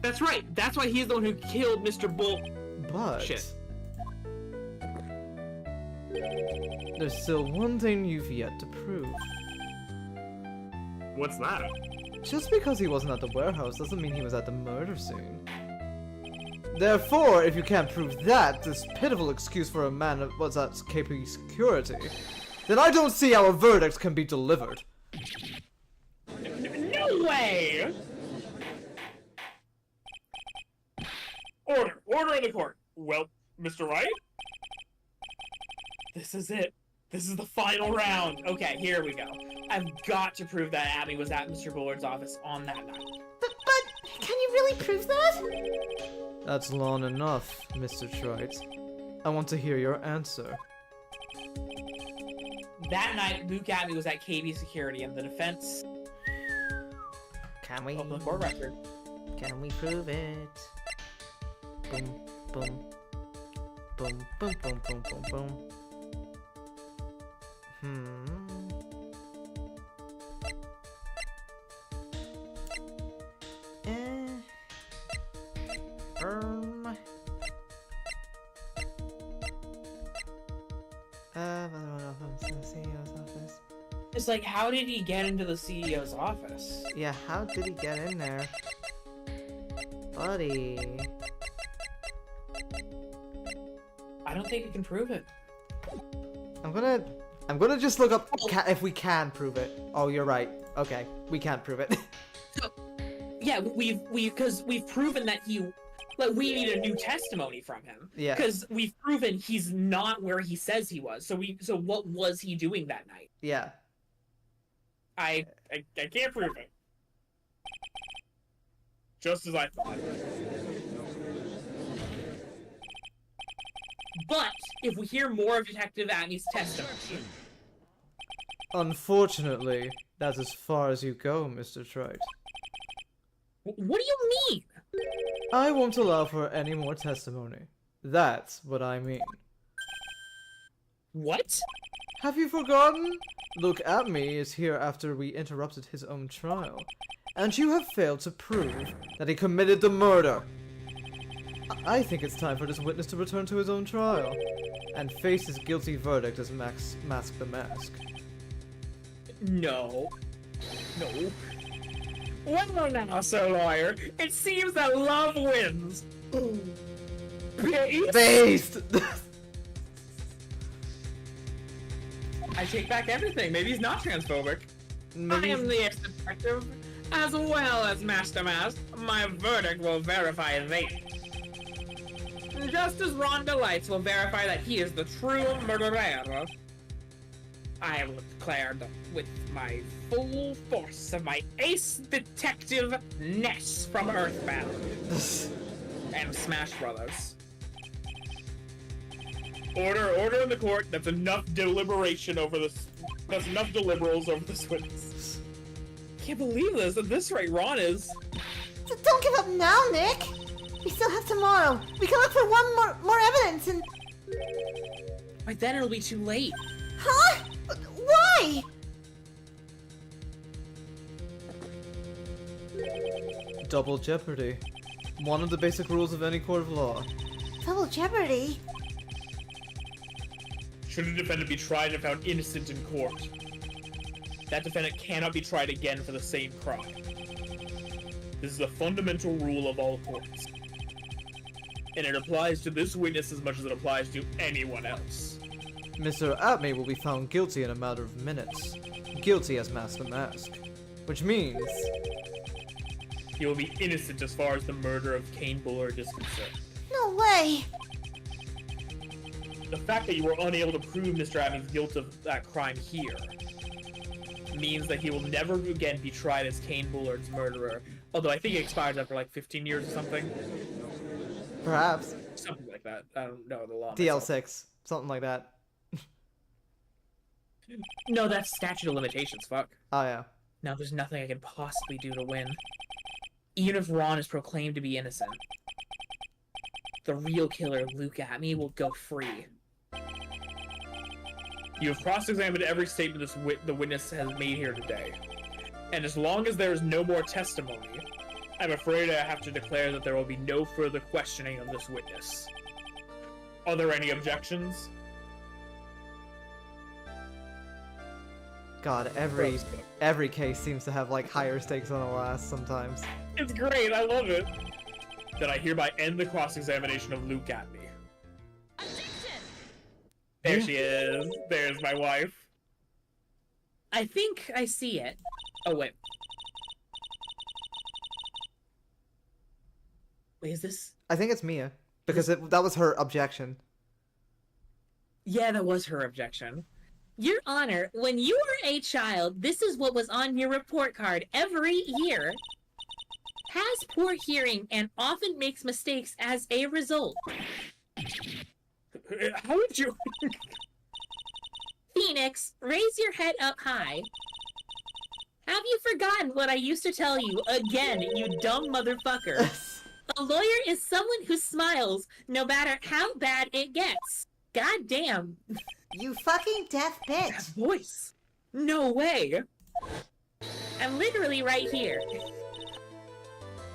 That's right. That's why he's the one who killed Mr. Bull. But Shit. there's still one thing you've yet to prove. What's that? Just because he wasn't at the warehouse doesn't mean he was at the murder scene. Therefore, if you can't prove that, this pitiful excuse for a man that was at KP security, then I don't see how a verdict can be delivered. No way! Order in the court. Well, Mr. Wright? This is it. This is the final round. Okay, here we go. I've got to prove that Abby was at Mr. Bullard's office on that night. But can you really prove that? That's long enough, Mr. Trite. I want to hear your answer. That night, Luke Abby was at KB Security, and the defense... Can we? Open the court record. Can we prove it? Boom, boom. Boom, boom, boom, boom, boom, boom. CEO's office. It's like, how did he get into the CEO's office? Yeah, how did he get in there? Buddy. I don't think we can prove it. I'm gonna just look up if we can prove it. Oh, you're right. Okay, we can't prove it. Yeah, because we've proven that we need a new testimony from him. Yeah. Because we've proven he's not where he says he was. So what was he doing that night? Yeah. I can't prove it. Just as I thought. But if we hear more of Detective Atney's testimony, Unfortunately, that's as far as you go, Mr. Trite. what do you mean? I won't allow for any more testimony. That's what I mean. What? Have you forgotten? Look at me is here after we interrupted his own trial. And you have failed to prove that he committed the murder. I think it's time for this witness to return to his own trial. And face his guilty verdict as Mask the Mask. No. No. Well now, Sir Lawyer, it seems that love wins. Based? Based! I take back everything. Maybe he's not transphobic. Maybe I am the ex-detective, as well as Master Mask. My verdict will verify they. Just as Ron Delite will verify that he is the true murderer. I have declared with my full force of my ace detective-ness from Earthbound and Smash Brothers. Order in the court. That's enough deliberation over this. That's enough deliberals over this witness. Can't believe this. At this rate, Ron is. Don't give up now, Nick. We still have tomorrow. We can look for one more evidence and... By then it'll be too late. Huh? Why? Double jeopardy. One of the basic rules of any court of law. Double jeopardy? Should a defendant be tried and found innocent in court, that defendant cannot be tried again for the same crime. This is a fundamental rule of all courts. And it applies to this witness as much as it applies to anyone else. Mr. Atney will be found guilty in a matter of minutes. Guilty as Master Mask. Which means... He will be innocent as far as the murder of Kane Bullard is concerned. No way. The fact that you were unable to prove Mr. Atney's guilt of that crime here means that he will never again be tried as Kane Bullard's murderer. Although I think it expires after like 15 years or something. Perhaps. Something like that. I don't know the law. DL6. Something like that. No, that's statute of limitations, fuck. Oh yeah. Now there's nothing I can possibly do to win. Even if Ron is proclaimed to be innocent, the real killer, Luke Atney, will go free. You have cross-examined every statement the witness has made here today. And as long as there is no more testimony, I'm afraid I have to declare that there will be no further questioning of this witness. Are there any objections? God, every case seems to have like higher stakes than the last sometimes. It's great, I love it. Then I hereby end the cross-examination of Luke Atney. There she is. There's my wife. I think I see it. Oh, wait. Wait, is this... I think it's Mia. Because that was her objection. Yeah, that was her objection. Your Honor, when you were a child, this is what was on your report card every year. Has poor hearing and often makes mistakes as a result. How would you... Phoenix, raise your head up high. Have you forgotten what I used to tell you again, you dumb motherfucker? A lawyer is someone who smiles no matter how bad it gets. God damn. You fucking deaf That bitch. voice. No way. I'm literally right here.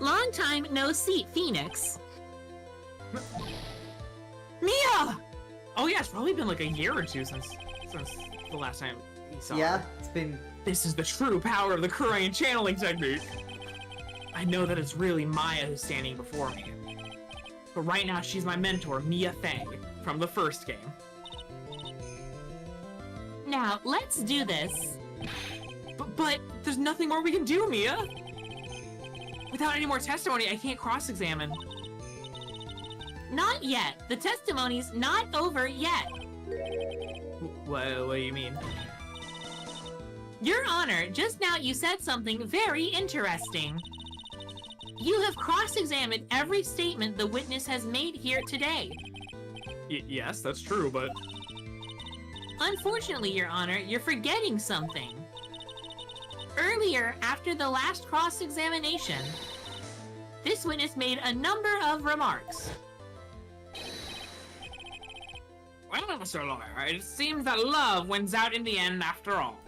Long time no see, Phoenix. Mia! Oh yeah, it's probably been like a year or two since the last time we saw Yeah, her. it's been. This is the true power of the Korean channeling technique. I know that it's really Maya who's standing before me. But right now, she's my mentor, Mia Fang, from the first game. Now, let's do this. But there's nothing more we can do, Mia! Without any more testimony, I can't cross-examine. Not yet. The testimony's not over yet. What do you mean? Your Honor, just now you said something very interesting. You have cross-examined every statement the witness has made here today. Yes, that's true, but... Unfortunately, Your Honor, you're forgetting something. Earlier, after the last cross-examination, this witness made a number of remarks. Well, Mr. Lawyer, it seems that love wins out in the end after all.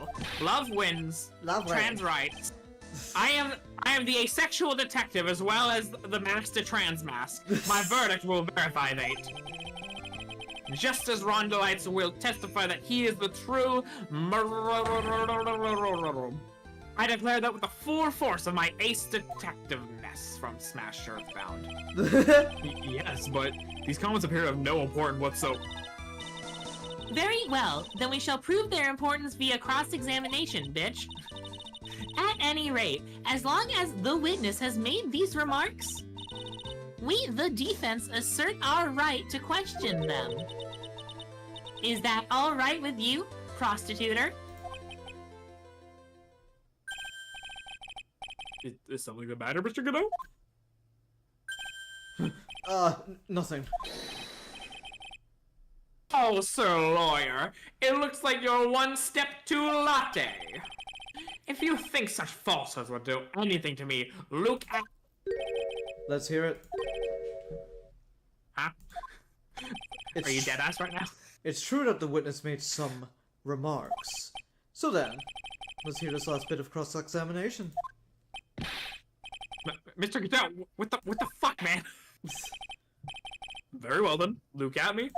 Love wins. Love Trans wins. rights. I am the asexual detective as well as the master trans mask. My verdict will verify that. Just as Ron Delite will testify that he is the true I declare that with the full force of my ace detectiveness from Smash Earthbound. Yes, but these comments appear to have no importance whatsoever. Very well, then we shall prove their importance via cross-examination, bitch. At any rate, as long as the witness has made these remarks, we, the defense, assert our right to question them. Is that all right with you, prostituter? Is something the matter, Mr. Godot? Nothing. Oh, Sir Lawyer, it looks like you're one step too latte. If you think such falsehoods would do anything to me, look at... Let's hear it. Huh? Are you dead-ass right now? It's true that the witness made some remarks. So then, let's hear this last bit of cross-examination. Mr. Godot, what the fuck, man? Very well then, look at me.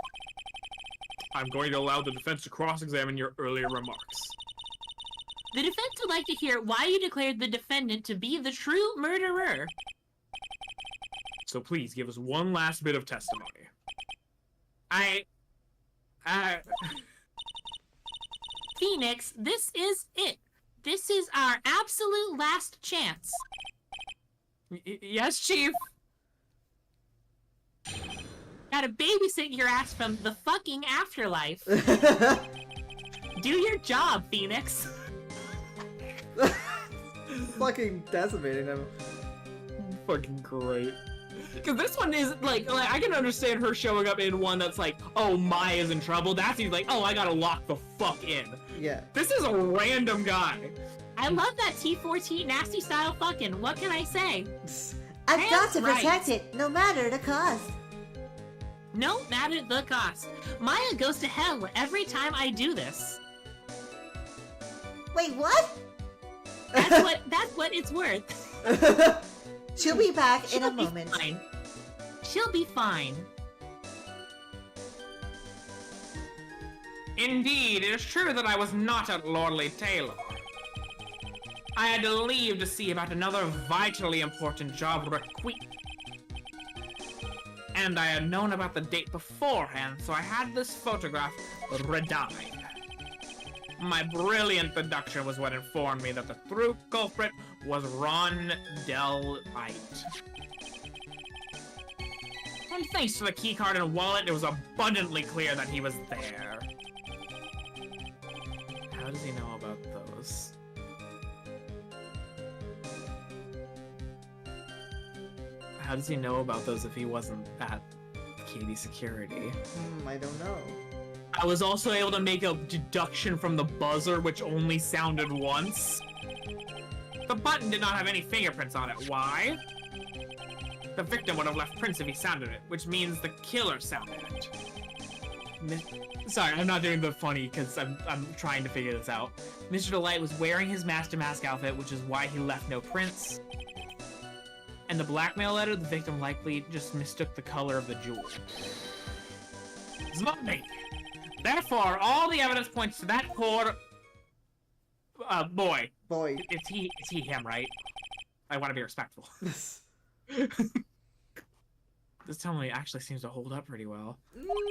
I'm going to allow the defense to cross-examine your earlier remarks. The defense would like to hear why you declared the defendant to be the true murderer. So please, give us one last bit of testimony. Phoenix, this is it. This is our absolute last chance. Yes, Chief? Gotta babysit your ass from the fucking afterlife. Do your job, Phoenix. Fucking decimating him. Fucking great. Because this one is, like, I can understand her showing up in one that's like, oh, Maya's in trouble. That's like, oh, I gotta lock the fuck in. Yeah. This is a random guy. I love that T4T nasty style fucking. What can I say? I've got to That's protect right. it, no matter the cost. No matter the cost. Maya goes to hell every time I do this. Wait, what? That's what it's worth. She'll be back in a She'll be moment. fine. She'll be fine. Indeed, it is true that I was not at Lordly Taylor. I had to leave to see about another vitally important job request. And I had known about the date beforehand, so I had this photograph redyed. My brilliant deduction was what informed me that the true culprit was Ron Delite. And thanks to the keycard and wallet, it was abundantly clear that he was there. How does he know about those? How does he know about those if he wasn't at KB Security? I don't know. I was also able to make a deduction from the buzzer, which only sounded once. The button did not have any fingerprints on it. Why? The victim would have left prints if he sounded it, which means the killer sounded it. Sorry, I'm not doing the funny because I'm trying to figure this out. Mr. Delite was wearing his Master Mask outfit, which is why he left no prints. and the blackmail letter, the victim likely just mistook the color of the jewel. Zloty. Therefore, all the evidence points to that poor... boy. Boy. It's he, him, right? I want to be respectful. This testimony actually seems to hold up pretty well.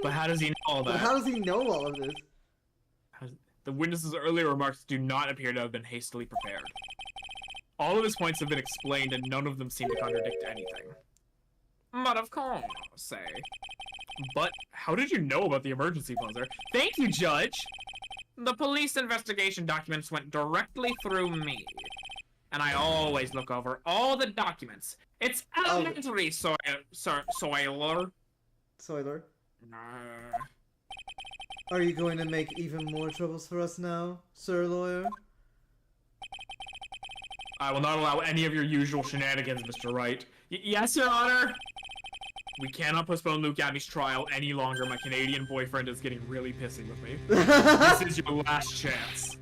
But how does he know all But that? how does he know all of this? The witness's earlier remarks do not appear to have been hastily prepared. All of his points have been explained, and none of them seem to contradict anything. But of course, say. But how did you know about the emergency buzzer? Thank you, Judge! The police investigation documents went directly through me. And I always look over all the documents. It's elementary, Soiler. Soiler. Are you going to make even more troubles for us now, Sir Lawyer? I will not allow any of your usual shenanigans, Mr. Wright. Yes, Your Honor! We cannot postpone Luke Abney's trial any longer. My Canadian boyfriend is getting really pissy with me. This is your last chance.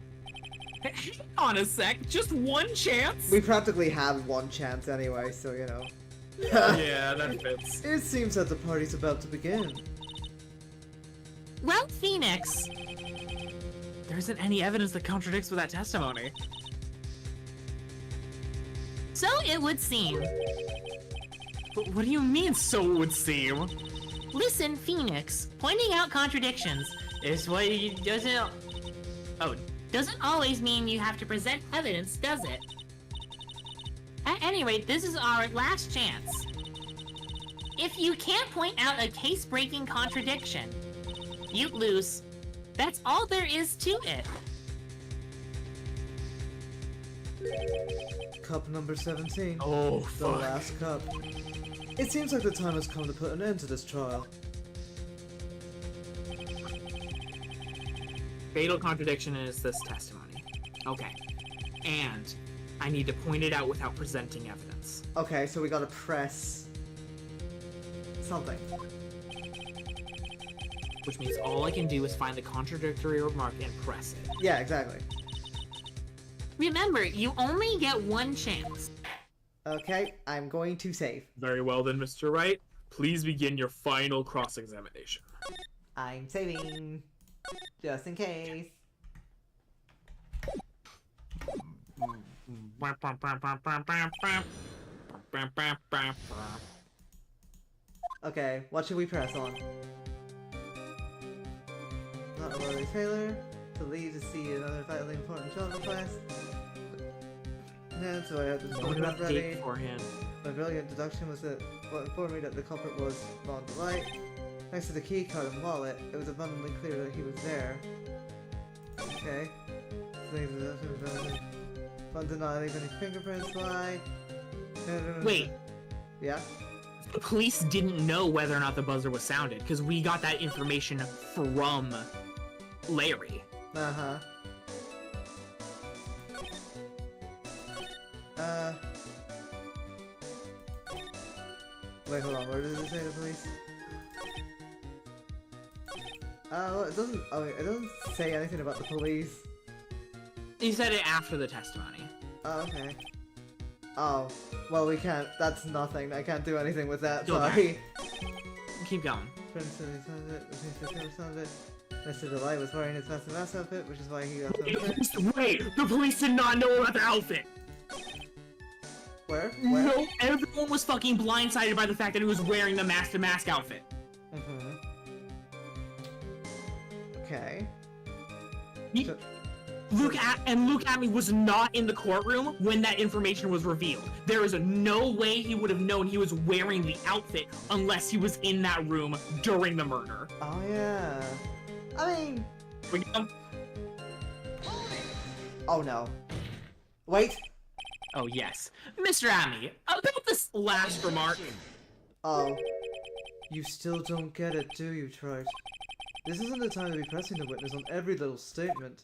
Hang on a sec, just one chance? We practically have one chance anyway, so you know. Yeah, that fits. It seems that the party's about to begin. Well, Phoenix. There isn't any evidence that contradicts with that testimony. So it would seem. But what do you mean, so it would seem? Listen, Phoenix. Pointing out contradictions is what you doesn't always mean you have to present evidence, does it? At any rate, this is our last chance. If you can't point out a case-breaking contradiction, you lose. That's all there is to it. Cup number 17. Oh, The fuck. last cup. It seems like the time has come to put an end to this trial. Fatal contradiction is this testimony. Okay. And I need to point it out without presenting evidence. Okay, so we gotta press something. Which means all I can do is find the contradictory remark and press it. Yeah, exactly. Remember, you only get one chance. Okay, I'm going to save. Very well then, Mr. Wright. Please begin your final cross-examination. I'm saving. Just in case. Okay, what should we press on? Not a worthy failure. To leave to see another vitally important job request. Yeah, so I had this What about the date ready. beforehand? My brilliant deduction was that what informed me that the culprit was Ron Delite. Thanks to the key card and wallet, it was abundantly clear that he was there. Okay. But did not leave any fingerprints. Why? Wait. Yeah. The police didn't know whether or not the buzzer was sounded, because we got that information from Larry. Uh-huh. Wait, hold on. Where did it say the police? Well, it doesn't. Oh, it doesn't say anything about the police. He said it after the testimony. Oh, okay. Oh, well, we can't. That's nothing. I can't do anything with that. Go back. Sorry. Keep going. Mr. Delite was wearing his massive ass outfit, which is why he got the. Wait, the police did not know about the outfit. Where? No, everyone was fucking blindsided by the fact that he was wearing the mask-to-mask outfit. Mm-hmm. Okay. He- So- Luke Abney was not in the courtroom when that information was revealed. There is no way he would have known he was wearing the outfit unless he was in that room during the murder. Oh yeah. I mean. We go. Oh no. Wait. Oh yes, Mr. Abney, about this last remark. Oh. You still don't get it, do you, Trite? This isn't the time to be pressing the witness on every little statement.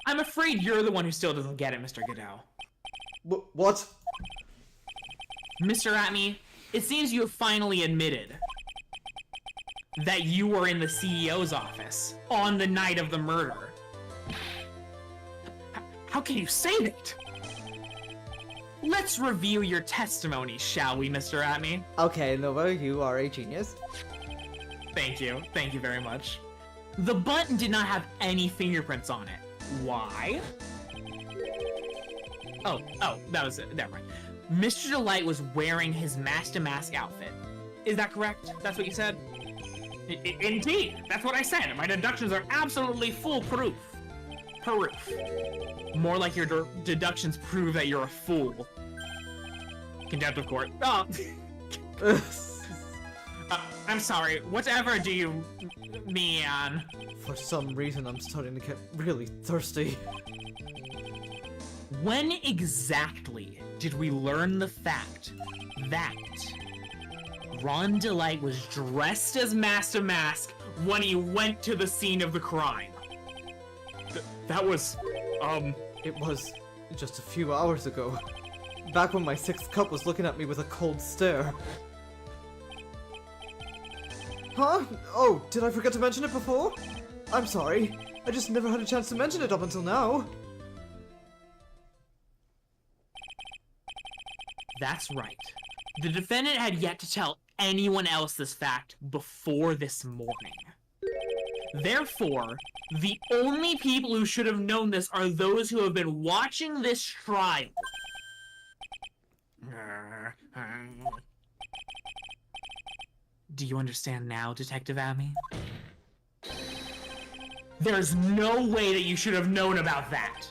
I'm afraid you're the one who still doesn't get it, Mr. Goodell. What? Mr. Abney, it seems you have finally admitted that you were in the CEO's office on the night of the murder. How can you say that? Let's review your testimony, shall we, Mr. Atney? Okay, Nova, you are a genius. Thank you very much. The button did not have any fingerprints on it. Why? Oh, that was it. Never mind. Mr. Delite was wearing his Master Mask outfit. Is that correct? That's what you said? Indeed, that's what I said. My deductions are absolutely foolproof. Proof. More like your deductions prove that you're a fool. Contempt of court. Oh. I'm sorry. Whatever do you mean? For some reason, I'm starting to get really thirsty. When exactly did we learn the fact that Ron Delite was dressed as Master Mask when he went to the scene of the crime? That was, it was just a few hours ago. Back when my sixth cup was looking at me with a cold stare. Huh? Oh, did I forget to mention it before? I'm sorry. I just never had a chance to mention it up until now. That's right. The defendant had yet to tell anyone else this fact before this morning. Therefore, the only people who should have known this are those who have been watching this trial. Do you understand now, Detective Amy? There's no way that you should have known about that.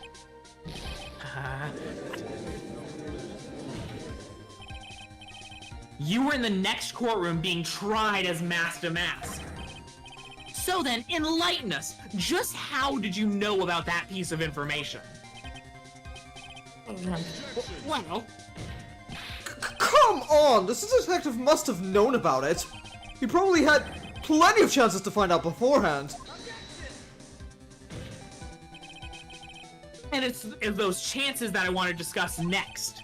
You were in the next courtroom being tried as Master Mask. So then, enlighten us. Just how did you know about that piece of information? Well, Come on! This detective must have known about it. He probably had plenty of chances to find out beforehand. And it's those chances that I want to discuss next.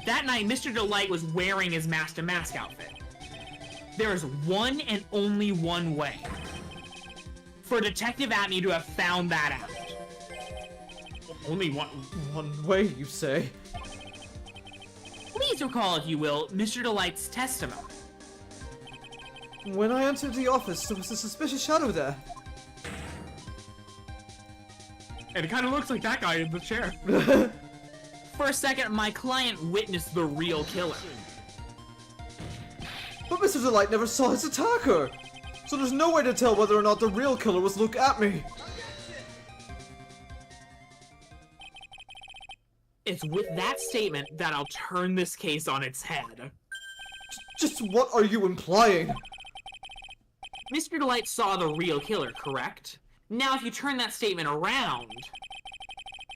That night, Mr. Delite was wearing his Master Mask outfit. There is one and only one way for Detective Atney to have found that out. Only one way, you say? Please recall, if you will, Mr. Delite's testimony. When I entered the office, there was a suspicious shadow there. and it kind of looks like that guy in the chair. For a second, my client witnessed the real killer. But Mr. Delite never saw his attacker! So there's no way to tell whether or not the real killer was Luke Atney. It's with that statement that I'll turn this case on its head. Just what are you implying? Mr. Delite saw the real killer, correct? Now, if you turn that statement around,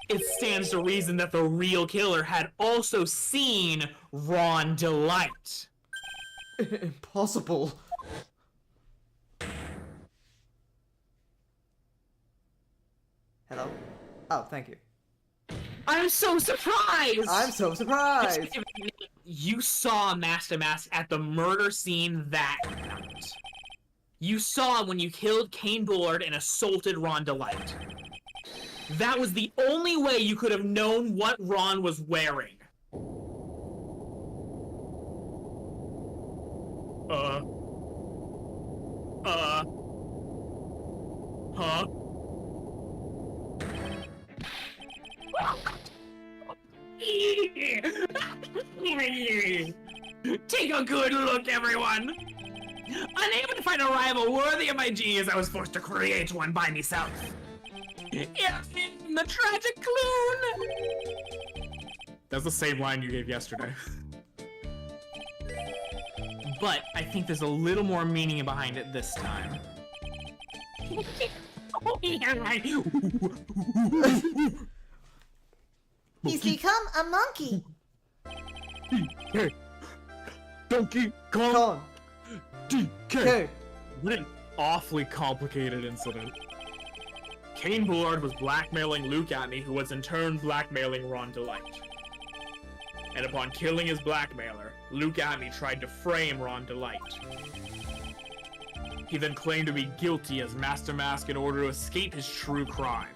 it stands to reason that the real killer had also seen Ron Delite. Impossible. Hello? Oh, thank you. I'm so surprised! I'm so surprised! You saw Master Mask at the murder scene that night. You saw when you killed Kane Bullard and assaulted Ron Delite. That was the only way you could have known what Ron was wearing. Huh? Take a good look, everyone! Unable to find a rival worthy of my genius, I was forced to create one by myself. The tragic clown! That's the same line you gave yesterday. But I think there's a little more meaning behind it this time. He's become a monkey. Hey! Donkey Kong! Con. DK! Okay. What an awfully complicated incident. Kane Bullard was blackmailing Luke Atney, who was in turn blackmailing Ron Delite. And upon killing his blackmailer, Luke Atney tried to frame Ron Delite. He then claimed to be guilty as Master Mask in order to escape his true crime.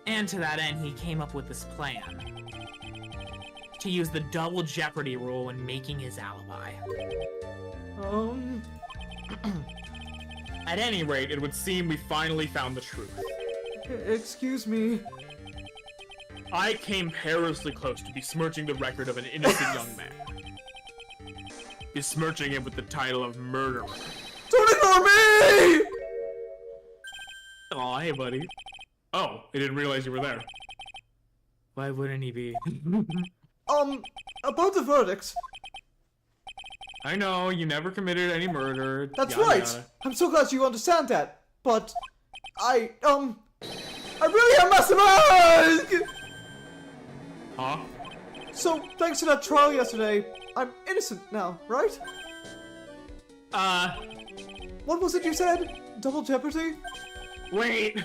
And to that end, he came up with this plan. to use the double jeopardy rule when making his alibi. At any rate, it would seem we finally found the truth. Excuse me. I came perilously close to besmirching the record of an innocent young man. Besmirching him with the title of murderer. Don't ignore me! Aw, hey buddy. Oh, I didn't realize you were there. Why wouldn't he be? About the verdict. I know, you never committed any murder. That's yada, right! yada. I'm so glad you understand that. But, I really am Master Mask! Huh? So, thanks to that trial yesterday, I'm innocent now, right? What was it you said? Double jeopardy? Wait!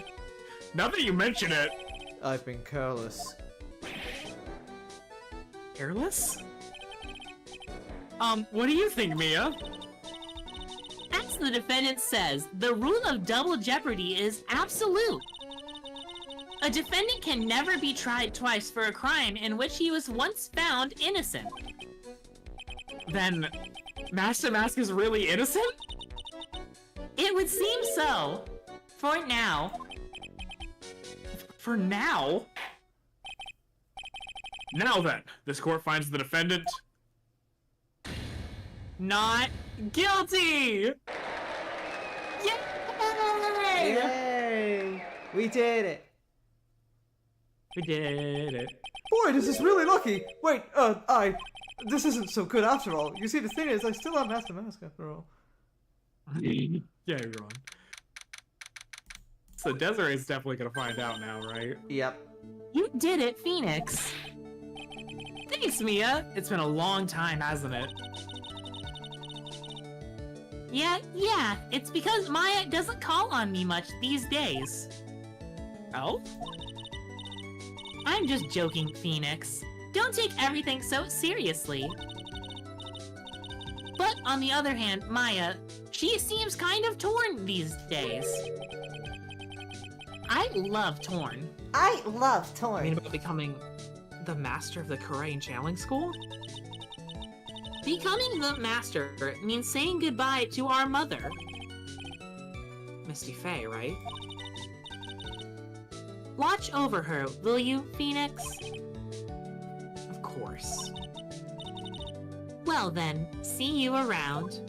Now that you mention it, I've been careless. Careless? what do you think, Mia? As the defendant says, the rule of double jeopardy is absolute. A defendant can never be tried twice for a crime in which he was once found innocent. Then, Master Mask is really innocent? It would seem so. For now. For now? Now then, this court finds the defendant Not guilty! Yay! Yay! We did it. We did it. Boy, this is really lucky. Wait, this isn't so good after all. You see, the thing is, I still have Master Mask after all. Yeah, you're on. So Desiree's definitely gonna find out now, right? Yep. You did it, Phoenix. Thanks, Mia. It's been a long time, hasn't it? Yeah, it's because Maya doesn't call on me much these days. Oh? I'm just joking, Phoenix. Don't take everything so seriously. But on the other hand, Maya, she seems kind of torn these days. I love Torn. I love I Torn. mean about becoming the master of the karate and channeling school? Becoming the master means saying goodbye to our mother. Misty Faye, right? Watch over her, will you, Phoenix? Of course. Well then, see you around.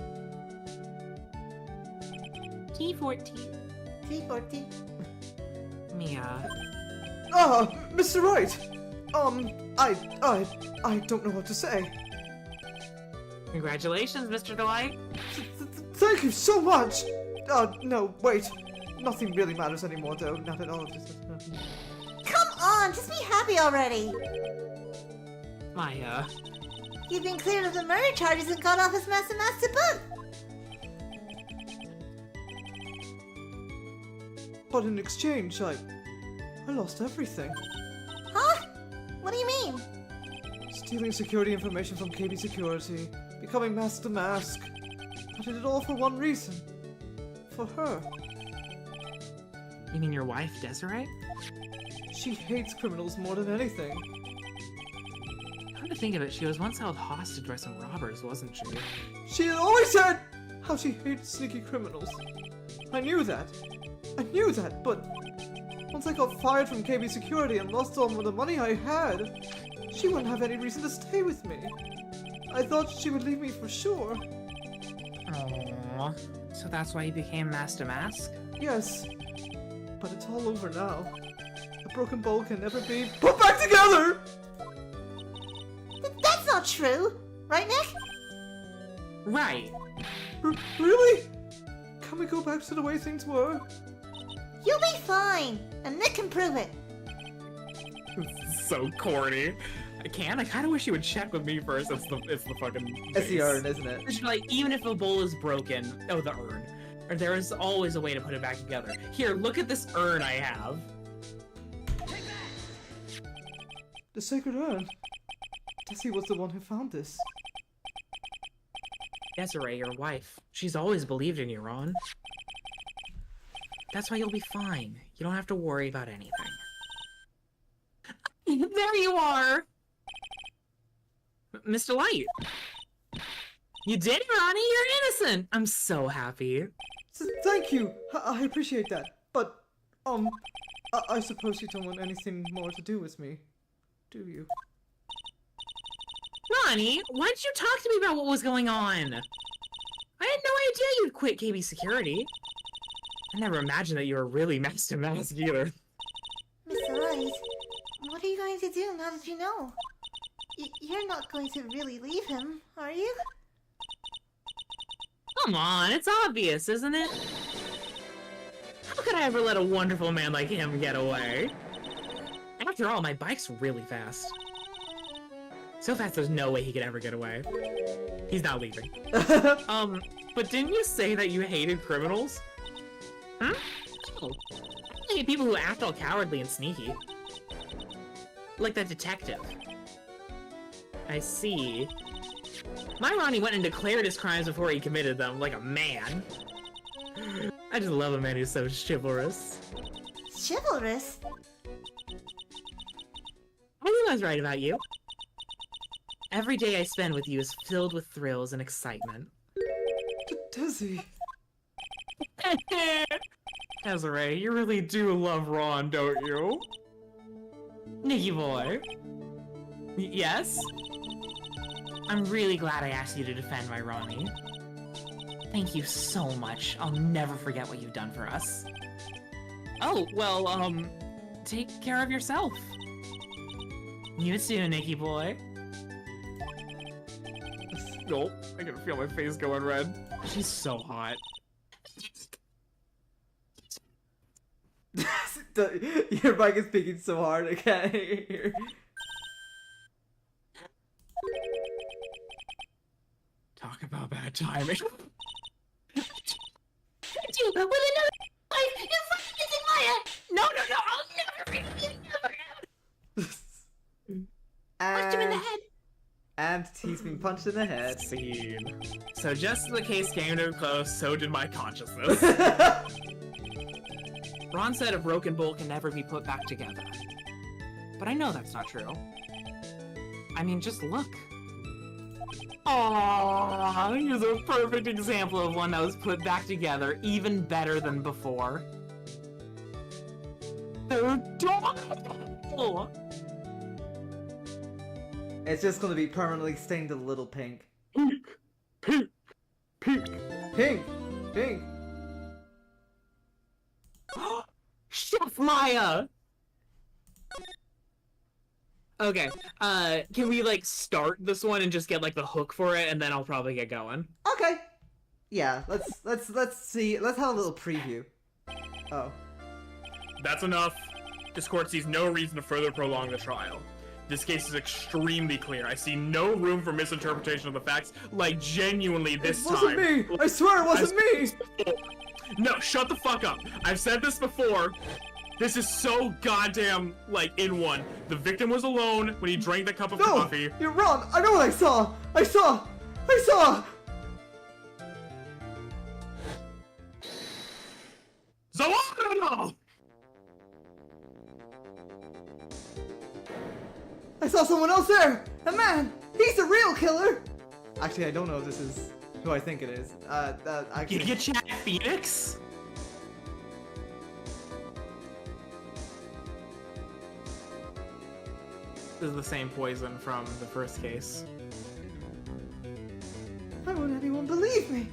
T14. T14. Mia. Mr. Wright. I don't know what to say. Congratulations, Mr. Delite. Thank you so much. No, wait. Nothing really matters anymore, though. Not at all. Come on, just be happy already. Maya. You've been cleared of the murder charges and got off as Master Master book. But in exchange, I lost everything. Huh? What do you mean? Stealing security information from KB Security, becoming Master Mask. I did it all for one reason. For her. You mean your wife, Desiree? She hates criminals more than anything. Come to think of it, she was once held hostage by some robbers, wasn't she? She had always said how she hated sneaky criminals. I knew that, but once I got fired from KB Security and lost all of the money I had, she wouldn't have any reason to stay with me. I thought she would leave me for sure. Aww. So that's why you became Master Mask? Yes, but it's all over now. A broken bowl can never be put back together! That's not true, right, Nick? Right. Really? Can we go back to the way things were? You'll be fine, and Nick can prove it. So corny. I can? I kinda wish you would check with me first. It's the fucking. It's the base. urn, isn't it? It's like, even if a bowl is broken, oh, the urn. Or there is always a way to put it back together. Here, look at this urn I have. The sacred urn. Desi was the one who found this. Desiree, your wife. She's always believed in you, Ron. That's why you'll be fine. You don't have to worry about anything. There you are! Mr. Light. You did it, Ronnie! You're innocent! I'm so happy. Thank you. I appreciate that. But, I suppose you don't want anything more to do with me, do you? Ronnie, why didn't you talk to me about what was going on? I had no idea you'd quit KB Security. I never imagined that you were really mask to mask either. Mr. Light, what are you going to do now that you know? You're not going to really leave him, are you? Come on, it's obvious, isn't it? How could I ever let a wonderful man like him get away? After all, my bike's really fast. So fast there's no way he could ever get away. He's not leaving. But didn't you say that you hated criminals? Huh? Oh. I hate people who act all cowardly and sneaky. Like that detective. I see. My Ronnie went and declared his crimes before he committed them, like a man. I just love a man who's so chivalrous. Chivalrous? I knew I was right about you. Every day I spend with you is filled with thrills and excitement. Dizzy. Desiree, you really do love Ron, don't you? Nicky boy. Yes? I'm really glad I asked you to defend my Ronnie. Thank you so much. I'll never forget what you've done for us. Oh, well, take care of yourself. You too, Nicky boy. Nope, I can feel my face going red. She's so hot. Your mic is speaking so hard, I can't hear. Talk about bad timing. You with another life in front of Missing Maya! No, I'll never forgive you, never! Punched him in the head! And he's been punched in the head. Scene. So just as the case came to a close, so did my consciousness. Ron said a broken bowl can never be put back together. But I know that's not true. I mean, just look. Aww, here's a perfect example of one that was put back together even better than before. They're adorable! It's just gonna be permanently stained a little pink. Pink! Pink! Chef Maya! Okay, can we, like, start this one and just get, like, the hook for it, and then I'll probably get going? Okay. Yeah, let's see. Let's have a little preview. Oh. That's enough. This court sees no reason to further prolong the trial. This case is extremely clear. I see no room for misinterpretation of the facts. Like, genuinely, this time. It wasn't me! I swear it wasn't me! No, shut the fuck up. I've said this before. This is so goddamn, like, in one. The victim was alone when he drank the cup of coffee. You're wrong! I know what I saw! I saw! Zoano! I saw someone else there! A man! He's the real killer! Actually, I don't know if this is who I think it is. Actually... Giga Chat Phoenix? This is the same poison from the first case. Why won't anyone believe me?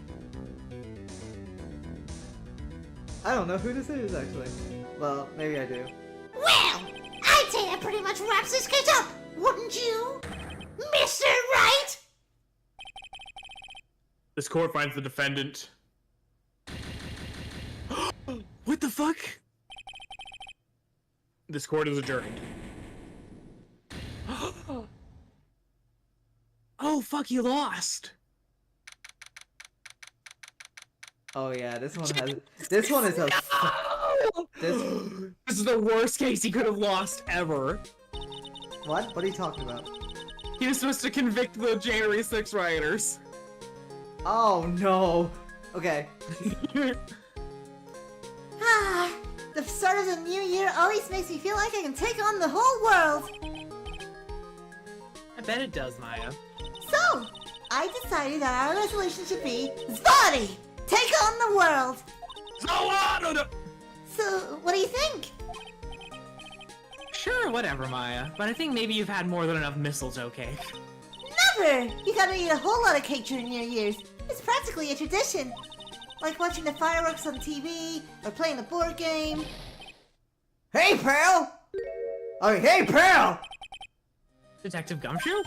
I don't know who this is, actually. Well, maybe I do. Well, I'd say that pretty much wraps this case up, wouldn't you, Mr. Right? This court finds the defendant. What the fuck? This court is adjourned. Oh fuck, you lost! Oh yeah, this one has... This one is a... This is the worst case he could have lost ever. What? What are you talking about? He was supposed to convict the January 6 rioters. Oh no. Okay. The start of the new year always makes me feel like I can take on the whole world. I bet it does, Maya. So, I decided that our resolution should be Spotty! Take on the world! So, what do you think? Sure, whatever, Maya. But I think maybe you've had more than enough mistletoe cake. Never! You gotta eat a whole lot of cake during New Year's. It's practically a tradition. Like watching the fireworks on TV, or playing a board game. Hey, pal! Oh, hey, pal! Detective Gumshoe?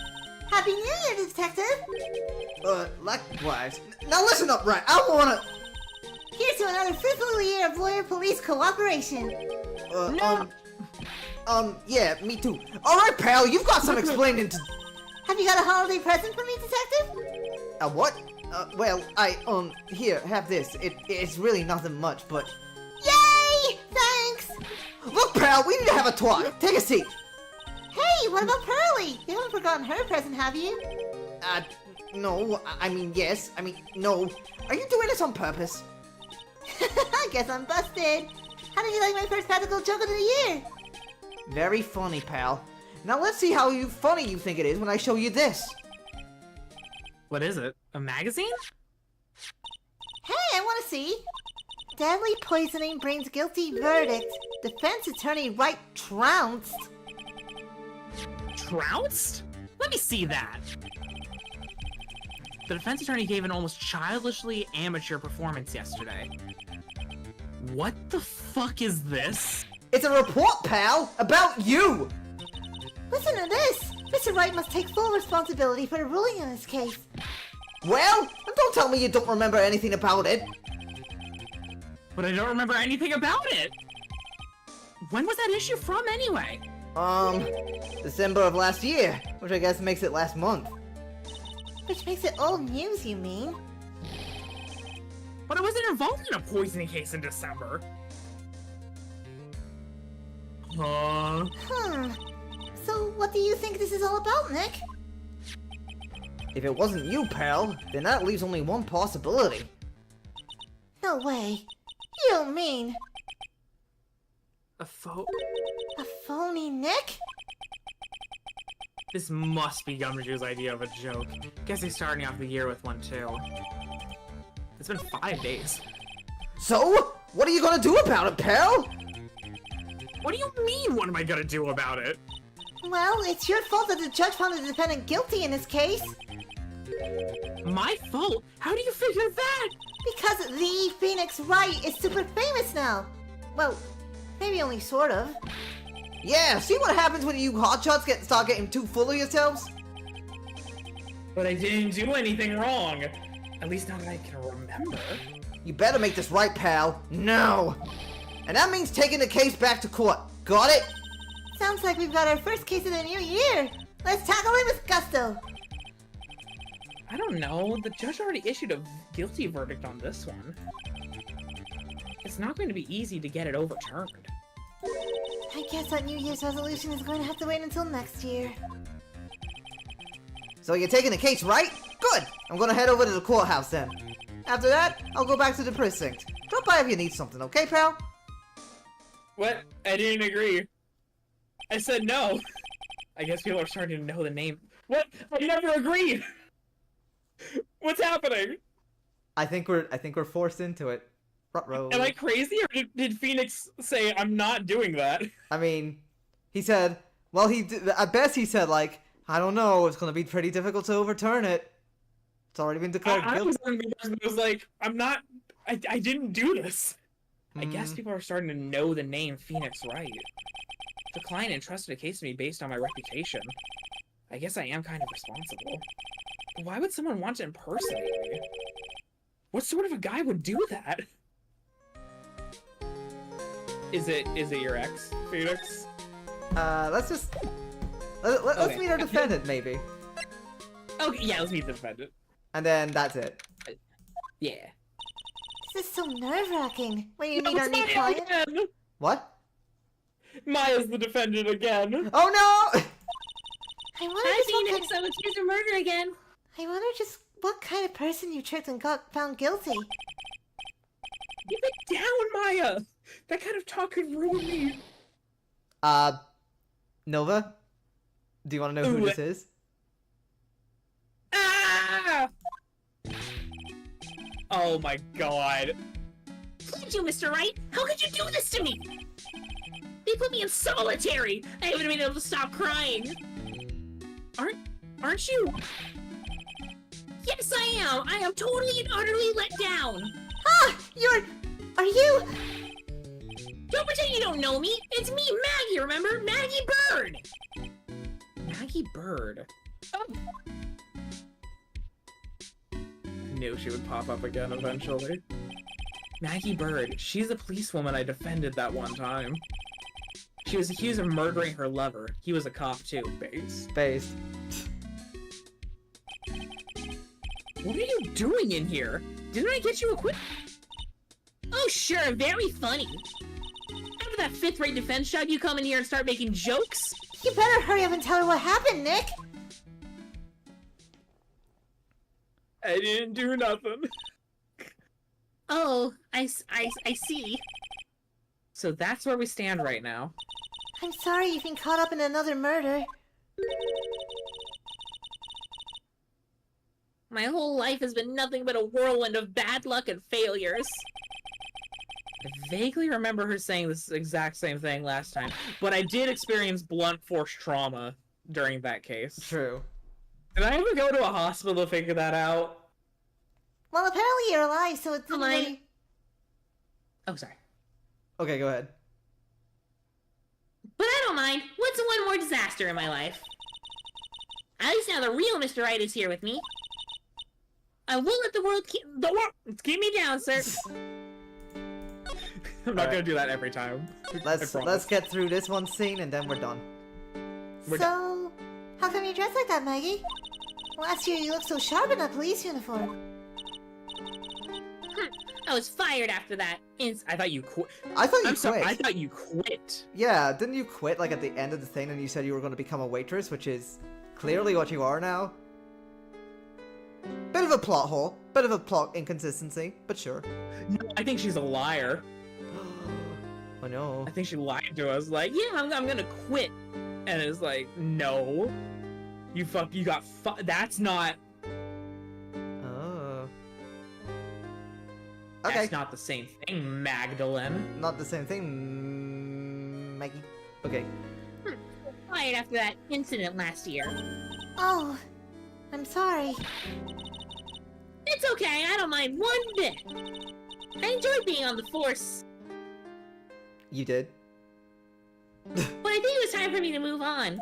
Happy New Year, Detective! Likewise. Now listen up, right? I wanna... Here's to another fruitful year of lawyer-police cooperation. Yeah, me too. Alright, pal, you've got some explaining to... Have you got a holiday present for me, Detective? What? Here, have this. It's really nothing much, but... Yay! Thanks! Look, pal, we need to have a talk. Take a seat. Hey, what about Pearly? You haven't forgotten her present, have you? No, I mean, yes. I mean, no. Are you doing this on purpose? I guess I'm busted. How did you like my first practical joke of the year? Very funny, pal. Now let's see how funny you think it is when I show you this. What is it? A magazine? Hey, I want to see. Deadly poisoning brings guilty verdict. Defense attorney Wright trounced. Trounced? Let me see that. The defense attorney gave an almost childishly amateur performance yesterday. What the fuck is this? It's a report, pal, about you. Listen to this. Mr. Wright must take full responsibility for the ruling in this case. Well, and don't tell me you don't remember anything about it. But I don't remember anything about it. When was that issue from anyway? December of last year, which I guess makes it last month. Which makes it old news, you mean? But I wasn't involved in a poisoning case in December. So what do you think this is all about, Nick? If it wasn't you, pal, then that leaves only one possibility. No way. You don't mean A a phony Nick? This must be Gumshoe's idea of a joke. Guess he's starting off the year with one too. It's been 5 days. So, what are you gonna do about it, pal? What do you mean, what am I gonna do about it? Well, it's your fault that the judge found the defendant guilty in this case. My fault? How do you figure that? Because the Phoenix Wright is super famous now. Well, maybe only sort of. Yeah, see what happens when you hotshots start getting too full of yourselves? But I didn't do anything wrong. At least not that I can remember. You better make this right, pal. No. And that means taking the case back to court. Got it? Sounds like we've got our first case of the new year. Let's tackle it with gusto. I don't know. The judge already issued a guilty verdict on this one. It's not going to be easy to get it overturned. I guess that New Year's resolution is going to have to wait until next year. So you're taking the case, right? Good. I'm gonna head over to the courthouse then. After that, I'll go back to the precinct. Drop by if you need something, okay, pal? What? I didn't agree. I said no. I guess people are starting to know the name. What? I never agreed. What's happening? I think we're forced into it. Ruh-roh. Am I crazy, or did Phoenix say I'm not doing that? I mean, he said, well, at best he said, like, I don't know, it's gonna be pretty difficult to overturn it. It's already been declared I guilty. was one of the person that was like, I'm not, I didn't do this. I guess people are starting to know the name Phoenix Wright. The client entrusted a case to me based on my reputation. I guess I am kind of responsible. But why would someone want to impersonate me? What sort of a guy would do that? Is it your ex, Phoenix? Let's Okay. meet our defendant, maybe. Okay, yeah, let's meet the defendant. And then that's it. Yeah. This is so nerve-wracking. When you No, meet our it's new Maya client. again! What? Maya's the defendant again. Oh no! I wonder Hi, just what Phoenix. kind I'm accused of murder again. I wonder just what kind of person you tricked and got found guilty. Keep it down, Maya! That kind of talk could ruin me. Nova? Do you want to know who Ooh. this is? Oh my god. Told you, Mr. Wright! How could you do this to me? They put me in solitary! I haven't been able to stop crying! Aren't you? Yes, I am! I am totally and utterly let down! Ah, are you? Don't pretend you don't know me! It's me, Maggie, remember? Maggie Bird! Maggie Bird. Oh. Knew she would pop up again eventually. Maggie Bird. She's the policewoman I defended that one time. She was accused of murdering her lover. He was a cop too. Based. What are you doing in here? Didn't I get you a quick? Oh, sure, very funny. After that 5th-rate defense job, you come in here and start making jokes? You better hurry up and tell her what happened, Nick. I didn't do nothing. Oh, I see. So that's where we stand right now. I'm sorry you've been caught up in another murder. My whole life has been nothing but a whirlwind of bad luck and failures. I vaguely remember her saying this exact same thing last time, but I did experience blunt force trauma during that case. True. Did I ever go to a hospital to figure that out? Well, apparently you're alive, so it's Am I- really... Oh, sorry. Okay, go ahead. But I don't mind. What's one more disaster in my life? At least now the real Mr. Right is here with me. I won't let the world keep me down, sir. I'm not gonna do that every time. Let's get through this one scene and then we're done. So, how come you dress like that, Maggie? Last year you looked so sharp in that police uniform. I was fired after that. I thought you quit. I thought you I'm quit. sorry. I thought you quit. Yeah, didn't you quit like at the end of the thing and you said you were going to become a waitress, which is clearly what you are now? Bit of a plot hole, bit of a plot inconsistency, but sure. No, I think she's a liar. Oh no. I think she lied to us. Like, yeah, I'm gonna quit, and it's like, no, you got That's not. Oh. Okay. That's not the same thing, Magdalene. Not the same thing, Maggie. Okay. Fired after that incident last year. Oh, I'm sorry. It's okay, I don't mind one bit. I enjoyed being on the force, You did. but I think it was time for me to move on.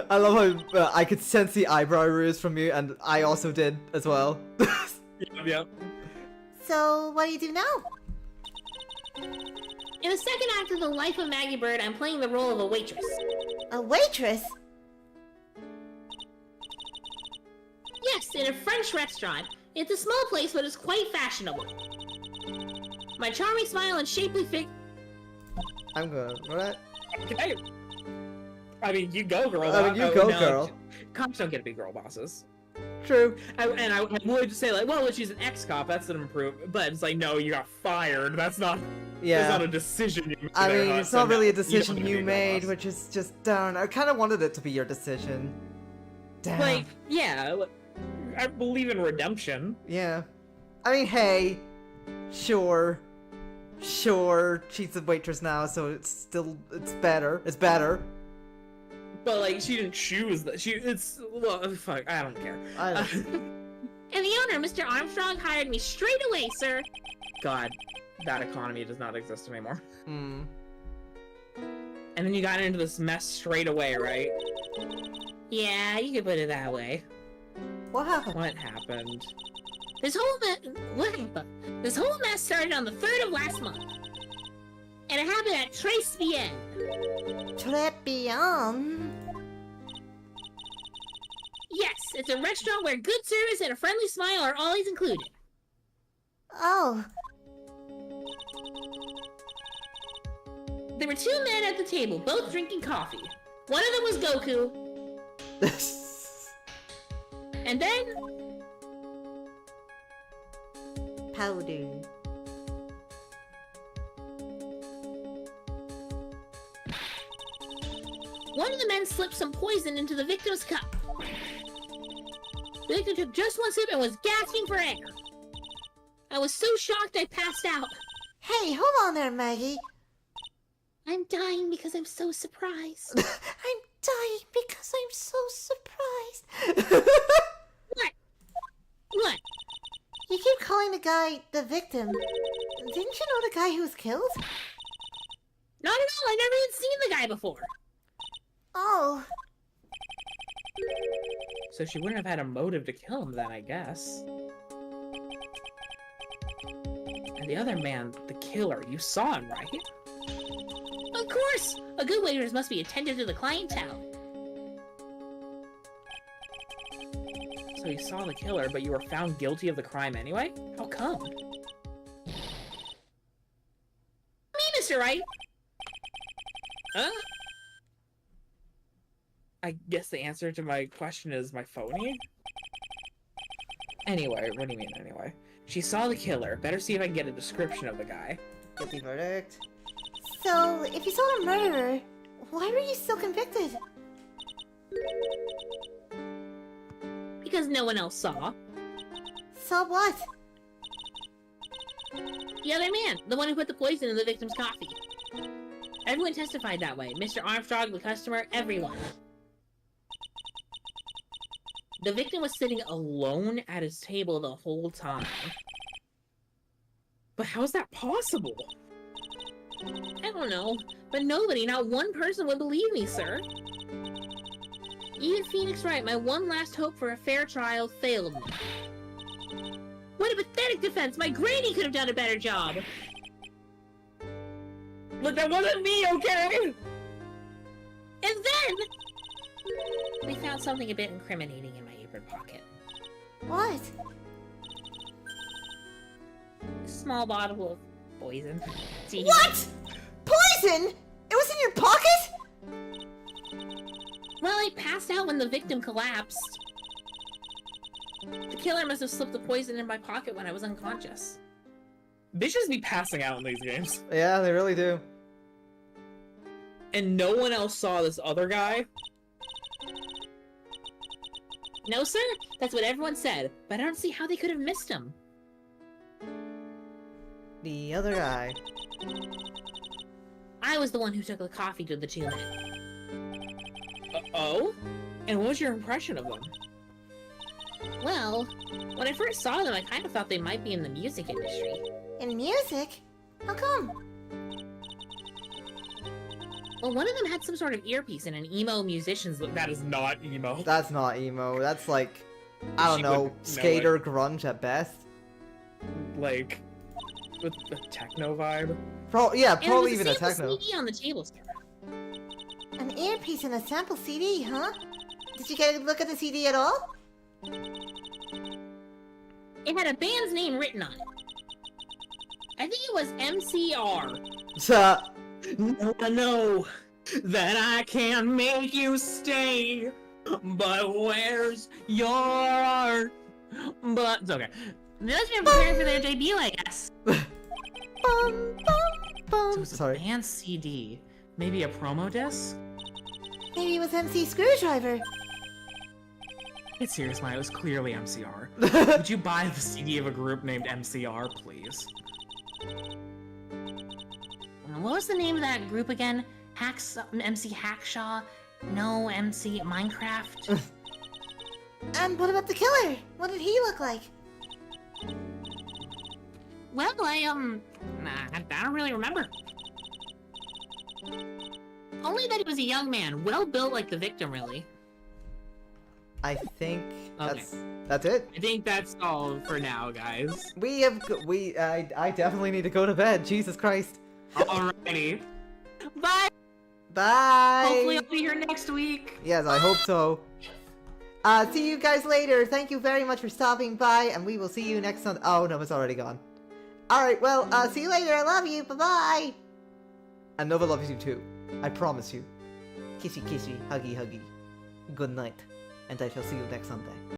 I love how I could sense the eyebrow raise from you, and I also did as well. Yep. So, what do you do now? In the second act of The Life of Maggie Bird, I'm playing the role of a waitress. A waitress? Yes, in a French restaurant. It's a small place, but it's quite fashionable. My charming smile and shapely figure... I'm gonna. What? I mean, you go, girl. I mean, you go, girl. Cops don't get to be girl bosses. True. I would just say like, well, she's an ex-cop. That's an improvement. But it's like, no, you got fired. That's not. Yeah. That's not a decision you made. I mean, there, it's so not really no, a decision don't you get to be a girl made, boss. which is just darn. I kind of wanted it to be your decision. Damn. Like, yeah, I believe in redemption. Yeah. I mean, hey, sure, she's a waitress now, so it's better. It's better. But like, she didn't choose that. Well, fuck, I don't care. I And the owner, Mr. Armstrong, hired me straight away, sir. God, that economy does not exist anymore. Hmm. And then you got into this mess straight away, right? Yeah, you could put it that way. What happened? What happened? This whole mess started on the 3rd of last month. And it happened at Trace Bien. Trepion? Yes, it's a restaurant where good service and a friendly smile are always included. Oh, There were 2 men at the table, both drinking coffee. One of them was Goku, and then... powder. One of the men slipped some poison into the victim's cup. The victim took just one sip and was gasping for air. I was so shocked I passed out. Hey, hold on there, Maggie. I'm dying because I'm so surprised. I'm dying because I'm so surprised. What? What? You keep calling the guy the victim. Didn't you know the guy who was killed? Not at all. I've never even seen the guy before. Oh. So she wouldn't have had a motive to kill him then, I guess. And the other man, the killer, you saw him, right? Of course! A good waiters must be attentive to the clientele. So you saw the killer, but you were found guilty of the crime anyway? How come? Me, Mr. Wright! Huh? I guess the answer to my question is my phony? Anyway, what do you mean anyway? She saw the killer. Better see if I can get a description of the guy. Guilty verdict. So, if you saw the murderer, why were you still convicted? Because no one else saw. Saw what? The other man, the one who put the poison in the victim's coffee. Everyone testified that way. Mr. Armstrong, the customer, everyone. The victim was sitting alone at his table the whole time. But how is that possible? I don't know, but nobody, not one person would believe me, sir. Even Phoenix Wright, my one last hope for a fair trial, failed me. What a pathetic defense! My granny could have done a better job! Look, that wasn't me, okay? And then... they found something a bit incriminating in my apron pocket. What? A small bottle of poison. See, What? Poison? It was in your pocket? well, I passed out when the victim collapsed. The killer must have slipped the poison in my pocket when I was unconscious. Bitches be passing out in these games. Yeah, they really do. And no one else saw this other guy? No, sir. That's what everyone said, but I don't see how they could have missed him. The other guy. I was the one who took the coffee to the two men. Oh? And what was your impression of them? Well, when I first saw them, I kind of thought they might be in the music industry. In music? How come? Well, one of them had some sort of earpiece and an emo musician's look. That is not emo. That's not emo. That's like, I don't She know, would know skater grunge at best. Like, with the techno vibe. Yeah, And probably there even was a a sample techno. CD on the table, sir. An earpiece and a sample CD, huh? Did you get a look at the CD at all? It had a band's name written on it. I think it was MCR. So, I know that I can make you stay, but where's your heart? But it's okay. They've been preparing for their debut, I guess. Bum, bum, So bum. it's a Sorry. band CD. Maybe a promo disc? Maybe it was MC Screwdriver. It's serious, Maya. It was clearly MCR. Would you buy the CD of a group named MCR, please? What was the name of that group again? MC Hackshaw? No, MC Minecraft? And what about the killer? What did he look like? Well, I don't really remember. Only that he was a young man, well built like the victim, really. I think Okay. that's it. I think that's all for now, guys. I definitely need to go to bed. Jesus Christ. Alrighty. Bye! Bye. Hopefully I'll be here next week. Yes, I hope so. See you guys later. Thank you very much for stopping by, and we will see you next Sunday. Oh no, it's already gone. Alright, well, see you later. I love you. Bye-bye. And Nova loves you too. I promise you. Kissy kissy, huggy huggy. Good night. And I shall see you next Sunday.